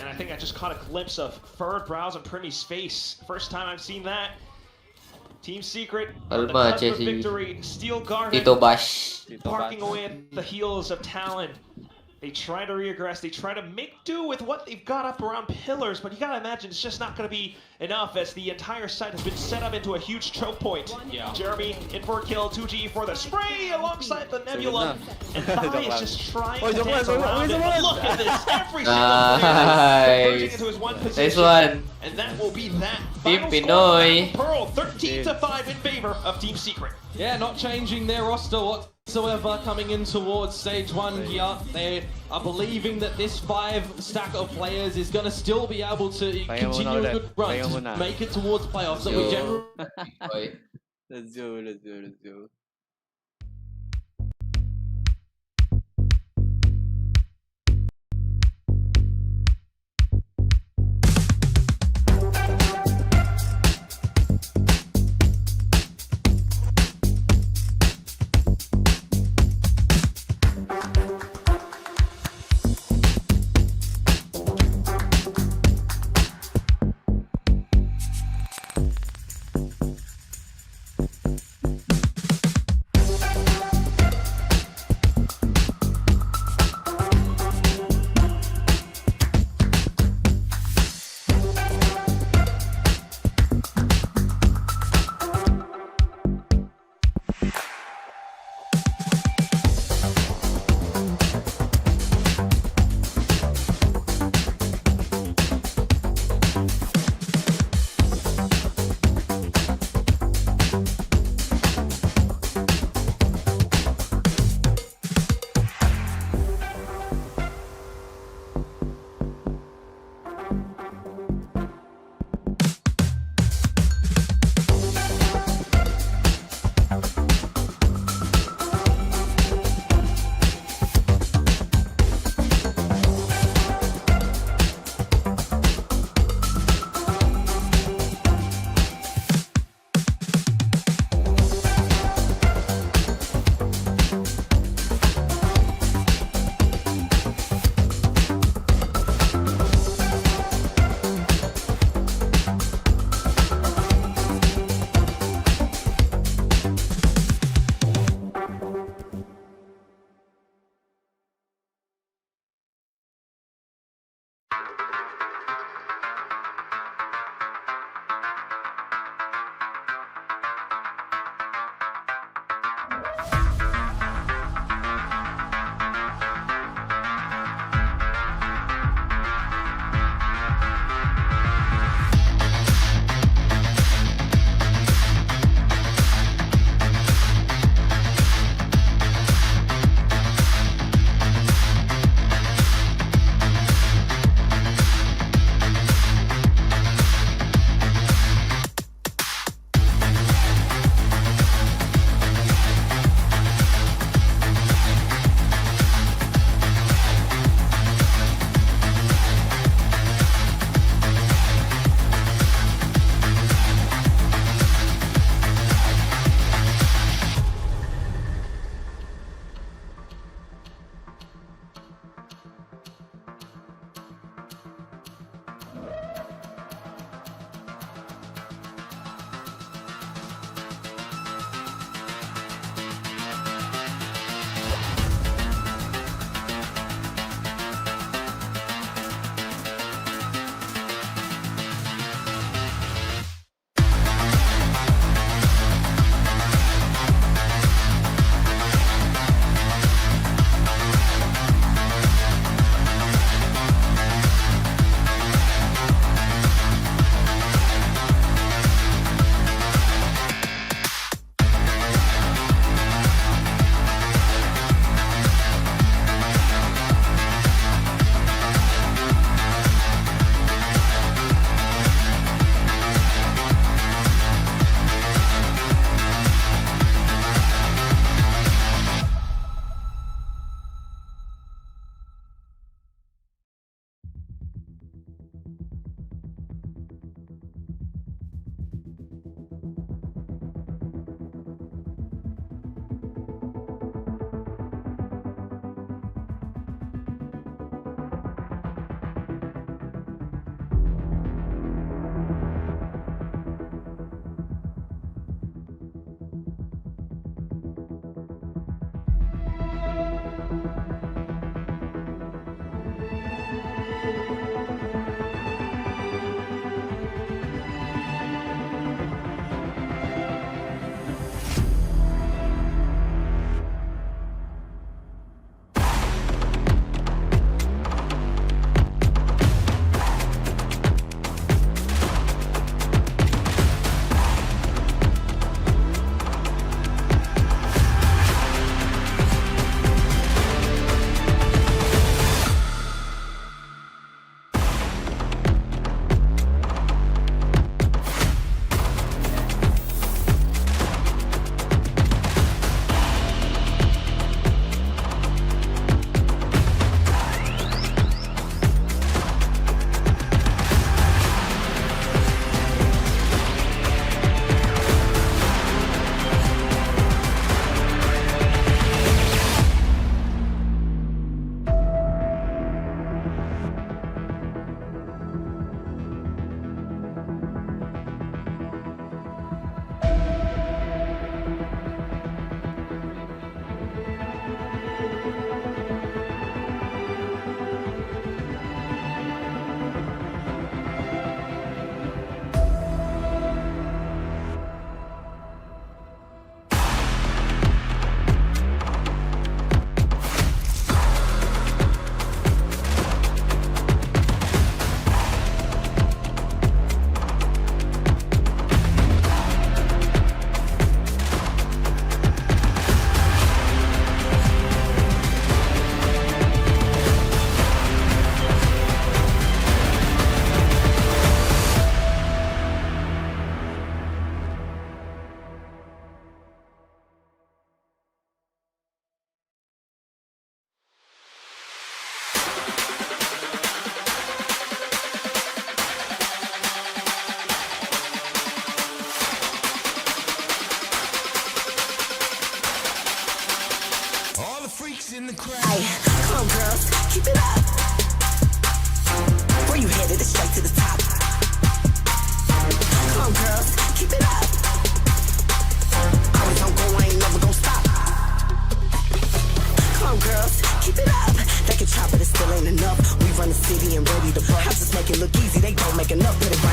And I think I just caught a glimpse of furrowed brows on Primy's face. First time I've seen that. Team Secret, on the Alma, cusp of Jesse. victory, steel guarded, Tito Bash. barking away at the heels of Talon. They try to reaggress, they try to make do with what they've got up around pillars, but you gotta imagine it's just not gonna be enough as the entire site has been set up into a huge choke point. Yeah. Jeremy in for a kill, 2G for the spray alongside the Nebula. And Thai is just trying to dance around it. But look at this, every single player converging into his one position. Nice one. And that will be that. Team Final Pinoy. score, Pearl 13-5 in favor of Team Secret. Yeah, not changing their roster whatsoever coming in towards stage 1 here. They are believing that this 5 stack of players is going to still be able to continue a good run to make it towards playoffs that we generally... Let's go, let's go, let's go.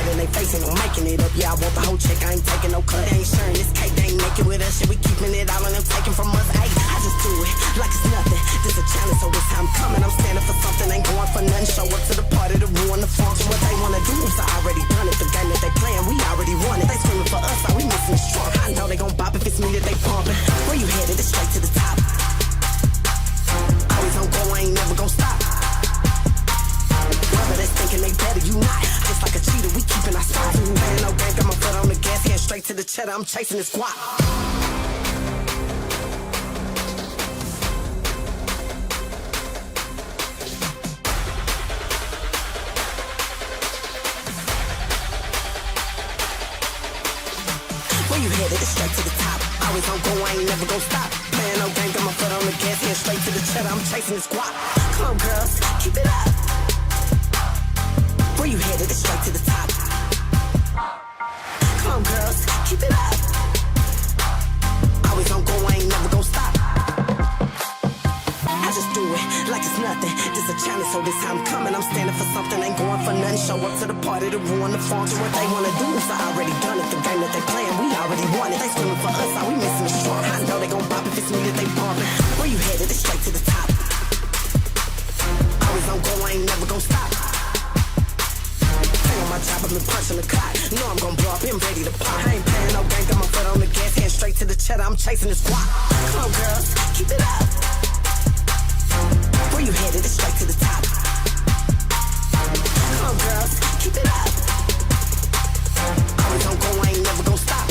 right in their face, ain't no making it up. Yeah, I want the whole check, I ain't taking no cut. They ain't sharing this cake, they ain't making with us. Shit, we keeping it all and them taking from us. Ayy, I just do it like it's nothing. This a challenge, so this time coming. I'm standing for something, ain't going for nothing. Show up to the party to ruin the function. What they wanna do is I already done it. The game that they playing, we already won it. They screaming for us, all we missing is trunk. I know they gon' bop if it's me that they pumping. Where you headed? It's straight to the top. Always on go, I ain't never gon' stop. Whether they thinking they better, you not. Just like a cheater, we keeping our spot. Playing no game, got my foot on the gas, head straight to the cheddar. I'm chasing this guap. Where you headed? It's straight to the top. Always on go, I ain't never gon' stop. Playing no game, got my foot on the gas, head straight to the cheddar. I'm chasing this guap. Come on, girls, keep it up. Where you headed? It's straight to the top. Come on, girls, keep it up. Always on go, I ain't never gon' stop. I just do it like it's nothing. This a challenge, so this time coming. I'm standing for something, ain't going for nothing. Show up to the party to ruin the function. What they wanna do is I already done it. The game that they playing, we already won it. They screaming for us, all we missing is strong. I know they gon' bop if it's me that they bumping. Where you headed? It's straight to the top. Always on go, I ain't never gon' stop. Stay on my job, I've been punching the clock. Know I'm gon' blow up, been ready to pop. I ain't playing no game, got my foot on the gas, head straight to the cheddar. I'm chasing this guap. Come on, girls, keep it up. Where you headed? It's straight to the top. Come on, girls, keep it up. Always on go, I ain't never gon' stop.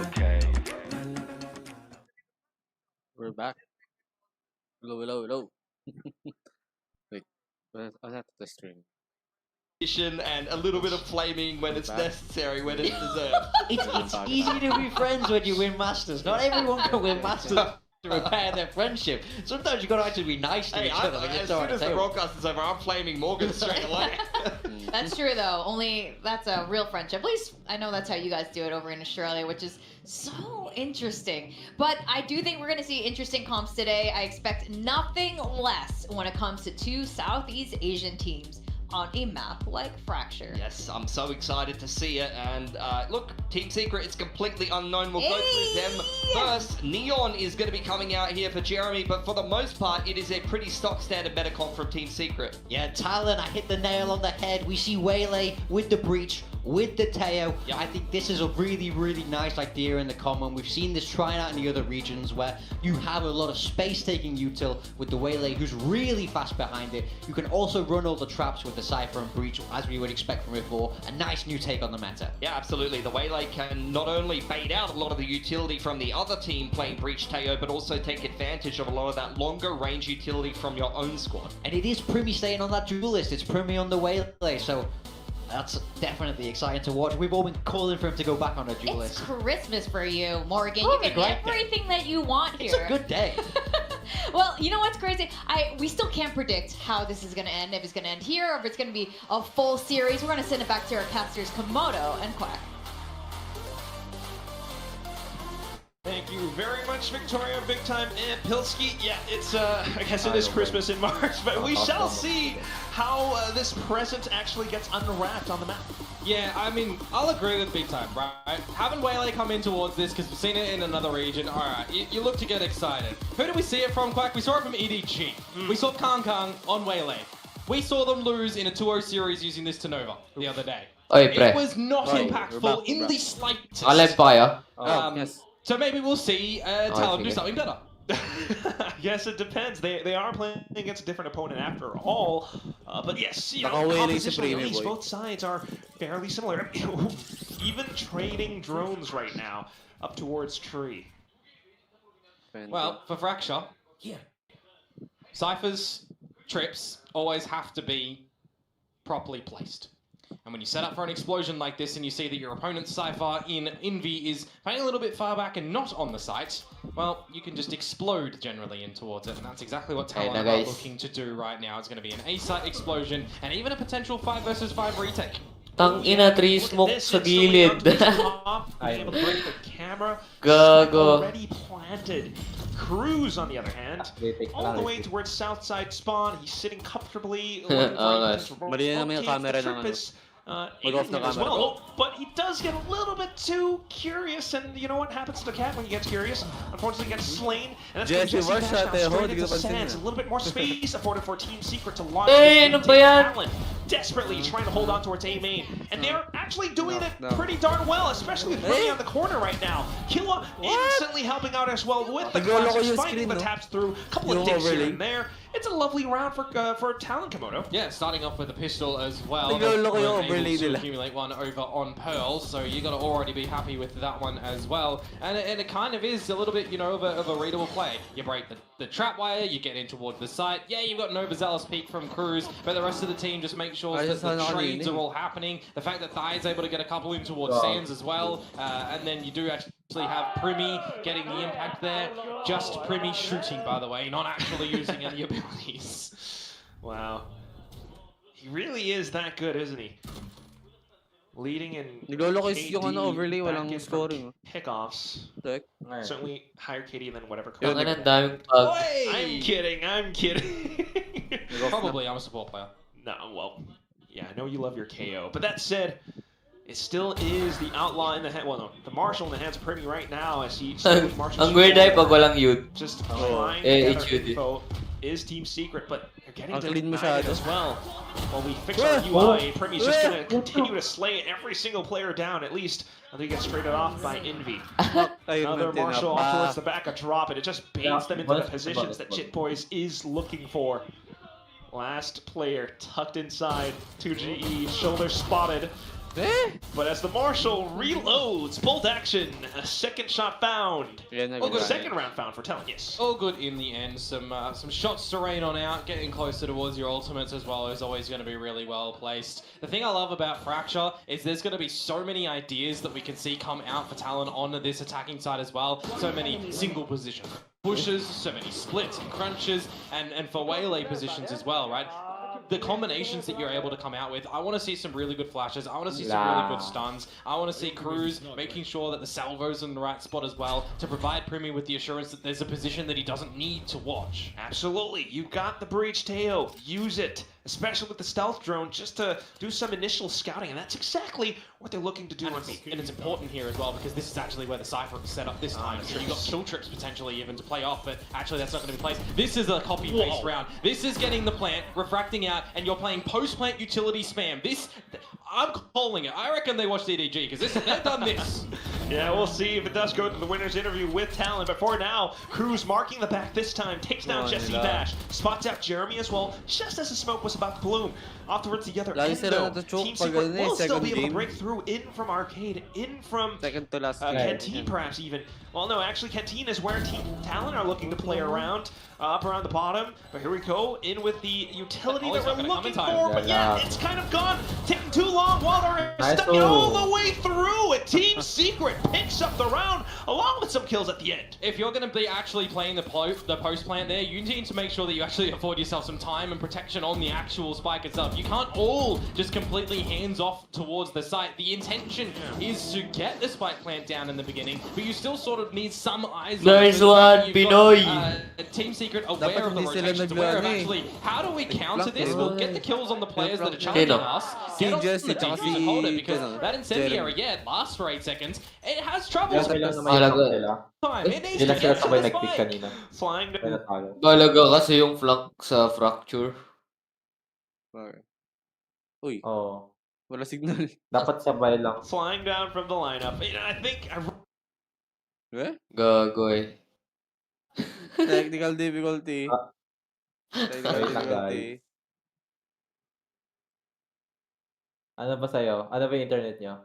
Okay. We're back. Hello, hello, hello. Wait, I have to stream. And a little bit of flaming when it's necessary, when it's deserved. It's easy to be friends when you win Masters. Not everyone can win Masters to repair their friendship. Sometimes you gotta actually be nice to each other. As soon as the broadcast is over, I'm flaming Morgan straight away. That's true, though. Only that's a real friendship. At least I know that's how you guys do it over in Australia, which is so interesting. But I do think we're going to see interesting comps today. I expect nothing less when it comes to two Southeast Asian teams on a map like Fracture. Yes, I'm so excited to see it. And look, Team Secret, it's completely unknown. We'll go through them first. Neon is going to be coming out here for Jeremy, but for the most part, it is a pretty stock standard meta comp from Team Secret. Yeah, Talon, I hit the nail on the head. We see Waylay with the Breach, with the Teo. Yeah. I think this is a really, really nice idea in the common. We've seen this trying out in the other regions where you have a lot of space-taking util with the Waylay, who's really fast behind it. You can also run all the traps with the Cypher and Breach, as we would expect from it for. A nice new take on the meta. Yeah, absolutely. The Waylay can not only bait out a lot of the utility from the other team playing Breach Teo, but also take advantage of a lot of that longer range utility from your own squad. And it is Primi staying on that duelist. It's Primi on the Waylay, so that's definitely exciting to watch. We've all been calling for him to go back on a duelist. It's Christmas for you, Morgan. Oh, you get everything that you want here. It's a good day. Well, you know what's crazy? We still can't predict how this is going to end, if it's going to end here, or if it's going to be a full series. We're going to send it back to our casters, Komodo and Quack. Thank you very much, Victoria, Big Time, and Pilsky. Yeah, it's, I guess it is Christmas in March, but we shall see how this present actually gets unwrapped on the map. Yeah, I mean, I'll agree with Big Time, right? Having Waylay come in towards this, because we've seen it in another region, alright, you look to get excited. Who did we see it from, Quack? We saw it from EDG. We saw Kang on Waylay. We saw them lose in a 2-0 series using this to Nova the other day. Oy, pre. It was not impactful in the slightest. Alep tayo. Yes. So maybe we'll see Talon do something better. Yes, it depends. They are playing against a different opponent after all. But yes, you know, compositionally, both sides are fairly similar. Even trading drones right now up towards Tree. Well, for Fracture, Cypher's trips always have to be properly placed. And when you set up for an explosion like this and you see that your opponent's Cypher in Envy is playing a little bit far back and not on the site, well, you can just explode generally in towards it, and that's exactly what Talon are looking to do right now. It's going to be an A-site explosion and even a potential 5 versus 5 retake. Tang ina, 3 smoke sa gilid. Gago. Already planted. Cruz, on the other hand, all the way towards Southside spawn. He's sitting comfortably. Mali naman yung camera ng ano. Mag-off na as well, but he does get a little bit too curious, and you know what happens to the cat when he gets curious? Unfortunately, he gets slain, and that's Jesse Dash now straight into Sands. A little bit more space afforded for Team Secret to launch Talon, desperately trying to hold on towards A main, and they're actually doing it pretty darn well, especially with Remy on the corner right now. Killa instantly helping out as well with the classic, finding the taps through, a couple of digs here and there. It's a lovely round for Talon, Komodo. Yeah, starting off with a pistol as well. To accumulate one over on Pearl, so you got to already be happy with that one as well. And it kind of is a little bit, you know, of a readable play. You break the trap wire, you get in towards the site. Yeah, you've got an overzealous peek from Cruz, but the rest of the team just make sure that the trades are all happening. The fact that Thai's able to get a couple in towards Sands as well, and then you do actually have Primi getting the impact there. Just Primi shooting, by the way, not actually using any abilities. Wow. He really is that good, isn't he? Leading in KD, overlay, walang scoring. Pickoffs. Certainly higher KD than whatever. I'm kidding. Probably, I'm a support player. No, well, yeah, I know you love your KO. But that said, it still is the outlaw in the hand. Well, no, the marshal in the hands of Primi right now as he Ang weird ay pag walang youth. Just trying to gather info is Team Secret, but they're getting to it as well. While we fix our UI, Primi's just going to continue to slay every single player down, at least until he gets traded off by Envy. Another marshal off towards the back, a drop, and it just baits them into the positions that Jit Boys is looking for. Last player tucked inside, 2GE, shoulder spotted. But as the Marshal reloads, bolt action, a second shot found. Second round found for Talon, yes. All good in the end. Some shots to rain on out, getting closer towards your ultimates as well is always going to be really well placed. The thing I love about Fracture is there's going to be so many ideas that we can see come out for Talon on this attacking side as well. So many single position pushes, so many splits and crunches, and for Waylay positions as well, right? The combinations that you're able to come out with, I want to see some really good flashes. I want to see some really good stuns. I want to see Cruz making sure that the salvo's in the right spot as well to provide Primi with the assurance that there's a position that he doesn't need to watch. Absolutely. You got the breach, Teo. Use it, especially with the stealth drone, just to do some initial scouting, and that's exactly what they're looking to do. And it's important here as well because this is actually where the Cypher is set up this time. So you've got kill trips potentially even to play off, but actually that's not going to be placed. This is a copy-paste round. This is getting the plant, refracting out, and you're playing post-plant utility spam. This, I'm calling it. I reckon they watched EDG because they've done this. Yeah, we'll see if it does go to the winner's interview with Talon. But for now, Cruz marking the back this time, takes down Jesse Bash, spots out Jeremy as well, just as the smoke was about to bloom. Off towards the other end, though, Team Secret will still be able to break through, in from Arcade, in from Canteen perhaps even. Well, no, actually Canteen is where Team Talon are looking to play around, up around the bottom. But here we go, in with the utility that we're looking for. But yeah, it's kind of gone, taking too long while they're stuck it all the way through. And Team Secret picks up the round, along with some kills at the end. If you're going to be actually playing the post plant there, you need to make sure that you actually afford yourself some time and protection on the actual spike itself. You can't all just completely hands off towards the site. The intention is to get the spike plant down in the beginning, but you still sort of need some eyes on Nice one, Pinoy! Team Secret aware of the rotations, aware of actually, how do we counter this? We'll get the kills on the players that are challenging us, get off from the defuse and hold it, because that incendiary, yeah, it lasts for 8 seconds. It has troubles with this time. It needs to get to the spike. Flying to... Talaga kasi yung flank sa Fracture. Uy. Oh. Wala signal. Dapat sabay lang. Flying down from the lineup. I think... Gagoy. Technical difficulty. Technical difficulty. Ano ba sa'yo? Ano ba yung internet nyo?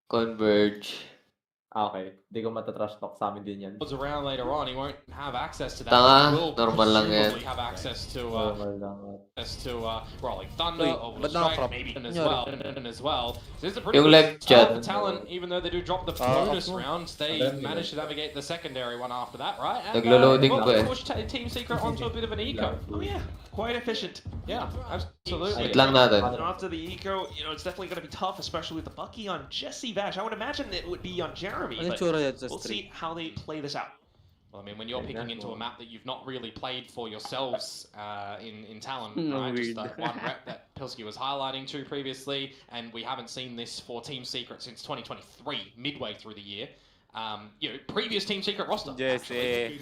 Converge. Okay. Hindi ko matatrash talk sa amin din yan. Around later on, he won't have access to that. Tanga, normal lang yan. Have access to Rolling Thunder, or Strike, maybe as well. So it's a pretty good start for Talon, even though they do drop the bonus rounds, they manage to navigate the secondary one after that, right? And Naglo-loading ba eh? push Team Secret onto a bit of an eco. Oh yeah. quite efficient. Yeah, absolutely. Wait lang natin. And after the eco, it's definitely going to be tough, especially with the Bucky on Jesse Vash. I would imagine it would be on Jeremy, but we'll see how they play this out. Well, I mean, when you're picking into a map that you've not really played for yourselves in Talon, right? Just that one rep that Pilsky was highlighting to previously, and we haven't seen this for Team Secret since 2023, midway through the year. Previous Team Secret roster. Actually.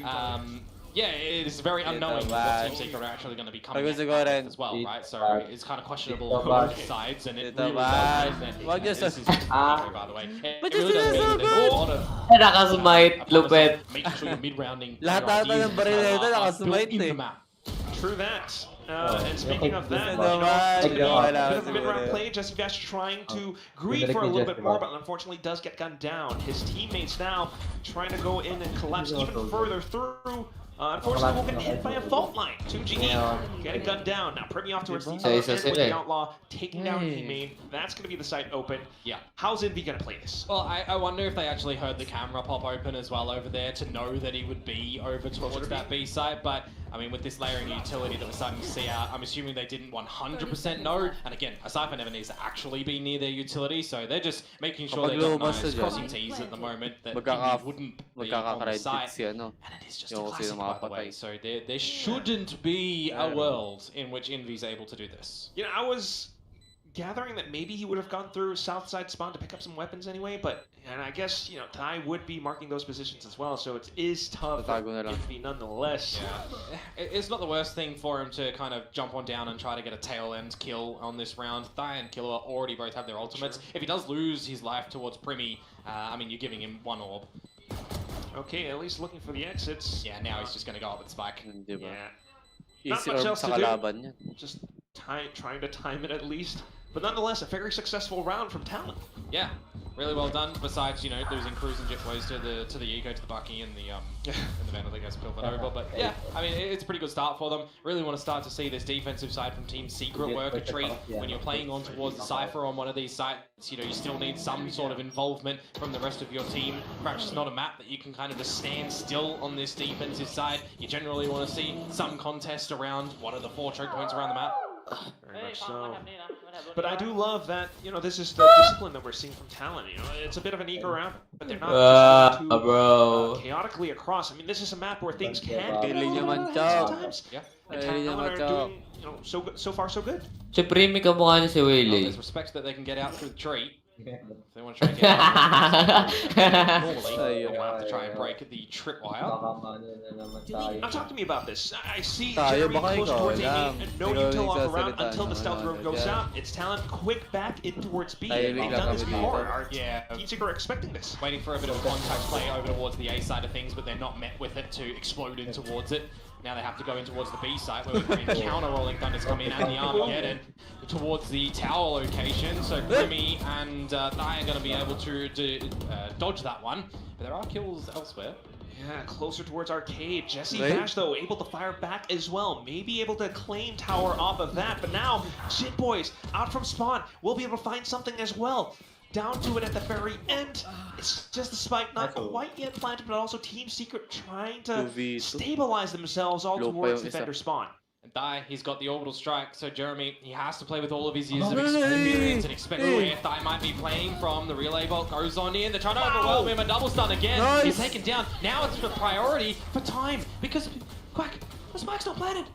Yeah, it is very unknowing what Team Secret are actually going to be coming out as well, right? So it's kind of questionable on both sides, and it really does. This is by the way. It really does mean that there's a lot of Nakasmite, lupet. making sure you're mid-rounding. Lahat ng baril na ito nakasmite eh. True that. And speaking of that, a bit of the mid-round play, Jesse Vash trying to greed for a little bit more, but unfortunately does get gunned down. His teammates now trying to go in and collapse even further through. Unfortunately, we'll get hit by a fault line. 2GE getting gunned down. Now Primi off towards the with the Outlaw, taking down E-Main. That's going to be the site open. Yeah. How's Envy going to play this? Well, I wonder if they actually heard the camera pop open as well over there to know that he would be over towards that B site. But, I mean, with this layering utility that we're starting to see out, I'm assuming they didn't 100% know. And again, a Cypher never needs to actually be near their utility, so they're just making sure they don't crossing T's at the moment that wouldn't be on the site. And it is just a classic, by the way. So there shouldn't be a world in which Envy's able to do this. I was gathering that maybe he would have gone through south side spawn to pick up some weapons anyway, and I guess, Ty would be marking those positions as well, so it is tough for Envy nonetheless. Yeah. It's not the worst thing for him to kind of jump on down and try to get a tail end kill on this round. Ty and Killer already both have their ultimates. Sure. If he does lose his life towards Primi, I mean, you're giving him one orb. Okay, at least looking for the exits. Yeah, now he's just going to go up with Spike. Yeah. Not much else to do. Just trying to time it at least. But nonetheless, a very successful round from Talon. Yeah, really well done. Besides, losing Cruz and Jetways to the Eco, to the Bucky, and the Vandal that gets pilfered over. But yeah, I mean, it's a pretty good start for them. Really want to start to see this defensive side from Team Secret work a treat. When you're playing on towards the Cypher on one of these sites, you still need some sort of involvement from the rest of your team. Perhaps it's not a map that you can kind of just stand still on this defensive side. You generally want to see some contest around one of the 4 choke points around the map. Very much so. But I do love that, this is the discipline that we're seeing from Talon. It's a bit of an eager round, but they're not just too chaotically across. I mean, this is a map where things can be sometimes. Yeah. And Talon are doing, so far so good. Si Primi kamukha niya si Waylay. There's respect that they can get out through the tree. If they want to try and get out, normally they'll have to try and break the tripwire. Now talk to me about this. I see Jeremy close towards A, and no util off around until the stealth room goes out. It's Talon quick back in towards B. They've done this before. Team Secret are expecting this. Waiting for a bit of a contact play over towards the A side of things, but they're not met with it to explode in towards it. Now they have to go in towards the B site where we've got counter-rolling thunders come in and the Armageddon towards the tower location. So Primi and Thai are going to be able to dodge that one. But there are kills elsewhere. Yeah, closer towards Arcade. Jesse Vash, though, able to fire back as well. Maybe able to claim tower off of that. But now, Jit Boys out from spawn will be able to find something as well. Down to it at the very end. It's just the spike not quite yet planted, but also Team Secret trying to stabilize themselves all towards defender spawn. And Thai, he's got the orbital strike, so Jeremy, he has to play with all of his years of experience and expect where Thai might be playing from. The relay bolt goes on in. They're trying to overwhelm him. A double stun again. He's taken down. Now it's the priority for time because Quack, the spike's not planted.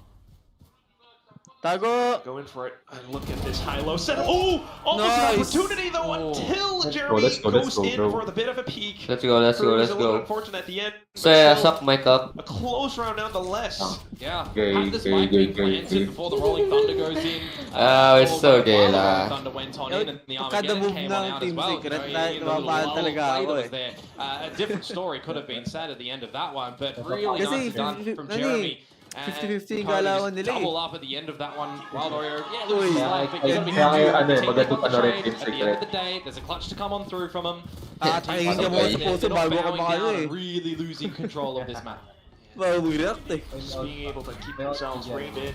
Go in for it and look at this high-low set. Oh! Almost an opportunity though until Jeremy goes in for the bit of a peek. Let's go. A little unfortunate at the end. Suck my cup. A close round nonetheless. Yeah. Have the spike being planted before the Rolling Thunder goes in. It's so gay lah. Thunder went on in and the Armageddon came on out as well. A different story could have been said at the end of that one, but really nicely done from Jeremy. 50-50 yung galawan nila eh. Double up at the end of that one. Wild Warrior, loses his life, but you're going to be at the end of the day, there's a clutch to come on through from him. Really losing control of this map. Just being able to keep themselves reined in.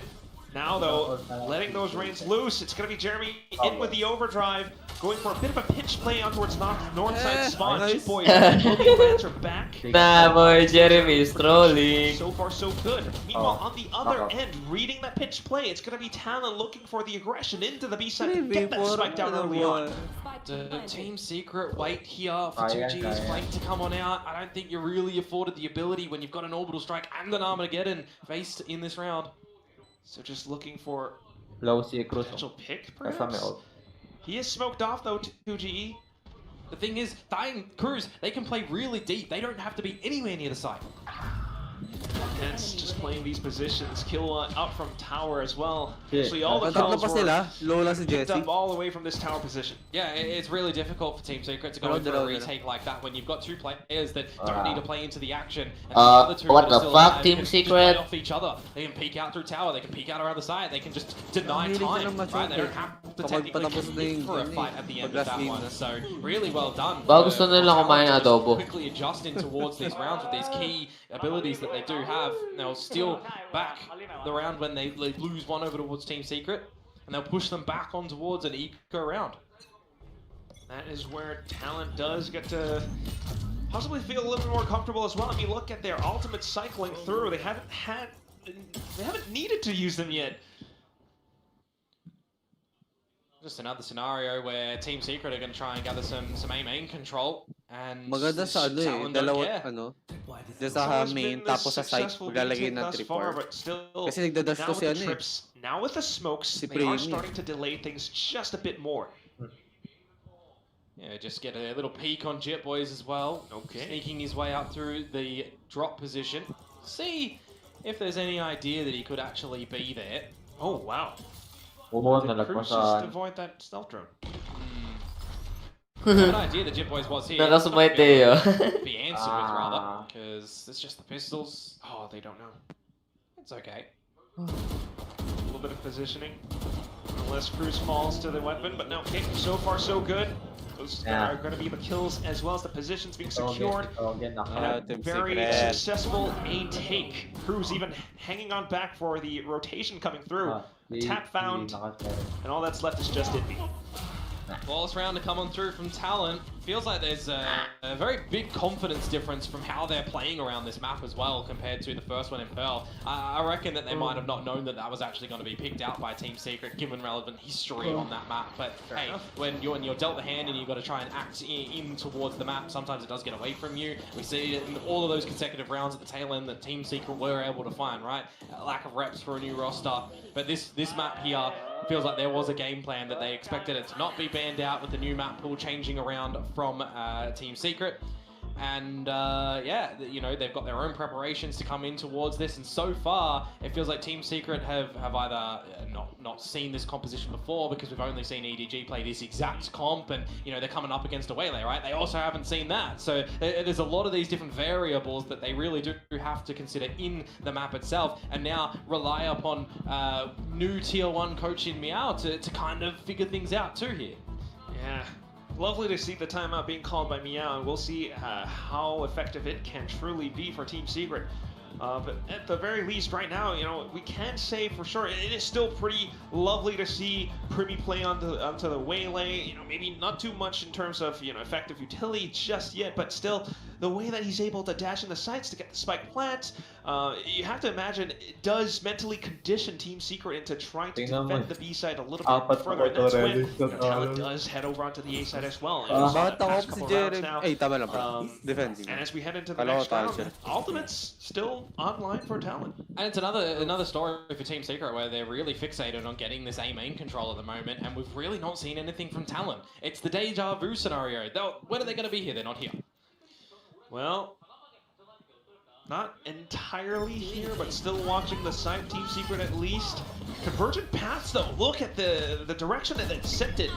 Now, though, letting those reins loose, it's going to be Jeremy in with the overdrive, going for a bit of a pitch play on towards north side spawn. Chip Boys will be answer back. Nah, boy, Jeremy is trolling. So far, so good. Meanwhile, on the other end, reading that pitch play, it's going to be Talon looking for the aggression into the B side to get that spike down early on. The Team Secret wait here for 2G's flank to come on out. I don't think you're really afforded the ability when you've got an orbital strike and an Armageddon faced in this round. So just looking for low C Cruz. potential pick, perhaps? He is smoked off, though, 2GE. The thing is, Dying Cruz, they can play really deep. They don't have to be anywhere near the site. Hence, just playing these positions. Kill out from tower as well. Actually, all the kills were picked up all the way from this tower position. Yeah, it's really difficult for Team Secret to go into a retake like that when you've got two players that don't need to play into the action. And the other two what the still fuck, Team Team Secret? Secret? Play off each other. They can peek out through tower. They can peek out around the side. They can just deny time. Right? They don't have to technically commit for a fight at the end of that one. So really well done. Gusto nila kumain ng adobo. Quickly adjusting towards these rounds with these key abilities that they do have. They'll steal back the round when they lose one over towards Team Secret, and they'll push them back on towards an eco round. That is where Talent does get to possibly feel a little bit more comfortable as well. If you look at their ultimate cycling through, they haven't needed to use them yet. Just another scenario where Team Secret are going to try and gather some main control, and maganda sa ano eh, dalawa ano. Sa main tapos sa site maglalagay ng tripper. Kasi nagdadash to si ano eh. Now with the smokes, they are starting to delay things just a bit more. Yeah, just get a little peek on Jet Boys as well. Okay. Sneaking his way up through the drop position. See if there's any idea that he could actually be there. Oh wow. Did Cruz just avoid that stealth drone? Good idea that Jet Boys was here. Nakasumay tayo. Be answered with rather, because it's just the pistols. Oh, they don't know. It's okay. A little bit of positioning. Unless Cruz falls to the weapon, but no, okay, so far so good. Those are going to be the kills as well as the positions being secured. Very successful A take. Cruz even hanging on back for the rotation coming through. Tap found, and all that's left is just it. Flawless round to come on through from Talon. Feels like there's a very big confidence difference from how they're playing around this map as well compared to the first one in Pearl. I reckon that they might have not known that that was actually going to be picked out by Team Secret given relevant history on that map. But hey, when you're dealt the hand and you've got to try and act in towards the map, sometimes it does get away from you. We see it in all of those consecutive rounds at the tail end that Team Secret were able to find, right? A lack of reps for a new roster. But this map here feels like there was a game plan that they expected it to not be banned out with the new map pool changing around from Team Secret. And yeah, you know, they've got their own preparations to come in towards this, and so far it feels like Team Secret have either not seen this composition before, because we've only seen EDG play this exact comp, and you know they're coming up against a Waylay, right? They also haven't seen that, so there's a lot of these different variables that they really do have to consider in the map itself, and now rely upon new Tier 1 coach in Meow to kind of figure things out too here. Yeah. Lovely to see the timeout being called by Meow, and we'll see how effective it can truly be for Team Secret. But at the very least, right now, you know, we can say for sure it is still pretty lovely to see Primi play onto the Waylay. You know, maybe not too much in terms of, you know, effective utility just yet, but still the way that he's able to dash in the sights to get the spike plants, you have to imagine it does mentally condition Team Secret into trying to defend the B side a little bit further. And that's when Talent does head over onto the A side as well. And as we head into the next round, Ultimate's still online for Talent. And it's another story for Team Secret where they're really fixated on getting this A main control at the moment, and we've really not seen anything from Talent. It's the deja vu scenario. When are they going to be here? They're not here. Well, not entirely here, but still watching the side. Team Secret at least. Convergent paths though, look at the direction that it sent it.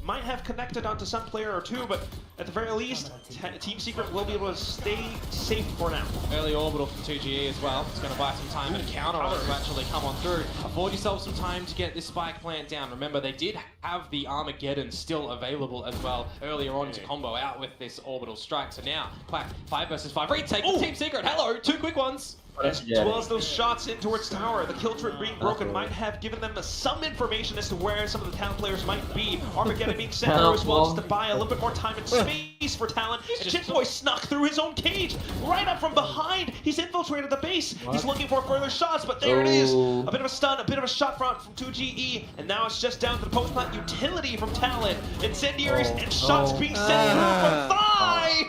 Might have connected onto some player or two, but at the very least, Team Secret will be able to stay safe for now. Early orbital from 2GE as well. It's going to buy some time and counter to actually come on through. Afford yourself some time to get this spike plant down. Remember, they did have the Armageddon still available as well earlier on to combo out with this orbital strike. So now, 5 versus 5 retake from Team Secret. Hello, 2 quick ones. As well as those shots in towards tower, the kill trip being broken might have given them some information as to where some of the Talon players might be. Armageddon being sent through as well, just to buy a little bit more time and space for Talon. And Jitboy snuck through his own cage, right up from behind. He's infiltrated the base. He's looking for further shots, but there it is. A bit of a stun, a bit of a shot front from 2GE, and now it's just down to the post-plant utility from Talon. Incendiaries and shots being sent through from Thigh!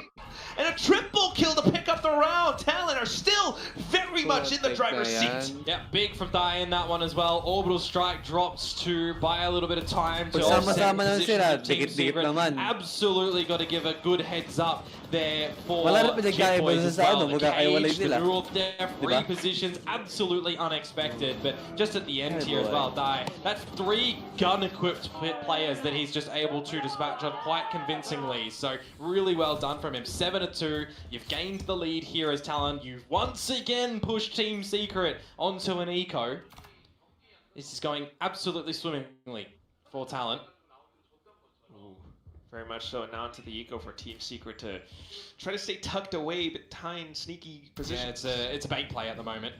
And a triple kill to pick up the round. Talon are still very much in the driver's seat. Yeah, big from Thigh in that one as well. Orbital Strike drops to buy a little bit of time to offset the position of Team Secret. Absolutely got to give a good heads up there for Jitboys as well. The cage, the dual there, free positions, absolutely unexpected. But just at the end here as well, Thigh, that's 3 gun-equipped players that he's just able to dispatch of quite convincingly. So really well done from him. 7-2, you've gained the lead here as Talon. You've once again pushed Team Secret onto an eco. This is going absolutely swimmingly for Talon. Very much so. Now into the eco for Team Secret to try to stay tucked away, but tying sneaky positions. Yeah, it's a bait play at the moment.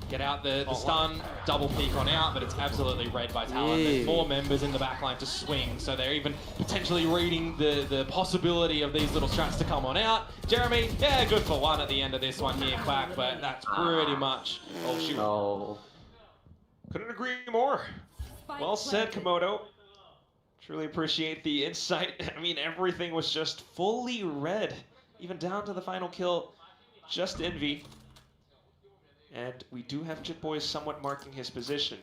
Get out the stun, double peek on out, but it's absolutely read by Talon. There's 4 members in the backline to swing, so they're even potentially reading the possibility of these little strats to come on out. Jeremy, yeah, good for 1 at the end of this one here, Quack, but that's pretty much all she... No. Couldn't agree more. Well said, Komodo. Truly appreciate the insight. I mean, everything was just fully read, even down to the final kill. Just Envy. And we do have Jitboy somewhat marking his position.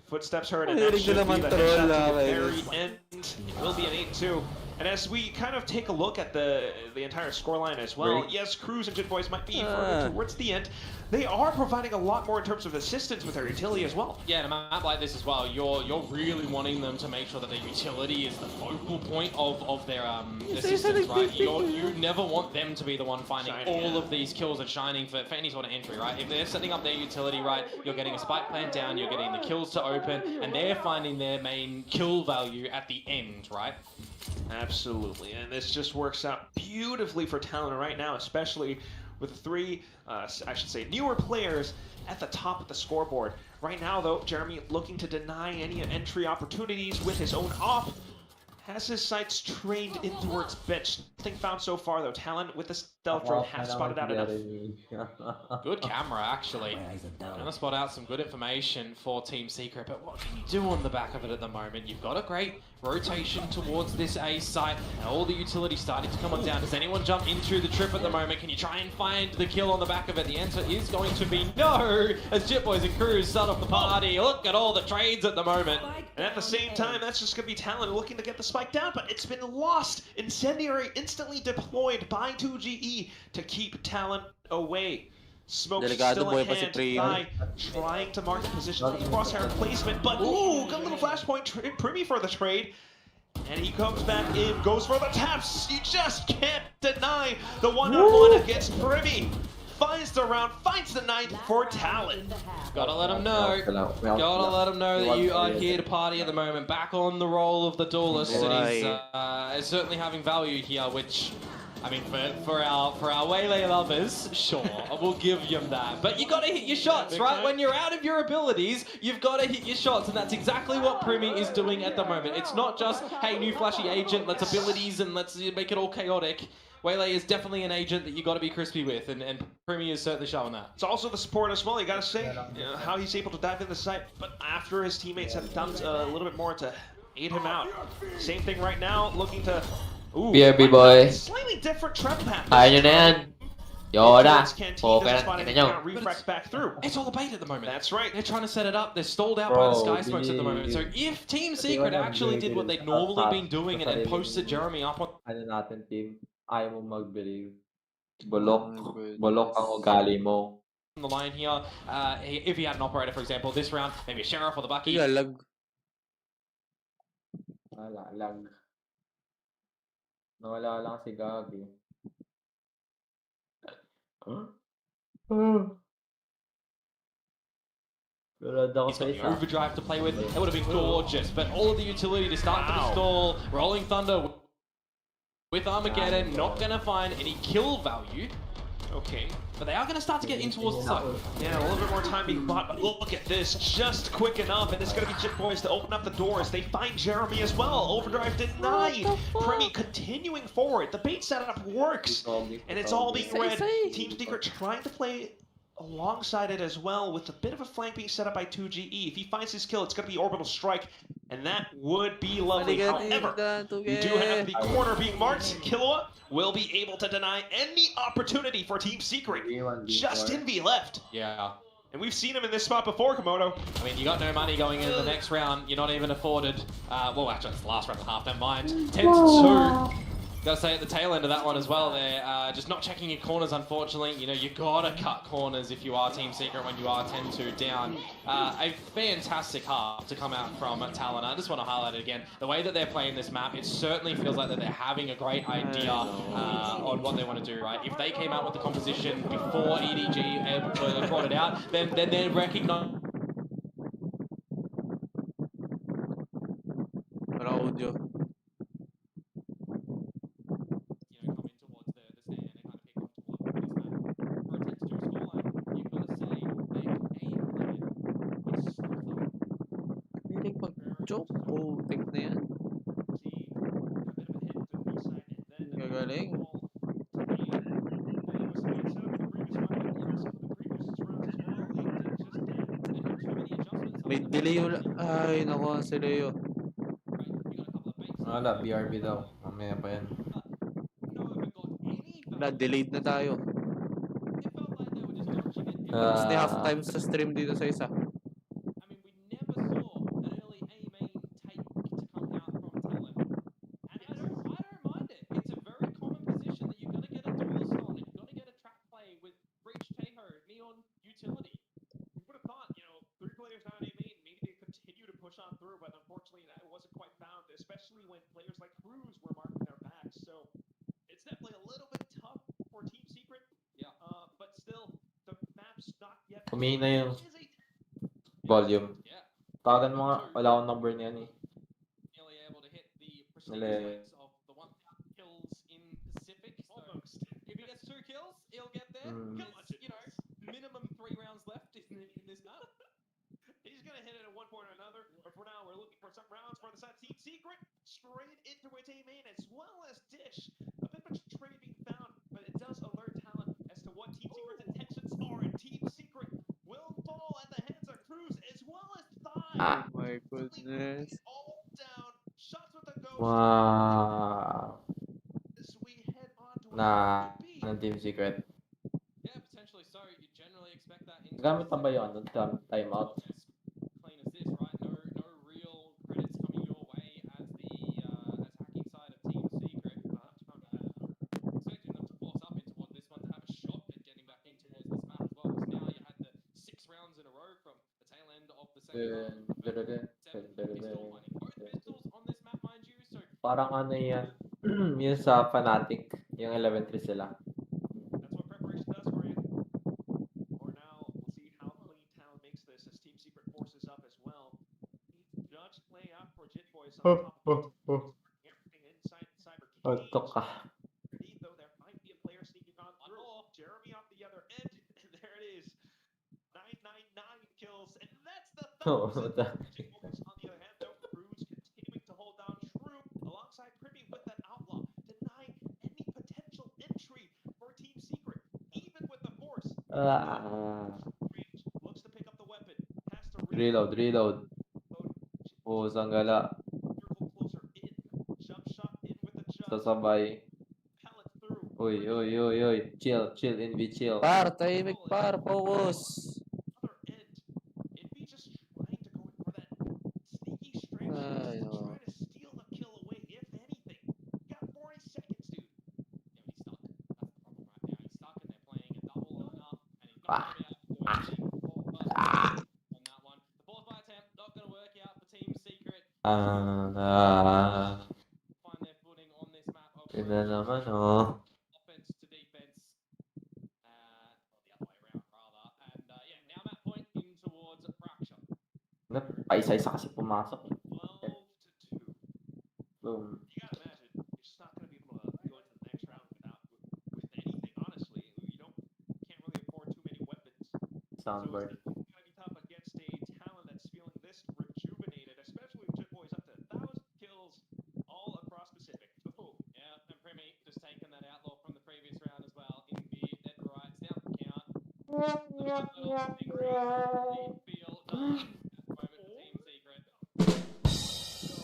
Footsteps heard, and that should be the headshot to the very end. It will be an 8-2. And as we kind of take a look at the entire scoreline as well, yes, Cruz and Jitboys might be further towards the end. They are providing a lot more in terms of assistance with their utility as well. Yeah, and a map like this as well, you're really wanting them to make sure that their utility is the focal point of their assistance, right? You never want them to be the one finding all of these kills and shining for any sort of entry, right? If they're setting up their utility right, you're getting a spike plant down, you're getting the kills to open, and they're finding their main kill value at the end, right? Absolutely, and this just works out beautifully for Talon right now, especially with the 3, I should say, newer players at the top of the scoreboard. Right now, though, Jeremy looking to deny any entry opportunities with his own op. Has his sights trained in towards bench. Nothing found so far, though. Talon with the stealth drone has spotted out enough. Good camera, actually. Gonna spot out some good information for Team Secret, but what can you do on the back of it at the moment? You've got a great rotation towards this A site, and all the utility starting to come on down. Does anyone jump into the trip at the moment? Can you try and find the kill on the back of it? The answer is going to be no, as Jitboys and Cruz start off the party. Look at all the trades at the moment. And at the same time, that's just going to be Talon looking to get the spike down, but it's been lost. Incendiary instantly deployed by 2GE to keep Talon away. Smoke still in hand, Thigh trying to mark the position with crosshair placement, but ooh, got a little flashpoint Privy for the trade. And he comes back in, goes for the taps. You just can't deny the one-on-one against Privy. Finds the round, finds the 9th for Talon. Gotta let him know. Gotta let him know that you are here to party at the moment. Back on the role of the duelist, and he's certainly having value here, which, I mean, for our Waylay lovers, sure, we'll give him that. But you gotta hit your shots, right? When you're out of your abilities, you've gotta hit your shots, and that's exactly what Primi is doing at the moment. It's not just, hey, new flashy agent, let's abilities and let's make it all chaotic. Waylay is definitely an agent that you got to be crispy with, and Primi is certainly showing that. It's also the support as well. You got to say how he's able to dive in the site, but after his teammates have done a little bit more to aid him out. Same thing right now, looking to. Ooh, BRB boy. Slightly different trap path. Kaya nyo na yan. Yoda. Back through. It's all a bait at the moment. That's right. They're trying to set it up. They're stalled out by the sky smokes at the moment. So if Team Secret actually did what they'd normally been doing and posted Jeremy up on... Ano natin, team? Ayaw mo mag-believe. Bolok ang ugali mo. On the line here, if he had an operator, for example, this round, maybe a sheriff or the bucky. Yeah, lag. Wala, lag. Nawala lang si Gagi. He's got the overdrive to play with. It would have been gorgeous, but all of the utility to start to install. Rolling Thunder with Armageddon, not going to find any kill value. Okay. But they are going to start to get in towards the side. Yeah, a little bit more time being bought, but look at this, just quick enough, and it's going to be Jit Boys to open up the doors. They find Jeremy as well. Overdrive denied. Premi continuing forward. The bait setup works, and it's all being read. Team Secret trying to play alongside it as well, with a bit of a flank being set up by 2GE. If he finds his kill, it's going to be Orbital Strike, and that would be lovely. However, we do have the corner being marked. Killua will be able to deny any opportunity for Team Secret. Just Envy left. Yeah. And we've seen him in this spot before, Komodo. I mean, you got no money going into the next round. You're not even afforded. Well, actually, it's the last round and a half, never mind. 10-2. Gotta say at the tail end of that one as well there, just not checking your corners, unfortunately. You know, you gotta cut corners if you are Team Secret when you are 10-2 down. A fantastic half to come out from Talon. I just want to highlight it again. The way that they're playing this map, it certainly feels like that they're having a great idea on what they want to do, right? If they came out with the composition before EDG brought it out, then they recognize... Audio. Joke, putik na yan. Gagaling. May delay yung... Ay, naku, si Leo. Wala, BRB daw. Mamaya pa yan. Wala, delayed na tayo. Kasi half time sa stream dito sa isa. Humihina yung volume. Tawagan mo nga, wala akong number niyan eh. Nale. Minimum 3 rounds left in this map. He's gonna hit it at one point or another, but for now we're looking for some rounds for the side Team Secret, straight into its A main as well as Dish. A bit of a trade being found, but it does alert Talon as to what Team Secret's intentions are, and Team Secret will fall at the hands of Cruz as well as Thigh. Oh my goodness. All down, shots with the ghost. Wow. As we head on to ng Team Secret. Yeah, potentially so. You generally expect that in Gamit na ba yun? Timeout? Clean as this, right? No real credits coming your way as the attacking side of Team Secret. Expecting them to force up into this one to have a shot at getting back in towards this map as well. Because now you had the 6 rounds in a row from the tail end of the second round. 7 pistol mining both pistols on this map, mind you. So Parang ano yan. Yun sa Fnatic. Yung 11-3 sila. That's what preparation does for you. For now, we'll see how clean Talon makes this as Team Secret forces up as well. Just play out for Jit Boys on top of everything inside Cyber Cage. Ka. Indeed, though, there might be a player sneaking on through. Jeremy off the other end, and there it is. 999 kills, and that's the thousand. Jit Boys on the other hand, though, Cruz continuing to hold down true alongside Privy with that outlaw, denying any potential entry for Team Secret, even with the force. Looks to pick up the weapon. Has to Reload. Oh, Zanggala. closer in. Jump shot in with the jump. Sasabay. Pellet through. Uy. Chill, Envy, chill. Tahimik, focus. Other end. Envy just trying to go in for that sneaky straight shot. Ay, no. Trying to steal the kill away, if anything. You got 40 seconds, dude. yeah, he's stuck. That's the problem right now. He's stuck, and they're playing a double enough, and he's not going to be able to do anything on that one. The force by attempt not going to work out for Team Secret. Find their footing on this map. Yun na naman, oh. Offense to defense. Or the other way around, rather. And yeah, now map point in towards Fracture. Paisa-isa kasi pumasok. 12-2. Boom. You gotta imagine, you're just not gonna be able to go into the next round without with anything, honestly. You don't soundboard. It's going to be tough against a talent that's feeling this rejuvenated, especially with Chip Boys up to 1,000 kills all across Pacific. Oh, Yeah, and Primi just taking that outlaw from the previous round as well in the dead rights down the count. The little victory, they feel done at the moment for Team Secret. so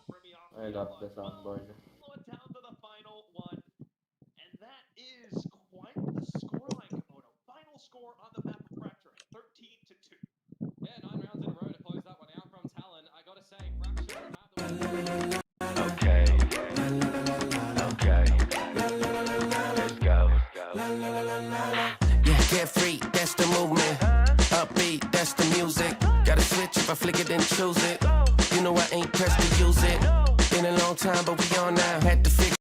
Remy off I the love the block. soundboard. Slow it down to the final one. And that is quite the scoreline, Komodo. Final score on the map of Fracture, 13-2. Yeah, 9 rounds in a row to close that one out from Talon. I gotta say, Fracture have the Okay. Okay. Let's go. Yeah, carefree, that's the movement. Upbeat, that's the music. Gotta switch if I flick it, then choose it. You know I ain't pressed to use it. Been a long time, but we on now. Had to fix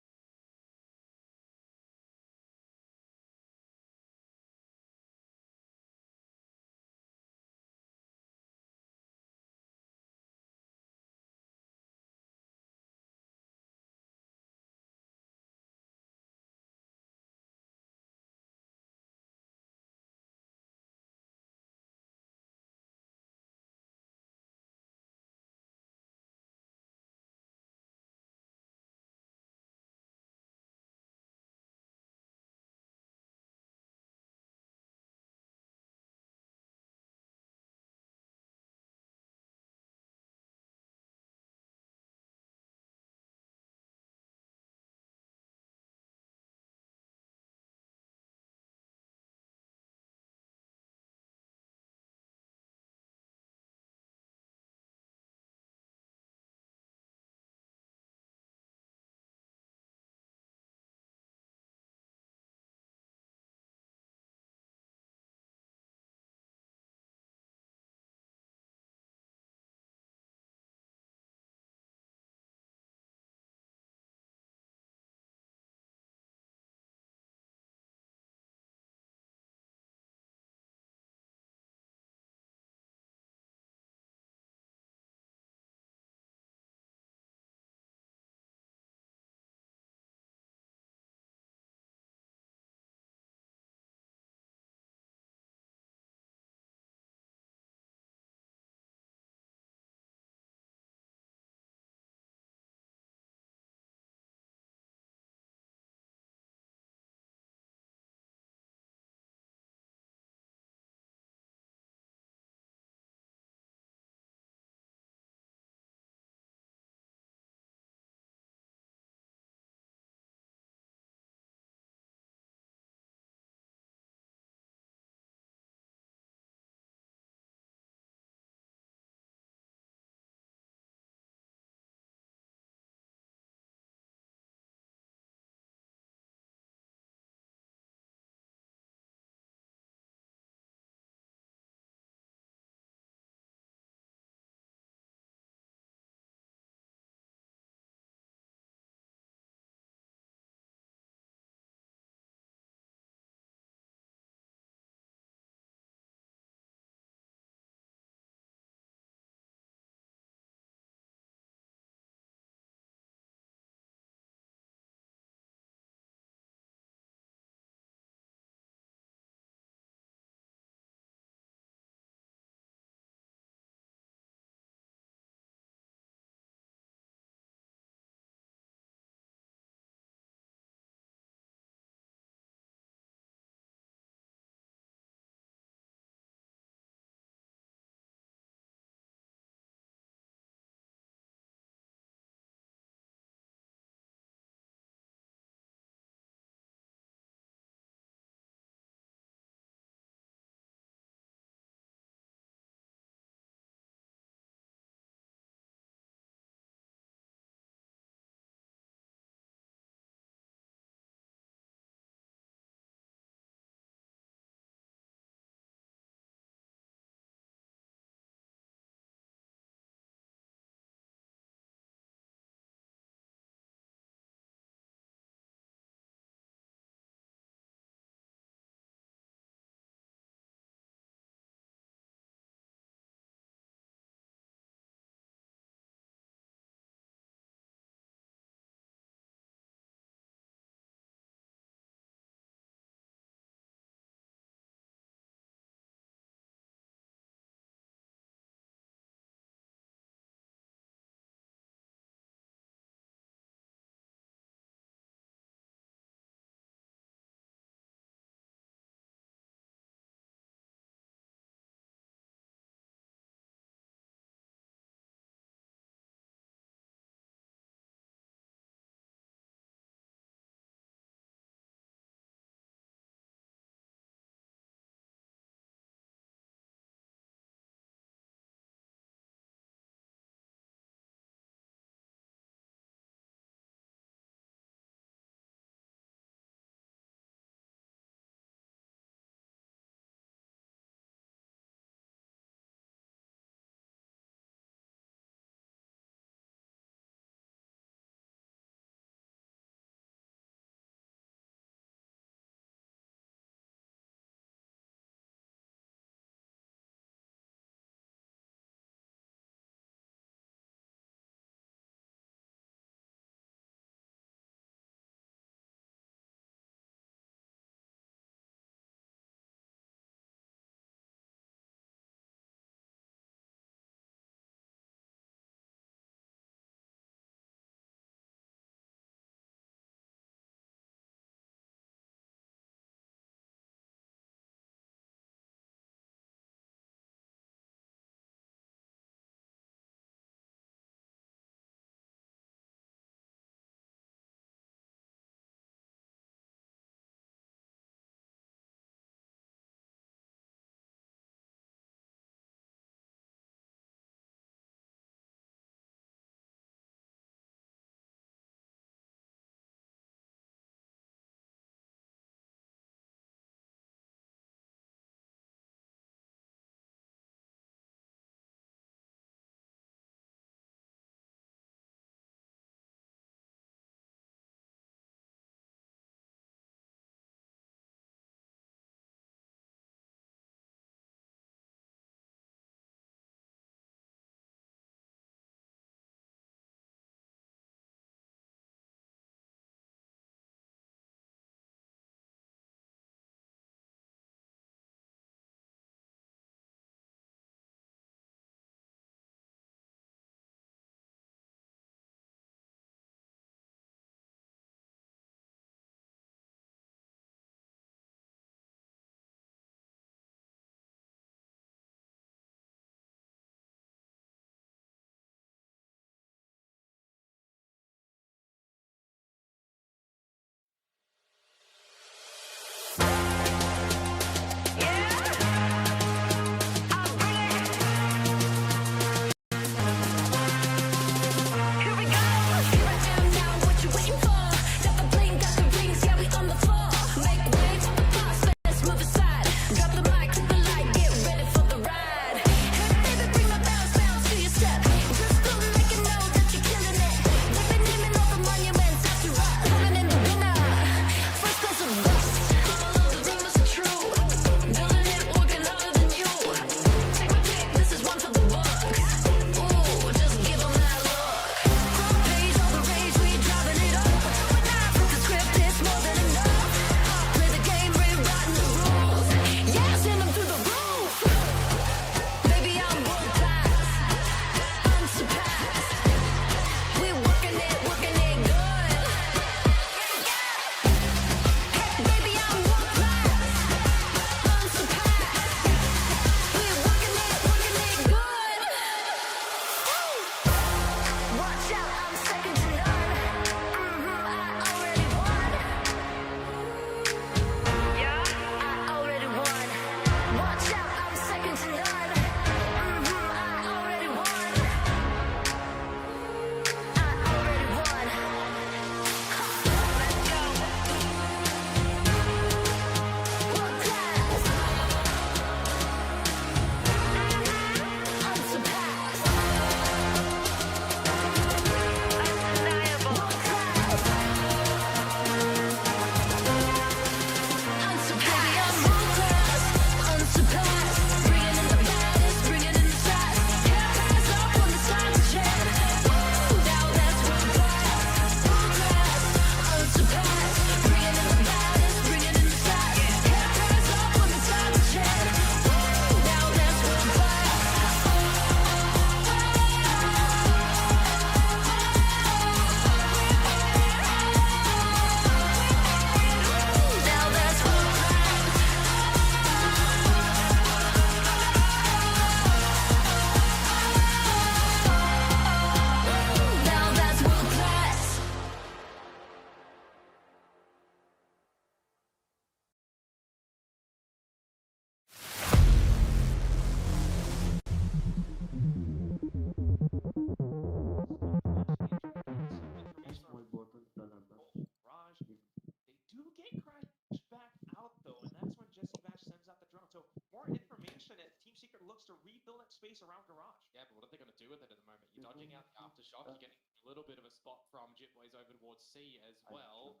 space around garage. Yeah, but what are they going to do with it at the moment? You're dodging out the aftershock. You're getting a little bit of a spot from Jitboys over towards C as well.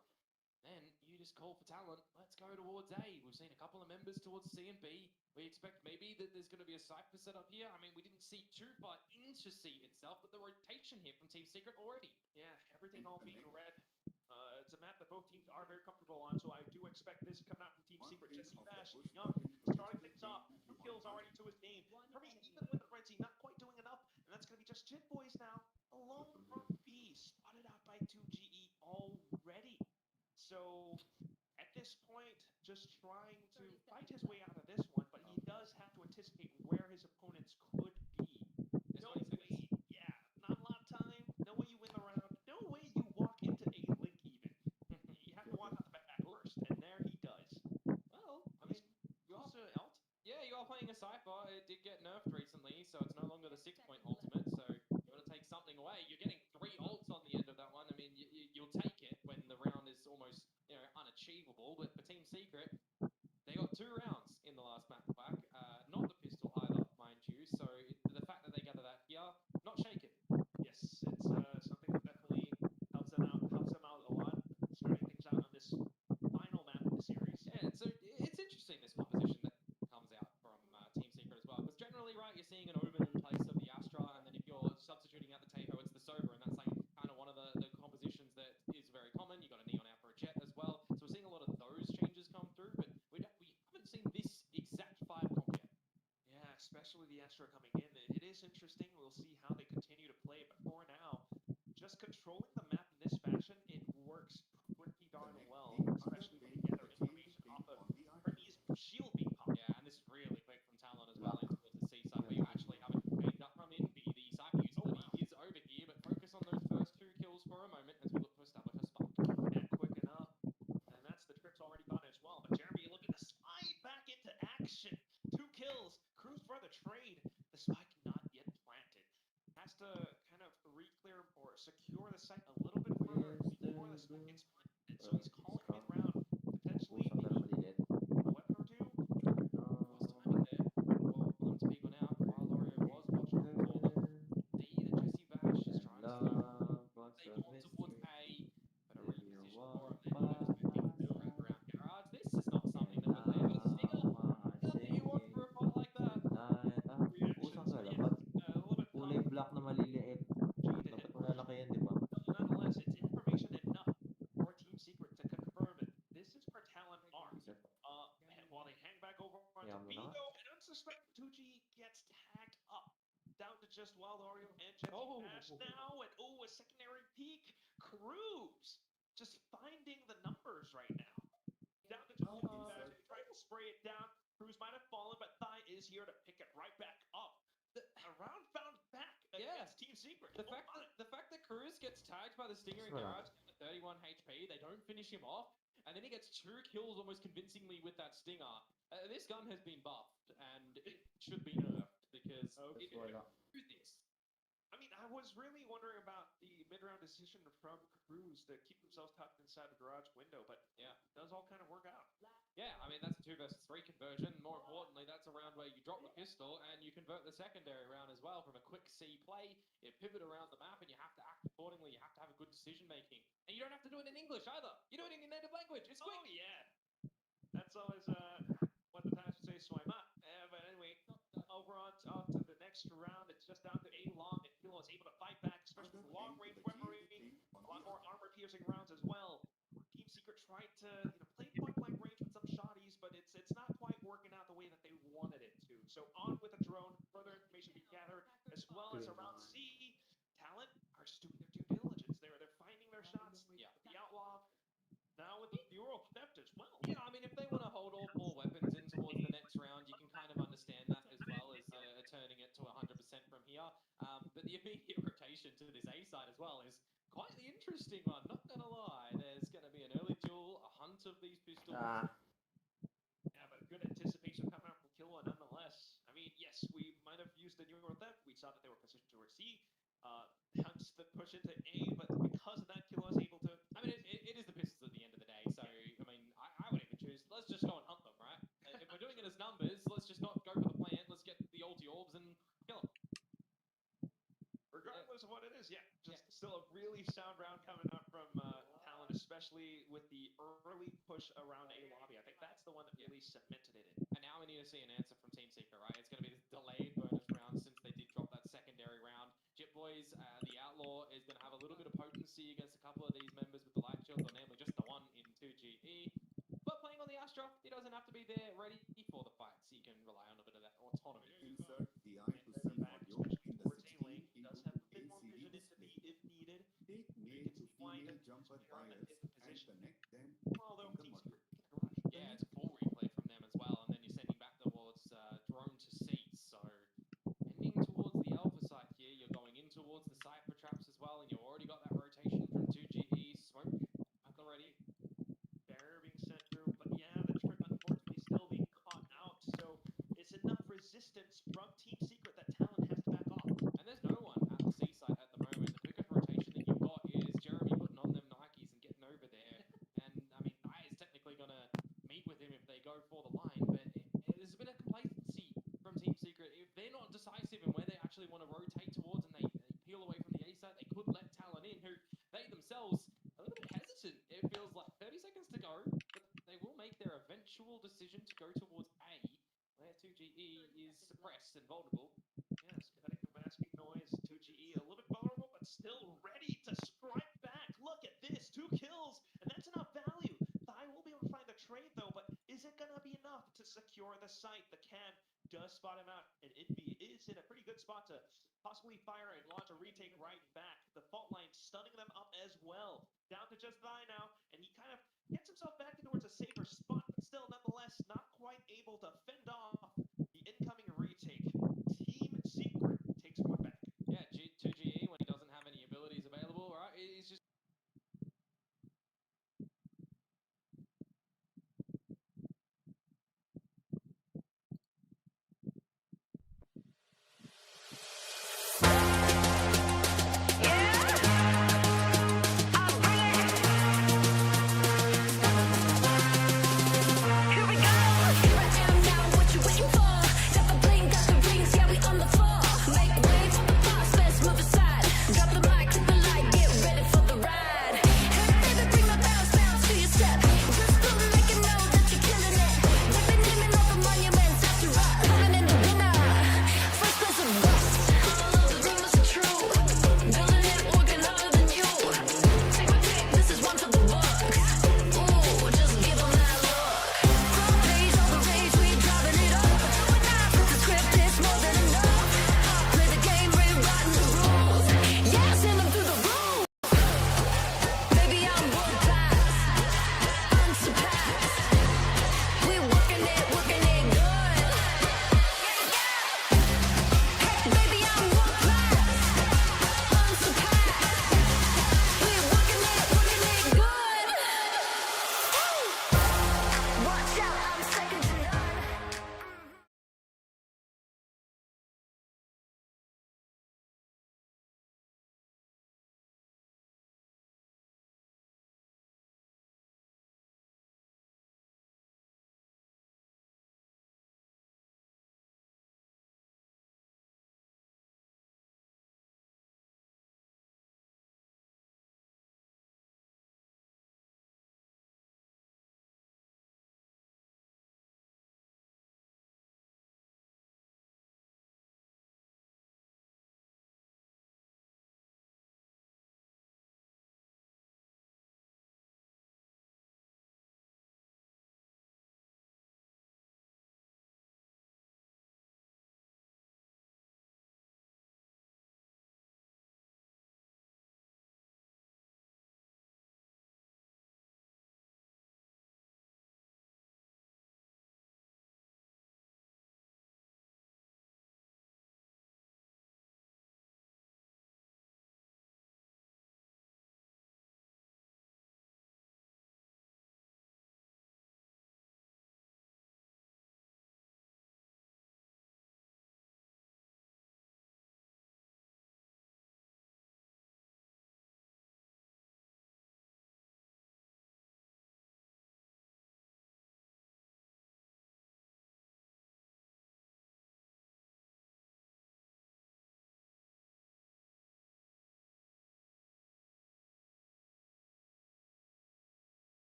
Then you just call for talent. Let's go towards A. We've seen a couple of members towards C and B. We expect maybe that there's going to be a Cypher set up here. I mean, we didn't see too far into C itself, but the rotation here from Team Secret already. Yeah, everything all being red. It's a map that both teams are very comfortable on, so I do expect this coming out from Team Secret. Jesse Bash, Young, starting things off. 2 kills already to his name. For me, even with the frenzy, not quite doing enough, and that's going to be just Jitboys now. Alone from B, spotted out by 2GE already. So, at this point, just trying to fight his way out of this one, but he does have to anticipate where his opponents could be. No way, yeah, not a lot of time, no way you win the round, no way you walk into a link even. You have to walk out the back first, and there he does. Well, I mean, you also Elt. Yeah, you are playing a Cypher. It did get nerfed recently, so it's no longer the 6-point ultimate, so you want to take something away. You're getting 3 ults on the end of that one. I mean, you'll take it when the round is almost, unachievable, but for Team Secret, they got 2 rounds in the last map back. Not the pistol either, mind you, so the fact that they gather that here, not shaken. Yes, it's something that definitely helps them out a lot, starting things out on this final map of the series. Yeah, so it's interesting, this composition that comes out from Team Secret as well, because generally, right, you're seeing an Omen in place of the Astra, and then if you're substituting out the Tahoe, it's the Sober, and that's like kind of one of the compositions that is very common. You got a Neon out for a Jet as well, so we're seeing a lot of those changes come through, but we haven't seen this exact 5 comp yet. Yeah, especially the Astra coming in. It is interesting. We'll see how they continue to play, but for now, just controlling the map in this fashion, it works pretty darn well, especially when you gather information off of Hermes' shield being popped. Yeah, and this is really quick from Talon as well into the C side, where you actually haven't made up from in B. The Cypher utility is over here, but focus on those first 2 kills for a moment as we look to establish a spot. Yeah, quick enough. And that's the trick's already gone as well. But Jeremy looking to slide back into action. 2 kills. Cruz for the trade. The spike not yet planted. Has to kind of re-clear or secure the site a little bit further before the spike gets planted. So he's calling mid-round. Potentially maybe a weapon or 2. Was timing there for them to be gone out while Lorio was watching for them. See that Jesse Bash is trying to they go on towards A, but a reposition for him then to wrap around garage. This is not something that would leave a stinger. Nothing you want for a fight like that. Usang ka dapat. Kulay black na maliliit. Dapat malalaki yan, di ba? Nonetheless, it's information enough for Team Secret to confirm it. This is per talent arm. While they hang back over onto B, though, an unsuspecting 2G gets tagged up. Down to just Wild Oreo and Jesse Bash now, and a secondary peak. Cruz just finding the numbers right now. Down to just Jesse Bash, trying to spray it down. Cruz might have fallen, but Thai is here to pick it right back up. A round found back against Team Secret. The fact that Cruz gets tagged by the Stinger in garage down to 31 HP, they don't finish him off, and then he gets 2 kills almost convincingly with that Stinger. This gun has been buffed, and it should be nerfed, because it do this. I mean, I was really wondering about the mid-round decision from Cruz to keep themselves tucked inside the garage window, but yeah, it does all kind of work out. Yeah, I mean, that's a 2 versus 3 conversion. More importantly, that's a round where you drop the pistol and you convert the secondary round as well from a quick C play. You pivot around the map and you have to act accordingly. You have to have a good decision making. And you don't have to do it in English either. You do it in your native language. It's quick. Oh, yeah. That's always what the Thais would say, swima. But anyway, over on to the next round. It's just down to A long, and Kilo is able to fight back, especially with long-range weaponry, a lot more armor-piercing rounds as well. Team Secret tried to play point-blank range with some shotties, but it's not quite working out the way that they wanted it to. So on with a drone, further information being gathered, as well as around C. Talent are just doing their due diligence. They're finding their shots. Yeah, the Outlaw. Now with the Bureau theft as well. Yeah, I mean, if they want to hold all 4 weapons in towards the next round, you can kind of understand that as well as turning it to 100% from here. But the immediate rotation to this A side as well is quite the interesting one, not going to lie. There's going to be an early duel, a hunt of these pistols. Yeah, but good anticipation coming out from Killa nonetheless. I mean, yes, we might have used the Bureau theft. We saw that they were positioned towards C. Hunts that push into A, but because of that, Killa is able to... I mean, it is the pistols at the end of the day, so, I mean, I would even choose, let's just go and hunt them, right? If we're doing it as numbers, let's just not go for the plant, let's get the ulti orbs and kill them. sound round coming up from Talon, especially with the early push around A lobby. I think that's the one that really cemented it in. And now we need to see an answer from Team Secret, right? It's going to be this delayed bonus round since they did drop that secondary round. Jit Boys, the Outlaw, is going to have a little bit of potency against a couple of these members with the light shield, or namely just the one in 2GE. But playing on the Astra, he doesn't have to be there ready for the fights. He can rely on a bit of that autonomy. Insert the I2C module in the 16 does have a bit more vision into B if needed. Take male to female jumper wires and connect them Although in the Team module. Secret Yeah, it's a full replay from them as well, and then you're sending back towards drone to seats. So heading towards the Alpha site here, you're going in towards the Cypher traps as well, and you've already got that rotation from 2GE. Smoke back already. barrier being sent through, but yeah, the trip unfortunately still being caught out. So it's enough resistance from Team Secret that Talon has to back off. And there's no one at the C site at the moment. The quickest rotation that you've got is Jeremy putting on them Nikes and getting over there. And I mean, Nai is technically going to meet with him if they go for the line, but there's a bit of complacency from Team Secret. If they're not decisive in where they actually want to rotate towards and they peel away from the A site, they could let Talon in, who they themselves a little bit hesitant. It feels like 30 seconds to go, but they will make their eventual decision to go towards A, where 2GE is suppressed and vulnerable. Yes, cutting the masking noise. 2GE a little bit vulnerable, but still ready to strike back. Look at this, 2 kills, and that's enough value. Thai will be able to find the trade though, but is it gonna be enough to secure the site? The cam does spot him out, and Envy is in a pretty good spot to possibly fire and launch a retake right back. The fault line stunning them up as well. Down to just Thai now, and he kind of gets himself back towards a safer spot, but still nonetheless not quite able to fend off the incoming retake. Team Secret takes one back. Yeah, 2GE, when he doesn't have any abilities available, right, he's just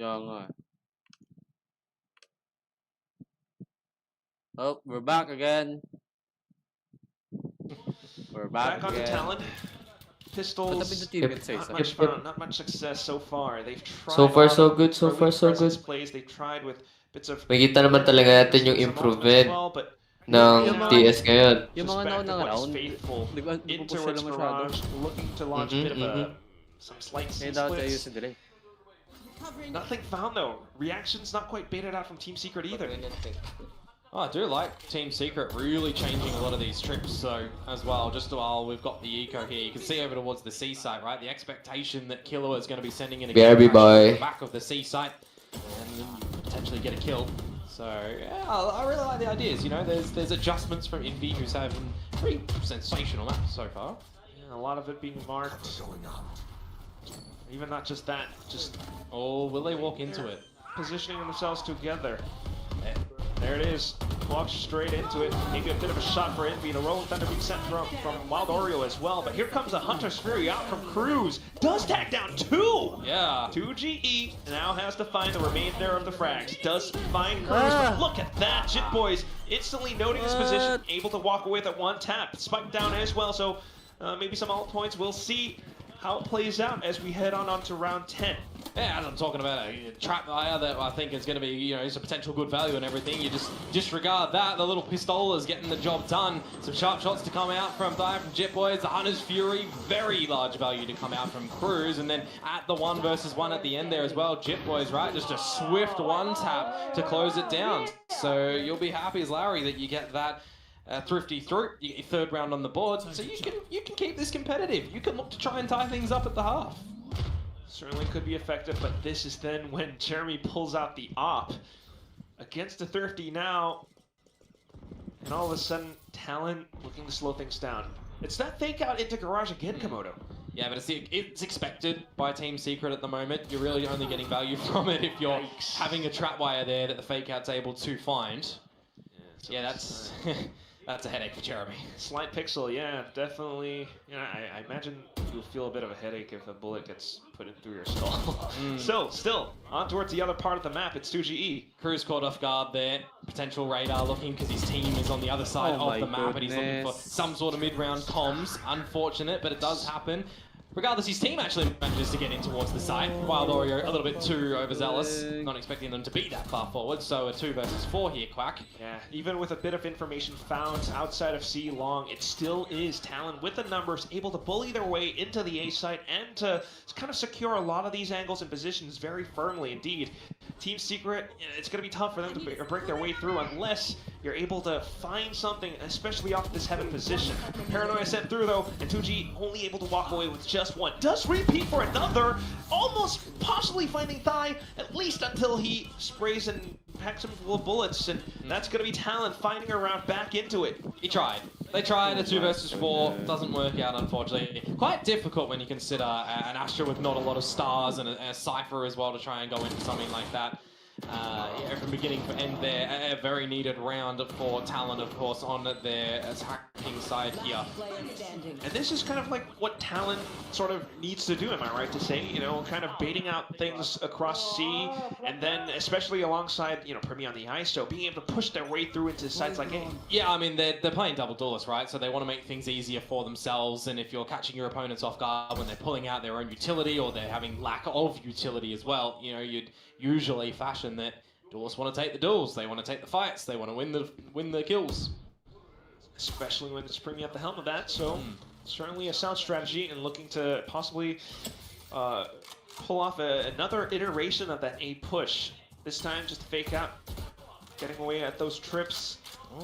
Oh, we're back again. We're back on the again. Talon. Pistols, not much success so far. They've tried so far so good, so far so good. plays. They've tried with bits of Makita naman talaga natin yung improvement ng TS ngayon. Yung mga naunang round, into Towards Garage, looking to launch a bit of some slight splits. Nothing found though. Reactions not quite baited out from Team Secret either. Oh, I do like Team Secret really changing a lot of these trips, so as well, just while we've got the eco here, you can see over towards the C site, right? The expectation that Killer is going to be sending in a BRB boy the back of the C site and potentially get a kill. So yeah, I really like the ideas. You know, there's adjustments from Envy, who's having pretty sensational maps so far. Yeah, a lot of it being marked. Even not just that, just will they walk into it? Positioning themselves together. There it is. Walks straight into it. Maybe a bit of a shot for Envy. The Rolling Thunder being sent from Wild Oreo as well. But here comes a Hunter's Fury out from Cruz. Does tag down 2! Yeah. 2GE now has to find the remainder of the frags. Does find Cruz, but look at that. Jit Boys instantly noting his position. Able to walk away with it one tap. Spike down as well, so maybe some alt points. We'll see how it plays out as we head on to round 10. Yeah, as I'm talking about a trap fire that I think is going to be, you know, is a potential good value and everything. You just disregard that. The little pistol is getting the job done. Some sharp shots to come out from Jet Boys. The Hunter's Fury, very large value to come out from Cruz. And then at the 1 versus 1 at the end there as well, Jet Boys, right? Just a swift one tap to close it down. So you'll be happy as Larry that you get that. Thrifty through, you get your third round on the board, so you can keep this competitive. You can look to try and tie things up at the half. Certainly could be effective, but this is then when Jeremy pulls out the op against the Thrifty now, and all of a sudden Talon looking to slow things down. It's that fake out into Garage again, Komodo. Yeah, but it's expected by Team Secret at the moment. You're really only getting value from it if you're having a trap wire there that the fake out's able to find. Yeah, that's that's a headache for Jeremy. Slight pixel, yeah, definitely. Yeah, I imagine you'll feel a bit of a headache if a bullet gets put in through your skull. So, still, on towards the other part of the map, it's 2GE. Cruz caught off guard there. Potential radar looking because his team is on the other side of the map and he's looking for some sort of mid-round comms. Unfortunate, but it does happen. Regardless, his team actually manages to get in towards the side. Wild Oreo a little bit too overzealous, not expecting them to be that far forward, so a 2 versus 4 here, Quack. Yeah, even with a bit of information found outside of C long, it still is Talon with the numbers, able to bully their way into the A site and to kind of secure a lot of these angles and positions very firmly indeed. Team Secret, it's going to be tough for them to break their way through unless you're able to find something, especially off this heaven position. Paranoia sent through though, and 2G only able to walk away with just one. Does repeat for another, almost possibly finding Thigh, at least until he sprays and packs him full of bullets, and that's going to be Talon finding a round back into it. He tried. They tried a 2 versus 4, doesn't work out unfortunately. Quite difficult when you consider an Astra with not a lot of stars and a Cypher as well to try and go into something like that. Yeah, from beginning to end there, a very needed round for Talon, of course, on their attacking side here. And this is kind of like what Talon sort of needs to do, am I right to say? You know, kind of baiting out things across C, and then especially alongside, you know, Primi on the ISO, being able to push their way through into sites like A. Yeah, I mean, they're playing double duelist, right? So they want to make things easier for themselves, and if you're catching your opponents off guard when they're pulling out their own utility, or they're having lack of utility as well, you know, you'd usually fashion that duelists want to take the duels, they want to take the fights, they want to win the kills. Especially when it's Primi at the helm of that, so certainly a sound strategy and looking to possibly pull off another iteration of that A push. This time just fake out, getting away at those trips,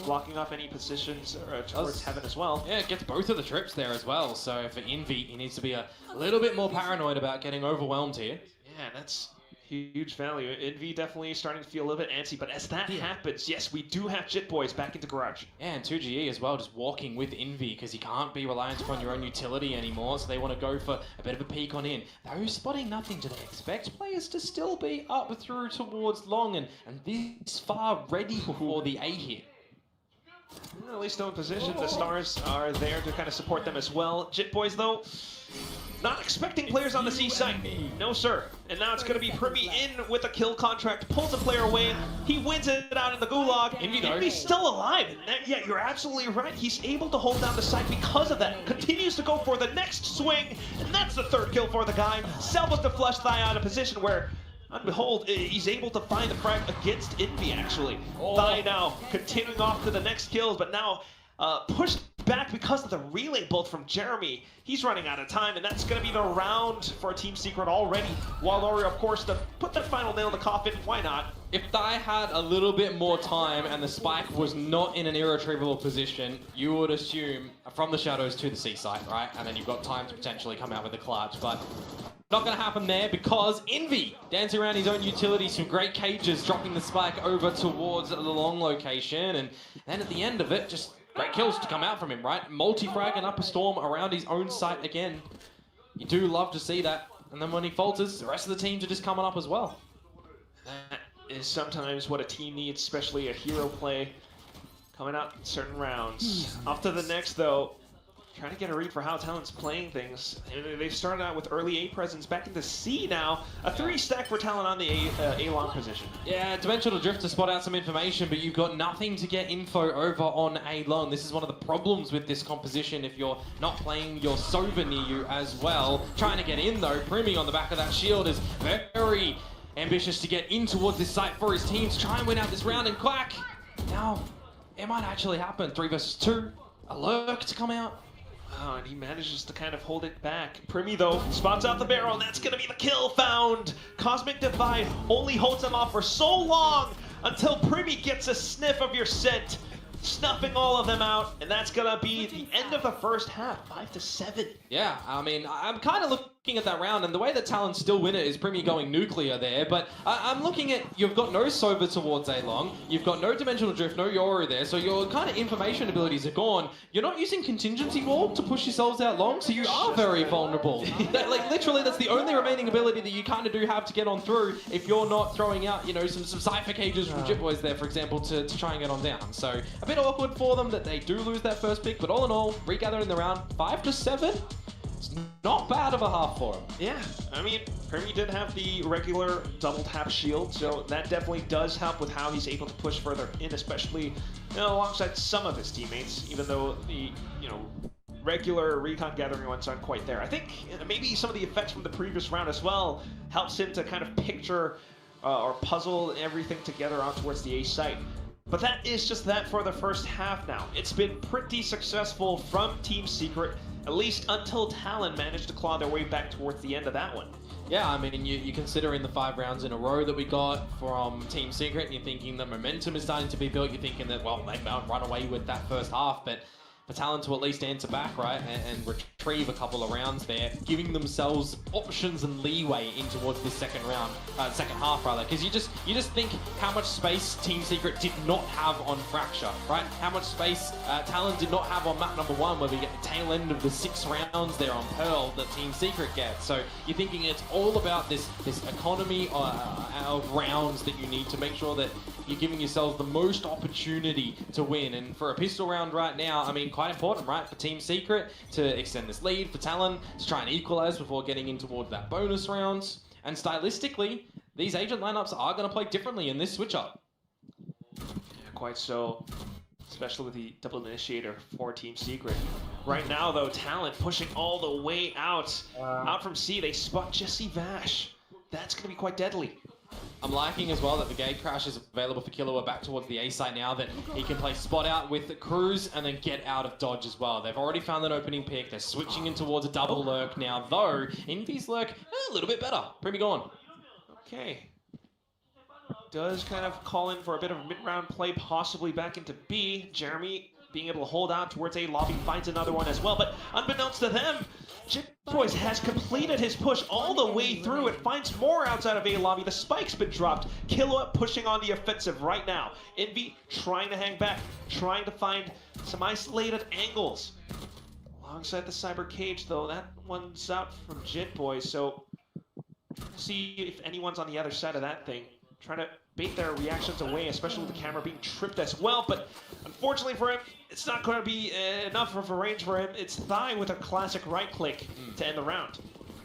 blocking off any positions towards heaven as well. Yeah, it gets both of the trips there as well, so for Envy, he needs to be a little bit more paranoid about getting overwhelmed here. Yeah, that's huge value. Envy definitely starting to feel a little bit antsy, but as that happens, yes, we do have Jit Boys back into Garage. Yeah, and 2GE as well, just walking with Envy, because you can't be reliant upon your own utility anymore, so they want to go for a bit of a peek on in. Though spotting nothing, do they expect players to still be up through towards long and this far ready for the A hit? At least though in position, the stars are there to kind of support them as well. Jit Boys though, not expecting players on the C site. No sir. And now it's going to be Primi in with a kill contract, pulls a player away, he wins it out in the gulag, and he's still alive. And yeah, you're absolutely right. He's able to hold down the site because of that. Continues to go for the next swing, and that's the third kill for the guy. Selvas the flush thigh out of position where, and behold, he's able to find the frag against Envy, actually. Thigh now continuing off to the next kills, but now pushed back because of the relay bolt from Jeremy. He's running out of time, and that's going to be the round for Team Secret already. Walori, of course, to put that final nail in the coffin. Why not? If Thai had a little bit more time and the spike was not in an irretrievable position, you would assume from the shadows to the C site, right? And then you've got time to potentially come out with a clutch, but not going to happen there because Envy dancing around his own utility, some great cages, dropping the spike over towards the long location, and then at the end of it, just great kills to come out from him, right? Multi-frag and up a storm around his own site again. You do love to see that. And then when he falters, the rest of the teams are just coming up as well. That is sometimes what a team needs, especially a hero play coming out in certain rounds. Off to the next, though. Trying to get a read for how Talon's playing things. They've started out with early A presence back into C now. A 3-stack for Talon on the A-long position. Yeah, Dimensional Drift to spot out some information, but you've got nothing to get info over on A-long. This is one of the problems with this composition if you're not playing your Sova near you as well. Trying to get in though, Primi on the back of that shield is very ambitious to get in towards this site for his team to try and win out this round, and Quack, now it might actually happen. 3 versus 2, a lurk to come out. Oh, and he manages to kind of hold it back. Primi, though, spots out the barrel, and that's going to be the kill found. Cosmic Divide only holds him off for so long until Primi gets a sniff of your scent, snuffing all of them out, and that's going to be the end of the first half, 5-7. Yeah, I mean, I'm kind of looking at that round, and the way that Talon still win it is Primi going nuclear there, but I'm looking at, you've got no Sova towards A-long, you've got no Dimensional Drift, no Yoru there, so your kind of information abilities are gone. You're not using Contingency Wall to push yourselves out long, so you are very vulnerable. Like, literally, that's the only remaining ability that you kind of do have to get on through if you're not throwing out, you know, some Cypher cages from Jit Boys there, for example, to try and get on down. So, a bit awkward for them that they do lose that first pick, but all in all, regathering the round, 5-7. It's not bad of a half for him. Yeah, I mean, Primi did have the regular double tap shield, so that definitely does help with how he's able to push further in, especially alongside some of his teammates, even though the, regular recon gathering ones aren't quite there. I think maybe some of the effects from the previous round as well helps him to kind of picture or puzzle everything together out towards the A site. But that is just that for the first half now. It's been pretty successful from Team Secret, at least until Talon managed to claw their way back towards the end of that one. Yeah, I mean, you're considering the 5 rounds in a row that we got from Team Secret, and you're thinking the momentum is starting to be built. You're thinking that, well, they might run away with that first half, but for Talon to at least answer back, right, and retrieve a couple of rounds there, giving themselves options and leeway in towards this second half, because you just think how much space Team Secret did not have on Fracture, right? How much space Talon did not have on map number 1, where we get the tail end of the 6 rounds there on Pearl that Team Secret gets. So you're thinking it's all about this economy of rounds that you need to make sure that you're giving yourselves the most opportunity to win. And for a pistol round right now, I mean, quite important, right, for Team Secret to extend this lead, for Talon to try and equalize before getting in toward that bonus rounds. And stylistically, these agent lineups are going to play differently in this switch-up. Yeah, quite so, especially with the double initiator for Team Secret. Right now, though, Talon pushing all the way out. Out from C, they spot Jesse Vash. That's going to be quite deadly. I'm liking as well that the gate crash is available for Killua back towards the A site now, that he can play spot out with the Cruise and then get out of dodge as well. They've already found an opening pick. They're switching in towards a double lurk now, though Envy's lurk a little bit better. Primi gone. Okay. Does kind of call in for a bit of a mid-round play, possibly back into B. Jeremy being able to hold out towards A lobby, finds another one as well, but unbeknownst to them, Jit Boys has completed his push all the way through. It finds more outside of A lobby. The spike's been dropped. Killua pushing on the offensive right now. Envy trying to hang back, trying to find some isolated angles. Alongside the Cyber Cage, though, that one's out from Jit Boys, so see if anyone's on the other side of that thing. Trying to bait their reactions away, especially with the camera being tripped as well. But unfortunately for him, it's not going to be enough of a range for him. It's Thigh with a classic right click to end the round.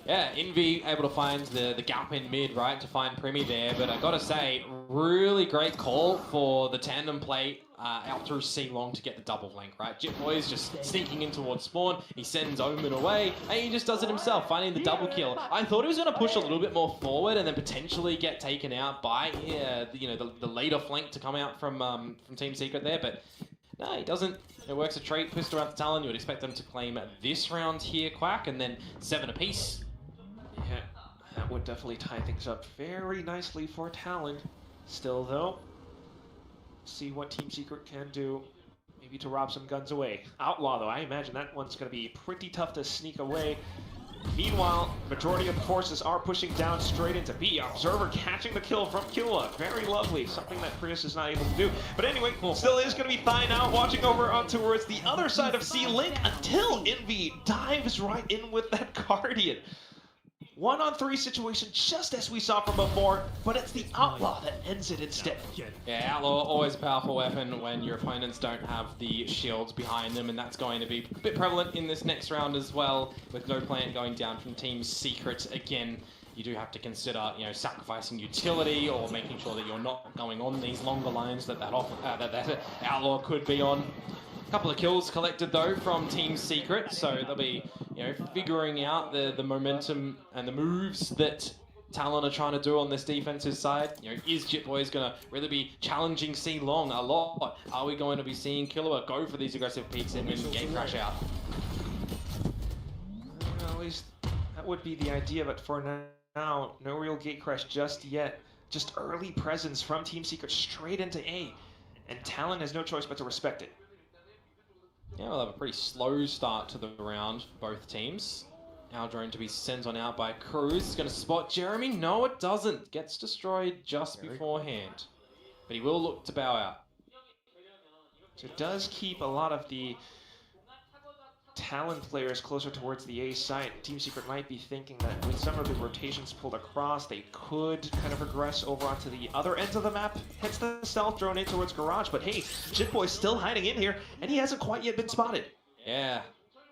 Yeah, Envy able to find the gap in mid, right, to find Primi there. But I gotta say, really great call for the tandem play out through C long to get the double flank, right? Jitboy's just sneaking in towards spawn. He sends Omen away, and he just does it himself, finding the double kill. I thought he was gonna push a little bit more forward and then potentially get taken out by the later flank to come out from Team Secret there, but no, he doesn't. It works a trait, pistol around the Talon. You would expect them to claim this round here, Quack, and then 7 apiece. Yeah, that would definitely tie things up very nicely for Talon. Still, though, see what Team Secret can do. Maybe to rob some guns away. Outlaw, though, I imagine that one's going to be pretty tough to sneak away. Meanwhile, majority of the forces are pushing down straight into B. Observer catching the kill from Killua. Very lovely. Something that Prius is not able to do. But anyway, still is going to be Thigh now, watching over on towards the other side of C-Link until Envy dives right in with that Guardian. 1-on-3 situation, just as we saw from before, but it's the Outlaw that ends it instead. Yeah, Outlaw, always a powerful weapon when your opponents don't have the shields behind them, and that's going to be a bit prevalent in this next round as well, with no plan going down from Team Secret. Again, you do have to consider, sacrificing utility or making sure that you're not going on these longer lines that Outlaw could be on. Couple of kills collected though from Team Secret, so they'll be, figuring out the momentum and the moves that Talon are trying to do on this defensive side. Is Jitboy going to really be challenging C long a lot? Are we going to be seeing Killua go for these aggressive peaks and game crash out? Well, at least that would be the idea, but for now, no real gate crash just yet. Just early presence from Team Secret straight into A, and Talon has no choice but to respect it. Yeah, we'll have a pretty slow start to the round for both teams. Our drone to be sent on out by Cruz. Is going to spot Jeremy. No, it doesn't. Gets destroyed just beforehand. But he will look to bow out. So it does keep a lot of the Talon players closer towards the A site. Team Secret might be thinking that with some of the rotations pulled across, they could kind of regress over onto the other ends of the map. Hence the stealth drone in towards Garage. But hey, Jitboy's still hiding in here, and he hasn't quite yet been spotted. Yeah,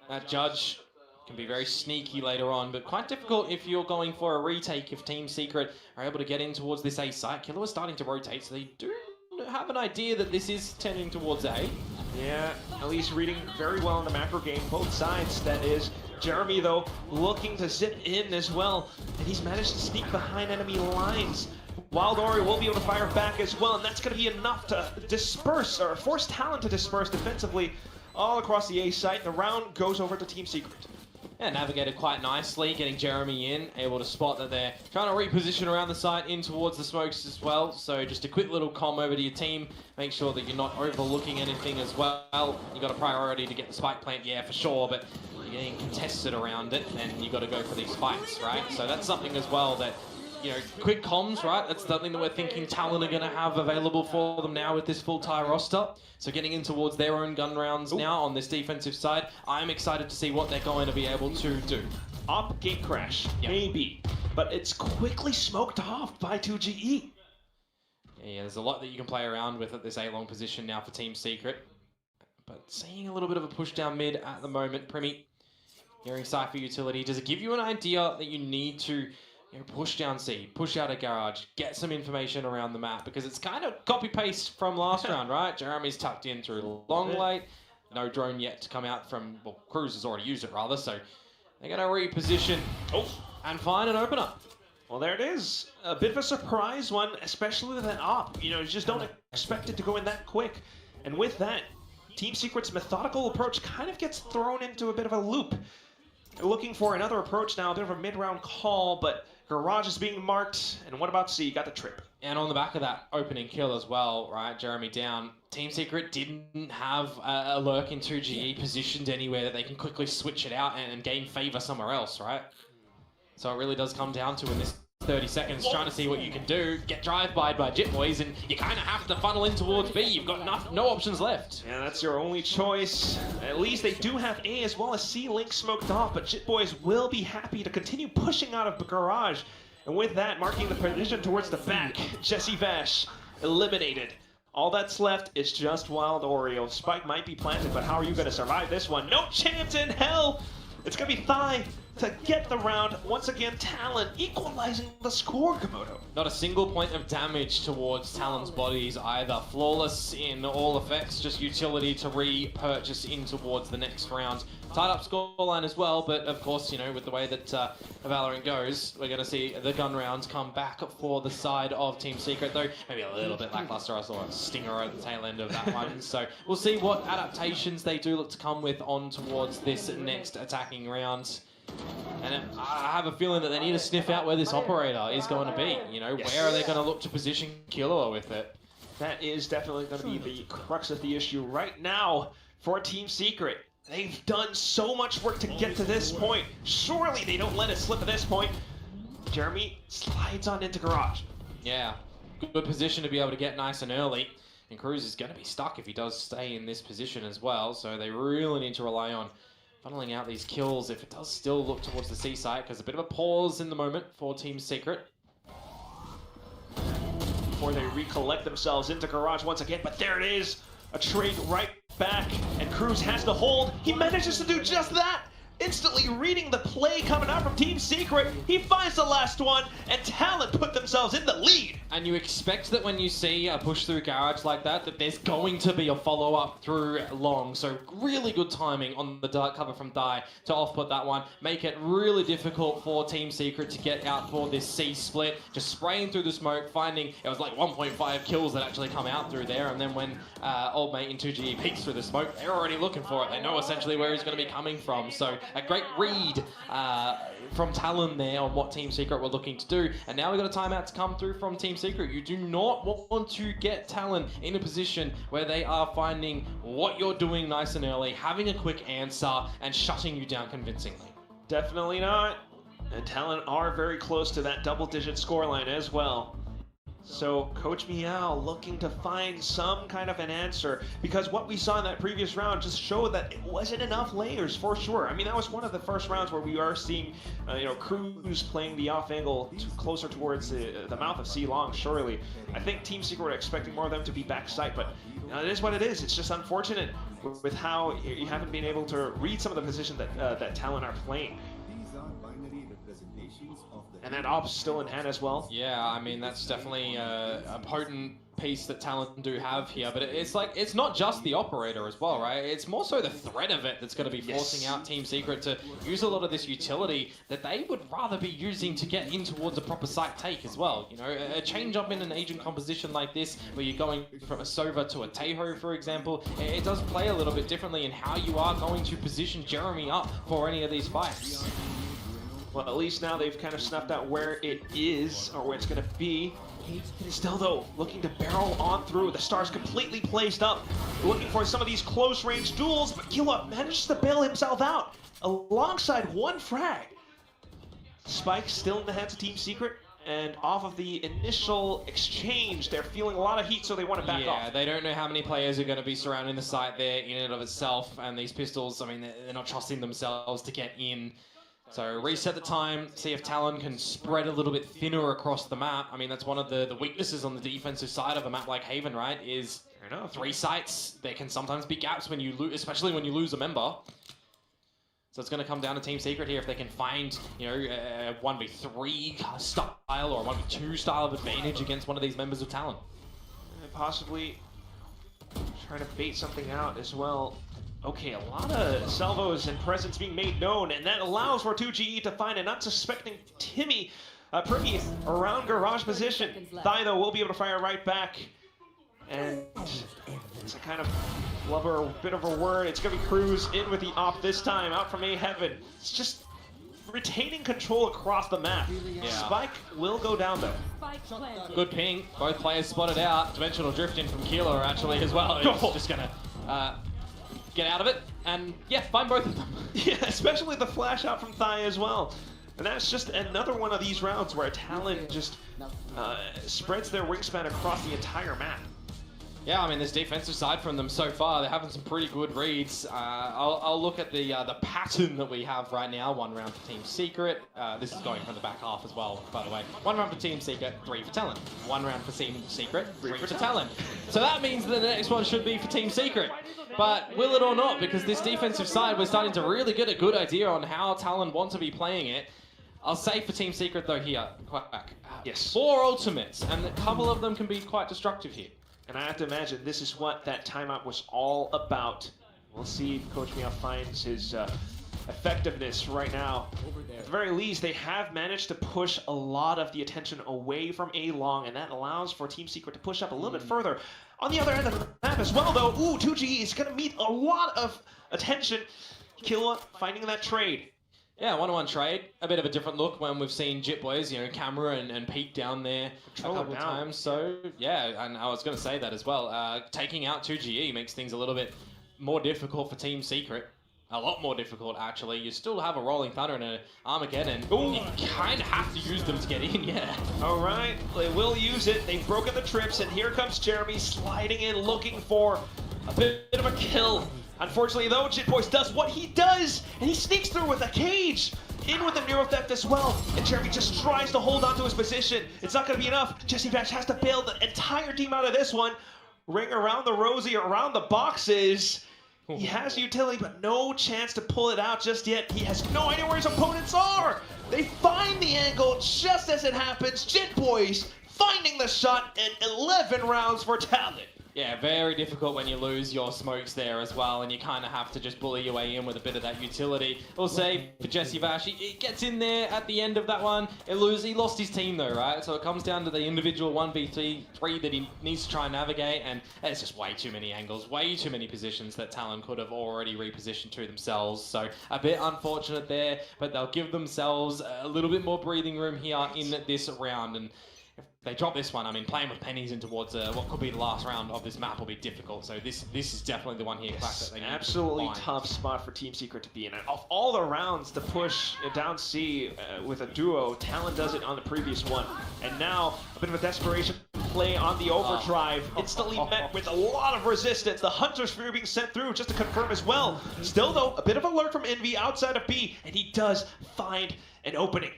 that Judge can be very sneaky later on, but quite difficult if you're going for a retake if Team Secret are able to get in towards this A site. Killer is starting to rotate, so they do have an idea that this is tending towards A. Yeah, at least reading very well in the macro game, both sides, that is. Jeremy, though, looking to zip in as well, and he's managed to sneak behind enemy lines. Wild Ori will be able to fire back as well, and that's going to be enough to disperse, or force Talon to disperse defensively all across the A site. The round goes over to Team Secret. Yeah, navigated quite nicely, getting Jeremy in, able to spot that they're trying to reposition around the site in towards the smokes as well. So just a quick little comm over to your team. Make sure that you're not overlooking anything as well. You got a priority to get the spike plant, yeah, for sure, but you're getting contested around it, and you got to go for these spikes, right? So that's something as well that, quick comms, right? That's something that we're thinking Talon are going to have available for them now with this full tie roster. So getting in towards their own gun rounds now on this defensive side. I'm excited to see what they're going to be able to do. Op gate crash, maybe, but it's quickly smoked off by 2GE. Yeah, there's a lot that you can play around with at this A-long position now for Team Secret. But seeing a little bit of a push down mid at the moment. Primi, hearing Cypher utility, does it give you an idea that you need to push down C, push out a garage, get some information around the map, because it's kind of copy-paste from last round, right? Jeremy's tucked in through long late, no drone yet to come out from, well, Cruz has already used it rather, so they're going to reposition and find an opener. Well, there it is. A bit of a surprise one, especially with an op. You just don't expect it to go in that quick. And with that, Team Secret's methodical approach kind of gets thrown into a bit of a loop. They're looking for another approach now, a bit of a mid-round call, but Garage is being marked, and what about C? Got the trip. And on the back of that opening kill as well, right, Jeremy down, Team Secret didn't have a lurk in 2GE positioned anywhere that they can quickly switch it out and gain favor somewhere else, right? So it really does come down to, in this 30 seconds, trying to see what you can do, get drive-by'd by Jitboys, and you kind of have to funnel in towards B. You've got no options left. Yeah, that's your only choice. At least they do have A as well as C Link smoked off, but Jitboys will be happy to continue pushing out of the garage. And with that, marking the position towards the back, Jesse Vash eliminated. All that's left is just Wild Oreo. Spike might be planted, but how are you going to survive this one? No chance in hell! It's going to be Thai to get the round. Once again, Talon equalizing the score, Komodo. Not a single point of damage towards Talon's bodies either. Flawless in all effects, just utility to repurchase in towards the next round. Tied up scoreline as well, but of course, you know, with the way that Valorant goes, we're going to see the gun rounds come back for the side of Team Secret, though maybe a little bit lackluster. I saw a stinger at the tail end of that one. So we'll see what adaptations they do look to come with on towards this next attacking round. And I have a feeling that they need to sniff out where this operator is going to be. You know, where are they going to look to position Killua with it? That is definitely going to be the crux of the issue right now for Team Secret. They've done so much work to get to this point. Surely they don't let it slip at this point. Jeremy slides on into garage. Yeah, good position to be able to get nice and early. And Cruz is going to be stuck if he does stay in this position as well. So they really need to rely on funneling out these kills if it does still look towards the C site, because a bit of a pause in the moment for Team Secret. Before they recollect themselves into garage once again, but there it is. A trade right back, and Cruz has to hold. He manages to do just that. Instantly reading the play coming out from Team Secret. He finds the last one, and Talon put themselves in the lead. And you expect that when you see a push through garage like that, that there's going to be a follow-up through long. So really good timing on the dark cover from Dai to off-put that one. Make it really difficult for Team Secret to get out for this C split. Just spraying through the smoke, finding it was like 1.5 kills that actually come out through there. And then when old mate in 2G peeks through the smoke, they're already looking for it. They know essentially where he's going to be coming from. So a great read from Talon there on what Team Secret were looking to do. And now we've got a timeout to come through from Team Secret. You do not want to get Talon in a position where they are finding what you're doing nice and early, having a quick answer, and shutting you down convincingly. Definitely not. And Talon are very close to that double-digit scoreline as well. So Coach Meow looking to find some kind of an answer, because what we saw in that previous round just showed that it wasn't enough layers for sure. I mean, that was one of the first rounds where we are seeing, Cruz playing the off angle closer towards the mouth of C Long. Surely, I think Team Secret were expecting more of them to be backside, but it is what it is. It's just unfortunate with how you haven't been able to read some of the positions that Talon are playing. And that op's still in hand as well. Yeah, I mean, that's definitely a potent piece that Talon do have here, but it's like, it's not just the operator as well, right? It's more so the threat of it that's going to be forcing out Team Secret to use a lot of this utility that they would rather be using to get in towards a proper site take as well. You know, a change up in an agent composition like this, where you're going from a Sova to a Taeho, for example, it does play a little bit differently in how you are going to position Jeremy up for any of these fights. Well, at least now they've kind of snuffed out where it is, or where it's going to be. Still, though, looking to barrel on through. The star's completely placed up, looking for some of these close-range duels, but Killua manages to bail himself out alongside one frag. Spike still in the hands of Team Secret, and off of the initial exchange, they're feeling a lot of heat, so they want to back off. Yeah, they don't know how many players are going to be surrounding the site there in and of itself, and these pistols, I mean, they're not trusting themselves to get in. So reset the time, see if Talon can spread a little bit thinner across the map. I mean, that's one of the weaknesses on the defensive side of a map like Haven, right? Is 3 sites. There can sometimes be gaps when you lose, especially when you lose a member. So it's going to come down to Team Secret here if they can find, a 1v3 style or a 1v2 style of advantage against one of these members of Talon. And possibly trying to bait something out as well. Okay, a lot of salvos and presence being made known, and that allows for 2GE to find an unsuspecting Timmy Privy around garage position. Thai, though, will be able to fire right back. And it's a kind of blubber, a bit of a word. It's going to be Cruz in with the op this time, out from A Heaven. It's just retaining control across the map. Yeah. Spike will go down, though. Good ping. Both players spotted out. Dimensional drift in from Kilo, actually, as well. It's just going to get out of it, and yeah, find both of them. Yeah, especially the flash out from Thai as well. And that's just another one of these rounds where Talon just spreads their wingspan across the entire map. Yeah, I mean, this defensive side from them so far, they're having some pretty good reads. I'll look at the pattern that we have right now. 1 round for Team Secret. This is going from the back half as well, by the way. 1 round for Team Secret, 3 for TLN. 1 round for Team Secret, 3 for TLN. So that means that the next one should be for Team Secret. But will it or not? Because this defensive side, we're starting to really get a good idea on how TLN want to be playing it. I'll say for Team Secret though here, Quack. Yes. 4 ultimates, and a couple of them can be quite destructive here. And I have to imagine this is what that timeout was all about. We'll see if Coach Meow finds his effectiveness right now. At the very least, they have managed to push a lot of the attention away from A-Long, and that allows for Team Secret to push up a little bit further. On the other end of the map as well, though, 2G is going to meet a lot of attention. Killa finding that trade. Yeah, 1-on-1 trade. A bit of a different look when we've seen Jit Boys, camera and Pete down there a couple of times. So, yeah, and I was going to say that as well. Taking out 2GE makes things a little bit more difficult for Team Secret. A lot more difficult, actually. You still have a Rolling Thunder and an Armageddon. Ooh. You kind of have to use them to get in, yeah. All right, they will use it. They've broken the trips, and here comes Jeremy sliding in, looking for a bit of a kill. Unfortunately, though, Jit Boys does what he does, and he sneaks through with a cage. In with the Neuro Theft as well, and Jeremy just tries to hold on to his position. It's not going to be enough. Jesse Bash has to bail the entire team out of this one. Ring around the rosy, around the boxes. He has utility, but no chance to pull it out just yet. He has no idea where his opponents are. They find the angle just as it happens. Jit Boys finding the shot, and 11 rounds for Talon. Yeah, very difficult when you lose your smokes there as well, and you kind of have to just bully your way in with a bit of that utility. We'll say for Jesse Vash, he gets in there at the end of that one. He lost his team though, right? So it comes down to the individual 1v3 that he needs to try and navigate, and there's just way too many angles, way too many positions that Talon could have already repositioned to themselves. So a bit unfortunate there, but they'll give themselves a little bit more breathing room here in this round. And if they drop this one, I mean, playing with pennies in towards what could be the last round of this map will be difficult. So this is definitely the one here, Quack, that they need absolutely to find. Tough spot for Team Secret to be in. Of all the rounds to push down C with a duo, Talon does it on the previous one. And now, a bit of a desperation play on the overdrive. Instantly met with a lot of resistance. The Hunter Sphere being sent through just to confirm as well. Still, though, a bit of alert from Envy outside of B, and he does find an opening.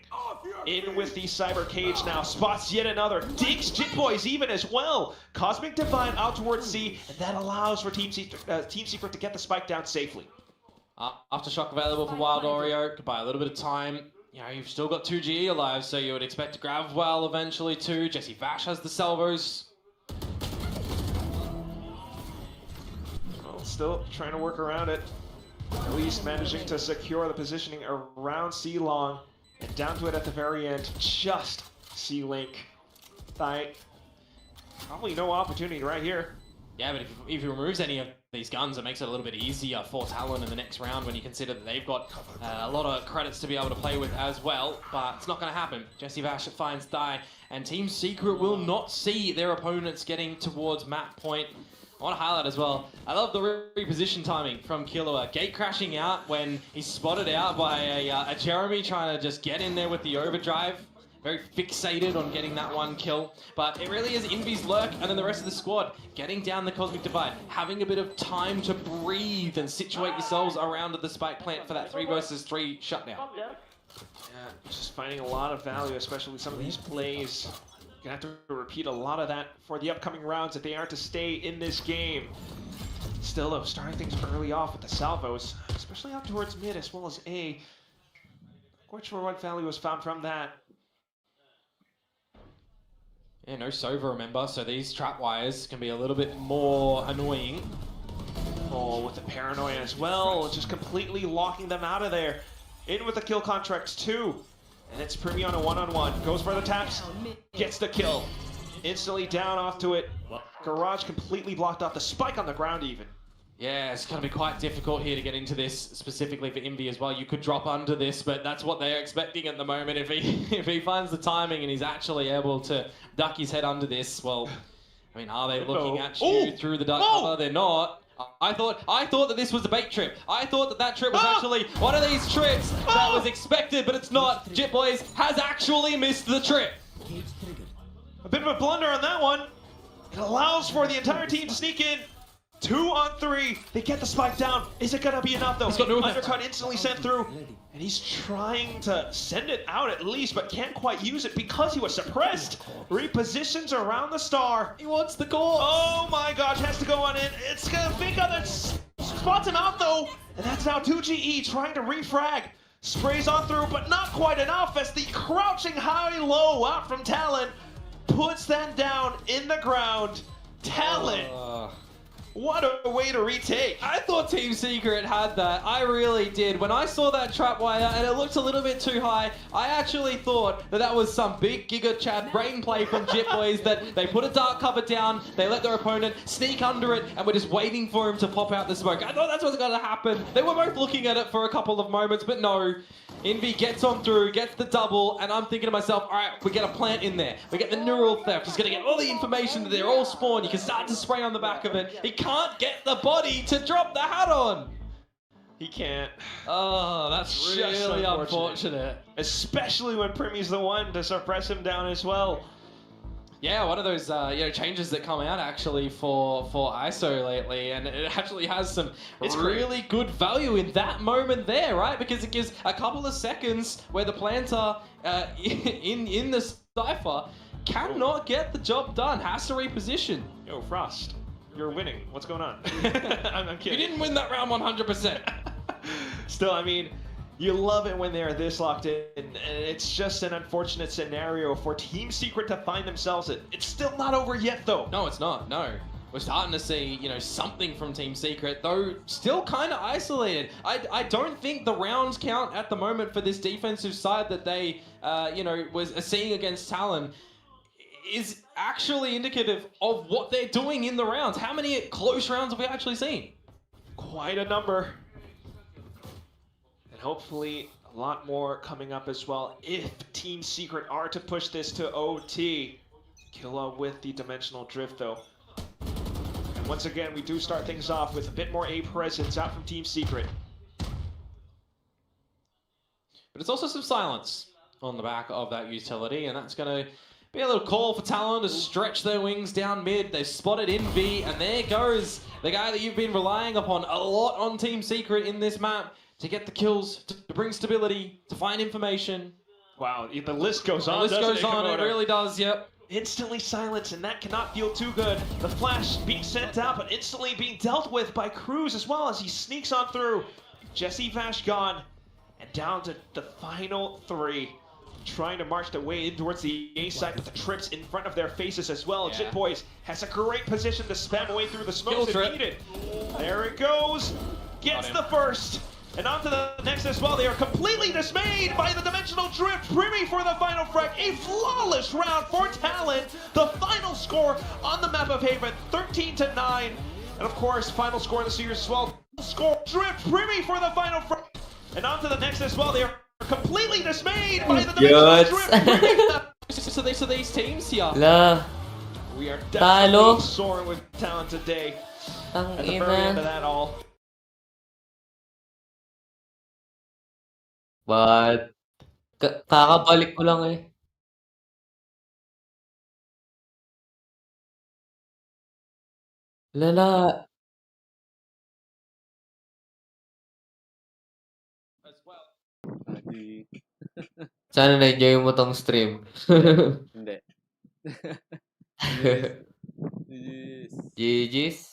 In with the Cyber Cage now, spots yet another, digs Jit Boys even as well. Cosmic Divide out towards C, and that allows for Team Secret to get the spike down safely. Aftershock available for Wild Oreo, could buy a little bit of time. You've still got 2GE alive, so you would expect to grab well eventually too. Jesse Vash has the salvos. Well, still trying to work around it. At least managing to secure the positioning around C-Long. And down to it at the very end, just C-Link. Probably no opportunity right here. Yeah, but if he removes any of these guns, it makes it a little bit easier for Talon in the next round when you consider that they've got a lot of credits to be able to play with as well. But it's not going to happen. Jesse Vash finds Die, and Team Secret will not see their opponents getting towards map point. I want to highlight as well, I love the reposition timing from Killua. Gate crashing out when he's spotted out by a Jeremy trying to just get in there with the overdrive. Very fixated on getting that one kill. But it really is Envy's lurk and then the rest of the squad getting down the Cosmic Divide, having a bit of time to breathe and situate yourselves around the spike plant for that 3 versus 3 shutdown. Yeah, just finding a lot of value, especially with some of these plays. Gonna have to repeat a lot of that for the upcoming rounds if they are to stay in this game. Still though, starting things early off with the salvos, especially out towards mid as well as A. Quite sure what value was found from that. Yeah, no Sova, remember, so these trap wires can be a little bit more annoying. Oh, with the paranoia as well, just completely locking them out of there. In with the kill contracts too. And it's Primi on a one-on-one. Goes for the taps, gets the kill. Instantly down off to it. Garage completely blocked off the spike on the ground even. Yeah, it's going to be quite difficult here to get into this, specifically for Envy as well. You could drop under this, but that's what they're expecting at the moment. If he finds the timing and he's actually able to duck his head under this, well, I mean, are they looking at you through the duck cover? They're not. I thought that this was a bait trip. I thought that trip was actually one of these trips that was expected, but it's not. Jit Boys has actually missed the trip. A bit of a blunder on that one. It allows for the entire team to sneak in. 2 on 3. They get the spike down. Is it going to be enough, though? Undercut instantly sent through. And he's trying to send it out at least, but can't quite use it because he was suppressed. Repositions around the star. He wants the goal. Oh my gosh, has to go on in. It's going to think of it. Spots him out, though. And that's now 2GE trying to refrag. Sprays on through, but not quite enough as the crouching high-low out from Talon puts them down in the ground. Talon. What a way to retake. I thought Team Secret had that. I really did. When I saw that trap wire and it looked a little bit too high, I actually thought that that was some big Giga Chad brain play from Jit Boys, that they put a dark cover down, they let their opponent sneak under it, and we're just waiting for him to pop out the smoke. I thought that's what's going to happen. They were both looking at it for a couple of moments, but no. Envy gets on through, gets the double, and I'm thinking to myself, all right, we get a plant in there. We get the neural theft. He's going to get all the information that they're all spawned. You can start to spray on the back of it. He can't get the body to drop the hat on. He can't. Oh, that's really unfortunate. Especially when Primmy's the one to suppress him down as well. Yeah, one of those changes that come out actually for ISO lately, and it actually has some really good value in that moment there, right? Because it gives a couple of seconds where the planter in the Cypher cannot get the job done, has to reposition. Yo, Frost, you're winning. What's going on? I'm kidding. You didn't win that round 100%. Still, I mean, you love it when they're this locked in, and it's just an unfortunate scenario for Team Secret to find themselves in. It's still not over yet, though. No, it's not. No. We're starting to see, something from Team Secret, though still kind of isolated. I don't think the rounds count at the moment for this defensive side that they, was seeing against Talon is actually indicative of what they're doing in the rounds. How many close rounds have we actually seen? Quite a number. Hopefully a lot more coming up as well if Team Secret are to push this to OT. Killa with the dimensional drift though. And once again, we do start things off with a bit more A presence out from Team Secret. But it's also some silence on the back of that utility, and that's going to be a little call for Talon to stretch their wings down mid. They've spotted Envy, and there goes the guy that you've been relying upon a lot on Team Secret in this map. To get the kills, to bring stability, to find information. Wow, the list goes on. The list goes on, it really does, yep. Instantly silence, and that cannot feel too good. The flash being sent out, but instantly being dealt with by Cruz as well as he sneaks on through. Jesse Vash gone, and down to the final 3. Trying to march their way in towards the A side with the trips in front of their faces as well. Yeah. Jit Boys has a great position to spam away through the smokes if needed. There it goes. Gets the first. And on to the next as well. They are completely dismayed by the dimensional drift. Primmy for the final frag. A flawless round for Talon. The final score on the map of Haven, 13-9. And of course, final score in the series as well. Score drift. Primmy for the final frag. And on to the next as well. They are completely dismayed by the dimensional drift. So these teams here. We are definitely soaring with talent today. At the very end of that all. But, kakabalik ko lang eh. Lala. Sana na-enjoy mo tong stream. Hindi. GG's.